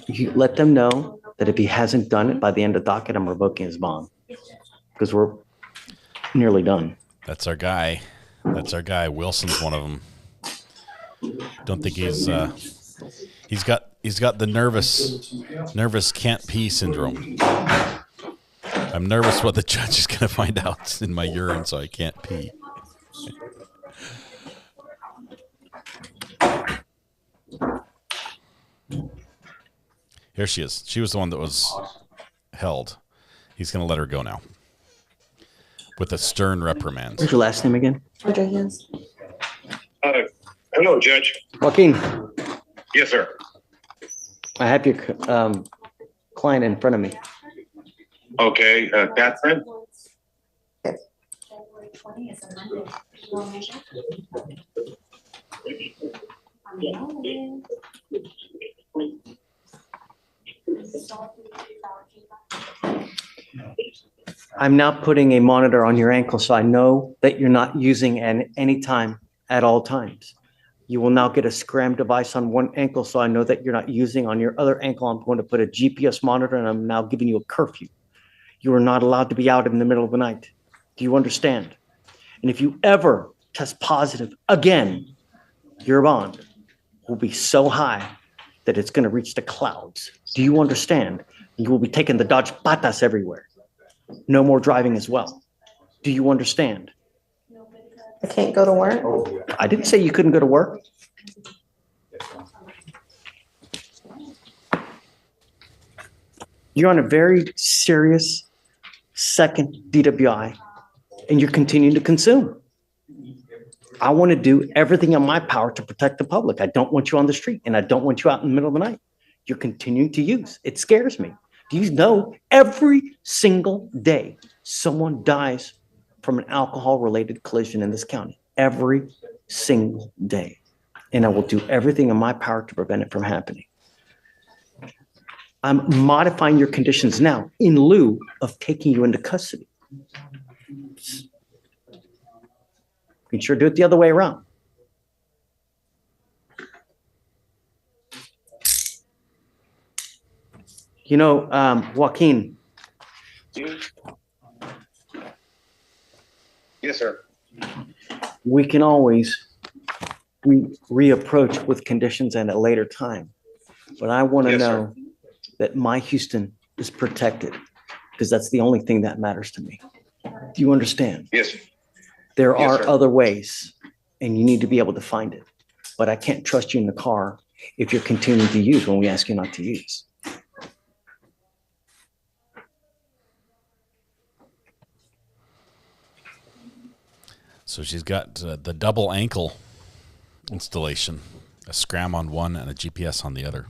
You let them know that if he hasn't done it by the end of docket, I'm revoking his bond. Because we're nearly done. That's our guy. That's our guy. Wilson's one of them. Don't think he's got the nervous can't pee syndrome. I'm nervous what the judge is going to find out in my urine, so I can't pee. Here she is. She was the one that was held. He's going to let her go now with a stern reprimand. What's your last name again? Rodriguez. Hello, Judge. Joaquin, Yes, sir. I have your client in front of me. Okay, Catherine? I'm now putting a monitor on your ankle so I know that you're not using at any time at all times. You will now get a scram device on one ankle so I know that you're not using on your other ankle. I'm going to put a GPS monitor and I'm now giving you a curfew. You are not allowed to be out in the middle of the night. Do you understand? And if you ever test positive again, your bond will be so high that it's going to reach the clouds. Do you understand? You will be taking the Dodge Patas everywhere. No more driving as well. Do you understand? I can't go to work. I didn't say you couldn't go to work. You're on a very serious second DWI and you're continuing to consume. I want to do everything in my power to protect the public. I don't want you on the street and I don't want you out in the middle of the night. You're continuing to use. It scares me. Do you know every single day someone dies from an alcohol-related collision in this county? Every single day. And I will do everything in my power to prevent it from happening. I'm modifying your conditions now in lieu of taking you into custody. You can sure do it the other way around. You know, Joaquin. Yes, sir. We can always reapproach with conditions at a later time. But I want to know that my Houston is protected because that's the only thing that matters to me. Do you understand? Yes. There Yes, are sir. other ways and you need to be able to find it. But I can't trust you in the car if you're continuing to use when we ask you not to use. So she's got the double ankle installation, a scram on one and a GPS on the other.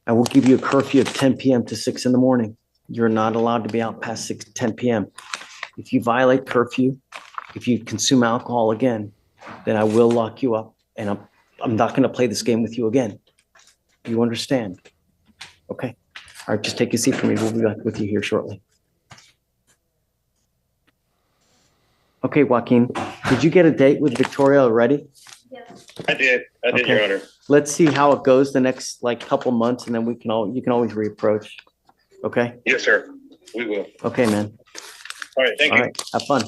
I will give you a curfew of 10 p.m. to 6 in the morning. You're not allowed to be out past 10 p.m. If you violate curfew, if you consume alcohol again, then I will lock you up and I'm not going to play this game with you again. Do you understand? Okay. All right, just take a seat for me. We'll be back with you here shortly. Okay, Joaquin, did you get a date with Victoria already? I did, Okay. Your Honor. Let's see how it goes the next couple months and then you can always reapproach. Okay? Yes, sir. We will. Okay, man. All right, thank All you. right, have fun.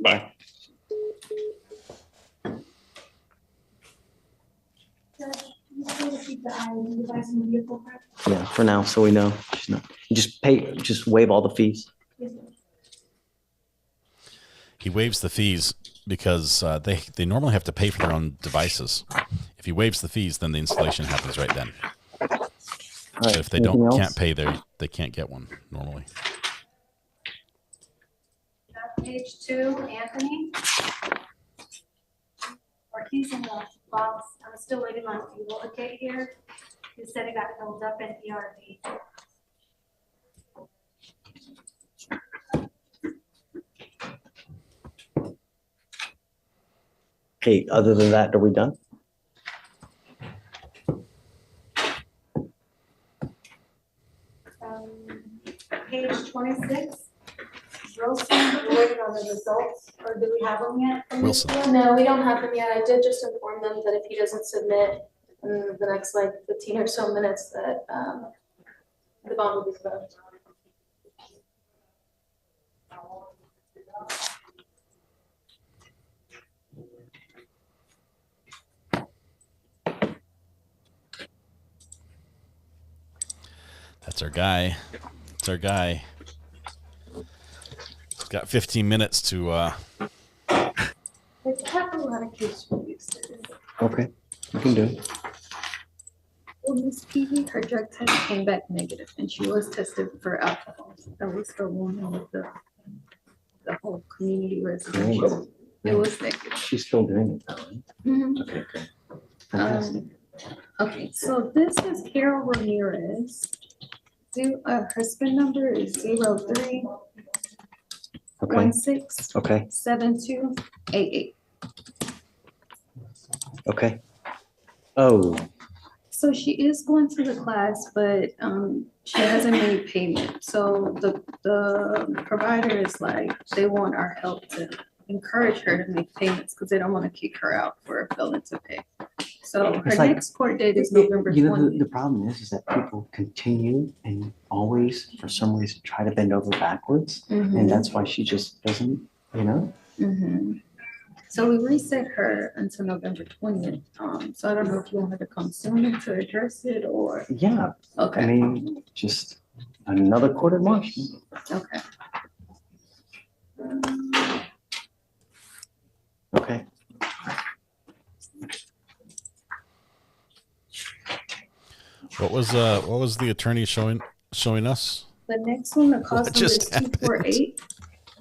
Bye. Yeah, for now, so we know she's not. You just waive all the fees. He waives the fees because they normally have to pay for their own devices. If he waives the fees, then the installation happens right then. Right, If they anything can't else? pay, they can't get one normally. Page 2, Anthony. or he's in the box. I'm still waiting on to locate here. He said he got held up in ERD. Okay, other than that, are we done? Page 26. Wilson, we're waiting on the results, or do we have them yet? Wilson. No, we don't have them yet. I did just inform them that if he doesn't submit in the next like 15 or so minutes that the bond will be revoked. That's our guy. That's our guy. He's got 15 minutes to. It's have a lot of case reviews. Okay, we can do it. Well, Miss Peavy, her drug test came back negative, and she was tested for alcohol. That was the one with the whole community residential. It was negative. She's still doing it, though, right? Mhm. Okay, good. Fantastic. Okay, so this is Carol Ramirez. Her spin number is 03 Okay. 16 Okay. 7288. Okay. Oh, So she is going to the class, but she hasn't made payment. So the provider is like, they want our help to encourage her to make payments because they don't want to kick her out for failing to pay. So her It's like- next court date is November you know, 20th. the problem is that people continue and always, for some reason, try to bend over backwards. Mhm. And that's why she just doesn't, you know? Mhm. So we reset her until November 20th. So I don't know if you want her to come sooner to address it or. Yeah. Okay. I mean, just another court admonishment. Okay. Okay. What was the attorney showing us? The next one, the cost What number is just happened?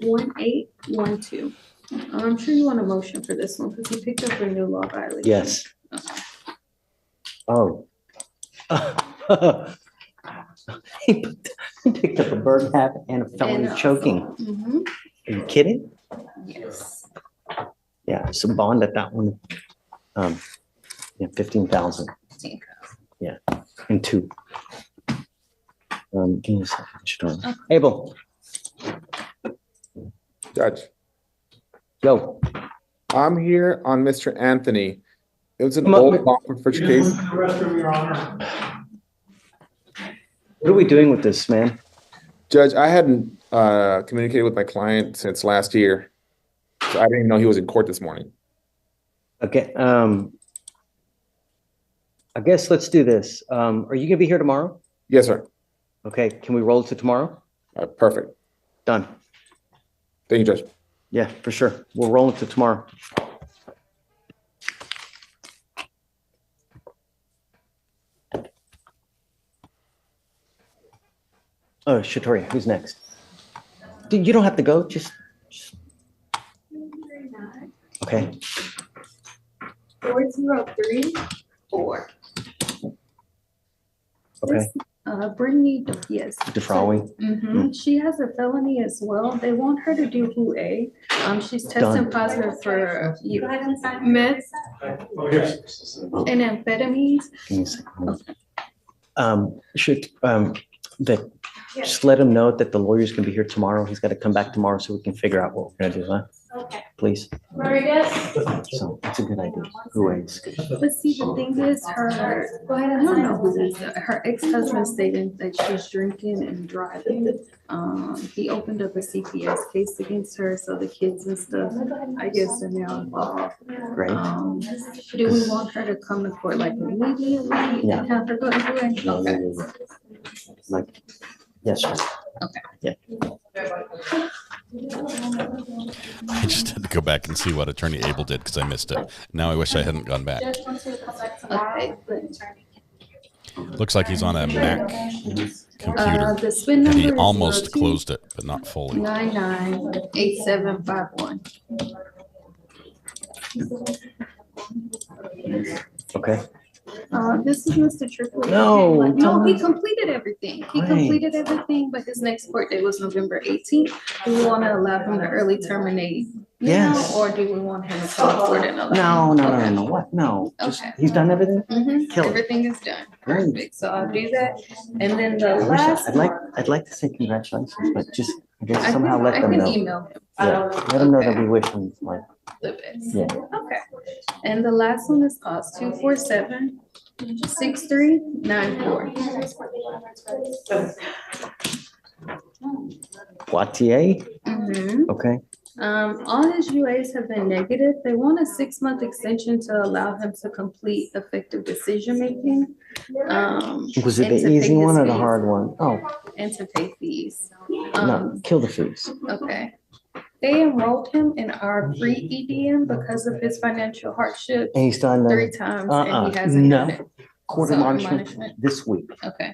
248-1812. I'm sure you want a motion for this one because he picked up a new law violation. Yes. Oh. He picked up a bird habit and a felony choking. Mhm. Are you kidding? Yes. Yeah, some bond at that one. Yeah, 15,000. Yeah, and two. Give me a second. Sure. Abel, Judge, go. I'm here on Mr. Anthony. It was an Come up old with- Goldfish case. What are we doing with this, man? Judge, I hadn't communicated with my client since last year. So I didn't even know he was in court this morning. Okay, I guess let's do this. Are you gonna be here tomorrow? Yes, sir. Okay, can we roll it to tomorrow? Perfect. Done. Thank you, Judge. Yeah, for sure. We'll roll it to tomorrow. Oh, Shatori, who's next? Dude, you don't have to go, just okay. 4034. Okay. Brittany, yes. Defrauding. Mhm. She has a felony as well. They want her to do WHO. She's testing Done. positive for meth and amphetamines. Give me a second. Just let him know that the lawyer's gonna be here tomorrow. He's gotta come back tomorrow so we can figure out what we're gonna do, huh? Okay. Please. Very good. So that's a good idea. Who is? But see, the thing is, I don't know who this is. Her ex-husband stated that she's drinking and driving. He opened up a CPS case against her, so the kids and stuff, I guess, are now involved. Great. Do we want her to come to court like immediately Yeah. and have her go to court? No, Okay. Like, yes, sir. Okay. Yeah. I just had to go back and see what Attorney Abel did because I missed it. Now I wish I hadn't gone back. Judge wants you to come back tomorrow. Looks like he's on a Mac computer. The spin And he number is almost closed it, but not fully. 998751. Okay. This is Mr. Triplett. No, No, he don't. completed everything. He Right. completed everything, but his next court date was November 18th. Do we want to allow him to early terminate now, Yes. or do we want him to come forward and allow? No. What? No. Just, Okay. he's done everything? Mhm. Kill it. Everything is done. Great. Perfect. So I'll do that. And then the I wish last I'd like to say congratulations, but just I guess I somehow can, let I them can know. email him. Yeah, let them know that we wish him like, The best. yeah. Okay. And the last one is cost 247-6394. Poitiers? Mhm. Okay. All his UAs have been negative. They want a 6-month extension to allow him to complete effective decision making. Was it and the to pay easy his one or the fees. hard one? Oh, And to pay fees. no, kill the fees. Okay. They enrolled him in our pre-EDM because of his financial hardship And he's done 3 times and he hasn't no. done it. Court So, admonishment admonishment. this week. Okay.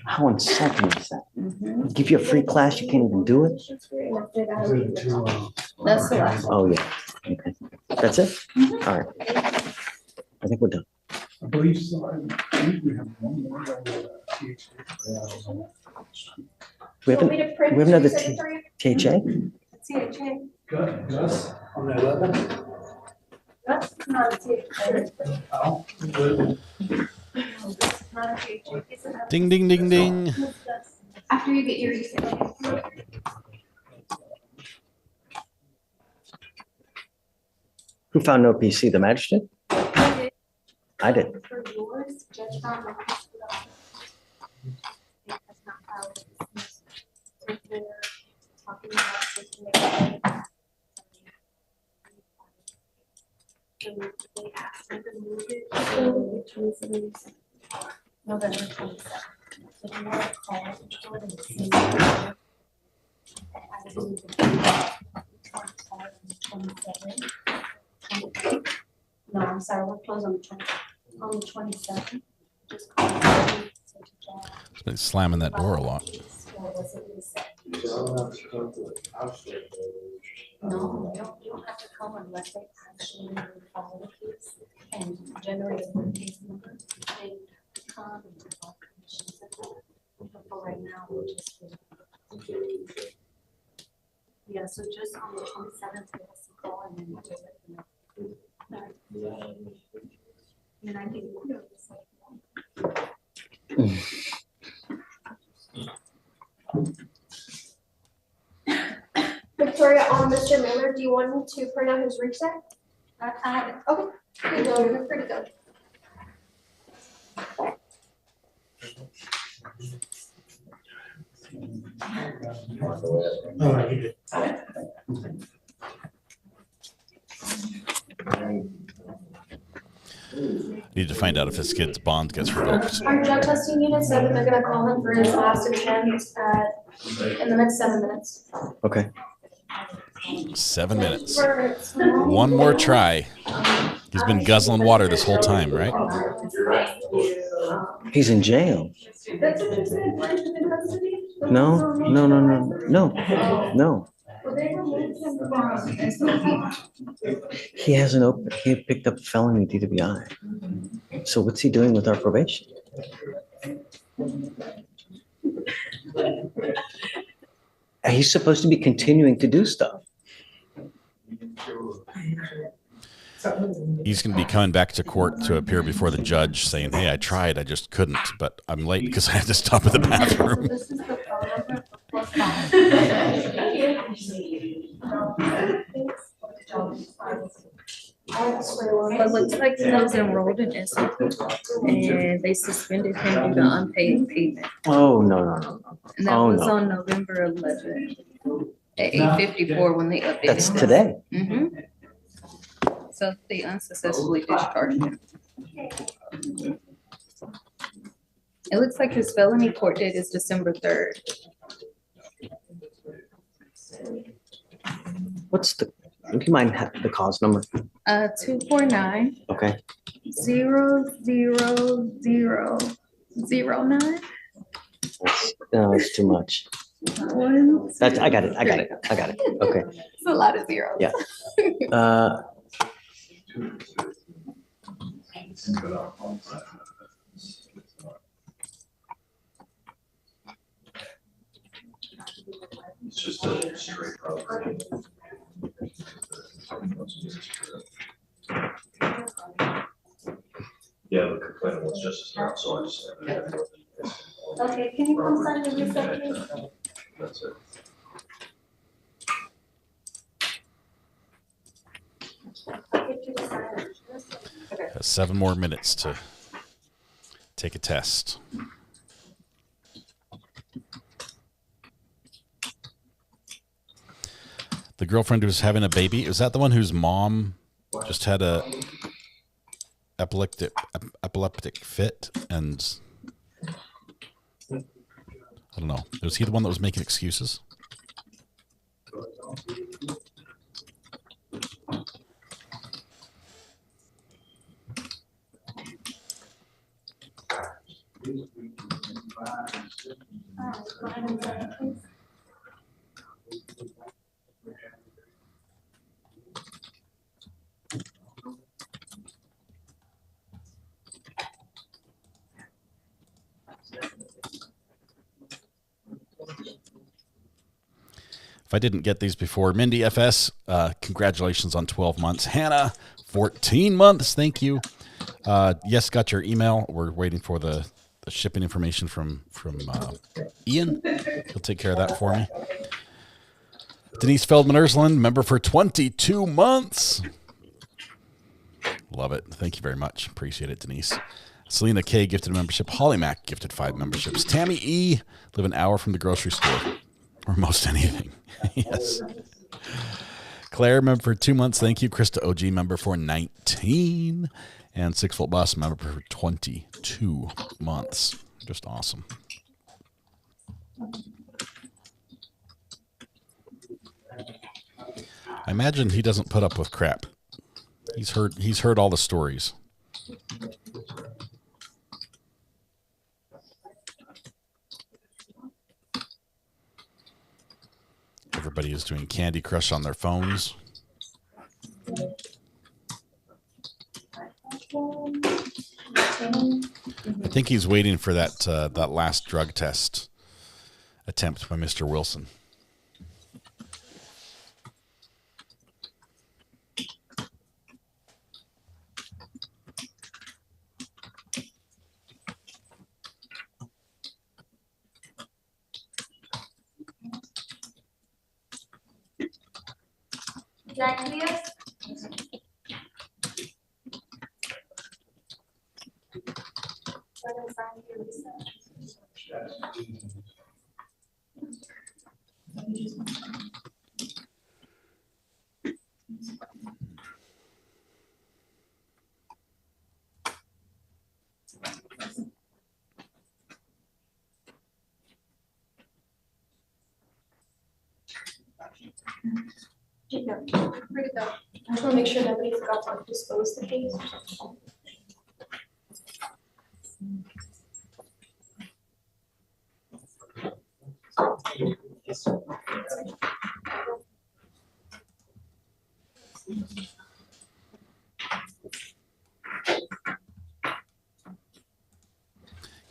How insulting is that? Mhm. Give you a free class, you can't even do it? That's the last one. Oh, yeah. Okay. That's it? Mhm. All right. I think we're done. I believe so. I think we have one more. We have, Want me to print we have another two separate for you? THA? THA. Gus, on the 11th. That's not a THA. Oh, Not a THA. It's a- Ding, ding, ding, ding. After you get your research. Who found no PC? The magistrate? I did. For yours, judge found the hospital. It has not filed a dismissal. So they're talking about taking it. So they asked them to move it to 27 November 27th. So they want to call it and see. I believe it's on 27. No, I'm sorry, we're closed on the 27th. Just call it. He's been slamming that door a lot. No, you don't have to come unless they actually follow the case and generate a case number. They come and file commissions and all. But for right now, we'll just. Yeah, so just on the 27th, give us a call and then we'll let you know. And I think. Victoria, Mr. Miller, do you want me to print out his reset? I have it. Okay. Here you go. You're pretty good. Need to find out if this kid's bond gets revoked. Our drug testing unit said that they're gonna call him for his last attempt in the next 7 minutes. Okay. 7 minutes. One more try. He's been guzzling water this whole time, right? He's in jail. That's what you said, weren't you in custody? No. Well, they removed him from SOP. He hasn't opened, he picked up felony DWI. So what's he doing with our probation? He's supposed to be continuing to do stuff. He's going to be coming back to court to appear before the judge saying, hey, I tried, I just couldn't, but I'm late because I had to stop at the bathroom. This is the phone number. But looks like he was enrolled in SOP and they suspended him due to unpaid payment. Oh, no. And that was on November 11th at 8:54 when they updated. That's him. today. Mm-hmm. So they unsuccessfully discharged him. It looks like his felony court date is December 3rd. Would you mind the cause number? 249 Okay. 00009. No, it's too much. I got it. Okay. It's a lot of zeros. Yeah. It's just a straight program. Yeah, the complaint was just as so I just. Okay, can you come sign the receipt, please? That's it. 7 more minutes to take a test. The girlfriend who's having a baby, is that the one whose mom just had a epileptic fit? And I don't know. Was he the one that was making excuses? If I didn't get these before, Mindy FS, congratulations on 12 months. Hannah, 14 months. Thank you. Yes, got your email. We're waiting for the shipping information from Ian. He'll take care of that for me. Denise Feldman Ursland, member for 22 months. Love it. Thank you very much. Appreciate it, Denise. Selena K gifted a membership. Holly Mack gifted 5 memberships. Tammy E, live an hour from the grocery store or most anything. Yes. Claire, member for 2 months. Thank you. Krista OG, member for 19. And 6 Foot Boss, member for 22 months. Just awesome. I imagine he doesn't put up with crap. He's heard all the stories. Everybody is doing Candy Crush on their phones. I think he's waiting for that last drug test attempt by Mr. Wilson. Zacchaeus? Jacob, where'd it go? I just want to make sure nobody forgot to dispose the case.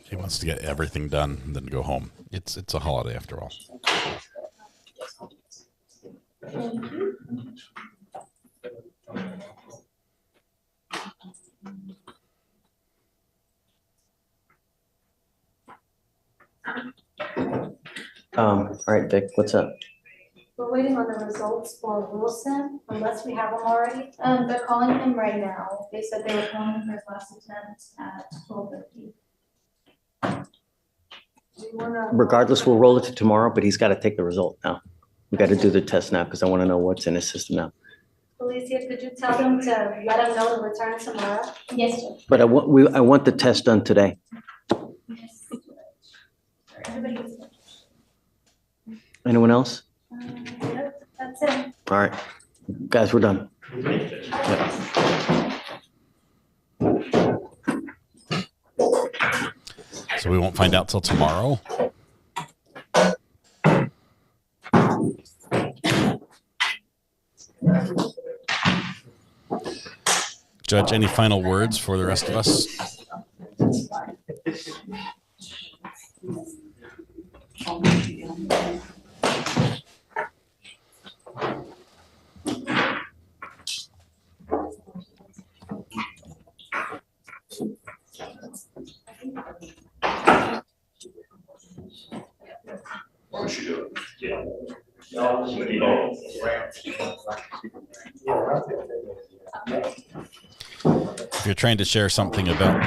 He wants to get everything done and then go home. It's a holiday after all. All right, Vic, what's up? We're waiting on the results for Wilson, unless we have them already. They're calling him right now. They said they were calling him for his last attempt at 12:50. Regardless, we'll roll it to tomorrow, but he's got to take the result now. We got to do the test now because I want to know what's in his system now. Alicia, could you tell them to let him know to return tomorrow? Yes, sir. But I want the test done today. Everybody. Anyone else? That's it. All right, guys, we're done. So we won't find out till tomorrow. Judge, any final words for the rest of us? Why don't you do it? Yeah. If you're trying to share something about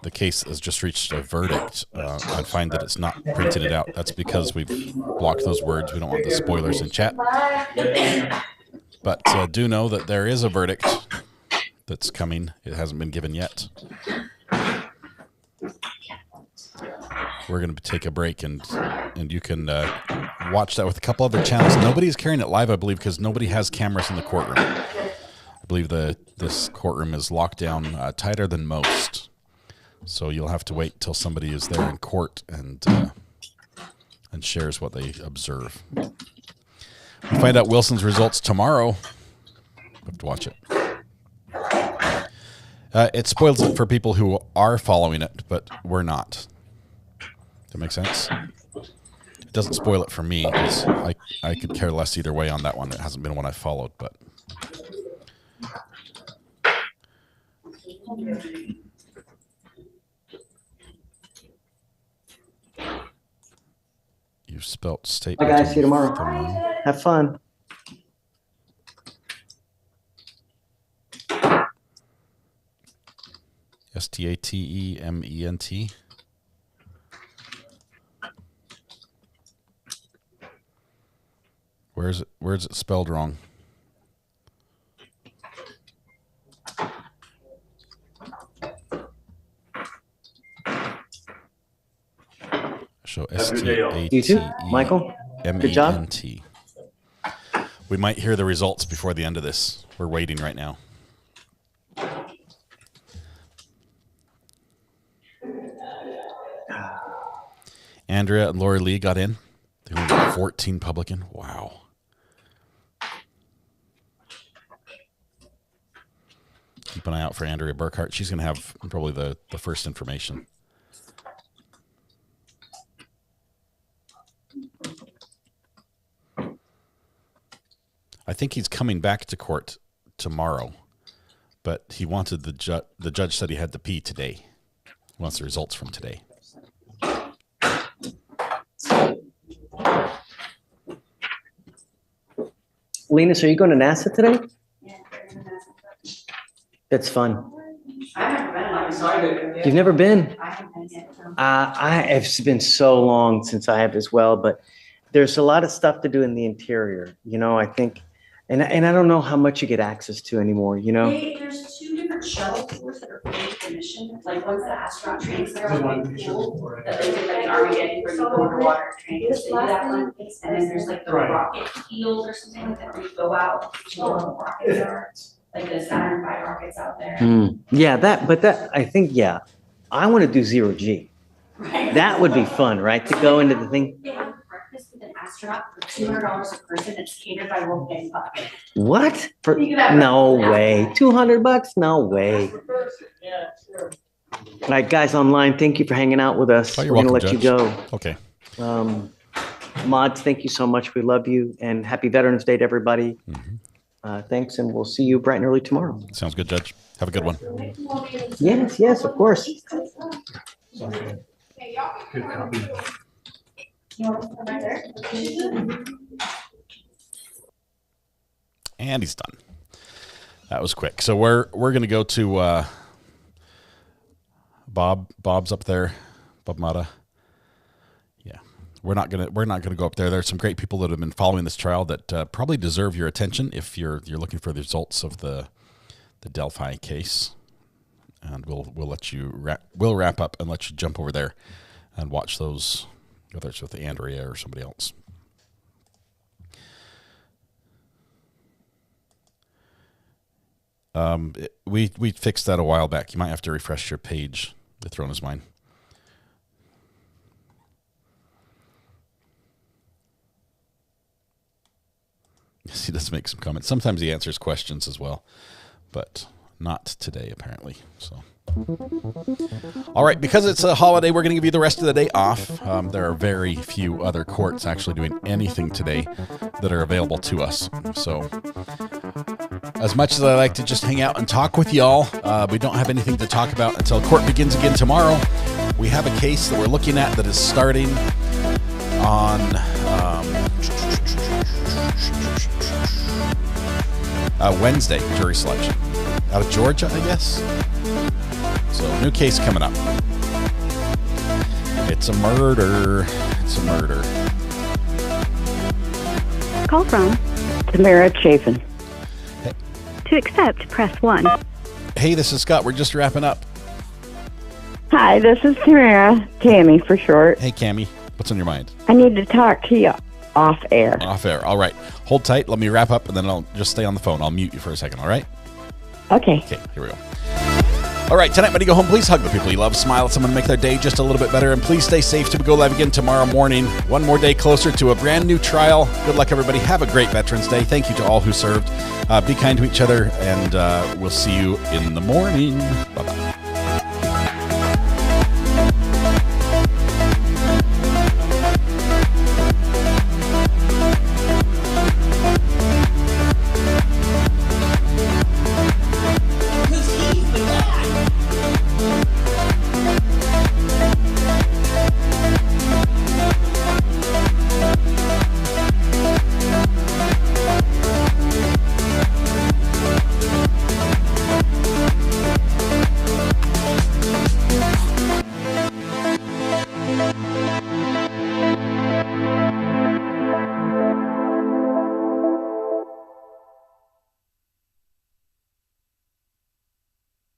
the case that has just reached a verdict, I'd find that it's not printed it out. That's because we've blocked those words. We don't want the spoilers in chat. But do know that there is a verdict that's coming. It hasn't been given yet. We're going to take a break, and you can watch that with a couple other channels. Nobody's carrying it live, I believe, because nobody has cameras in the courtroom. I believe this courtroom is locked down tighter than most. So you'll have to wait till somebody is there in court and shares what they observe. We find out Wilson's results tomorrow. We have to watch it. It spoils it for people who are following it, but we're not. That makes sense? It doesn't spoil it for me, because I could care less either way on that one. It hasn't been one I followed, but... You've spelt state. Bye guys, see you tomorrow. Have fun. Statement. Where's it spelled wrong? Show STATEMENT. You too, Michael. Good job. We might hear the results before the end of this. We're waiting right now. Andrea and Lori Lee got in. They only got 14 public in. Wow. Keep an eye out for Andrea Burkhart. She's going to have probably the first information. I think he's coming back to court tomorrow, but he wanted the judge said he had to pee today. He wants the results from today. Linus, are you going to NASA today? That's fun. You've never been? It's been so long since I have as well, but there's a lot of stuff to do in the interior, you know, I think, and I don't know how much you get access to anymore, you know? There's two different shuttle tours that are fully commissioned, like one's the astronaut training center, like pool, that they did like an Armageddon where you go underwater training, so they do that one. And then there's like the rocket field or something like that, where you go out, you know, where the rockets are, like the Saturn V rockets out there. Yeah, I think, yeah, I want to do 0G. Right. That would be fun, right? To go into the thing. They have breakfast with an astronaut for $200 a person. It's catered by Wolfgang Puck. What? You could have No breakfast. way. $200? No way. Yeah, sure. All right, guys online, thank you for hanging out with us. Oh, you're We're going to welcome, let you Judge. go. Okay. Mods, thank you so much. We love you. And happy Veterans Day to everybody. Thanks, and we'll see you bright and early tomorrow. Sounds good, Judge. Have a good one. Yes, of course. Good copy. And he's done. That was quick. So we're going to go to Bob. Bob's up there. Bob Mata. Yeah. We're not gonna go up there. There's some great people that have been following this trial that probably deserve your attention if you're looking for the results of the Delphi case. And we'll let you wrap up and let you jump over there and watch those, whether it's with Andrea or somebody else. We fixed that a while back. You might have to refresh your page. The throne is mine. Yes, he does make some comments. Sometimes he answers questions as well, but not today apparently. So, all right, because it's a holiday, we're going to give you the rest of the day off. There are very few other courts actually doing anything today that are available to us. So, as much as I like to just hang out and talk with y'all, we don't have anything to talk about until court begins again tomorrow. We have a case that we're looking at that is starting on Wednesday, jury selection. Out of Georgia, I guess. So, new case coming up. It's a murder. It's a murder. Call from Tamara Chafin. To accept, press 1. Hey, this is Scott. We're just wrapping up. Hi, this is Tamara. Tammy for short. Hey, Cammy. What's on your mind? I need to talk to you off air. Off air. All right. Hold tight. Let me wrap up, and then I'll just stay on the phone. I'll mute you for a second, all right? Okay. Okay, here we go. All right, tonight when you go home, please hug the people you love, smile at someone, make their day just a little bit better, and please stay safe till we go live again tomorrow morning. One more day closer to a brand new trial. Good luck, everybody. Have a great Veterans Day. Thank you to all who served. Be kind to each other, and we'll see you in the morning. Bye-bye.